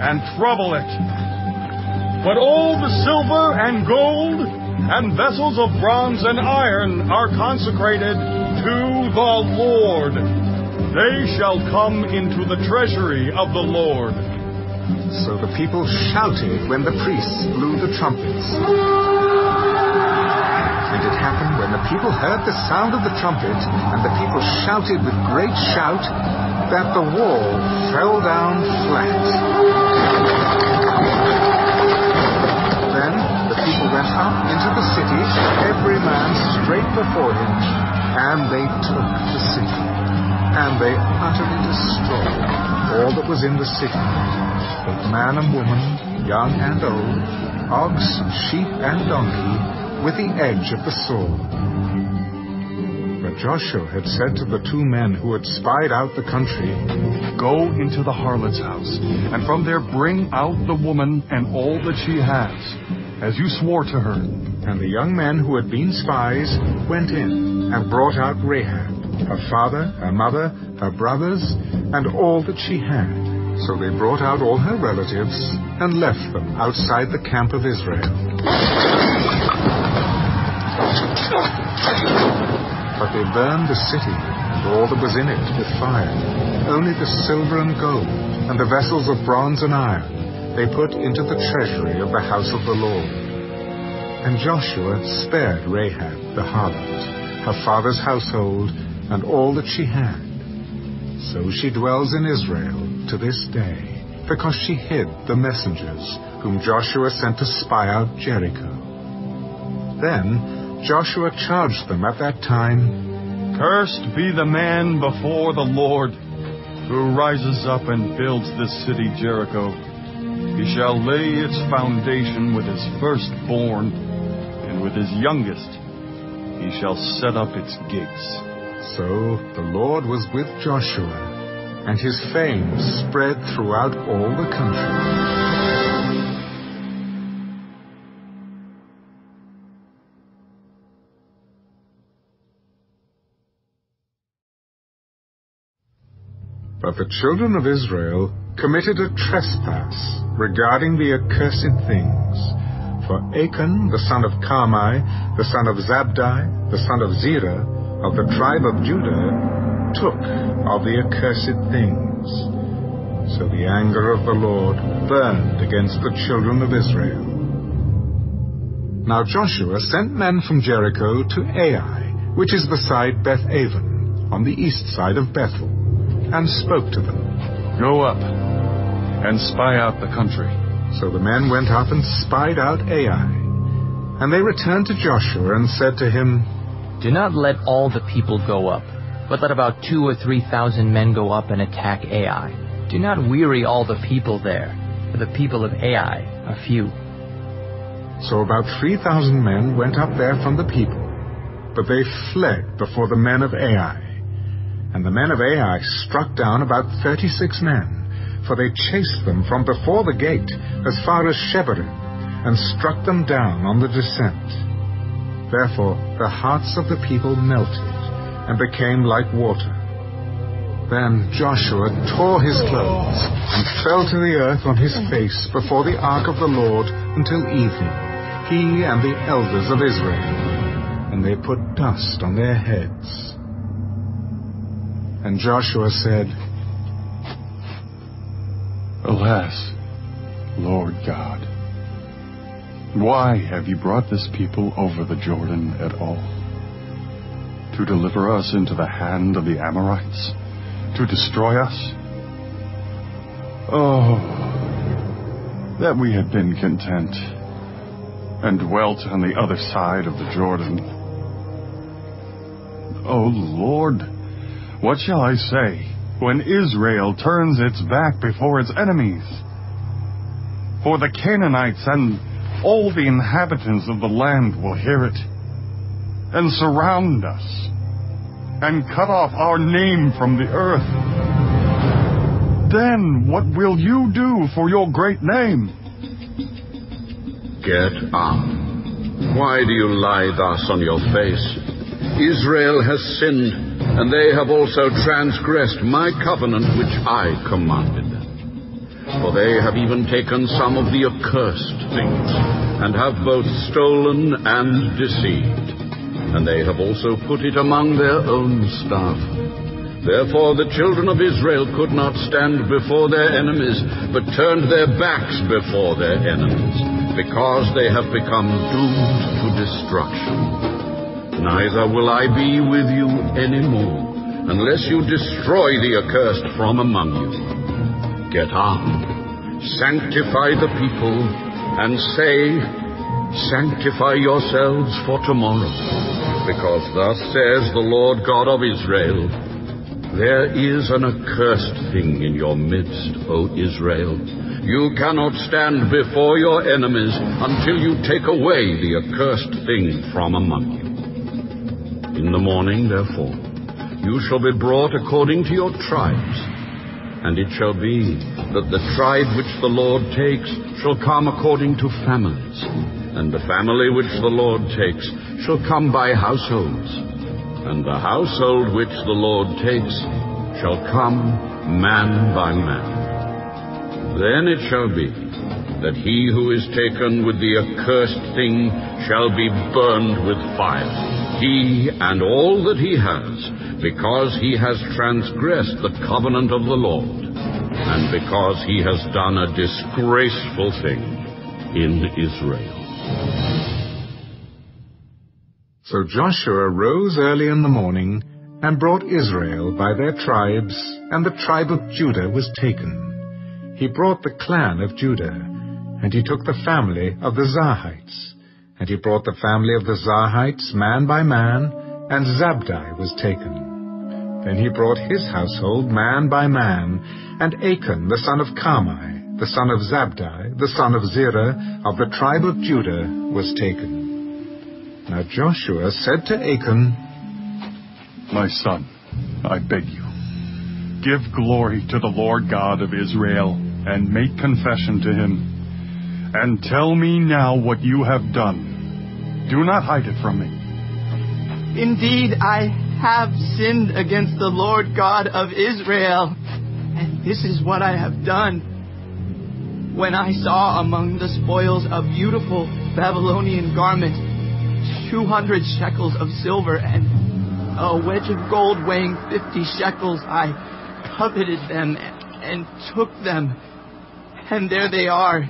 S5: and trouble it. But all the silver and gold, and vessels of bronze and iron are consecrated to the Lord. They shall come into the treasury of the Lord.
S2: So the people shouted when the priests blew the trumpets. And it happened when the people heard the sound of the trumpet, and the people shouted with great shout, that the wall fell down flat. Then the people went up into the city, every man straight before him, and they took the city. And they utterly destroyed all that was in the city, both man and woman, young and old, ox, sheep, and donkey, with the edge of the sword. But Joshua had said to the 2 men who had spied out the country,
S5: Go into the harlot's house, and from there bring out the woman and all that she has, as you swore to her.
S2: And the young men who had been spies went in and brought out Rahab, her father, her mother, her brothers, and all that she had. So they brought out all her relatives and left them outside the camp of Israel. But they burned the city and all that was in it with fire. Only the silver and gold and the vessels of bronze and iron they put into the treasury of the house of the Lord. And Joshua spared Rahab the harlot, her father's household, and all that she had. So she dwells in Israel to this day, because she hid the messengers whom Joshua sent to spy out Jericho. Then Joshua charged them at that time,
S5: Cursed be the man before the Lord, who rises up and builds this city Jericho. He shall lay its foundation with his firstborn, and with his youngest he shall set up its gates.
S2: So the Lord was with Joshua, and his fame spread throughout all the country. But the children of Israel committed a trespass regarding the accursed things. For Achan, the son of Carmi, the son of Zabdi, the son of Zerah, of the tribe of Judah, took of the accursed things. So the anger of the Lord burned against the children of Israel. Now Joshua sent men from Jericho to Ai, which is beside Beth-aven, on the east side of Bethel, and spoke to them.
S5: Go up and spy out the country.
S2: So the men went up and spied out Ai. And they returned to Joshua and said to him,
S9: Do not let all the people go up, but let about 2,000 or 3,000 men go up and attack Ai. Do not weary all the people there, for the people of Ai are few.
S2: So about 3,000 men went up there from the people, but they fled before the men of Ai. And the men of Ai struck down about 36 men, for they chased them from before the gate as far as Shebarim, and struck them down on the descent. Therefore the hearts of the people melted, and became like water. Then Joshua tore his clothes, and fell to the earth on his face before the ark of the Lord until evening, he and the elders of Israel. And they put dust on their heads. And Joshua said,
S5: Alas, Lord God, why have you brought this people over the Jordan at all? To deliver us into the hand of the Amorites? To destroy us? Oh, that we had been content and dwelt on the other side of the Jordan. Oh, Lord, what shall I say when Israel turns its back before its enemies? For the Canaanites and all the inhabitants of the land will hear it, and surround us, and cut off our name from the earth. Then what will you do for your great name?
S1: Get up. Why do you lie thus on your face? Israel has sinned, and they have also transgressed my covenant which I commanded them. For they have even taken some of the accursed things, and have both stolen and deceived. And they have also put it among their own stuff. Therefore the children of Israel could not stand before their enemies, but turned their backs before their enemies, because they have become doomed to destruction. Neither will I be with you any more, unless you destroy the accursed from among you. Get up, sanctify the people, and say, Sanctify yourselves for tomorrow, because thus says the Lord God of Israel, There is an accursed thing in your midst, O Israel. You cannot stand before your enemies until you take away the accursed thing from among you. In the morning, therefore, you shall be brought according to your tribes. And it shall be that the tribe which the Lord takes shall come according to families, and the family which the Lord takes shall come by households, and the household which the Lord takes shall come man by man. Then it shall be that he who is taken with the accursed thing shall be burned with fire, he and all that he has, because he has transgressed the covenant of the Lord, and because he has done a disgraceful thing in Israel.
S2: So Joshua rose early in the morning and brought Israel by their tribes, and the tribe of Judah was taken. He brought the clan of Judah, and he took the family of the Zarhites. And he brought the family of the Zarhites man by man, and Zabdi was taken. Then he brought his household man by man, and Achan the son of Carmi, the son of Zabdi, the son of Zerah, of the tribe of Judah, was taken. Now Joshua said to Achan,
S5: My son, I beg you, give glory to the Lord God of Israel, and make confession to him. And tell me now what you have done. Do not hide it from me.
S13: Indeed, I have sinned against the Lord God of Israel, and this is what I have done. When I saw among the spoils a beautiful Babylonian garment, 200 shekels of silver, and a wedge of gold weighing 50 shekels, I coveted them and took them. And there they are,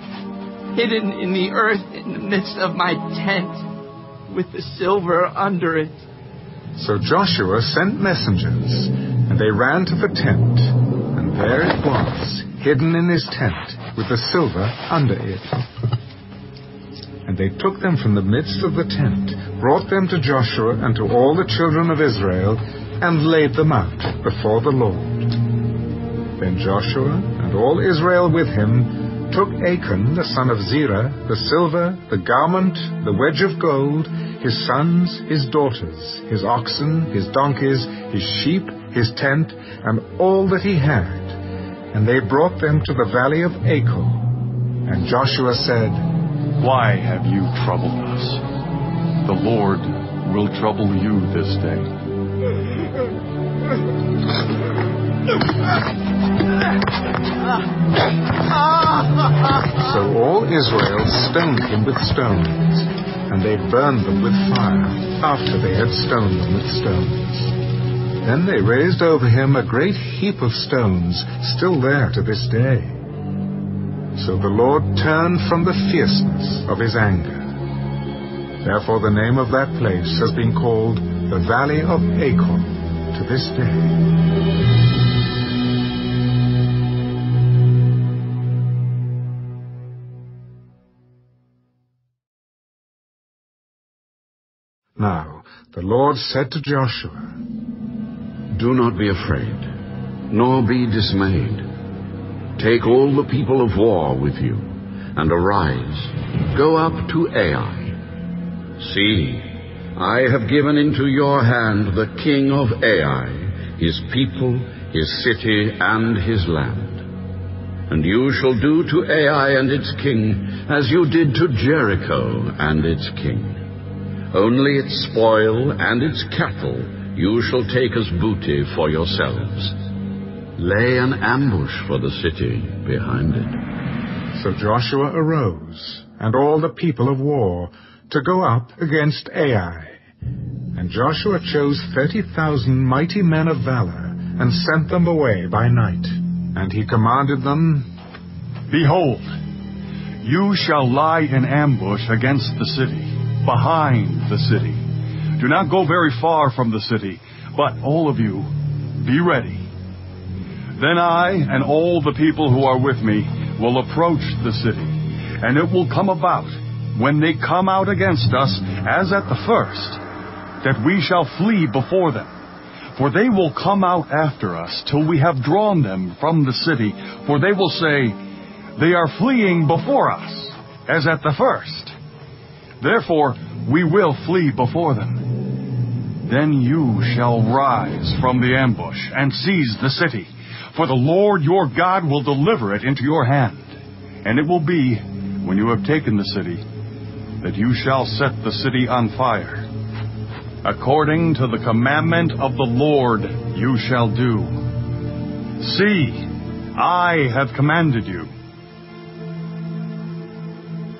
S13: hidden in the earth in the midst of my tent, with the silver under it.
S2: So Joshua sent messengers, and they ran to the tent, and there it was, hidden in his tent, with the silver under it. And they took them from the midst of the tent, brought them to Joshua and to all the children of Israel, and laid them out before the Lord. Then Joshua and all Israel with him took Achan the son of Zerah, the silver, the garment, the wedge of gold, his sons, his daughters, his oxen, his donkeys, his sheep, his tent, and all that he had. And they brought them to the valley of Achor. And Joshua said,
S5: Why have you troubled us? The Lord will trouble you this day.
S2: So all Israel stoned him with stones, and they burned them with fire, after they had stoned them with stones. Then they raised over him a great heap of stones, still there to this day. So the Lord turned from the fierceness of his anger. Therefore the name of that place has been called the Valley of Achor to this day. Now the Lord said to Joshua,
S1: Do not be afraid, nor be dismayed. Take all the people of war with you, and arise, go up to Ai. See, I have given into your hand the king of Ai, his people, his city, and his land. And you shall do to Ai and its king as you did to Jericho and its king. Only its spoil and its cattle you shall take as booty for yourselves. Lay an ambush for the city behind it.
S2: So Joshua arose, and all the people of war, to go up against Ai. And Joshua chose 30,000 mighty men of valor, and sent them away by night. And he commanded them,
S5: Behold, you shall lie in ambush against the city, behind the city. Do not go very far from the city, but all of you, be ready. Then I and all the people who are with me will approach the city, and it will come about, when they come out against us, as at the first, that we shall flee before them. For they will come out after us till we have drawn them from the city, for they will say, They are fleeing before us, as at the first. Therefore we will flee before them. Then you shall rise from the ambush and seize the city, for the Lord your God will deliver it into your hand. And it will be, when you have taken the city, that you shall set the city on fire. According to the commandment of the Lord you shall do. See, I have commanded you.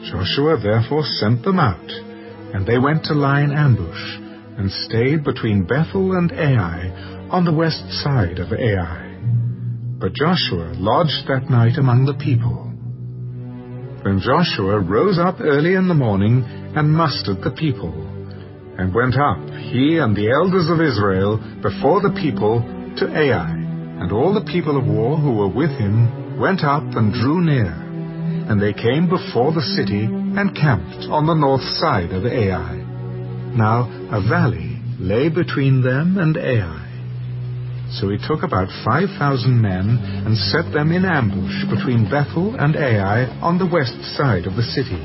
S2: Joshua therefore sent them out, and they went to lie in ambush, and stayed between Bethel and Ai, on the west side of Ai. But Joshua lodged that night among the people. Then Joshua rose up early in the morning, and mustered the people. and went up, he and the elders of Israel, before the people to Ai. And all the people of war who were with him went up and drew near. And they came before the city and camped on the north side of Ai. Now a valley lay between them and Ai. So he took about 5,000 men and set them in ambush between Bethel and Ai on the west side of the city.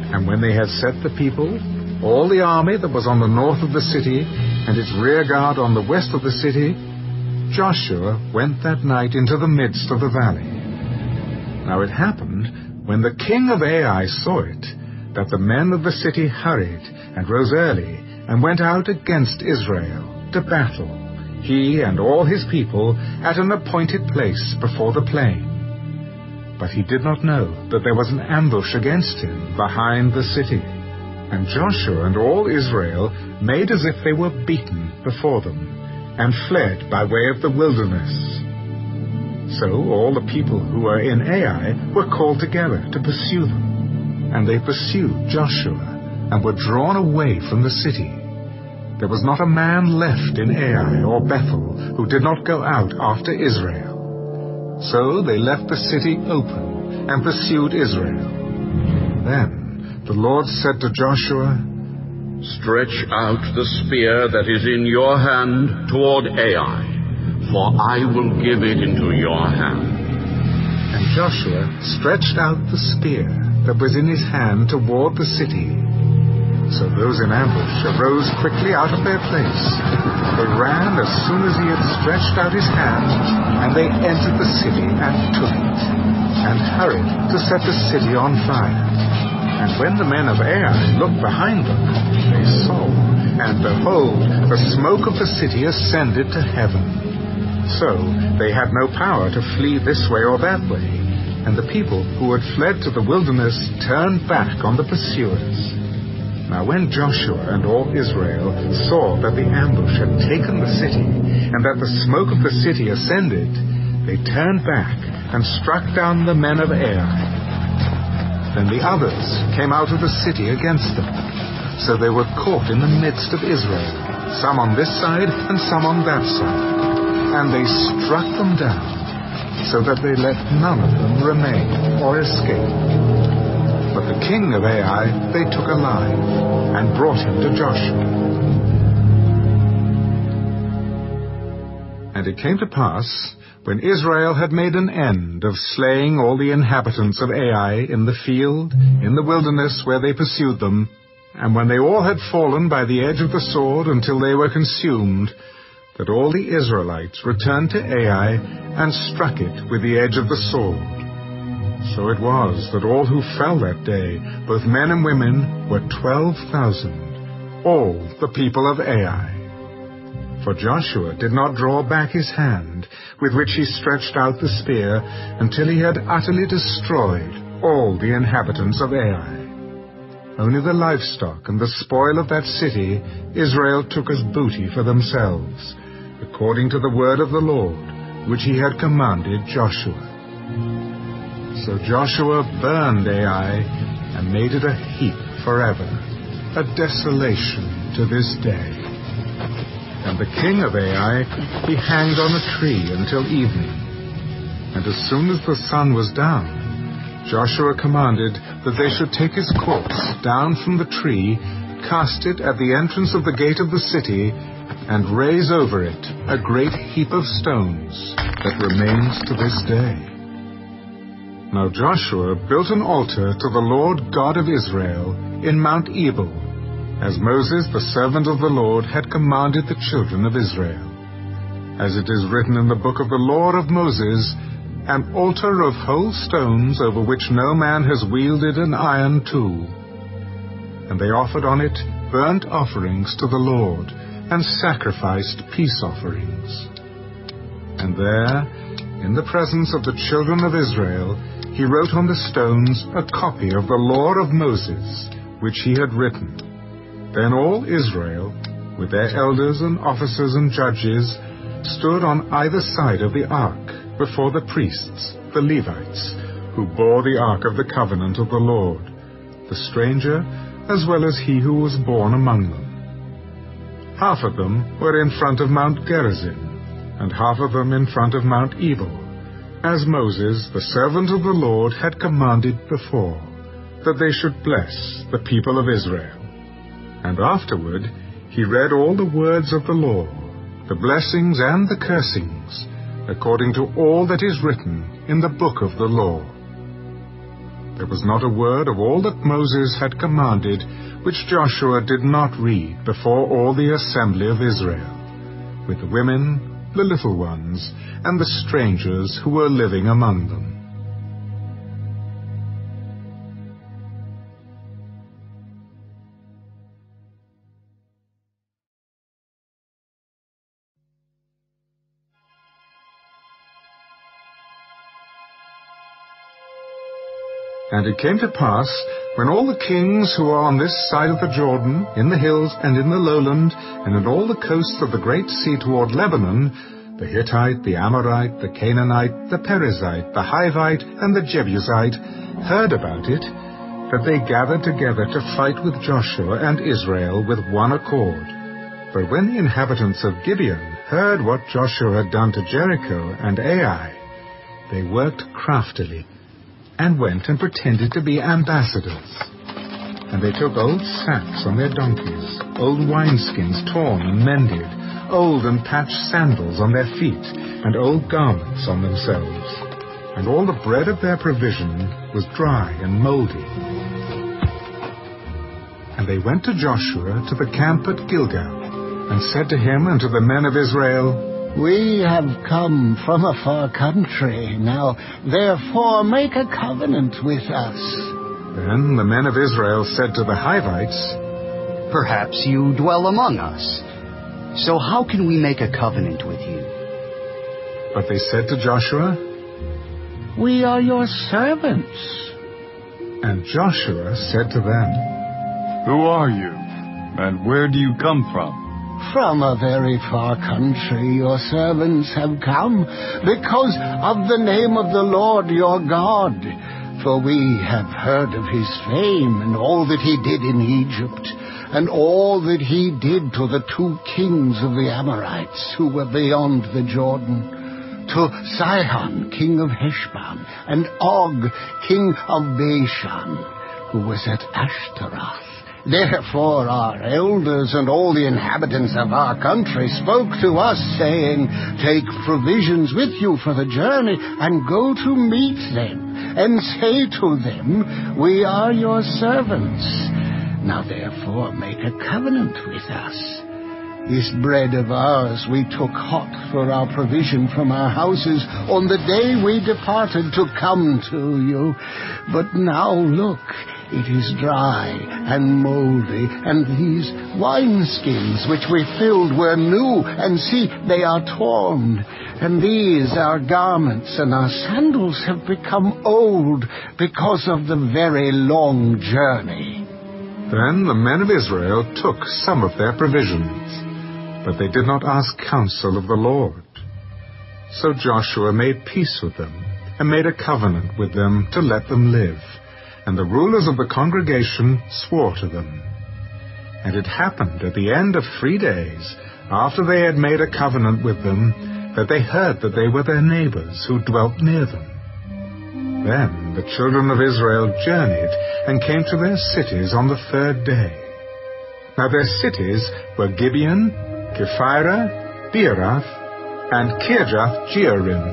S2: And when they had set the people, all the army that was on the north of the city and its rear guard on the west of the city, Joshua went that night into the midst of the valley. Now it happened, when the king of Ai saw it, that the men of the city hurried and rose early and went out against Israel to battle, he and all his people, at an appointed place before the plain. But he did not know that there was an ambush against him behind the city. And Joshua and all Israel made as if they were beaten before them, and fled by way of the wilderness. So all the people who were in Ai were called together to pursue them. And they pursued Joshua, and were drawn away from the city. There was not a man left in Ai or Bethel who did not go out after Israel. So they left the city open, and pursued Israel. Then the Lord said to Joshua,
S1: "Stretch out the spear that is in your hand toward Ai, for I will give it into your hand."
S2: And Joshua stretched out the spear that was in his hand toward the city. So those in ambush arose quickly out of their place. They ran as soon as he had stretched out his hand, and they entered the city and took it, and hurried to set the city on fire. And when the men of Ai looked behind them, they saw, and behold, the smoke of the city ascended to heaven. So they had no power to flee this way or that way, and the people who had fled to the wilderness turned back on the pursuers. Now when Joshua and all Israel saw that the ambush had taken the city, and that the smoke of the city ascended, they turned back and struck down the men of Ai. Then the others came out of the city against them. So they were caught in the midst of Israel, some on this side and some on that side. And they struck them down, so that they let none of them remain or escape. But the king of Ai they took alive, and brought him to Joshua. And it came to pass, when Israel had made an end of slaying all the inhabitants of Ai in the field, in the wilderness where they pursued them, and when they all had fallen by the edge of the sword until they were consumed, that all the Israelites returned to Ai and struck it with the edge of the sword. So it was that all who fell that day, both men and women, were 12,000, all the people of Ai. For Joshua did not draw back his hand, with which he stretched out the spear, until he had utterly destroyed all the inhabitants of Ai. Only the livestock and the spoil of that city Israel took as booty for themselves, according to the word of the Lord, which he had commanded Joshua. So Joshua burned Ai, and made it a heap forever, a desolation to this day. And the king of Ai he hanged on a tree until evening. And as soon as the sun was down, Joshua commanded that they should take his corpse down from the tree, cast it at the entrance of the gate of the city, and raise over it a great heap of stones that remains to this day. Now Joshua built an altar to the Lord God of Israel in Mount Ebal, as Moses the servant of the Lord had commanded the children of Israel. As it is written in the book of the law of Moses, an altar of whole stones over which no man has wielded an iron tool. And they offered on it burnt offerings to the Lord, and sacrificed peace offerings. And there, in the presence of the children of Israel, he wrote on the stones a copy of the law of Moses, which he had written. Then all Israel, with their elders and officers and judges, stood on either side of the ark, before the priests, the Levites, who bore the ark of the covenant of the Lord, the stranger, as well as he who was born among them. Half of them were in front of Mount Gerizim, and half of them in front of Mount Ebal, as Moses, the servant of the Lord, had commanded before, that they should bless the people of Israel. And afterward he read all the words of the law, the blessings and the cursings, according to all that is written in the book of the law. There was not a word of all that Moses had commanded which Joshua did not read before all the assembly of Israel, with the women, the little ones, and the strangers who were living among them. And it came to pass, when all the kings who are on this side of the Jordan, in the hills and in the lowland, and in all the coasts of the great sea toward Lebanon, the Hittite, the Amorite, the Canaanite, the Perizzite, the Hivite, and the Jebusite, heard about it, that they gathered together to fight with Joshua and Israel with one accord. For when the inhabitants of Gibeon heard what Joshua had done to Jericho and Ai, they worked craftily, and went and pretended to be ambassadors. And they took old sacks on their donkeys, old wineskins torn and mended, old and patched sandals on their feet, and old garments on themselves. And all the bread of their provision was dry and moldy. And they went to Joshua to the camp at Gilgal, and said to him and to the men of Israel,
S14: We have come from a far country. Now, therefore, make a covenant with us.
S2: Then the men of Israel said to the Hivites,
S15: Perhaps you dwell among us. So how can we make a covenant with you?
S2: But they said to Joshua,
S14: We are your servants.
S2: And Joshua said to them,
S5: Who are you, and where do you come from?
S14: From a very far country your servants have come, because of the name of the Lord your God. For we have heard of his fame, and all that he did in Egypt, and all that he did to the 2 kings of the Amorites, who were beyond the Jordan, to Sihon, king of Heshbon, and Og, king of Bashan, who was at Ashtaroth. Therefore our elders and all the inhabitants of our country spoke to us, saying, Take provisions with you for the journey, and go to meet them, and say to them, We are your servants. Now therefore make a covenant with us. This bread of ours we took hot for our provision from our houses on the day we departed to come to you. But now look, it is dry and moldy, and these wineskins which we filled were new, and see, they are torn. And these our garments and our sandals have become old because of the very long journey.
S2: Then the men of Israel took some of their provisions, but they did not ask counsel of the Lord. So Joshua made peace with them, and made a covenant with them to let them live. And the rulers of the congregation swore to them. And it happened at the end of 3 days, after they had made a covenant with them, that they heard that they were their neighbors who dwelt near them. Then the children of Israel journeyed and came to their cities on the 3rd day. Now their cities were Gibeon, Kephirah, Beeroth, and Kirjath-Jearim.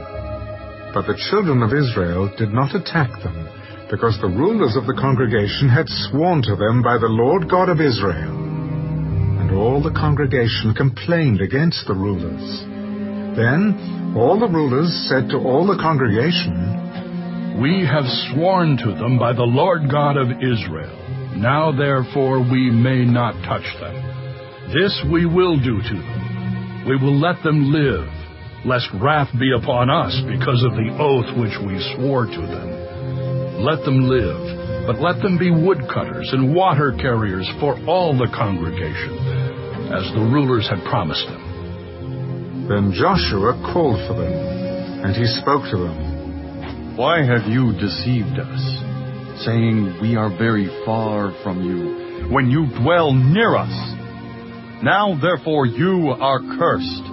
S2: But the children of Israel did not attack them, because the rulers of the congregation had sworn to them by the Lord God of Israel. And all the congregation complained against the rulers. Then all the rulers said to all the congregation,
S16: We have sworn to them by the Lord God of Israel. Now therefore we may not touch them. This we will do to them. We will let them live, lest wrath be upon us because of the oath which we swore to them. Let them live, but let them be woodcutters and water carriers for all the congregation, as the rulers had promised them.
S2: Then Joshua called for them, and he spoke to them.
S5: Why have you deceived us, saying, We are very far from you, when you dwell near us? Now therefore you are cursed,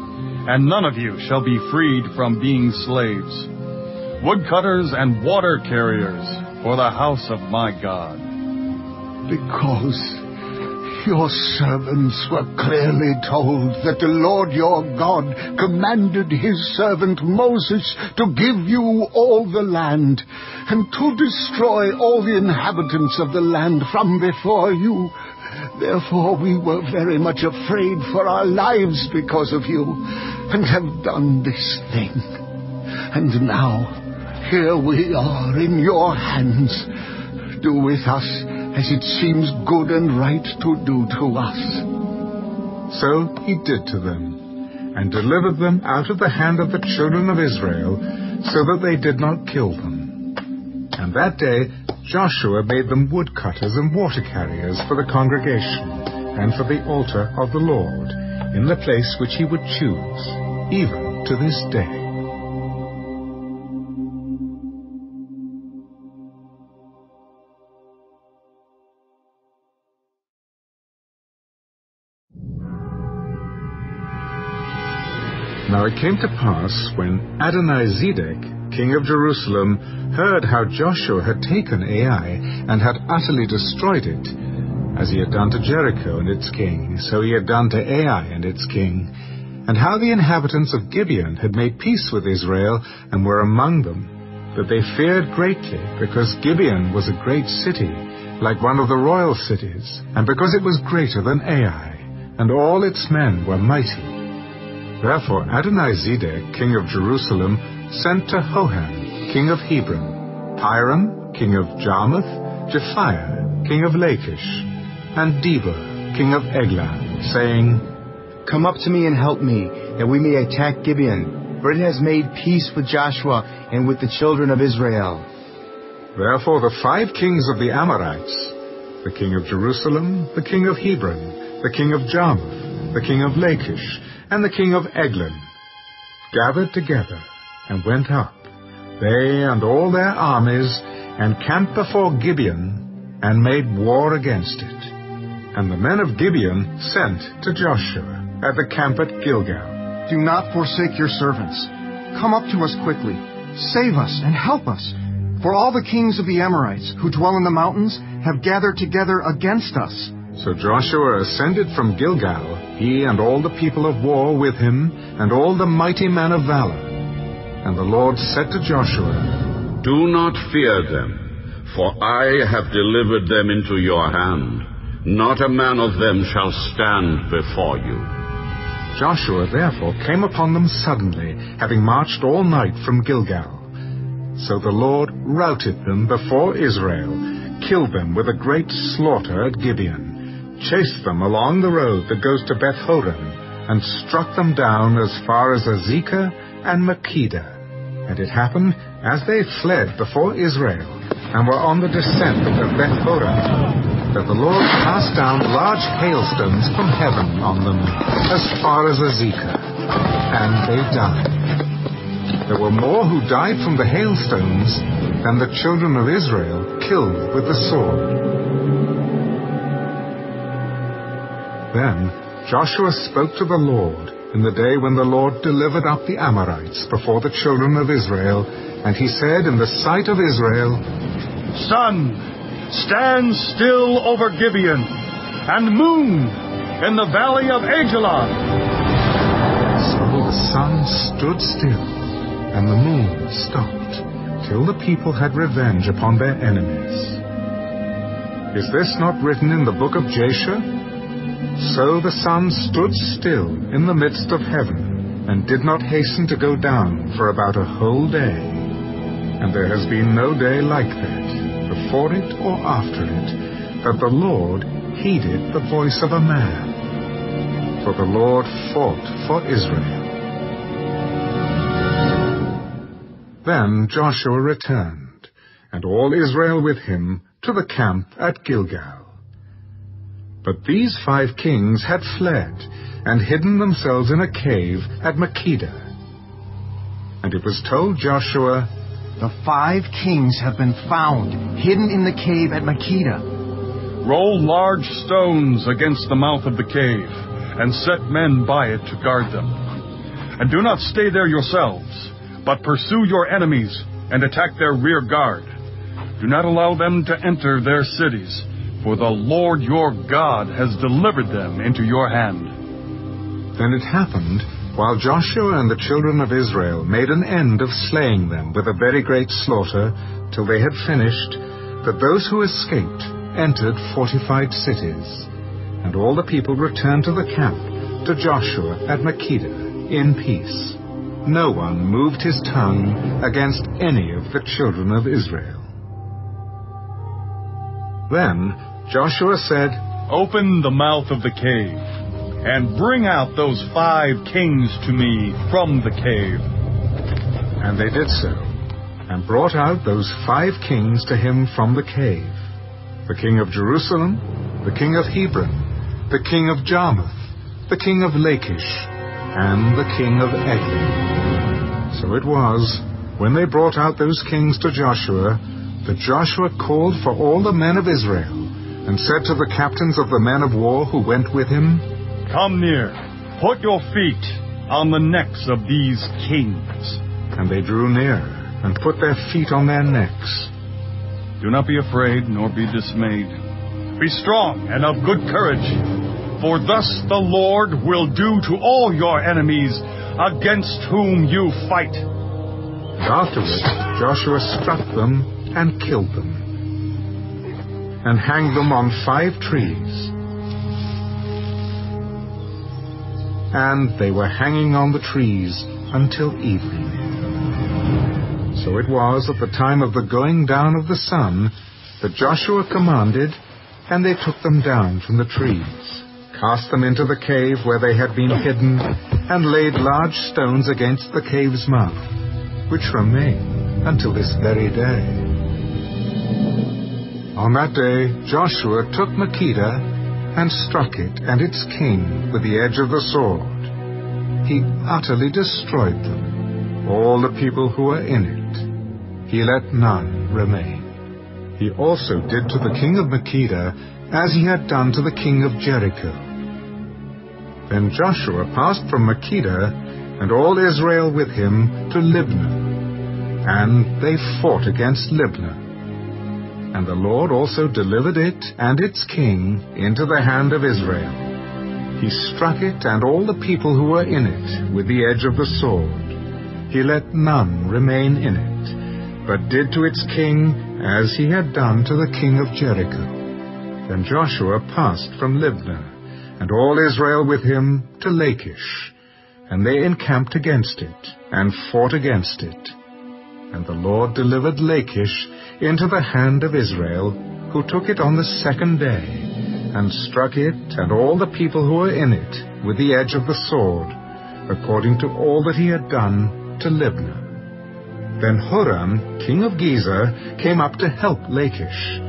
S5: and none of you shall be freed from being slaves, woodcutters and water carriers for the house of my God.
S14: Because your servants were clearly told that the Lord your God commanded his servant Moses to give you all the land, and to destroy all the inhabitants of the land from before you. Therefore we were very much afraid for our lives because of you, and have done this thing. And now, here we are in your hands. Do with us as it seems good and right to do to us.
S2: So he did to them, and delivered them out of the hand of the children of Israel, so that they did not kill them. And that day Joshua made them woodcutters and water carriers for the congregation, and for the altar of the Lord, in the place which he would choose, even to this day. Now it came to pass, when Adonizedek, king of Jerusalem, heard how Joshua had taken Ai, and had utterly destroyed it, as he had done to Jericho and its king, so he had done to Ai and its king, and how the inhabitants of Gibeon had made peace with Israel, and were among them, that they feared greatly, because Gibeon was a great city, like one of the royal cities, and because it was greater than Ai, and all its men were mighty. Therefore Adonizedek, king of Jerusalem, sent to Hoham, king of Hebron, Piram, king of Jarmuth, Japhiah, king of Lachish, and Deber, king of Eglah, saying,
S15: Come up to me and help me, that we may attack Gibeon, for it has made peace with Joshua and with the children of Israel.
S2: Therefore the 5 kings of the Amorites, the king of Jerusalem, the king of Hebron, the king of Jarmuth, the king of Lachish, and the king of Eglon, gathered together and went up, they and all their armies, and camped before Gibeon, and made war against it. And the men of Gibeon sent to Joshua at the camp at Gilgal.
S17: Do not forsake your servants. Come up to us quickly. Save us and help us. For all the kings of the Amorites who dwell in the mountains have gathered together against us.
S2: So Joshua ascended from Gilgal, he and all the people of war with him, and all the mighty men of valor. And the Lord said to Joshua,
S1: Do not fear them, for I have delivered them into your hand. Not a man of them shall stand before you.
S2: Joshua therefore came upon them suddenly, having marched all night from Gilgal. So the Lord routed them before Israel, killed them with a great slaughter at Gibeon, chased them along the road that goes to Beth-horon, and struck them down as far as Azekah and Makkedah. And it happened, as they fled before Israel, and were on the descent of Beth-horon, that the Lord cast down large hailstones from heaven on them, as far as Azekah, and they died. There were more who died from the hailstones than the children of Israel killed with the sword. Then Joshua spoke to the Lord in the day when the Lord delivered up the Amorites before the children of Israel, and he said in the sight of Israel,
S5: Sun, stand still over Gibeon, and moon in the valley of Ajalon.
S2: So the sun stood still, and the moon stopped, till the people had revenge upon their enemies. Is this not written in the book of Jasher? So the sun stood still in the midst of heaven, and did not hasten to go down for about a whole day. And there has been no day like that, before it or after it, that the Lord heeded the voice of a man. For the Lord fought for Israel. Then Joshua returned, and all Israel with him, to the camp at Gilgal. But these 5 kings had fled, and hidden themselves in a cave at Makkedah. And it was told Joshua,
S17: The 5 kings have been found, hidden in the cave at Makkedah.
S5: Roll large stones against the mouth of the cave, and set men by it to guard them. And do not stay there yourselves, but pursue your enemies and attack their rear guard. Do not allow them to enter their cities, for the Lord your God has delivered them into your hand."
S2: Then it happened, while Joshua and the children of Israel made an end of slaying them with a very great slaughter, till they had finished, that those who escaped entered fortified cities. And all the people returned to the camp, to Joshua at Makkedah, in peace. No one moved his tongue against any of the children of Israel. Then Joshua said,
S5: "Open the mouth of the cave, and bring out those 5 kings to me from the cave."
S2: And they did so, and brought out those 5 kings to him from the cave: the king of Jerusalem, the king of Hebron, the king of Jarmuth, the king of Lachish, and the king of Eglon. So it was, when they brought out those kings to Joshua, that Joshua called for all the men of Israel, and said to the captains of the men of war who went with him,
S5: "Come near, put your feet on the necks of these kings."
S2: And they drew near, and put their feet on their necks.
S5: "Do not be afraid, nor be dismayed. Be strong and of good courage, for thus the Lord will do to all your enemies against whom you fight."
S2: And afterward Joshua struck them and killed them, and hanged them on 5 trees. And they were hanging on the trees until evening. So it was at the time of the going down of the sun that Joshua commanded, and they took them down from the trees, cast them into the cave where they had been hidden, and laid large stones against the cave's mouth, which remain until this very day. On that day Joshua took Makkedah, and struck it and its king with the edge of the sword. He utterly destroyed them, all the people who were in it. He let none remain. He also did to the king of Makkedah as he had done to the king of Jericho. Then Joshua passed from Makkedah, and all Israel with him, to Libnah. And they fought against Libnah. And the Lord also delivered it and its king into the hand of Israel. He struck it and all the people who were in it with the edge of the sword. He let none remain in it, but did to its king as he had done to the king of Jericho. Then Joshua passed from Libnah, and all Israel with him, to Lachish. And they encamped against it, and fought against it. And the Lord delivered Lachish into the hand of Israel, who took it on the 2nd day, and struck it and all the people who were in it with the edge of the sword, according to all that he had done to Libnah. Then Huram, king of Gezer, came up to help Lachish.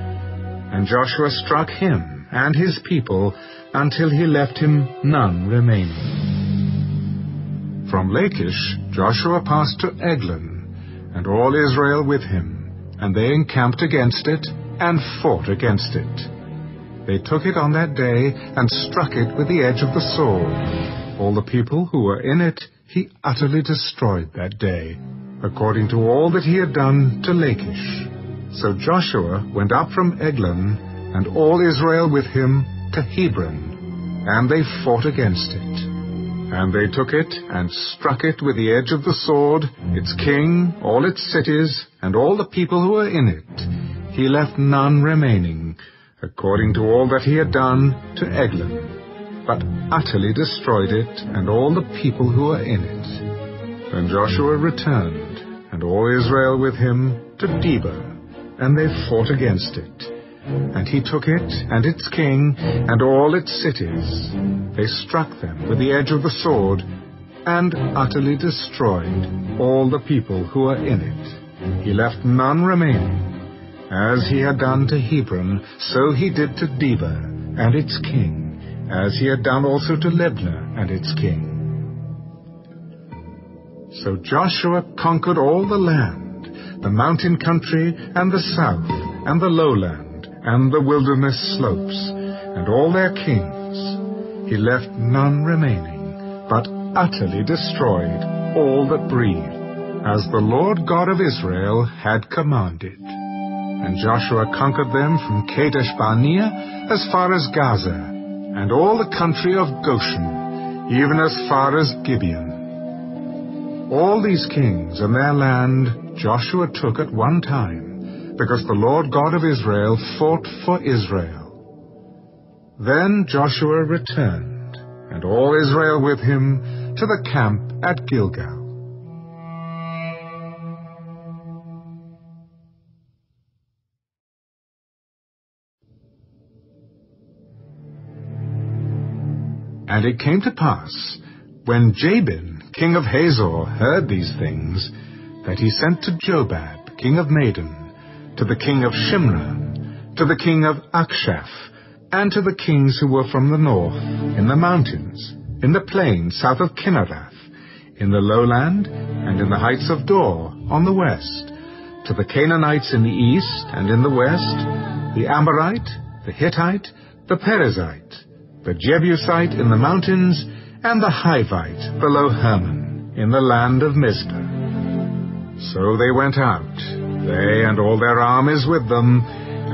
S2: And Joshua struck him and his people until he left him none remaining. From Lachish Joshua passed to Eglon, and all Israel with him, and they encamped against it, and fought against it. They took it on that day, and struck it with the edge of the sword. All the people who were in it he utterly destroyed that day, according to all that he had done to Lachish. So Joshua went up from Eglon, and all Israel with him, to Hebron, and they fought against it. And they took it, and struck it with the edge of the sword, its king, all its cities, and all the people who were in it. He left none remaining, according to all that he had done to Eglon, but utterly destroyed it, and all the people who were in it. Then Joshua returned, and all Israel with him, to Debir, and they fought against it. And he took it, and its king, and all its cities. They struck them with the edge of the sword, and utterly destroyed all the people who were in it. He left none remaining. As he had done to Hebron, so he did to Debir, and its king, as he had done also to Libnah, and its king. So Joshua conquered all the land, the mountain country, and the south, and the lowland, and the wilderness slopes, and all their kings. He left none remaining, but utterly destroyed all that breathed, as the Lord God of Israel had commanded. And Joshua conquered them from Kadesh Barnea as far as Gaza, and all the country of Goshen, even as far as Gibeon. All these kings and their land Joshua took at one time, because the Lord God of Israel fought for Israel. Then Joshua returned, and all Israel with him, to the camp at Gilgal. And it came to pass, when Jabin, king of Hazor, heard these things, that he sent to Jobab, king of Madon, to the king of Shimron, to the king of Akshaph, and to the kings who were from the north, in the mountains, in the plain south of Kinnerath, in the lowland, and in the heights of Dor, on the west, to the Canaanites in the east and in the west, the Amorite, the Hittite, the Perizzite, the Jebusite in the mountains, and the Hivite below Hermon, in the land of Mizpah. So they went out, they and all their armies with them,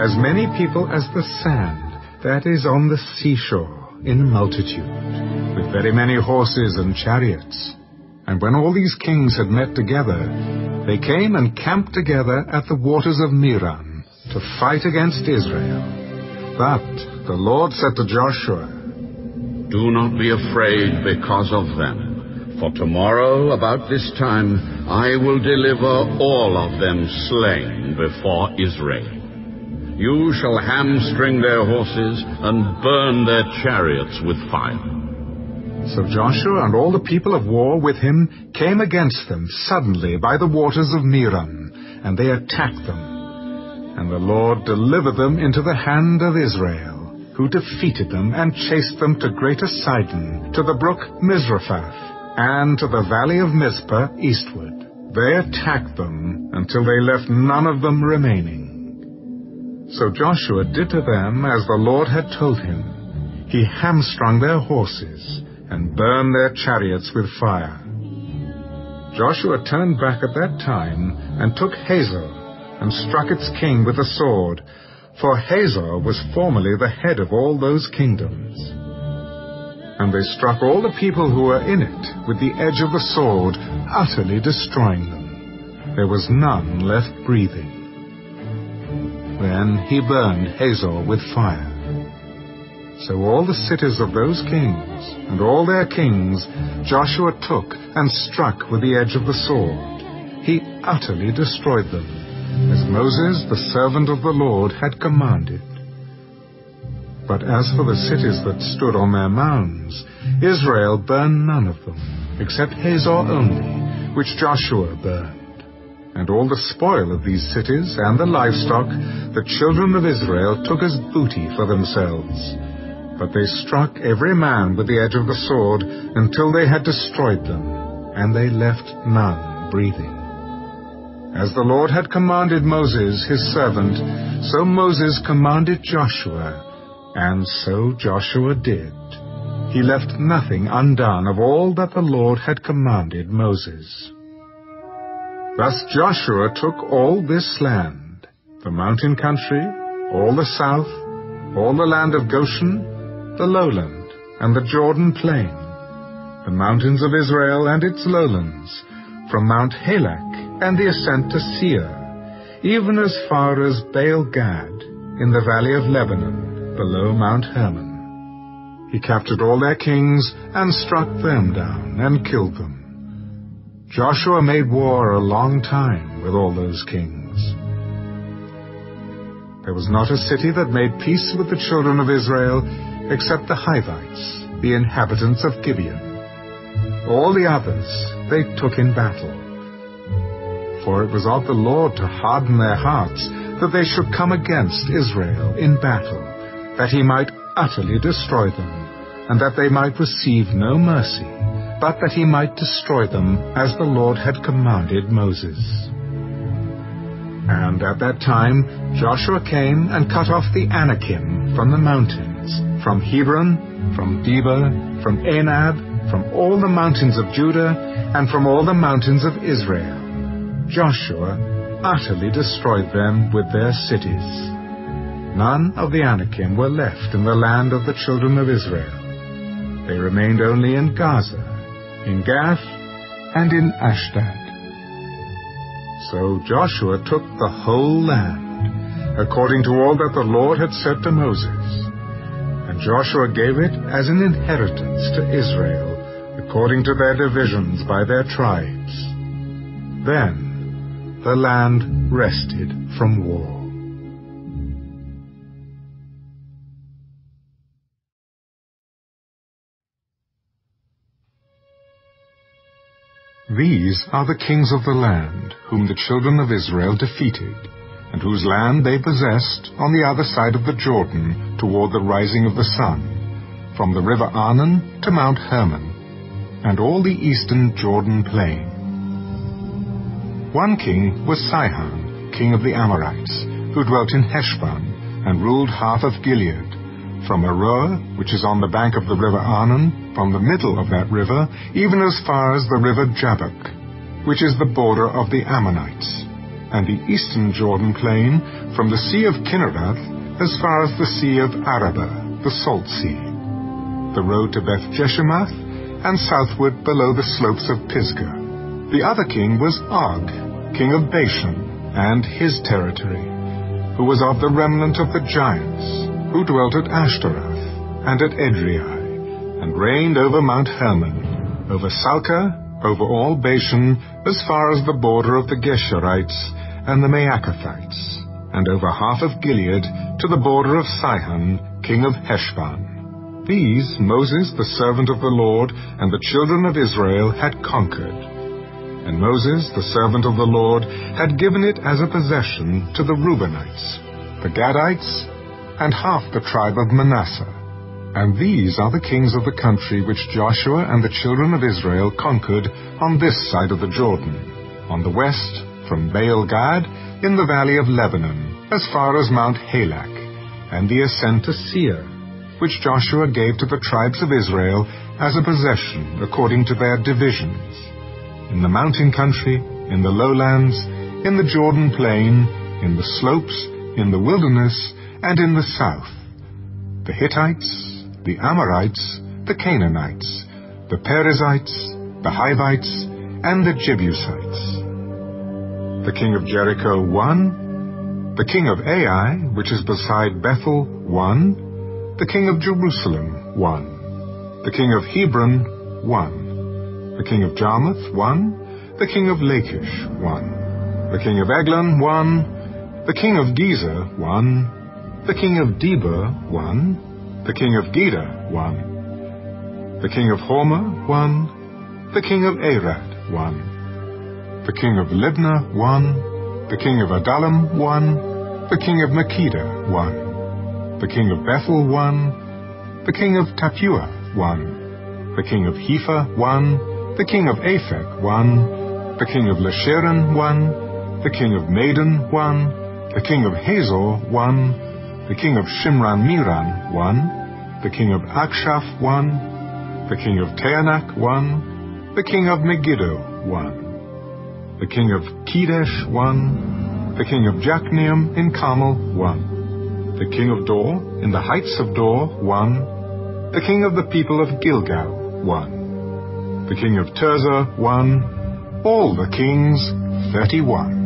S2: as many people as the sand that is on the seashore in multitude, with very many horses and chariots. And when all these kings had met together, they came and camped together at the waters of Merom to fight against Israel. But the Lord said to Joshua,
S1: "Do not be afraid because of them, for tomorrow about this time I will deliver all of them slain before Israel. You shall hamstring their horses and burn their chariots with fire."
S2: So Joshua and all the people of war with him came against them suddenly by the waters of Merom, and they attacked them. And the Lord delivered them into the hand of Israel, who defeated them and chased them to Greater Sidon, to the brook Mizraphath, and to the valley of Mizpah eastward. They attacked them until they left none of them remaining. So Joshua did to them as the Lord had told him. He hamstrung their horses and burned their chariots with fire. Joshua turned back at that time and took Hazor and struck its king with the sword, for Hazor was formerly the head of all those kingdoms. And they struck all the people who were in it with the edge of the sword, utterly destroying them. There was none left breathing. Then he burned Hazor with fire. So all the cities of those kings and all their kings Joshua took and struck with the edge of the sword. He utterly destroyed them, as Moses, the servant of the Lord, had commanded. But as for the cities that stood on their mounds, Israel burned none of them, except Hazor only, which Joshua burned. And all the spoil of these cities and the livestock the children of Israel took as booty for themselves. But they struck every man with the edge of the sword until they had destroyed them, and they left none breathing. As the Lord had commanded Moses, his servant, so Moses commanded Joshua, and so Joshua did. He left nothing undone of all that the Lord had commanded Moses. Thus Joshua took all this land, the mountain country, all the south, all the land of Goshen, the lowland, and the Jordan plain, the mountains of Israel and its lowlands, from Mount Halak and the ascent to Seir, even as far as Baal-Gad, in the valley of Lebanon, below Mount Hermon. He captured all their kings and struck them down and killed them. Joshua made war a long time with all those kings. There was not a city that made peace with the children of Israel except the Hivites, the inhabitants of Gibeon. All the others they took in battle. For it was of the Lord to harden their hearts, that they should come against Israel in battle, that he might utterly destroy them, and that they might receive no mercy, but that he might destroy them as the Lord had commanded Moses. And at that time Joshua came and cut off the Anakim from the mountains, from Hebron from Debir, from Anab, from all the mountains of Judah, and from all the mountains of Israel. Joshua utterly destroyed them with their cities. None of the Anakim were left in the land of the children of Israel. They remained only in Gaza, in Gath, and in Ashdod. So Joshua took the whole land, according to all that the Lord had said to Moses. And Joshua gave it as an inheritance to Israel, according to their divisions by their tribes. Then the land rested from war. These are the kings of the land, whom the children of Israel defeated, and whose land they possessed on the other side of the Jordan, toward the rising of the sun, from the river Arnon to Mount Hermon, and all the eastern Jordan plain. One king was Sihon, king of the Amorites, who dwelt in Heshbon, and ruled half of Gilead, from Aroer, which is on the bank of the river Arnon, from the middle of that river, even as far as the river Jabbok, which is the border of the Ammonites, and the eastern Jordan plain, from the sea of Kinnereth, as far as the sea of Arabah, the Salt Sea, the road to Beth Jeshimoth, and southward below the slopes of Pisgah. The other king was Og, king of Bashan, and his territory, who was of the remnant of the giants, who dwelt at Ashtaroth and at Edrei, and reigned over Mount Hermon, over Salcah, over all Bashan, as far as the border of the Geshurites and the Maacathites, and over half of Gilead to the border of Sihon, king of Heshbon. These Moses, the servant of the Lord, and the children of Israel had conquered. And Moses, the servant of the Lord, had given it as a possession to the Reubenites, the Gadites, and half the tribe of Manasseh. And these are the kings of the country which Joshua and the children of Israel conquered on this side of the Jordan, on the west, from Baal-Gad, in the valley of Lebanon, as far as Mount Halak, and the ascent to Seir, which Joshua gave to the tribes of Israel as a possession according to their divisions, in the mountain country, in the lowlands, in the Jordan plain, in the slopes, in the wilderness, and in the south, the Hittites, the Amorites, the Canaanites, the Perizzites, the Hivites, and the Jebusites. The king of Jericho won, the king of Ai, which is beside Bethel, won, the king of Jerusalem won, the king of Hebron won, the king of Jarmuth won, the king of Lachish won, the king of Eglon won, the king of Gezer won, the king of Debir won, the king of Geder won, the king of Hormah won, the king of Arad won, the king of Libnah won, the king of Adullam won, the king of Makkedah won, the king of Bethel won, the king of Tappuah won, the king of Hepher won, the king of Aphek won, the king of Lasharon won, the king of Madon won, the king of Hazor won, the king of Shimron-Meron won, the king of Akshaph won, the king of Taanach won, the king of Megiddo won, the king of Kedesh won, the king of Jokneam in Carmel won, the king of Dor in the heights of Dor won, the king of the people of Gilgal won, the king of Tirzah won, all the kings 31.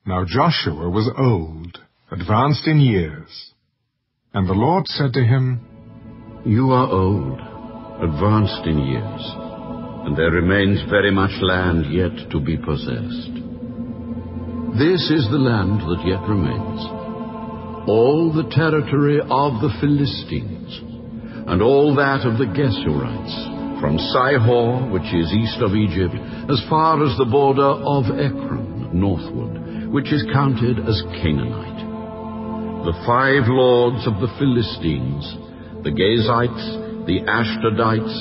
S2: Now Joshua was old, advanced in years. And the Lord said to him,
S1: You are old, advanced in years, and there remains very much land yet to be possessed. This is the land that yet remains, all the territory of the Philistines, and all that of the Geshurites, from Sihor, which is east of Egypt, as far as the border of Ekron, northward, which is counted as Canaanite. The 5 lords of the Philistines, the Gazites, the Ashdodites,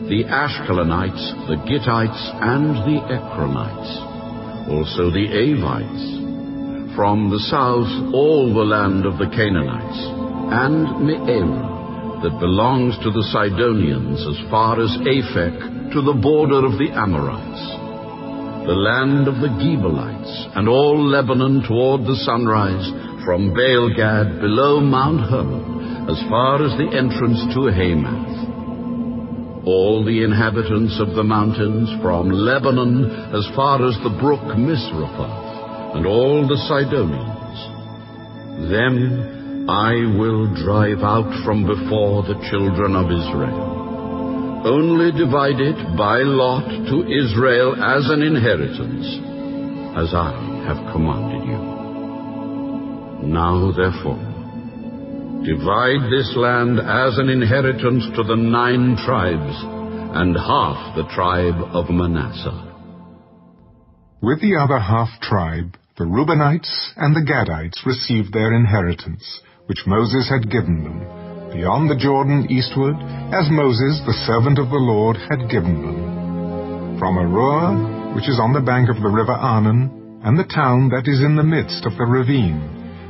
S1: the Ashkelonites, the Gittites, and the Ekronites, also the Avites, from the south all the land of the Canaanites, and Me'era, that belongs to the Sidonians as far as Aphek, to the border of the Amorites, the land of the Gebalites, and all Lebanon toward the sunrise, from Baal-Gad below Mount Hermon, as far as the entrance to Hamath. All the inhabitants of the mountains, from Lebanon as far as the brook Misrephoth, and all the Sidonians. Them I will drive out from before the children of Israel. Only divide it by lot to Israel as an inheritance, as I have commanded you. Now, therefore, divide this land as an inheritance to the 9 tribes, and half the tribe of Manasseh.
S2: With the other half-tribe, the Reubenites and the Gadites received their inheritance, which Moses had given them, beyond the Jordan eastward, as Moses, the servant of the Lord, had given them. From Aroer, which is on the bank of the river Arnon, and the town that is in the midst of the ravine,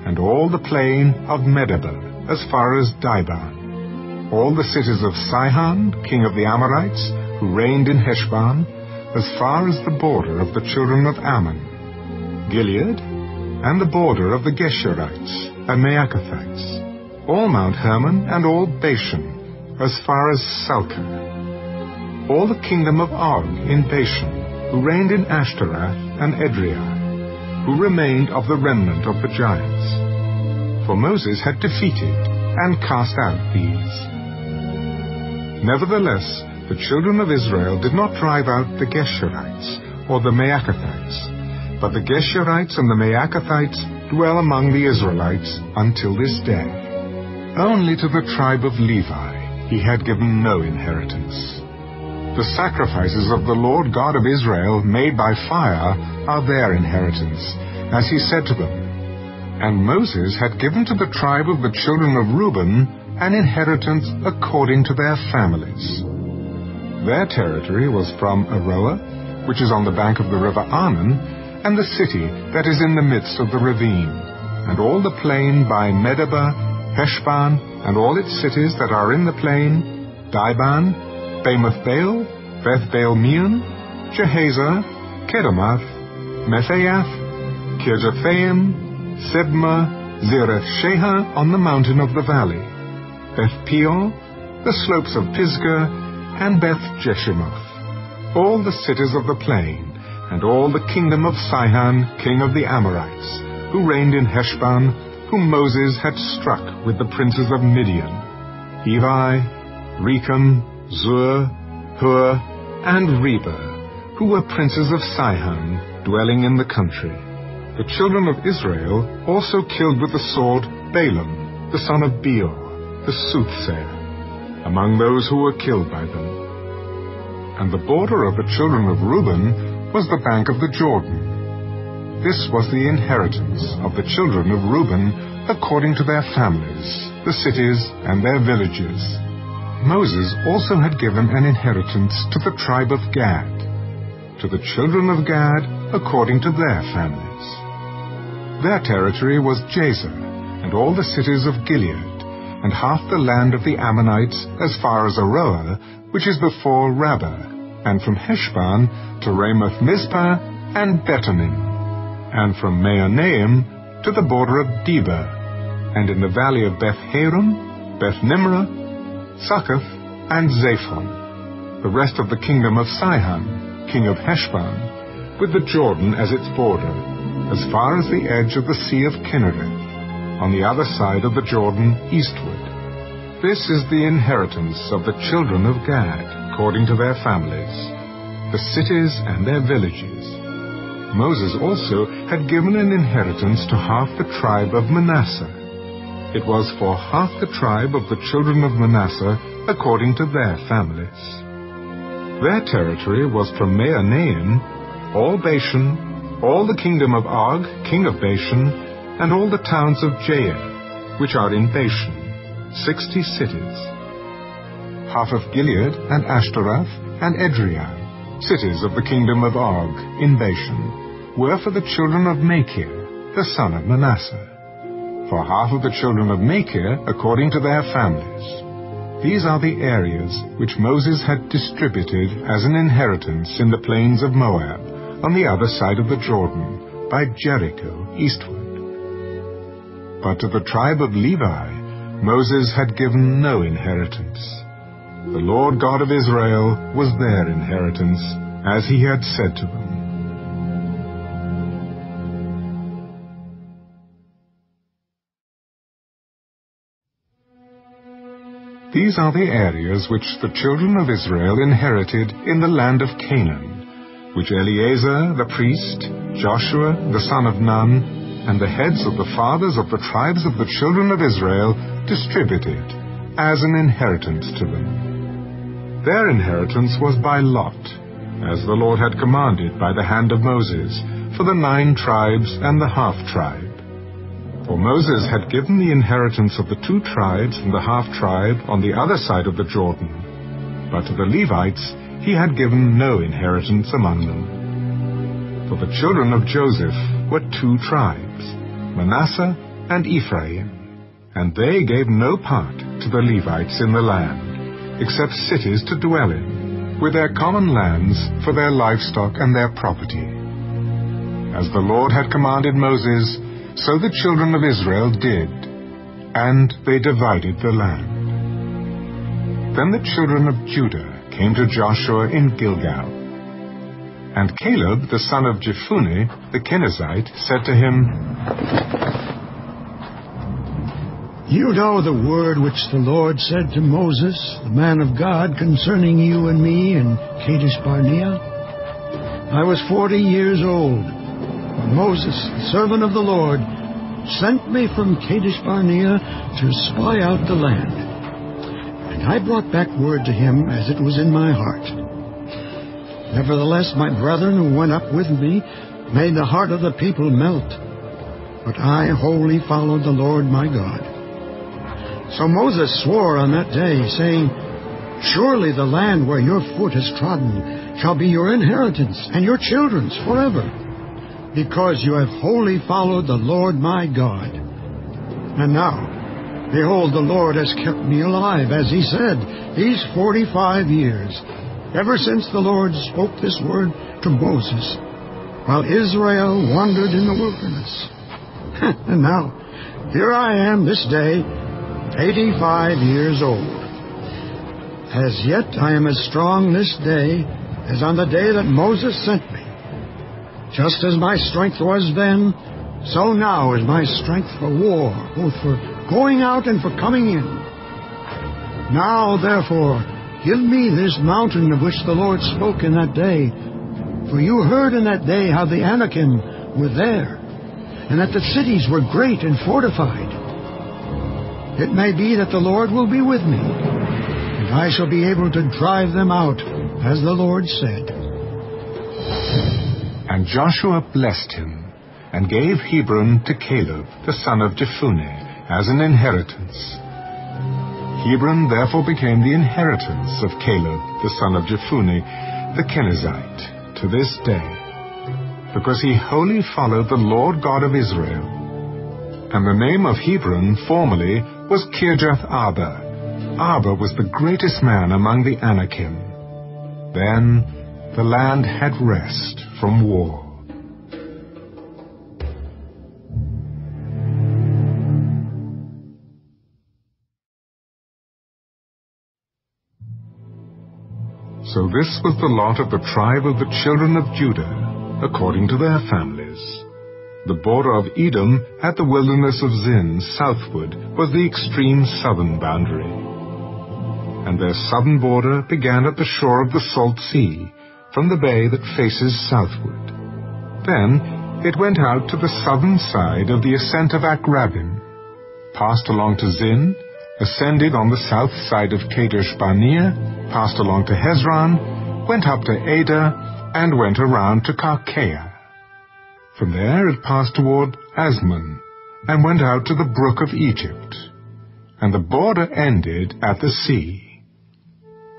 S2: and all the plain of Medeba, as far as Dibon, all the cities of Sihon, king of the Amorites, who reigned in Heshbon, as far as the border of the children of Ammon, Gilead, and the border of the Geshurites and Maacathites, all Mount Hermon and all Bashan, as far as Salcah, all the kingdom of Og in Bashan, who reigned in Ashtaroth and Edrei, who remained of the remnant of the giants. For Moses had defeated and cast out these. Nevertheless, the children of Israel did not drive out the Geshurites or the Maacathites, but the Geshurites and the Maacathites dwell among the Israelites until this day. Only to the tribe of Levi he had given no inheritance. The sacrifices of the Lord God of Israel made by fire are their inheritance, as he said to them. And Moses had given to the tribe of the children of Reuben an inheritance according to their families. Their territory was from Aroer, which is on the bank of the river Arnon, and the city that is in the midst of the ravine, and all the plain by Medeba, Heshbon, and all its cities that are in the plain, Dibon, Bamoth-baal, Beth-baal-meon, Jehazer, Kedemoth, Mephaeth, Kirjathaim, Sibmah, Zereth-Shahar on the mountain of the valley, Beth-peor, the slopes of Pisgah, and Beth-jeshimoth, all the cities of the plain, and all the kingdom of Sihon, king of the Amorites, who reigned in Heshbon, whom Moses had struck with the princes of Midian, Evi, Rechem, Zur, Hur, and Reba, who were princes of Sihon, dwelling in the country. The children of Israel also killed with the sword Balaam, the son of Beor, the soothsayer, among those who were killed by them. And the border of the children of Reuben was the bank of the Jordan. This was the inheritance of the children of Reuben according to their families, the cities and their villages. Moses also had given an inheritance to the tribe of Gad, to the children of Gad according to their families. Their territory was Jazer, and all the cities of Gilead, and half the land of the Ammonites as far as Aroer, which is before Rabbah, and from Heshbon to Ramoth-Mizpah and Betonim, and from Maonaim to the border of Debir, and in the valley of Beth-haram, Beth-nimrah, Succoth, and Zaphon, the rest of the kingdom of Sihon, king of Heshbon, with the Jordan as its border, as far as the edge of the Sea of Kinnereth, on the other side of the Jordan eastward. This is the inheritance of the children of Gad, according to their families, the cities and their villages. Moses also had given an inheritance to half the tribe of Manasseh. It was for half the tribe of the children of Manasseh according to their families. Their territory was from Maonaim, all Bashan, all the kingdom of Og, king of Bashan, and all the towns of Jair, which are in Bashan, 60 cities. Half of Gilead and Ashtaroth and Edrei, cities of the kingdom of Og in Bashan, were for the children of Machir, the son of Manasseh. For half of the children of Machir, according to their families. These are the areas which Moses had distributed as an inheritance in the plains of Moab, on the other side of the Jordan, by Jericho eastward. But to the tribe of Levi, Moses had given no inheritance. The Lord God of Israel was their inheritance, as he had said to them. These are the areas which the children of Israel inherited in the land of Canaan, which Eleazar the priest, Joshua the son of Nun, and the heads of the fathers of the tribes of the children of Israel distributed as an inheritance to them. Their inheritance was by lot, as the Lord had commanded by the hand of Moses, for the 9 tribes and the half-tribe. For Moses had given the inheritance of the 2 tribes and the half-tribe on the other side of the Jordan. But to the Levites he had given no inheritance among them. For the children of Joseph were 2 tribes, Manasseh and Ephraim, and they gave no part to the Levites in the land, except cities to dwell in, with their common lands for their livestock and their property. As the Lord had commanded Moses, so the children of Israel did, and they divided the land. Then the children of Judah came to Joshua in Gilgal. And Caleb, the son of Jephunneh, the Kenizzite, said to him,
S18: You know the word which the Lord said to Moses, the man of God, concerning you and me in Kadesh Barnea. I was 40 years old when Moses, the servant of the Lord, sent me from Kadesh Barnea to spy out the land. And I brought back word to him as it was in my heart. Nevertheless, my brethren who went up with me made the heart of the people melt. But I wholly followed the Lord my God. So Moses swore on that day, saying, Surely the land where your foot has trodden shall be your inheritance and your children's forever, because you have wholly followed the Lord my God. And now, behold, the Lord has kept me alive, as he said, these 45 years, ever since the Lord spoke this word to Moses, while Israel wandered in the wilderness. And now, here I am this day, 85 years old. As yet I am as strong this day as on the day that Moses sent me. Just as my strength was then, so now is my strength for war, both for going out and for coming in. Now, therefore, give me this mountain of which the Lord spoke in that day. For you heard in that day how the Anakim were there, and that the cities were great and fortified. It may be that the Lord will be with me, and I shall be able to drive them out, as the Lord said.
S2: And Joshua blessed him, and gave Hebron to Caleb, the son of Jephunneh, as an inheritance. Hebron therefore became the inheritance of Caleb, the son of Jephunneh, the Kenizzite, to this day, because he wholly followed the Lord God of Israel. And the name of Hebron formerly was Kirjath Arba. Arba was the greatest man among the Anakim. Then the land had rest from war. So this was the lot of the tribe of the children of Judah, according to their families. The border of Edom at the wilderness of Zin southward was the extreme southern boundary. And their southern border began at the shore of the Salt Sea, from the bay that faces southward. Then it went out to the southern side of the ascent of Akrabim, passed along to Zin, ascended on the south side of Kadesh Barnea, passed along to Hezron, went up to Ada, and went around to Karkea. From there it passed toward Asmon, and went out to the brook of Egypt, and the border ended at the sea.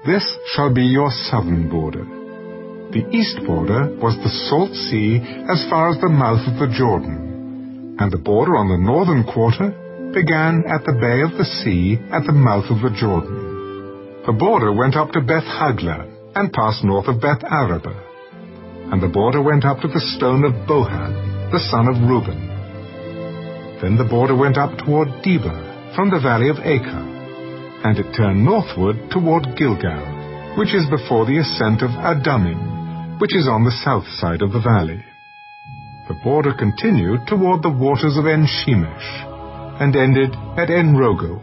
S2: This shall be your southern border. The east border was the Salt Sea as far as the mouth of the Jordan, and the border on the northern quarter began at the Bay of the Sea at the mouth of the Jordan. The border went up to Beth Hagla and passed north of Beth Araba, and the border went up to the stone of Bohan, the son of Reuben. Then the border went up toward Debir from the valley of Acre, and it turned northward toward Gilgal, which is before the ascent of Adumim, which is on the south side of the valley. The border continued toward the waters of En-Shemesh, and ended at En-Rogel,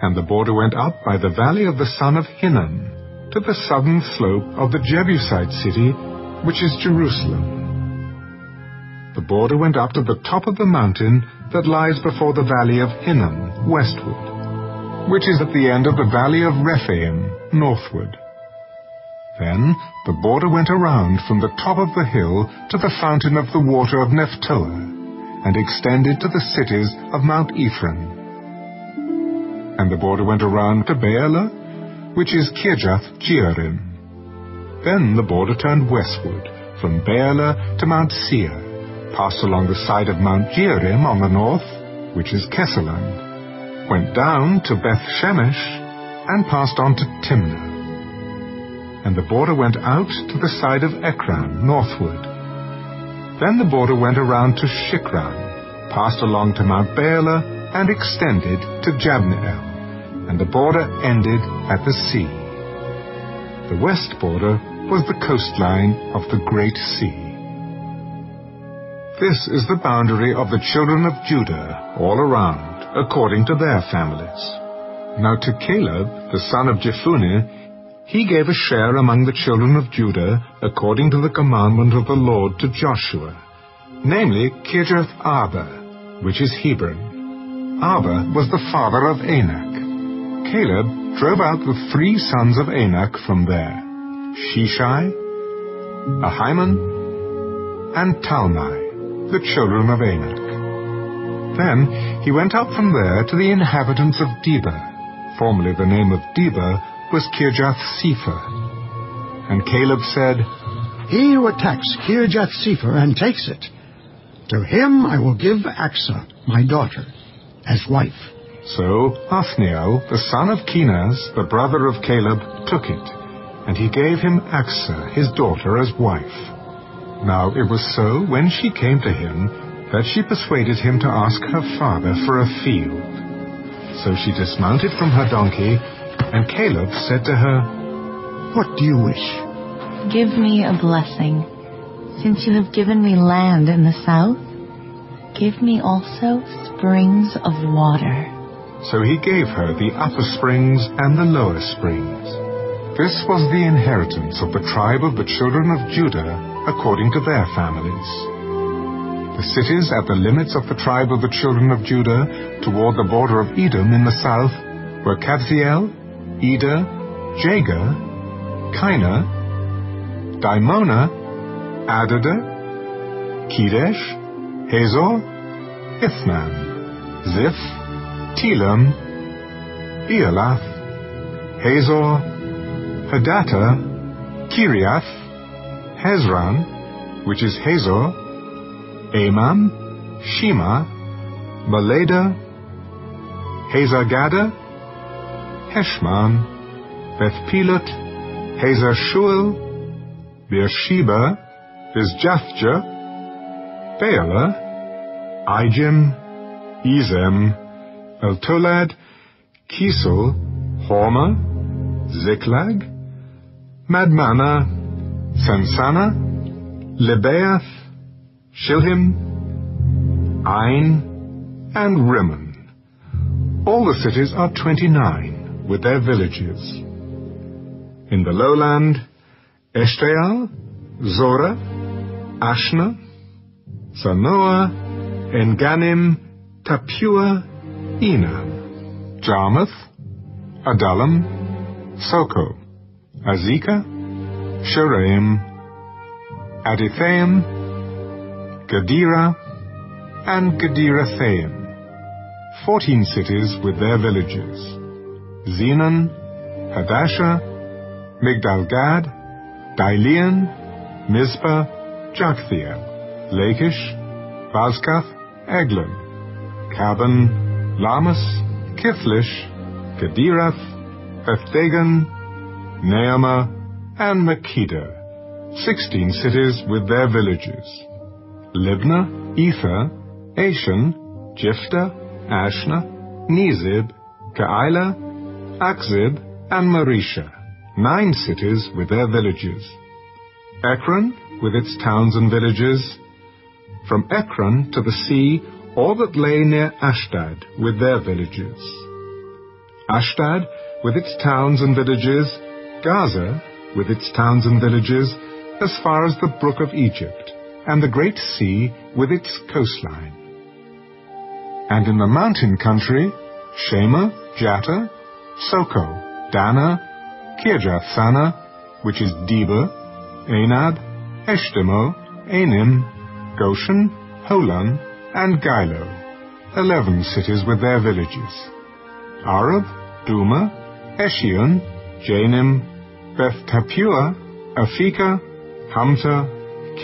S2: and the border went up by the valley of the son of Hinnom, to the southern slope of the Jebusite city, which is Jerusalem. The border went up to the top of the mountain that lies before the valley of Hinnom, westward, which is at the end of the valley of Rephaim, northward. Then the border went around from the top of the hill to the fountain of the water of Nephtoah, and extended to the cities of Mount Ephraim. And the border went around to Baalah, which is Kirjath-Jearim. Then the border turned westward from Baalah to Mount Seir, passed along the side of Mount Jearim on the north, which is Kesaland, went down to Beth-Shemesh, and passed on to Timnah. And the border went out to the side of Ekron northward. Then the border went around to Shikron, passed along to Mount Baalah, and extended to Jabneel, and the border ended at the sea. The west border was the coastline of the Great Sea. This is the boundary of the children of Judah all around, according to their families. Now to Caleb, the son of Jephunneh, he gave a share among the children of Judah according to the commandment of the Lord to Joshua, namely Kirjath Arba, which is Hebron. Arba was the father of Anak. Caleb drove out the 3 sons of Anak from there, Sheshai, Ahiman, and Talmai, the children of Anak. Then he went up from there to the inhabitants of Debir. Formerly the name of Debir was Kirjath-Sepher. And Caleb said,
S18: He who attacks Kirjath-Sepher and takes it, to him I will give Achsah, my daughter, as wife.
S2: So Othniel, the son of Kenaz, the brother of Caleb, took it, and he gave him Achsah, his daughter, as wife. Now it was so, when she came to him, that she persuaded him to ask her father for a field. So she dismounted from her donkey, and Caleb said to her, What do you wish?
S19: Give me a blessing. Since you have given me land in the south, give me also springs of water.
S2: So he gave her the upper springs and the lower springs. This was the inheritance of the tribe of the children of Judah according to their families. The cities at the limits of the tribe of the children of Judah toward the border of Edom in the south were Kabzeel, Eder, Jagur, Kinah, Dimona, Adada, Kedesh, Hazor, Ithman, Ziph, Telam, Ealath, Hazor, Hadattah, Kiriath, Hezron, which is Hazor, Amam, Shema, Malada, Hazar-Gada, Heshman, Beth-Pelet, Hazar-Shual, Beersheba, Bizjathjah, Baalah, Ijim, Ezem, Eltolad, Kisel, Hormah, Ziklag, Madmannah, Sansannah, Lebaoth, Shilhim, Ain, and Rimmon. All the cities are 29, with their villages. In the lowland, Eshtaol, Zorah, Ashna, Zanoah, En-Ganim, Tapua, Enam, Jarmuth, Adullam, Soko, Azekah, Shoraim, Adithaim, Gadira, and Gadirathaim, 14 cities with their villages. Zenon, Hadashah, Migdal-Gad, Dilean, Mizpah, Joktheel, Lachish, Bazkath, Eglon, Caban, Lamas, Kithlish, Gederath, Bethdagon, Naamah, and Makkedah, 16 cities with their villages. Libnah, Ether, Ashan, Jephthah, Ashna, Nezib, Keilah, Akzib, and Maresha, 9 cities with their villages. Ekron, with its towns and villages. From Ekron to the sea, all that lay near Ashdod with their villages. Ashdod, with its towns and villages. Gaza, with its towns and villages, as far as the brook of Egypt, and the great sea with its coastline. And in the mountain country, Shema, Jatta, Soko, Dana, Kirjath-Sana, which is Debir, Anab, Eshtemoh, Anim, Goshen, Holon, and Gilo, 11 cities with their villages. Arab, Duma, Eshion, Janim, Beth-Tappuah, Aphekah, Hamta,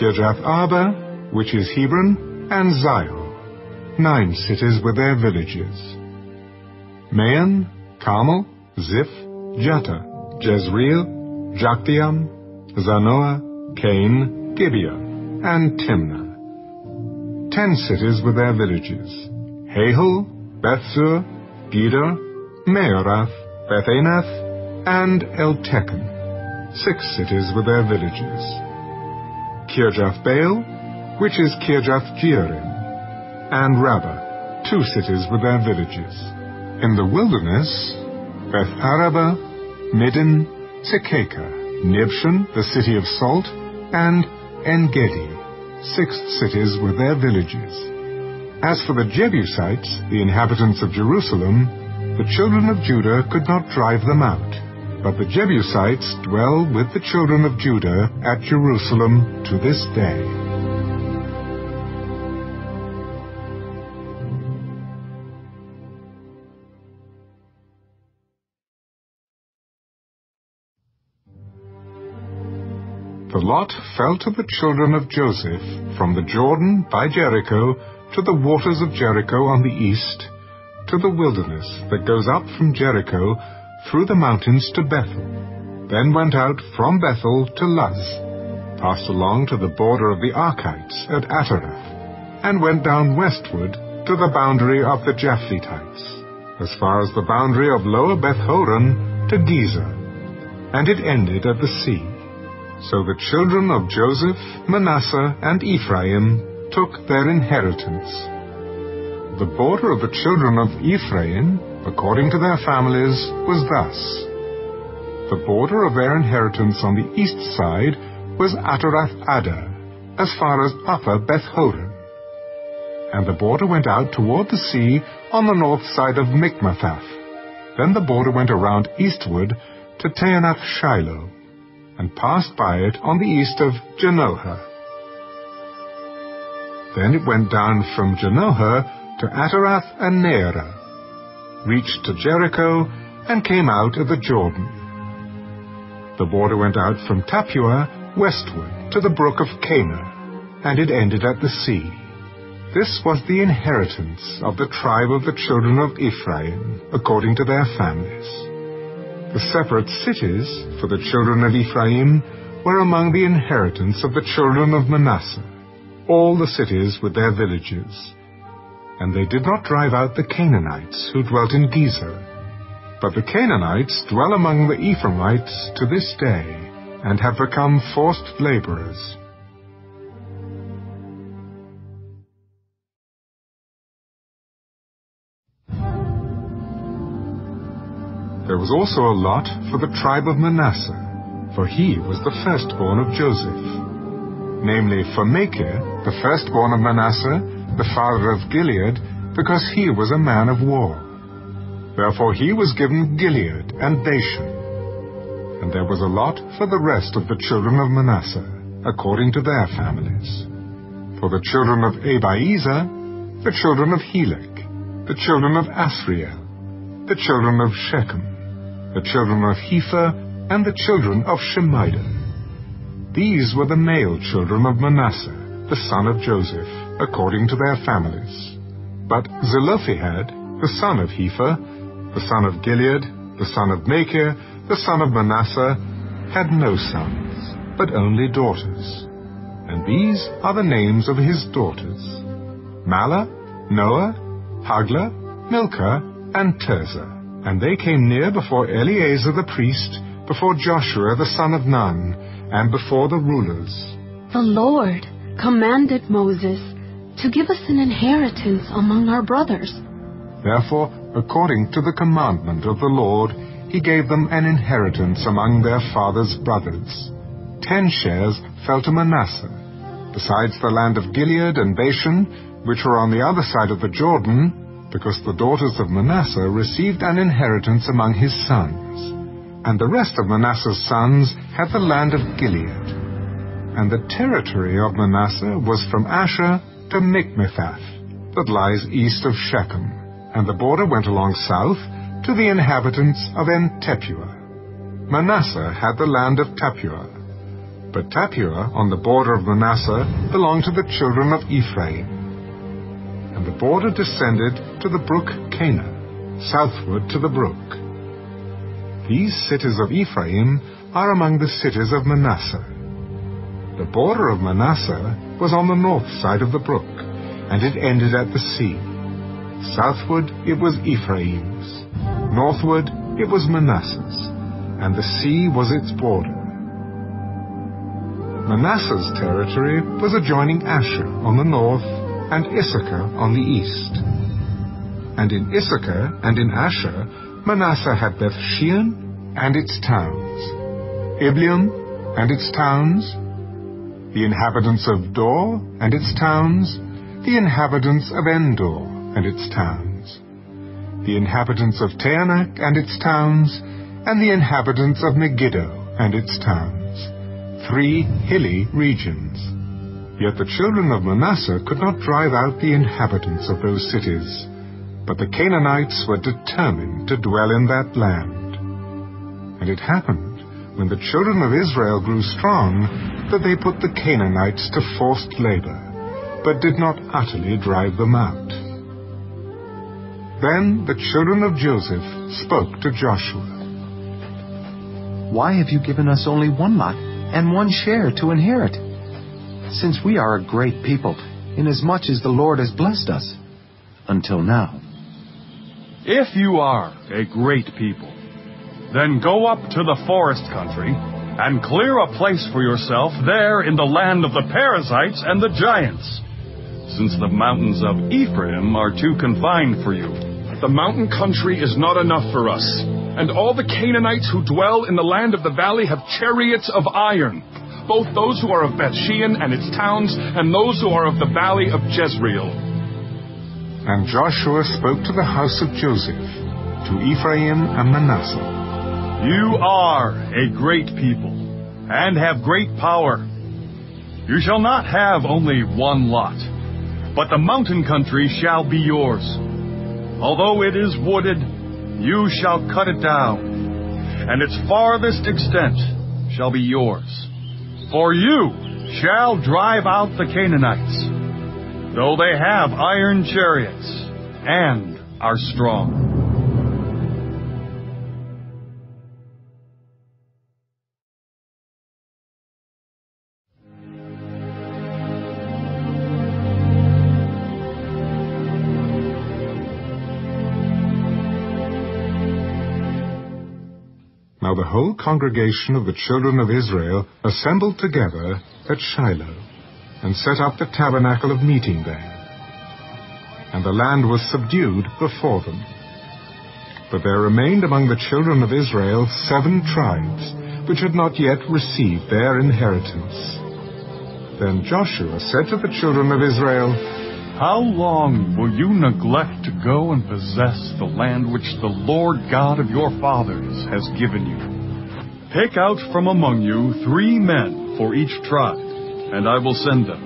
S2: Kirjath-Arba, which is Hebron, and Zio, 9 cities with their villages. Maon, Carmel, Ziph, Jatta, Jezreel, Jokdeam, Zanoah, Cain, Gibeon, and Timnah, 10 cities with their villages. Hahel, Bethzur, Gedor, Meorath, Bethanath, and Eltekon, 6 cities with their villages. Kirjath-Baal, which is Kirjath-Jearim, and Rabbah, 2 cities with their villages. In the wilderness, Beth-Araba, Middin, Sekaka, Nibshan, the city of salt, and En-Gedi, 6 cities with their villages. As for the Jebusites, the inhabitants of Jerusalem, the children of Judah could not drive them out, but the Jebusites dwell with the children of Judah at Jerusalem to this day. The lot fell to the children of Joseph from the Jordan by Jericho to the waters of Jericho on the east, to the wilderness that goes up from Jericho through the mountains to Bethel, then went out from Bethel to Luz, passed along to the border of the Archites at Atarath, and went down westward to the boundary of the Japhlethites, as far as the boundary of Lower Beth-horon to Gezer, and it ended at the sea. So the children of Joseph, Manasseh, and Ephraim took their inheritance. The border of the children of Ephraim, according to their families, was thus. The border of their inheritance on the east side was Atarath-Addar, as far as Upper Beth-horon. And the border went out toward the sea on the north side of Mikmathath. Then the border went around eastward to Taanath-Shiloh, and passed by it on the east of Janohah. Then it went down from Janohah to Atarath and Nearah, reached to Jericho, and came out of the Jordan. The border went out from Tappuah westward to the brook of Kanah, and it ended at the sea. This was the inheritance of the tribe of the children of Ephraim, according to their families. The separate cities for the children of Ephraim were among the inheritance of the children of Manasseh, all the cities with their villages. And they did not drive out the Canaanites who dwelt in Gezer. But the Canaanites dwell among the Ephraimites to this day, and have become forced laborers. There was also a lot for the tribe of Manasseh, for he was the firstborn of Joseph. Namely, for Machir, the firstborn of Manasseh, the father of Gilead, because he was a man of war. Therefore he was given Gilead and Bashan. And there was a lot for the rest of the children of Manasseh, according to their families. For the children of Abiezer, the children of Helek, the children of Asriel, the children of Shechem, the children of Hepher, and the children of Shemida. These were the male children of Manasseh, the son of Joseph, according to their families. But Zelophehad, the son of Hepher, the son of Gilead, the son of Machir, the son of Manasseh, had no sons, but only daughters. And these are the names of his daughters: Mahlah, Noah, Haglah, Milcah, and Tirzah. And they came near before Eleazar the priest, before Joshua the son of Nun, and before the rulers.
S20: The Lord commanded Moses to give us an inheritance among our brothers.
S2: Therefore, according to the commandment of the Lord, he gave them an inheritance among their father's brothers. 10 shares fell to Manasseh, besides the land of Gilead and Bashan, which were on the other side of the Jordan, because the daughters of Manasseh received an inheritance among his sons. And the rest of Manasseh's sons had the land of Gilead. And the territory of Manasseh was from Asher to Michmethath, that lies east of Shechem, and the border went along south to the inhabitants of En-Tepuah. Manasseh had the land of Tappuah, but Tappuah on the border of Manasseh belonged to the children of Ephraim. And the border descended to the brook Cana, southward to the brook. These cities of Ephraim are among the cities of Manasseh. The border of Manasseh was on the north side of the brook, and it ended at the sea. Southward it was Ephraim's, northward it was Manasseh's, and the sea was its border. Manasseh's territory was adjoining Asher on the north, and Issachar on the east. And in Issachar and in Asher, Manasseh had Beth-shean and its towns, Ibleam and its towns, the inhabitants of Dor and its towns, the inhabitants of Endor and its towns, the inhabitants of Taanach and its towns, and the inhabitants of Megiddo and its towns, 3 hilly regions. Yet the children of Manasseh could not drive out the inhabitants of those cities, but the Canaanites were determined to dwell in that land. And it happened, when the children of Israel grew strong, that they put the Canaanites to forced labor, but did not utterly drive them out. Then the children of Joseph spoke to Joshua.
S15: Why have you given us only 1 lot and 1 share to inherit? Since we are a great people, inasmuch as the Lord has blessed us, until now.
S5: If you are a great people, then go up to the forest country and clear a place for yourself there in the land of the Perizzites and the giants, since the mountains of Ephraim are too confined for you.
S16: The mountain country is not enough for us, and all the Canaanites who dwell in the land of the valley have chariots of iron, both those who are of Beth-shean and its towns, and those who are of the valley of Jezreel.
S2: And Joshua spoke to the house of Joseph, to Ephraim and Manasseh.
S5: You are a great people, and have great power. You shall not have only 1 lot, but the mountain country shall be yours. Although it is wooded, you shall cut it down, and its farthest extent shall be yours. For you shall drive out the Canaanites, though they have iron chariots and are strong.
S2: Now the whole congregation of the children of Israel assembled together at Shiloh, and set up the tabernacle of meeting there. And the land was subdued before them. But there remained among the children of Israel 7 tribes, which had not yet received their inheritance. Then Joshua said to the children of Israel,
S5: How long will you neglect to go and possess the land which the Lord God of your fathers has given you? Pick out from among you 3 men for each tribe, and I will send them.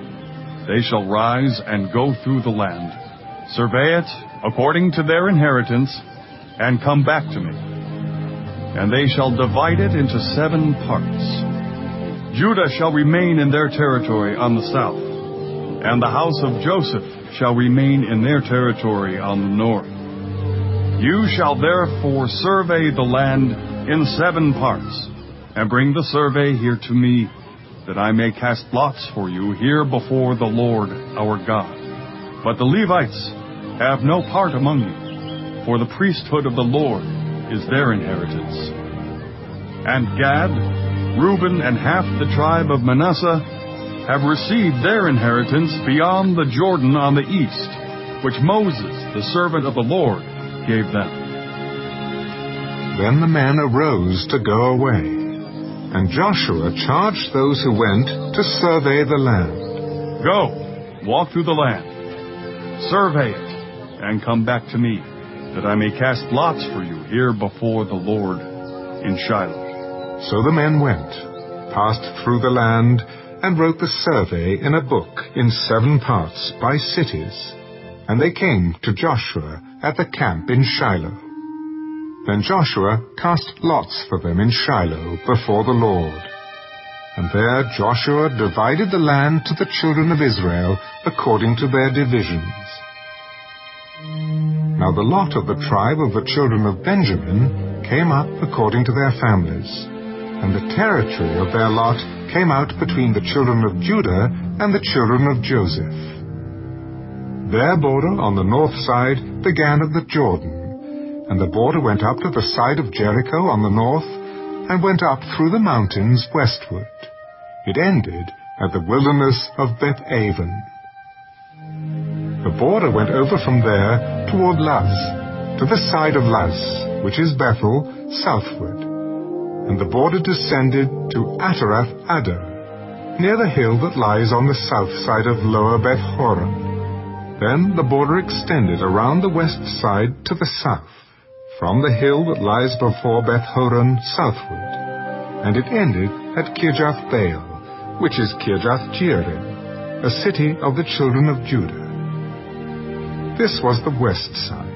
S5: They shall rise and go through the land, survey it according to their inheritance, and come back to me. And they shall divide it into 7 parts. Judah shall remain in their territory on the south, and the house of Joseph shall remain in their territory on the north. You shall therefore survey the land in 7 parts, and bring the survey here to me, that I may cast lots for you here before the Lord our God. But the Levites have no part among you, for the priesthood of the Lord is their inheritance. And Gad, Reuben, and half the tribe of Manasseh have received their inheritance beyond the Jordan on the east, which Moses, the servant of the Lord, gave them.
S2: Then the men arose to go away, and Joshua charged those who went to survey the land.
S5: Go, walk through the land, survey it, and come back to me, that I may cast lots for you here before the Lord in Shiloh.
S2: So the men went, passed through the land, and wrote the survey in a book in 7 parts by cities. And they came to Joshua at the camp in Shiloh. Then Joshua cast lots for them in Shiloh before the Lord. And there Joshua divided the land to the children of Israel according to their divisions. Now the lot of the tribe of the children of Benjamin came up according to their families, and the territory of their lot came out between the children of Judah and the children of Joseph. Their border on the north side began at the Jordan, and the border went up to the side of Jericho on the north, and went up through the mountains westward. It ended at the wilderness of Beth-aven. The border went over from there toward Luz, to the side of Luz, which is Bethel, southward. And the border descended to Atarath-Adar, near the hill that lies on the south side of Lower Beth-horon. Then the border extended around the west side to the south, from the hill that lies before Beth-horon southward, and it ended at Kirjath-baal, which is Kirjath-jearim, a city of the children of Judah. This was the west side.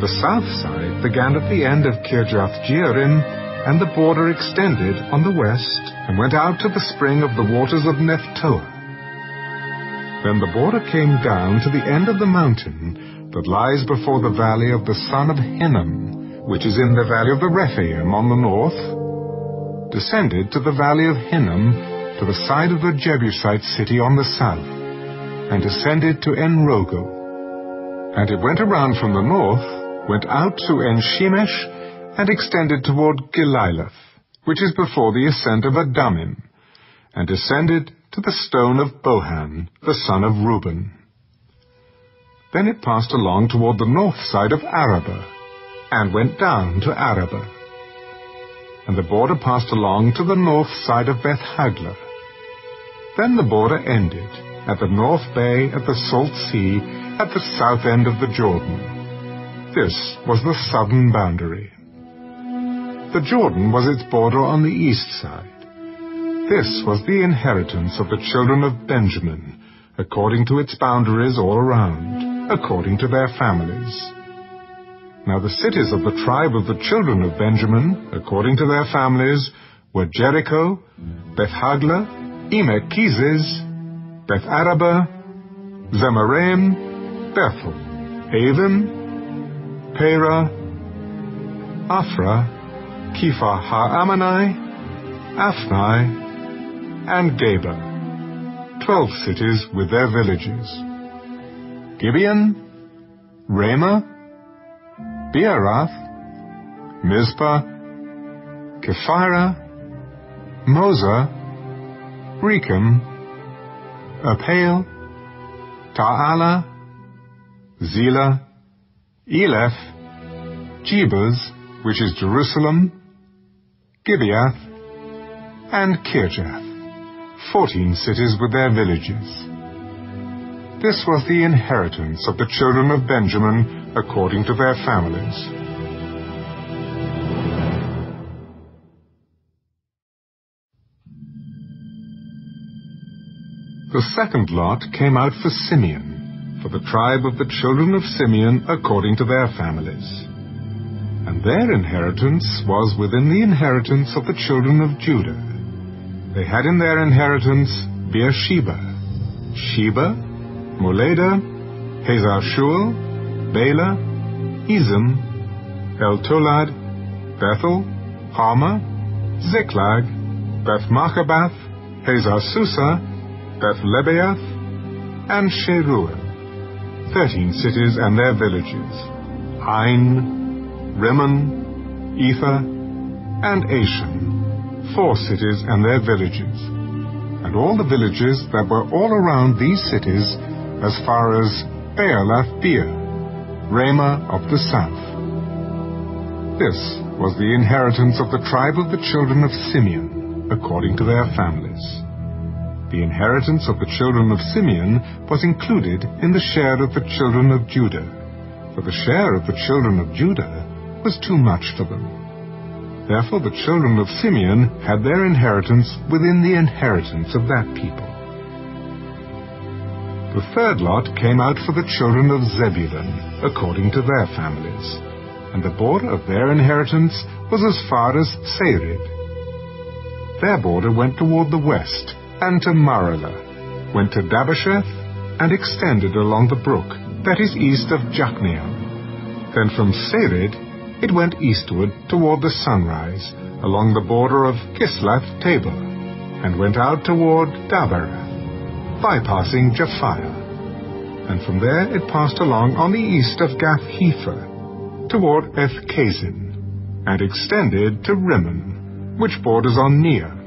S2: The south side began at the end of Kirjath-jearim, and the border extended on the west and went out to the spring of the waters of Nephtoah. Then the border came down to the end of the mountain that lies before the valley of the son of Hinnom, which is in the valley of the Rephaim on the north, descended to the valley of Hinnom, to the side of the Jebusite city on the south, and descended to En-rogel. And it went around from the north, went out to En-shemesh, and extended toward Geliloth, which is before the ascent of Adumim, and descended to the stone of Bohan, the son of Reuben. Then it passed along toward the north side of Arabah, and went down to Arabah. And the border passed along to the north side of Beth-haglah. Then the border ended at the north bay at the Salt Sea, at the south end of the Jordan. This was the southern boundary. The Jordan was its border on the east side. This was the inheritance of the children of Benjamin, according to its boundaries all around, according to their families. Now the cities of the tribe of the children of Benjamin, according to their families, were Jericho, Beth-haglah, Emek-keziz, Beth-arabah, Zemaraim, Bethel, Avim, Perah, Afrah, Kepha ha-Ammonai, Aphni, and Geba, 12 cities with their villages. Gibeon, Ramah, Beeroth, Mizpah, Kephirah, Moza, Rechem, Apel, Ta'ala, Zelah, Eleph, Jebus, which is Jerusalem, Gibeath, and Kirjath, 14 cities with their villages. This was the inheritance of the children of Benjamin according to their families. The second lot came out for Simeon, for the tribe of the children of Simeon according to their families. And their inheritance was within the inheritance of the children of Judah. They had in their inheritance Beersheba, Sheba, Moleda, Hazar-Shual, Bela, Ezem, El-Tolad, Bethel, Hama, Ziklag, Beth-Machabath, Hazar-Susa, Beth-Lebaoth, and Sheruel, 13 cities and their villages, Ain, Rimmon, Ether, and Ashan, 4 cities and their villages, and all the villages that were all around these cities as far as Baalath-Beer, Ramah of the south. This was the inheritance of the tribe of the children of Simeon, according to their families. The inheritance of the children of Simeon was included in the share of the children of Judah, for the share of the children of Judah was too much for them. Therefore the children of Simeon had their inheritance within the inheritance of that people. The third lot came out for the children of Zebulun, according to their families, and the border of their inheritance was as far as Sarid. Their border went toward the west, and to Maralah, went to Dabasheth, and extended along the brook that is east of Jokneam. Then from Sarid it went eastward toward the sunrise, along the border of Kisloth-Tabor, and went out toward Dabarath, bypassing Japhiah. And from there it passed along on the east of Gath-Hepher, toward Eth-Kazin, and extended to Rimmon, which borders on Neah.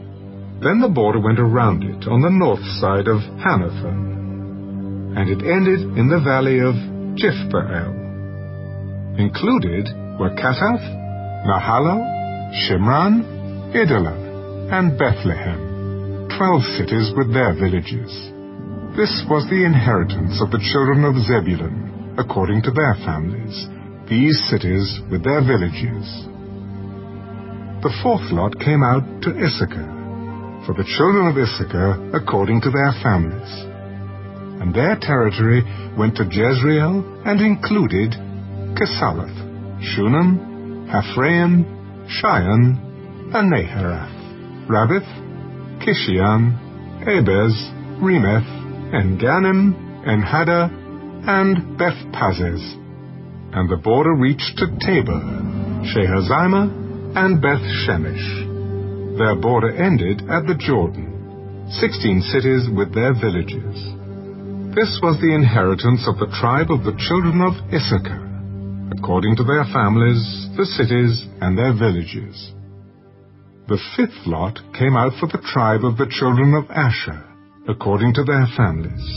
S2: Then the border went around it on the north side of Hanathon, and it ended in the valley of Jifbael. Included were Katath, Nahalal, Shimron, Idalah, and Bethlehem, 12 cities with their villages. This was the inheritance of the children of Zebulun, according to their families, these cities with their villages. The fourth lot came out to Issachar, for the children of Issachar according to their families. And their territory went to Jezreel and included Kesaloth, Shunem, Haphraim, Shion, and Naharath, Rabbith, Kishion, Abez, Remeth, En-Ganim, En-Haddah, and Beth-Pazez. And the border reached to Tabor, Shehazimah, and Beth-Shemesh. Their border ended at the Jordan, 16 cities with their villages. This was the inheritance of the tribe of the children of Issachar, according to their families, the cities, and their villages. The fifth lot came out for the tribe of the children of Asher, according to their families.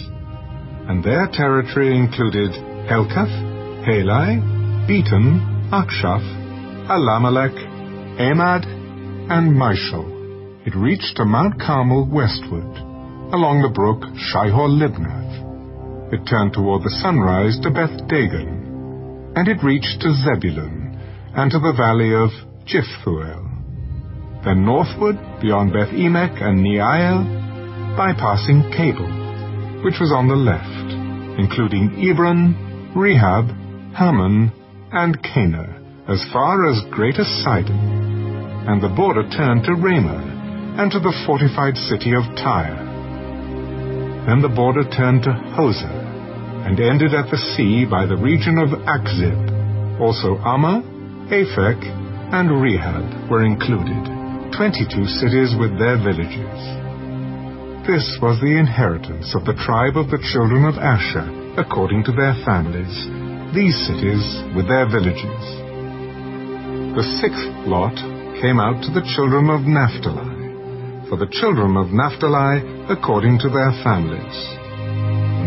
S2: And their territory included Helkath, Halai, Beton, Akshaph, Alamelech, Amad, and Mishal. It reached to Mount Carmel westward, along the brook Shihor-Libnath. It turned toward the sunrise to Beth-Dagon, and it reached to Zebulun, and to the valley of Jiphthuel. Then northward, beyond Beth-Emek and Neiel, bypassing Cable, which was on the left, including Ebron, Rehab, Hammon, and Cana, as far as Greater Sidon. And the border turned to Ramah, and to the fortified city of Tyre. Then the border turned to Hosah, and ended at the sea by the region of Akzib. Also Ammah, Aphek, and Rehab were included, 22 cities with their villages. This was the inheritance of the tribe of the children of Asher, according to their families, these cities with their villages. The sixth lot came out to the children of Naphtali, for the children of Naphtali according to their families.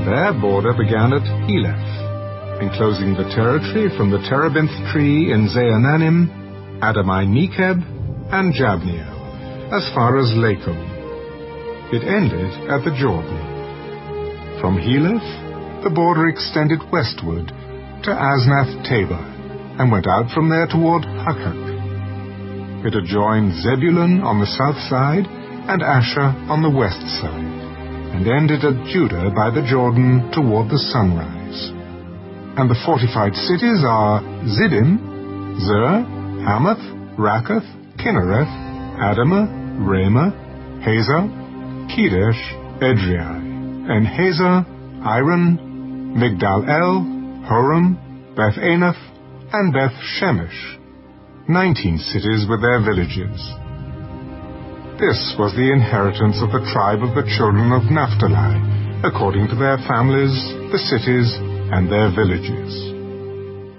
S2: Their border began at Eleph, enclosing the territory from the terebinth tree in Zaananim, Adami-Nekeb, and Jabneel, as far as Lakum. It ended at the Jordan. From Heleph, the border extended westward to Aznath-Tabor, and went out from there toward Hukkok. It adjoined Zebulun on the south side, and Asher on the west side, and ended at Judah by the Jordan toward the sunrise. And the fortified cities are Ziddim, Zer, Hamath, Rakkath, Kinnereth, Adamah, Ramah, Hazor, Kedesh, Edrei, and Hazor, Iron, Migdal-El, Horem, Beth-Anath, and Beth-Shemesh, 19 cities with their villages. This was the inheritance of the tribe of the children of Naphtali, according to their families, the cities, and their villages.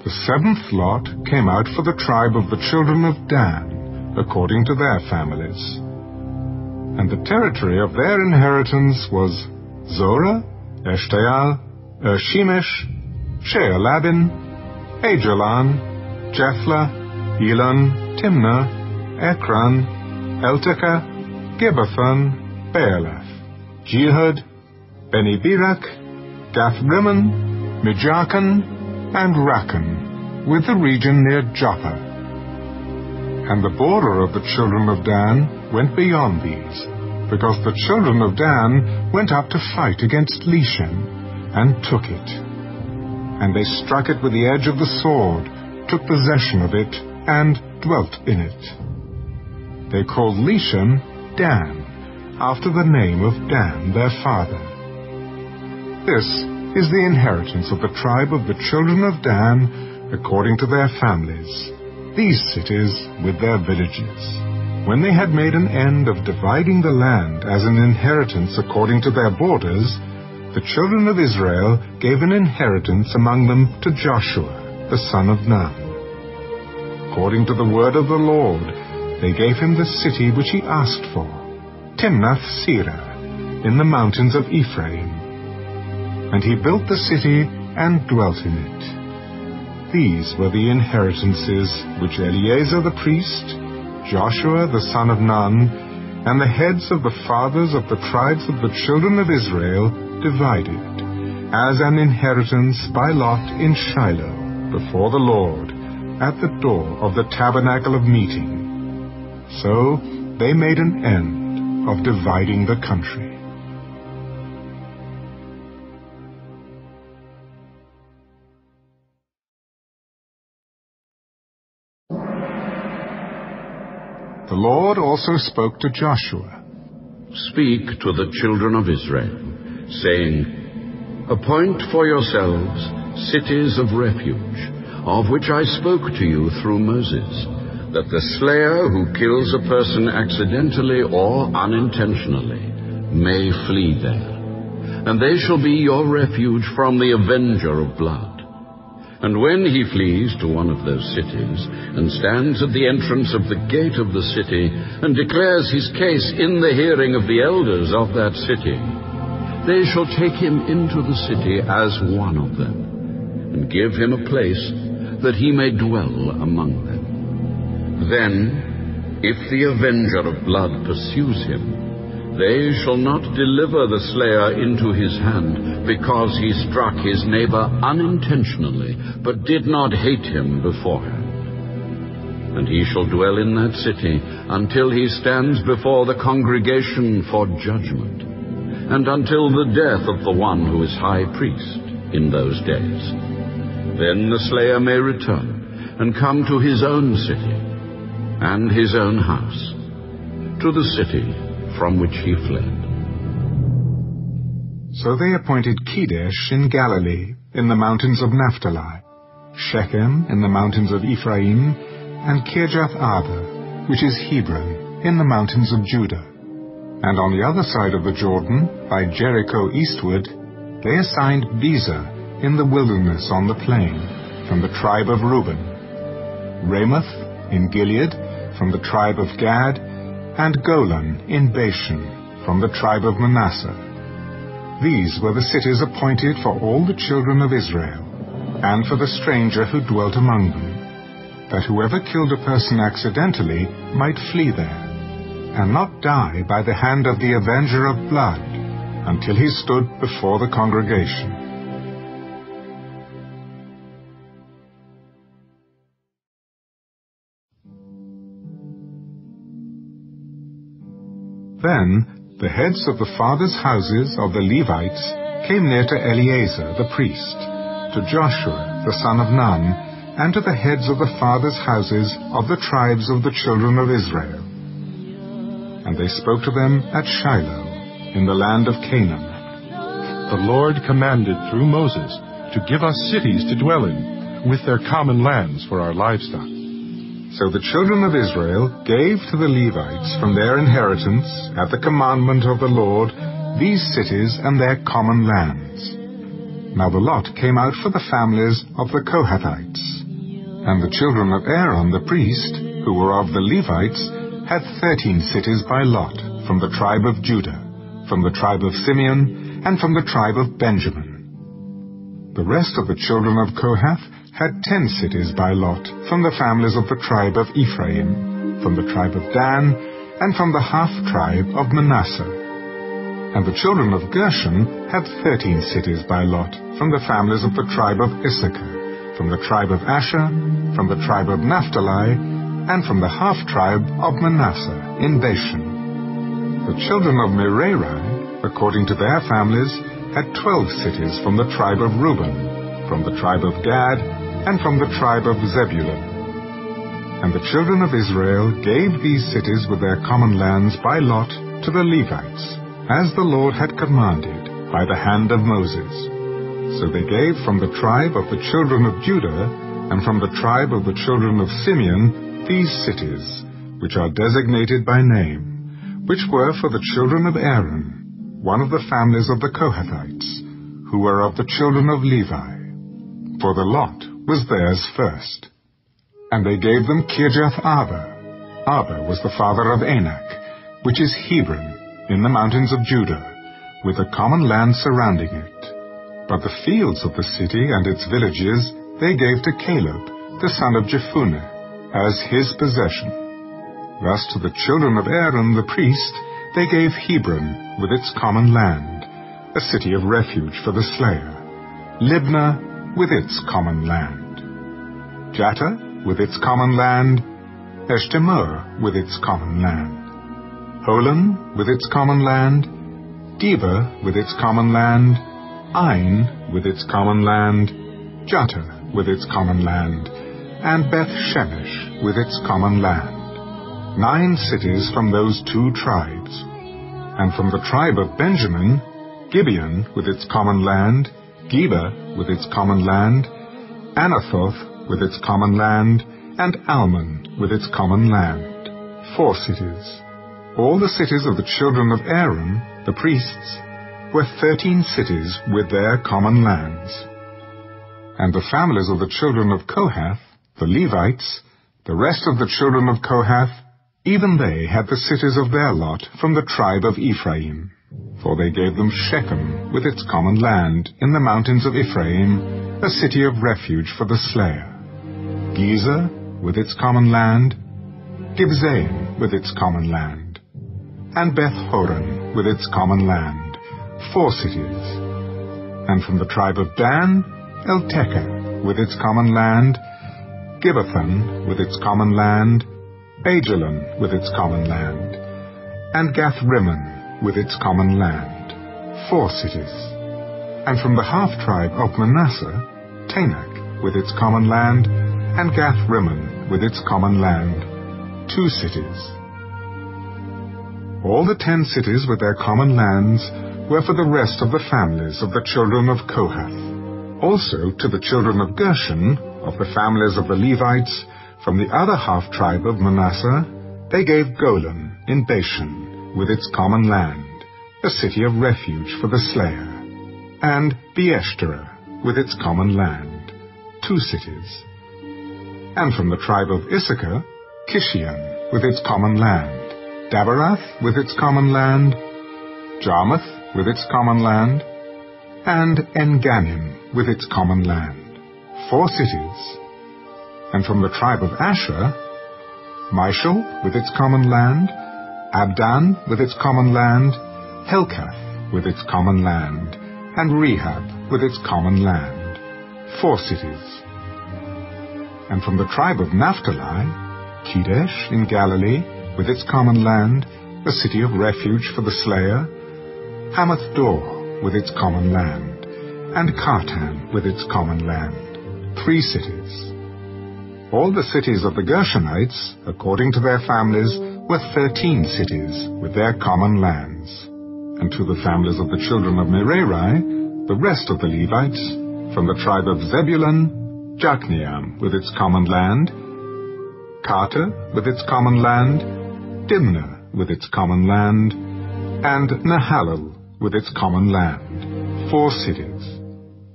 S2: The 7th lot came out for the tribe of the children of Dan, according to their families. And the territory of their inheritance was Zorah, Eshtaol, Shemesh, Shealabin, Ajalon, Japhla, Elon, Timnah, Ekron, Eltekah, Gibbethon, Baalath, Jehud, Beni-Berak, Gath-Rimmon, Mijakan, and Rakan, with the region near Joppa. And the border of the children of Dan went beyond these, because the children of Dan went up to fight against Leshem, and took it. And they struck it with the edge of the sword, took possession of it, and dwelt in it. They called Leshem Dan, after the name of Dan their father. This is the inheritance of the tribe of the children of Dan, according to their families, these cities with their villages. When they had made an end of dividing the land as an inheritance according to their borders, the children of Israel gave an inheritance among them to Joshua, the son of Nun. According to the word of the Lord, they gave him the city which he asked for, Timnath-Serah, in the mountains of Ephraim. And he built the city and dwelt in it. These were the inheritances which Eleazar the priest, Joshua the son of Nun, and the heads of the fathers of the tribes of the children of Israel divided, as an inheritance by lot in Shiloh, before the Lord, at the door of the tabernacle of meeting. So they made an end of dividing the country. The Lord also spoke to Joshua.
S1: Speak to the children of Israel, saying, Appoint for yourselves cities of refuge, of which I spoke to you through Moses, that the slayer who kills a person accidentally or unintentionally may flee there. And they shall be your refuge from the avenger of blood. And when he flees to one of those cities, and stands at the entrance of the gate of the city, and declares his case in the hearing of the elders of that city, they shall take him into the city as one of them, and give him a place that he may dwell among them. Then, if the avenger of blood pursues him, they shall not deliver the slayer into his hand, because he struck his neighbor unintentionally, but did not hate him beforehand. And he shall dwell in that city until he stands before the congregation for judgment, and until the death of the one who is high priest in those days. Then the slayer may return and come to his own city and his own house, to the city from which he fled.
S2: So they appointed Kedesh in Galilee, in the mountains of Naphtali, Shechem in the mountains of Ephraim, and Kirjath-Arba, which is Hebron, in the mountains of Judah. And on the other side of the Jordan, by Jericho eastward, they assigned Bezer in the wilderness on the plain, from the tribe of Reuben, Ramoth in Gilead, from the tribe of Gad, and Golan in Bashan, from the tribe of Manasseh. These were the cities appointed for all the children of Israel, and for the stranger who dwelt among them, that whoever killed a person accidentally might flee there, and not die by the hand of the avenger of blood, until he stood before the congregation. Then the heads of the fathers' houses of the Levites came near to Eleazar the priest, to Joshua the son of Nun, and to the heads of the fathers' houses of the tribes of the children of Israel. and they spoke to them at Shiloh, in the land of Canaan.
S21: The Lord commanded through Moses to give us cities to dwell in, with their common lands for our livestock.
S2: So the children of Israel gave to the Levites from their inheritance, at the commandment of the Lord, these cities and their common lands. Now the lot came out for the families of the Kohathites. And the children of Aaron the priest, who were of the Levites, had 13 cities by lot, from the tribe of Judah, from the tribe of Simeon, and from the tribe of Benjamin. The rest of the children of Kohath had 10 cities by lot, from the families of the tribe of Ephraim, from the tribe of Dan, and from the half-tribe of Manasseh. And the children of Gershon had 13 cities by lot, from the families of the tribe of Issachar, from the tribe of Asher, from the tribe of Naphtali, and from the half-tribe of Manasseh in Bashan. The children of Merari, according to their families, had 12 cities from the tribe of Reuben, from the tribe of Gad, and from the tribe of Zebulun. And the children of Israel gave these cities with their common lands by lot to the Levites, as the Lord had commanded by the hand of Moses. So they gave from the tribe of the children of Judah, and from the tribe of the children of Simeon, these cities, which are designated by name, which were for the children of Aaron, one of the families of the Kohathites, who were of the children of Levi. For the lot was theirs first. And they gave them Kirjath-Arba. Arba was the father of Anak, which is Hebron, in the mountains of Judah, with a common land surrounding it. But the fields of the city and its villages they gave to Caleb, the son of Jephunneh, as his possession. Thus to the children of Aaron the priest they gave Hebron with its common land, a city of refuge for the slayer, Libnah with its common land, Jattah with its common land, Eshtemoa with its common land, Holon with its common land, Debir with its common land, Ain with its common land, Jattah with its common land, and Beth-Shemesh with its common land. 9 cities from those 2 tribes. And from the tribe of Benjamin, Gibeon with its common land, Geba with its common land, Anathoth with its common land, and Almon with its common land. 4 cities. All the cities of the children of Aaron, the priests, were 13 cities with their common lands. And the families of the children of Kohath, the Levites, the rest of the children of Kohath, even they had the cities of their lot from the tribe of Ephraim. For they gave them Shechem with its common land in the mountains of Ephraim, a city of refuge for the slayer, Gezer with its common land, Gibzaim with its common land, and Beth-horon with its common land, 4 cities. And from the tribe of Dan, Eltekeh with its common land, Gibbethon with its common land, Aijalon with its common land, and Gath-Rimmon with its common land, 4 cities. And from the half-tribe of Manasseh, Tanakh with its common land, and Gath-Rimmon with its common land, 2 cities. All the 10 cities with their common lands were for the rest of the families of the children of Kohath. Also to the children of Gershon, of the families of the Levites, from the other half-tribe of Manasseh, they gave Golan in Bashan with its common land, a city of refuge for the slayer, and Beeshterah with its common land, 2 cities. And from the tribe of Issachar, Kishion with its common land, Daberath with its common land, Jarmuth with its common land, and En-Gannim with its common land, 4 cities. And from the tribe of Asher, Mishal with its common land, Abdan with its common land, Helkath with its common land, and Rehab with its common land, 4 cities. And from the tribe of Naphtali, Kedesh in Galilee with its common land, a city of refuge for the slayer, Hamath-dor with its common land, and Kartan with its common land, 3 cities. All the cities of the Gershonites, according to their families, were 13 cities with their common lands. And to the families of the children of Merari, the rest of the Levites, from the tribe of Zebulun, Jokneam with its common land, Carter with its common land, Dimnah with its common land, and Nahalal with its common land, 4 cities.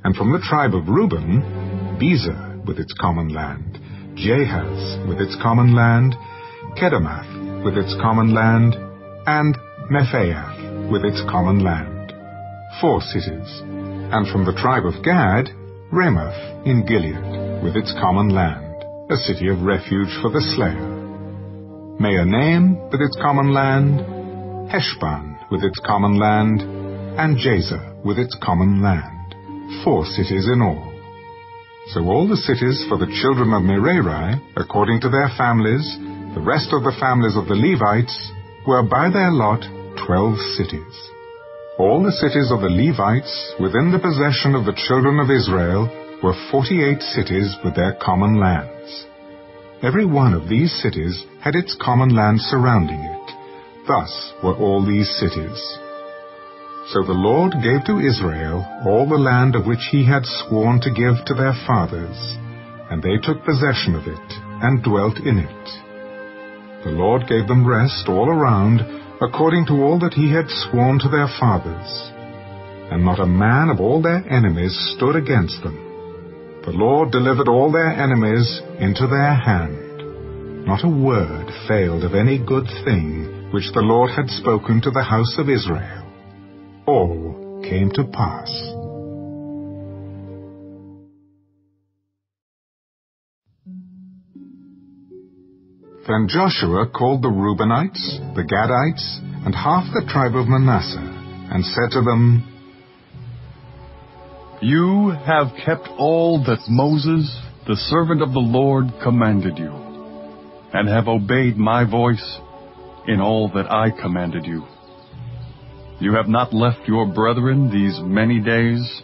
S2: And from the tribe of Reuben, Bezer with its common land, Jahaz with its common land, Kedemoth with its common land, and Mephaath with its common land, 4 cities. And from the tribe of Gad, Ramoth in Gilead with its common land, a city of refuge for the slayer. Mahanaim with its common land, Heshbon with its common land, and Jazer with its common land, 4 cities in all. So all the cities for the children of Merari, according to their families, the rest of the families of the Levites, were by their lot 12 cities. All the cities of the Levites within the possession of the children of Israel were 48 cities with their common lands. Every one of these cities had its common land surrounding it. Thus were all these cities. So the Lord gave to Israel all the land of which he had sworn to give to their fathers, and they took possession of it, and dwelt in it. The Lord gave them rest all around, according to all that he had sworn to their fathers. And not a man of all their enemies stood against them. The Lord delivered all their enemies into their hand. Not a word failed of any good thing which the Lord had spoken to the house of Israel. All came to pass. Then Joshua called the Reubenites, the Gadites, and half the tribe of Manasseh, and said to them,
S5: You have kept all that Moses, the servant of the Lord, commanded you, and have obeyed my voice in all that I commanded you. You have not left your brethren these many days,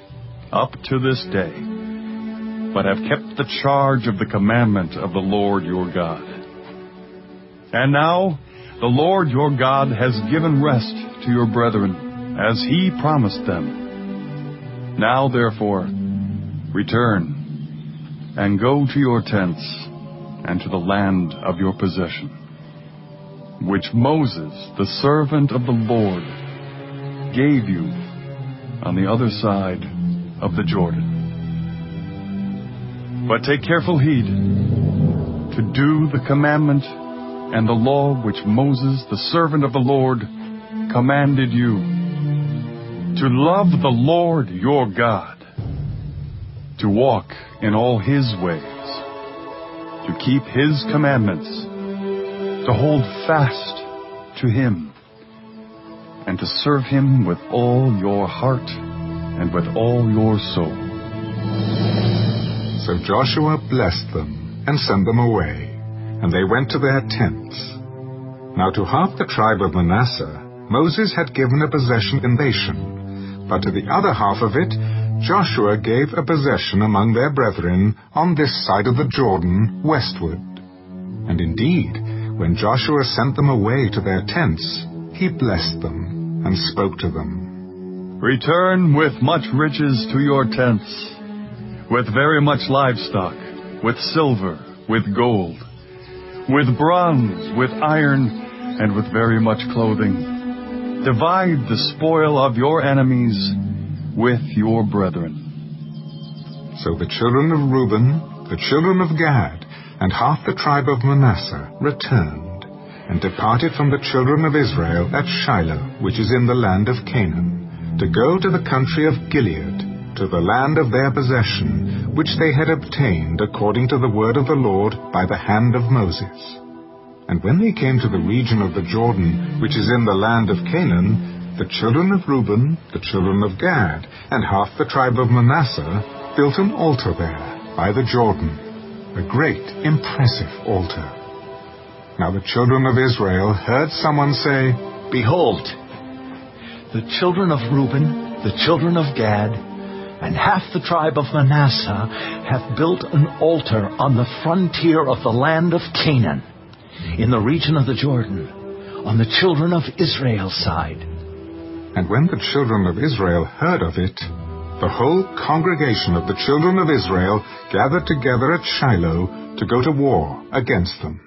S5: up to this day, but have kept the charge of the commandment of the Lord your God. And now the Lord your God has given rest to your brethren, as he promised them. Now therefore, return, and go to your tents, and to the land of your possession, which Moses, the servant of the Lord, gave you on the other side of the Jordan. But take careful heed to do the commandment and the law which Moses, the servant of the Lord, commanded you, to love the Lord your God, to walk in all his ways, to keep his commandments, to hold fast to him, and to serve him with all your heart and with all your soul.
S2: So Joshua blessed them and sent them away, and they went to their tents. Now to half the tribe of Manasseh Moses had given a possession in Bashan, but to the other half of it Joshua gave a possession among their brethren on this side of the Jordan westward. And indeed, when Joshua sent them away to their tents, he blessed them and spoke to them.
S5: Return with much riches to your tents, with very much livestock, with silver, with gold, with bronze, with iron, and with very much clothing. Divide the spoil of your enemies with your brethren.
S2: So the children of Reuben, the children of Gad, and half the tribe of Manasseh returned, and departed from the children of Israel at Shiloh, which is in the land of Canaan, to go to the country of Gilead, to the land of their possession, which they had obtained according to the word of the Lord by the hand of Moses. And when they came to the region of the Jordan, which is in the land of Canaan, the children of Reuben, the children of Gad, and half the tribe of Manasseh built an altar there by the Jordan, a great, impressive altar. Now the children of Israel heard someone say,
S4: Behold, the children of Reuben, the children of Gad, and half the tribe of Manasseh have built an altar on the frontier of the land of Canaan, in the region of the Jordan, on the children of Israel's side.
S2: And when the children of Israel heard of it, the whole congregation of the children of Israel gathered together at Shiloh to go to war against them.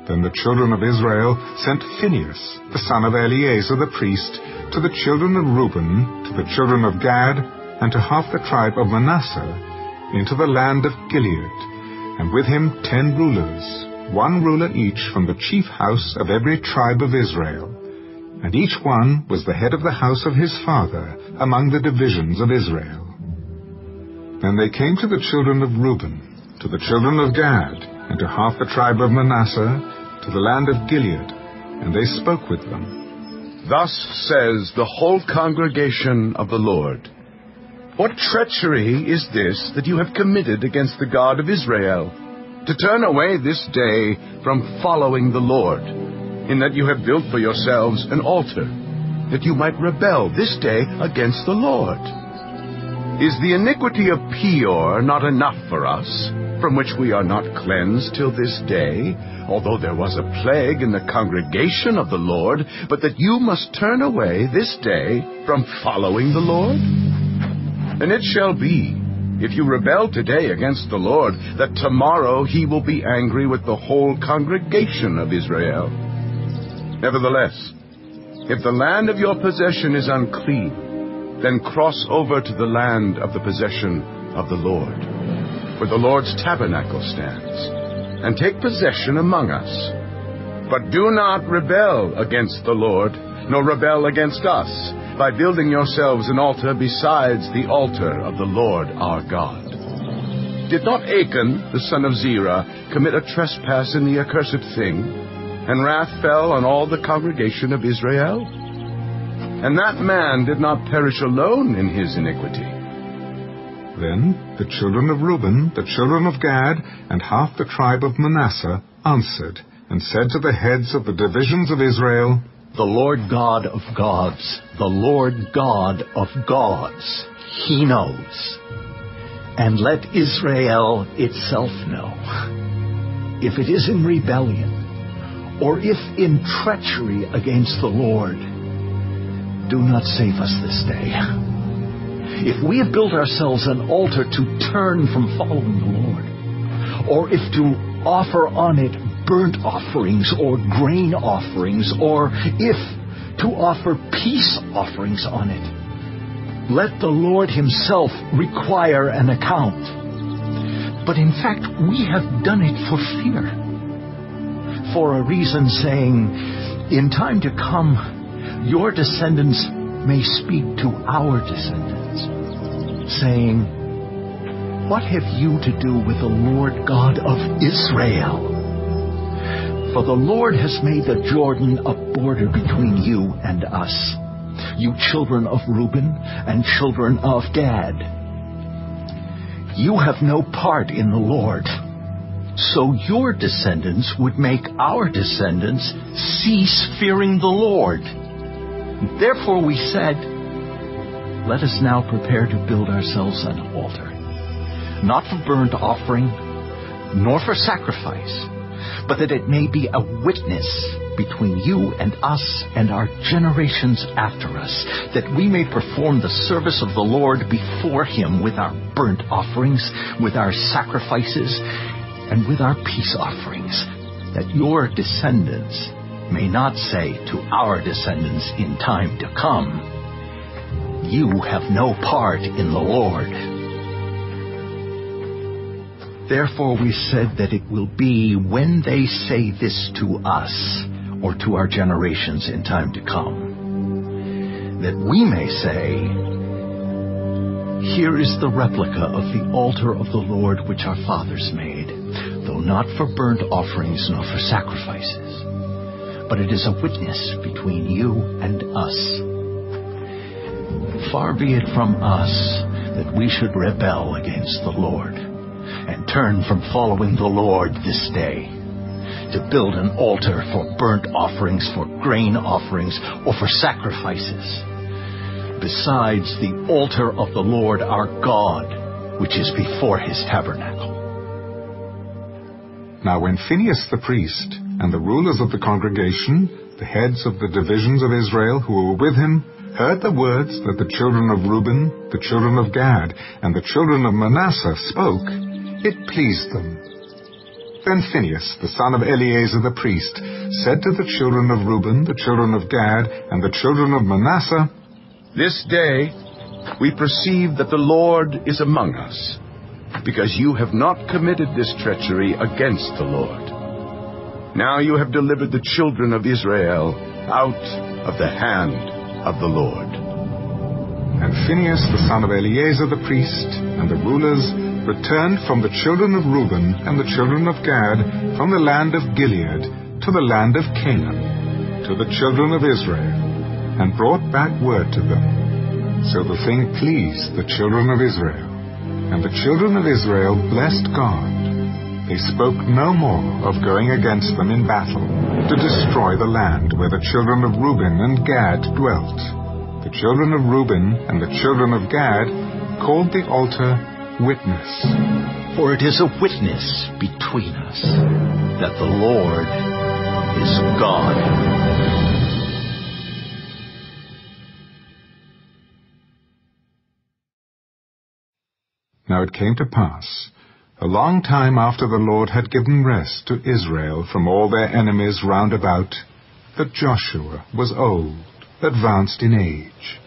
S2: Then the children of Israel sent Phinehas, the son of Eleazar the priest, to the children of Reuben, to the children of Gad, and to half the tribe of Manasseh, into the land of Gilead, and with him 10 rulers, 1 ruler each from the chief house of every tribe of Israel. And each one was the head of the house of his father among the divisions of Israel. Then they came to the children of Reuben, to the children of Gad, and to half the tribe of Manasseh, to the land of Gilead, and they spoke with them.
S1: Thus says the whole congregation of the Lord, what treachery is this that you have committed against the God of Israel, to turn away this day from following the Lord, in that you have built for yourselves an altar, that you might rebel this day against the Lord? Is the iniquity of Peor not enough for us, from which we are not cleansed till this day, although there was a plague in the congregation of the Lord, but that you must turn away this day from following the Lord? And it shall be, if you rebel today against the Lord, that tomorrow he will be angry with the whole congregation of Israel. Nevertheless, if the land of your possession is unclean, then cross over to the land of the possession of the Lord, where the Lord's tabernacle stands, and take possession among us. But do not rebel against the Lord, nor rebel against us, by building yourselves an altar besides the altar of the Lord our God. Did not Achan, the son of Zerah, commit a trespass in the accursed thing, and wrath fell on all the congregation of Israel? And that man did not perish alone in his iniquity.
S2: Then the children of Reuben, the children of Gad, and half the tribe of Manasseh answered, and said to the heads of the divisions of Israel,
S4: The Lord God of gods, the Lord God of gods, he knows. And let Israel itself know, if it is in rebellion, or if in treachery against the Lord, do not save us this day. If we have built ourselves an altar to turn from following the Lord, or if to offer on it burnt offerings or grain offerings, or if to offer peace offerings on it, let the Lord himself require an account. But in fact, we have done it for fear, for a reason, saying, in time to come, your descendants may speak to our descendants, saying, what have you to do with the Lord God of Israel? For the Lord has made the Jordan a border between you and us, you children of Reuben and children of Gad. You have no part in the Lord, so your descendants would make our descendants cease fearing the Lord. Therefore we said, let us now prepare to build ourselves an altar, not for burnt offering, nor for sacrifice, but that it may be a witness between you and us and our generations after us, that we may perform the service of the Lord before him with our burnt offerings, with our sacrifices, and with our peace offerings, that your descendants may not say to our descendants in time to come, you have no part in the Lord. Therefore we said that it will be when they say this to us, or to our generations in time to come, that we may say, here is the replica of the altar of the Lord which our fathers made, though not for burnt offerings nor for sacrifices, but it is a witness between you and us. Far be it from us that we should rebel against the Lord, and turn from following the Lord this day, to build an altar for burnt offerings, for grain offerings, or for sacrifices, besides the altar of the Lord our God, which is before his tabernacle.
S2: Now when Phinehas the priest and the rulers of the congregation the heads of the divisions of Israel who were with him, heard the words that the children of Reuben, the children of Gad, and the children of Manasseh spoke, it pleased them. Then Phinehas, the son of Eleazar the priest, said to the children of Reuben, the children of Gad, and the children of Manasseh,
S1: This day we perceive that the Lord is among us, because you have not committed this treachery against the Lord. Now you have delivered the children of Israel out of the hand of the Lord.
S2: And Phinehas, the son of Eleazar the priest, and the rulers returned from the children of Reuben and the children of Gad from the land of Gilead to the land of Canaan, to the children of Israel, and brought back word to them. So the thing pleased the children of Israel, and the children of Israel blessed God. They spoke no more of going against them in battle, to destroy the land where the children of Reuben and Gad dwelt. The children of Reuben and the children of Gad called the altar Witness.
S4: For it is a witness between us that the Lord is God.
S2: Now it came to pass, a long time after the Lord had given rest to Israel from all their enemies round about, that Joshua was old, advanced in age.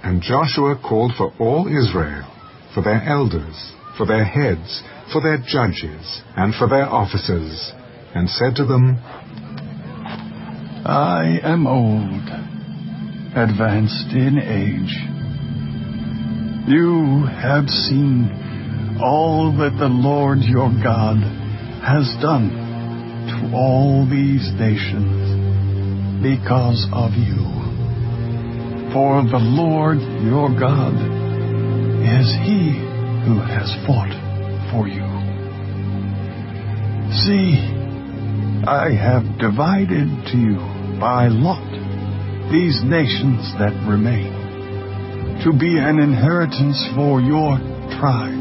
S2: And Joshua called for all Israel, for their elders, for their heads, for their judges, and for their officers, and said to them,
S12: I am old, advanced in age. You have seen all that the Lord your God has done to all these nations because of you. For the Lord your God is he who has fought for you. See, I have divided to you by lot these nations that remain, to be an inheritance for your tribes,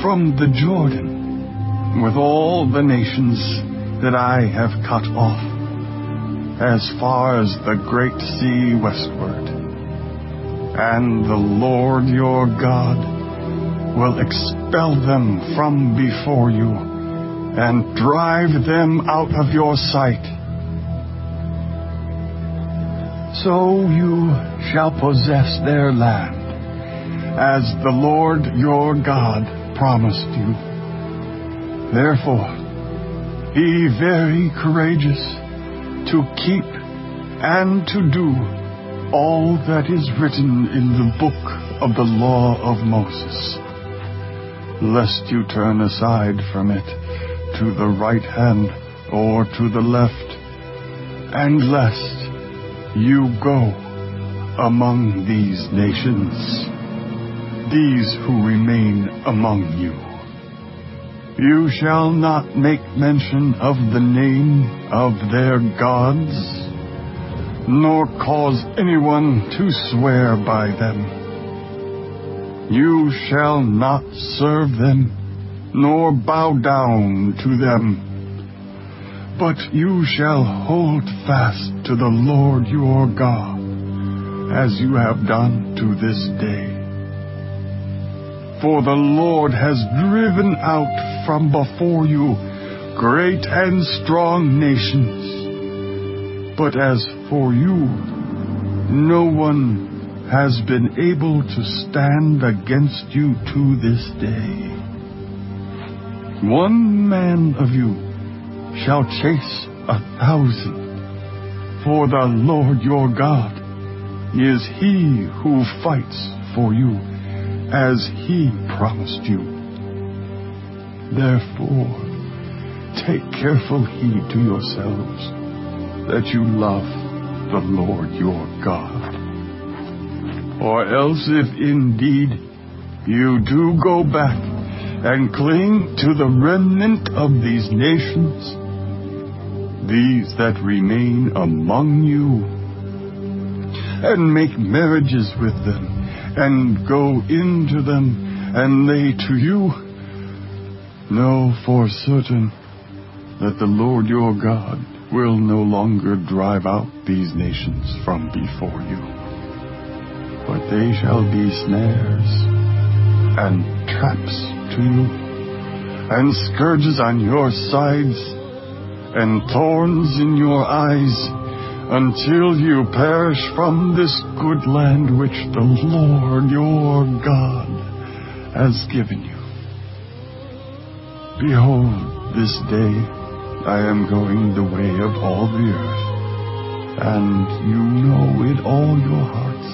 S12: from the Jordan, with all the nations that I have cut off, as far as the great sea westward. And the Lord your God will expel them from before you, and drive them out of your sight. So you shall possess their land, as the Lord your God promised you. Therefore, be very courageous to keep and to do all that is written in the book of the law of Moses, lest you turn aside from it to the right hand or to the left, and lest you go among these nations, these who remain among you. You shall not make mention of the name of their gods, nor cause anyone to swear by them. You shall not serve them, nor bow down to them, but you shall hold fast to the Lord your God, as you have done to this day. For the Lord has driven out from before you great and strong nations. But as for you, no one has been able to stand against you to this day. One man of you shall chase 1,000, for the Lord your God is he who fights for you, as he promised you. Therefore, take careful heed to yourselves, that you love the Lord your God. Or else if indeed you do go back and cling to the remnant of these nations, these that remain among you, and make marriages with them, and go into them, and they to you, know for certain that the Lord your God will no longer drive out these nations from before you, but they shall be snares and traps to you, and scourges on your sides, and thorns in your eyes, until you perish from this good land which the Lord your God has given you. Behold, this day I am going the way of all the earth, and you know in all your hearts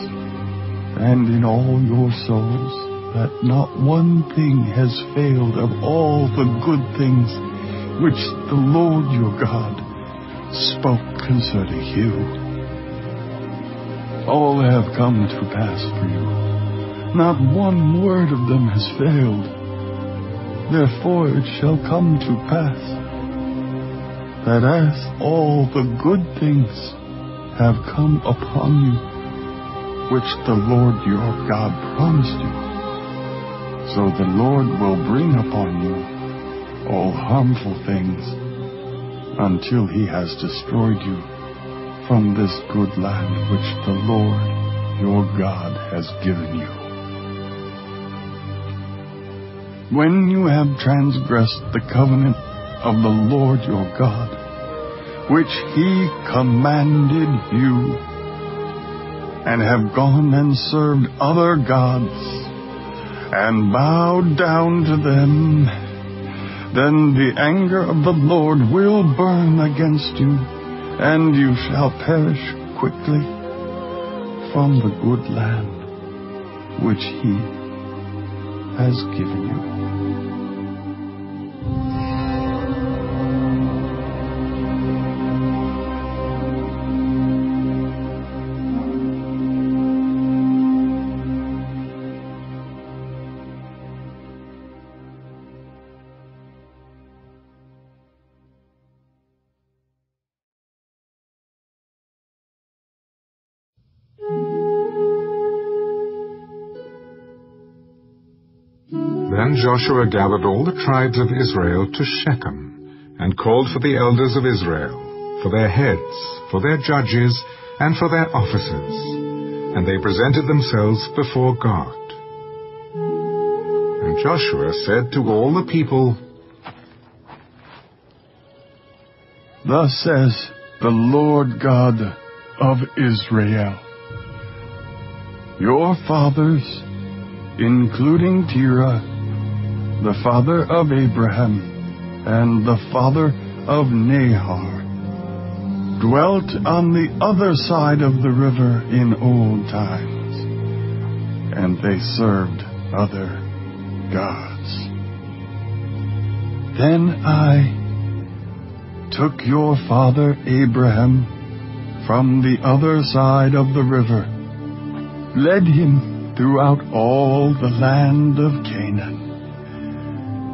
S12: and in all your souls that not one thing has failed of all the good things which the Lord your God spoke concerning you. All have come to pass for you. Not one word of them has failed. Therefore it shall come to pass that as all the good things have come upon you, which the Lord your God promised you, so the Lord will bring upon you all harmful things until he has destroyed you from this good land which the Lord your God has given you. When you have transgressed the covenant of the Lord your God, which he commanded you, and have gone and served other gods, and bowed down to them, then the anger of the Lord will burn against you, and you shall perish quickly from the good land which he has given you.
S2: Then Joshua gathered all the tribes of Israel to Shechem, and called for the elders of Israel, for their heads, for their judges, and for their officers. And they presented themselves before God. And Joshua said to all the people,
S12: Thus says the Lord God of Israel, your fathers, including Terah, the father of Abraham, and the father of Nahor, dwelt on the other side of the river in old times, and they served other gods. Then I took your father Abraham from the other side of the river, led him throughout all the land of Canaan,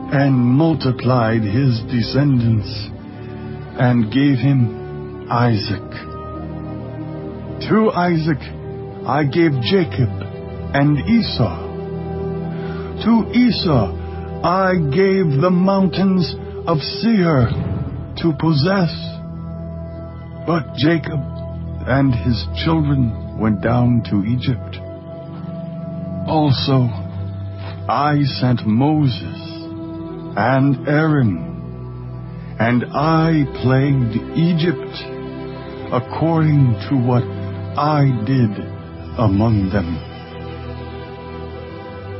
S12: and multiplied his descendants, and gave him Isaac. To Isaac I gave Jacob and Esau. To Esau I gave the mountains of Seir to possess. But Jacob and his children went down to Egypt. Also I sent Moses and Aaron, and I plagued Egypt according to what I did among them.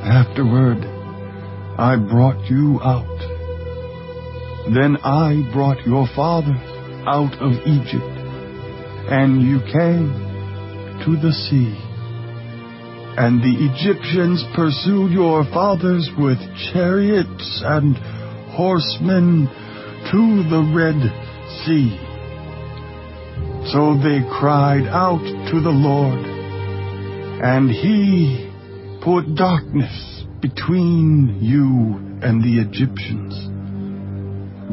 S12: Afterward I brought you out. Then I brought your fathers out of Egypt, and you came to the sea. And the Egyptians pursued your fathers with chariots and horsemen to the Red Sea. So they cried out to the Lord, and he put darkness between you and the Egyptians,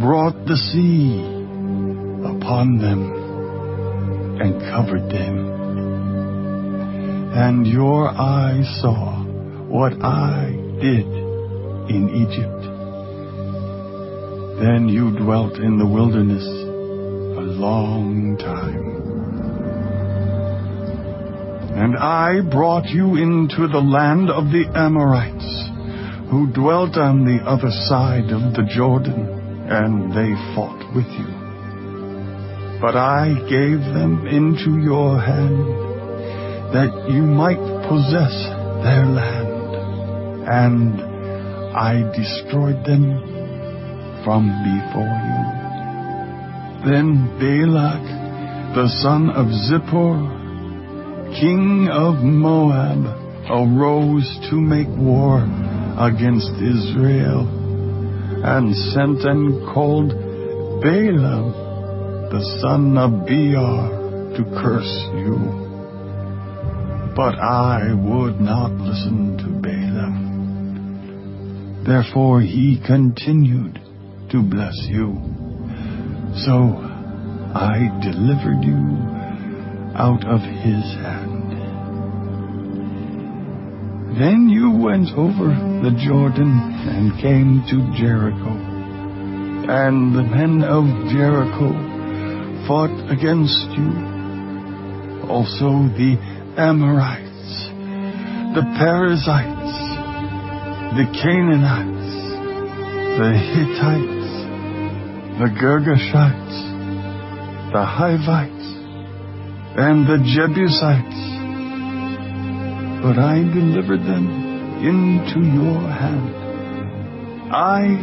S12: brought the sea upon them, and covered them. And your eyes saw what I did in Egypt. Then you dwelt in the wilderness a long time. And I brought you into the land of the Amorites, who dwelt on the other side of the Jordan, and they fought with you. But I gave them into your hand, that you might possess their land, and I destroyed them from before you. Then Balak, the son of Zippor, king of Moab, arose to make war against Israel, and sent and called Balaam, the son of Beor, to curse you. But I would not listen to Balaam. Therefore he continued to bless you. So I delivered you out of his hand. Then you went over the Jordan and came to Jericho. And the men of Jericho fought against you. Also the Amorites, the Perizzites, the Canaanites, the Hittites, the Girgashites, the Hivites, and the Jebusites. But I delivered them into your hand. I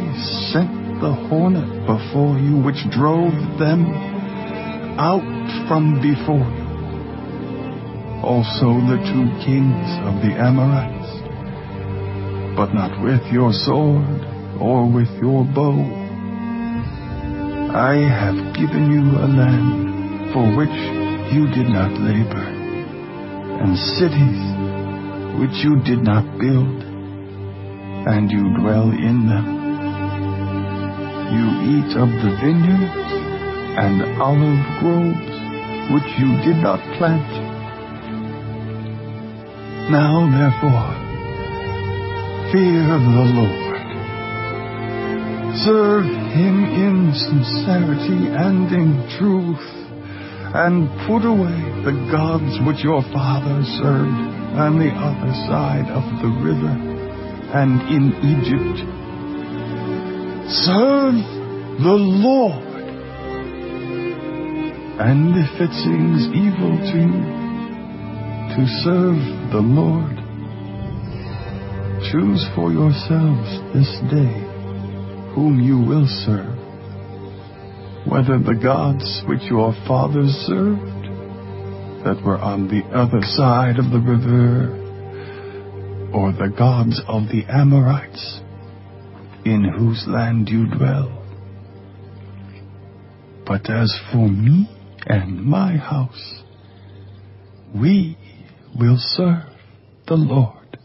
S12: sent the hornet before you, which drove them out from before you. Also the 2 kings of the Amorites, but not with your sword or with your bow. I have given you a land for which you did not labor, and cities which you did not build, and you dwell in them. You eat of the vineyards and olive groves which you did not plant. Now, therefore, fear the Lord. Serve him in sincerity and in truth, and put away the gods which your fathers served on the other side of the river and in Egypt. Serve the Lord. And if it seems evil to you to serve the Lord, choose for yourselves this day whom you will serve, whether the gods which your fathers served that were on the other side of the river, or the gods of the Amorites, in whose land you dwell. But as for me and my house, we will serve the Lord.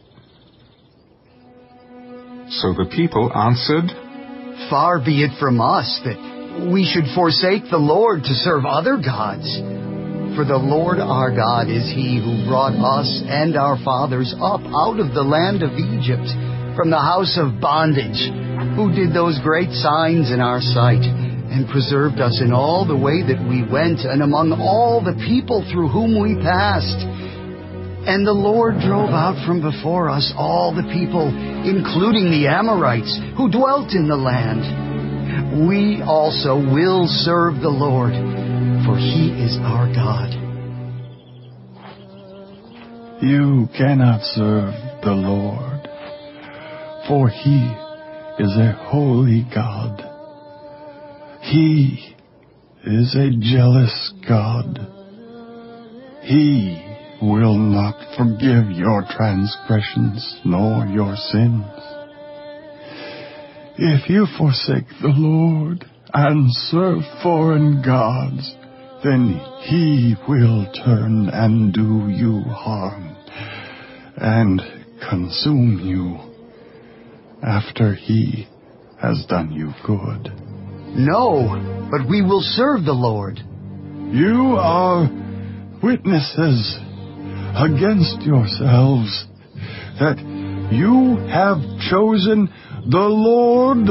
S2: So the people answered,
S3: Far be it from us that we should forsake the Lord to serve other gods. For the Lord our God is he who brought us and our fathers up out of the land of Egypt, from the house of bondage, who did those great signs in our sight, and preserved us in all the way that we went, and among all the people through whom we passed. And the Lord drove out from before us all the people, including the Amorites, who dwelt in the land. We also will serve the Lord, for he is our God.
S12: You cannot serve the Lord, for he is a holy God. He is a jealous God. He will not forgive your transgressions nor your sins. If you forsake the Lord and serve foreign gods, then he will turn and do you harm and consume you after he has done you good.
S3: No, but we will serve the Lord.
S12: You are witnesses against yourselves that you have chosen the Lord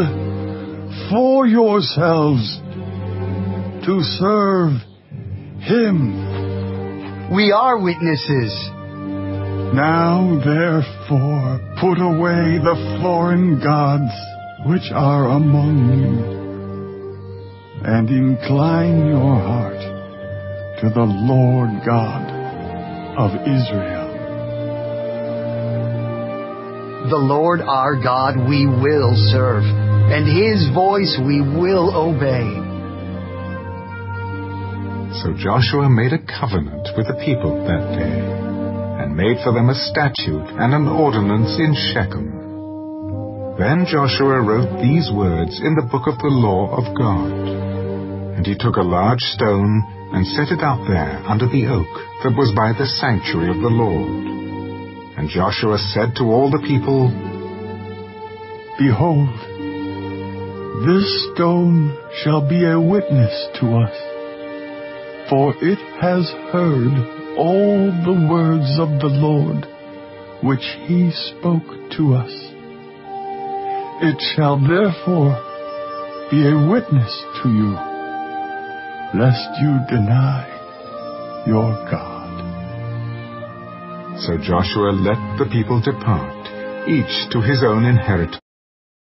S12: for yourselves to serve him.
S3: We are witnesses.
S12: Now, therefore, put away the foreign gods which are among you, and incline your heart to the Lord God of Israel.
S3: The Lord our God we will serve, and his voice we will obey.
S2: So Joshua made a covenant with the people that day, and made for them a statute and an ordinance in Shechem. Then Joshua wrote these words in the book of the law of God. And he took a large stone and set it out there under the oak that was by the sanctuary of the Lord. And Joshua said to all the people,
S12: Behold, this stone shall be a witness to us, for it has heard all the words of the Lord which he spoke to us. It shall therefore be a witness to you, lest you deny your God.
S2: So Joshua let the people depart, each to his own inheritance.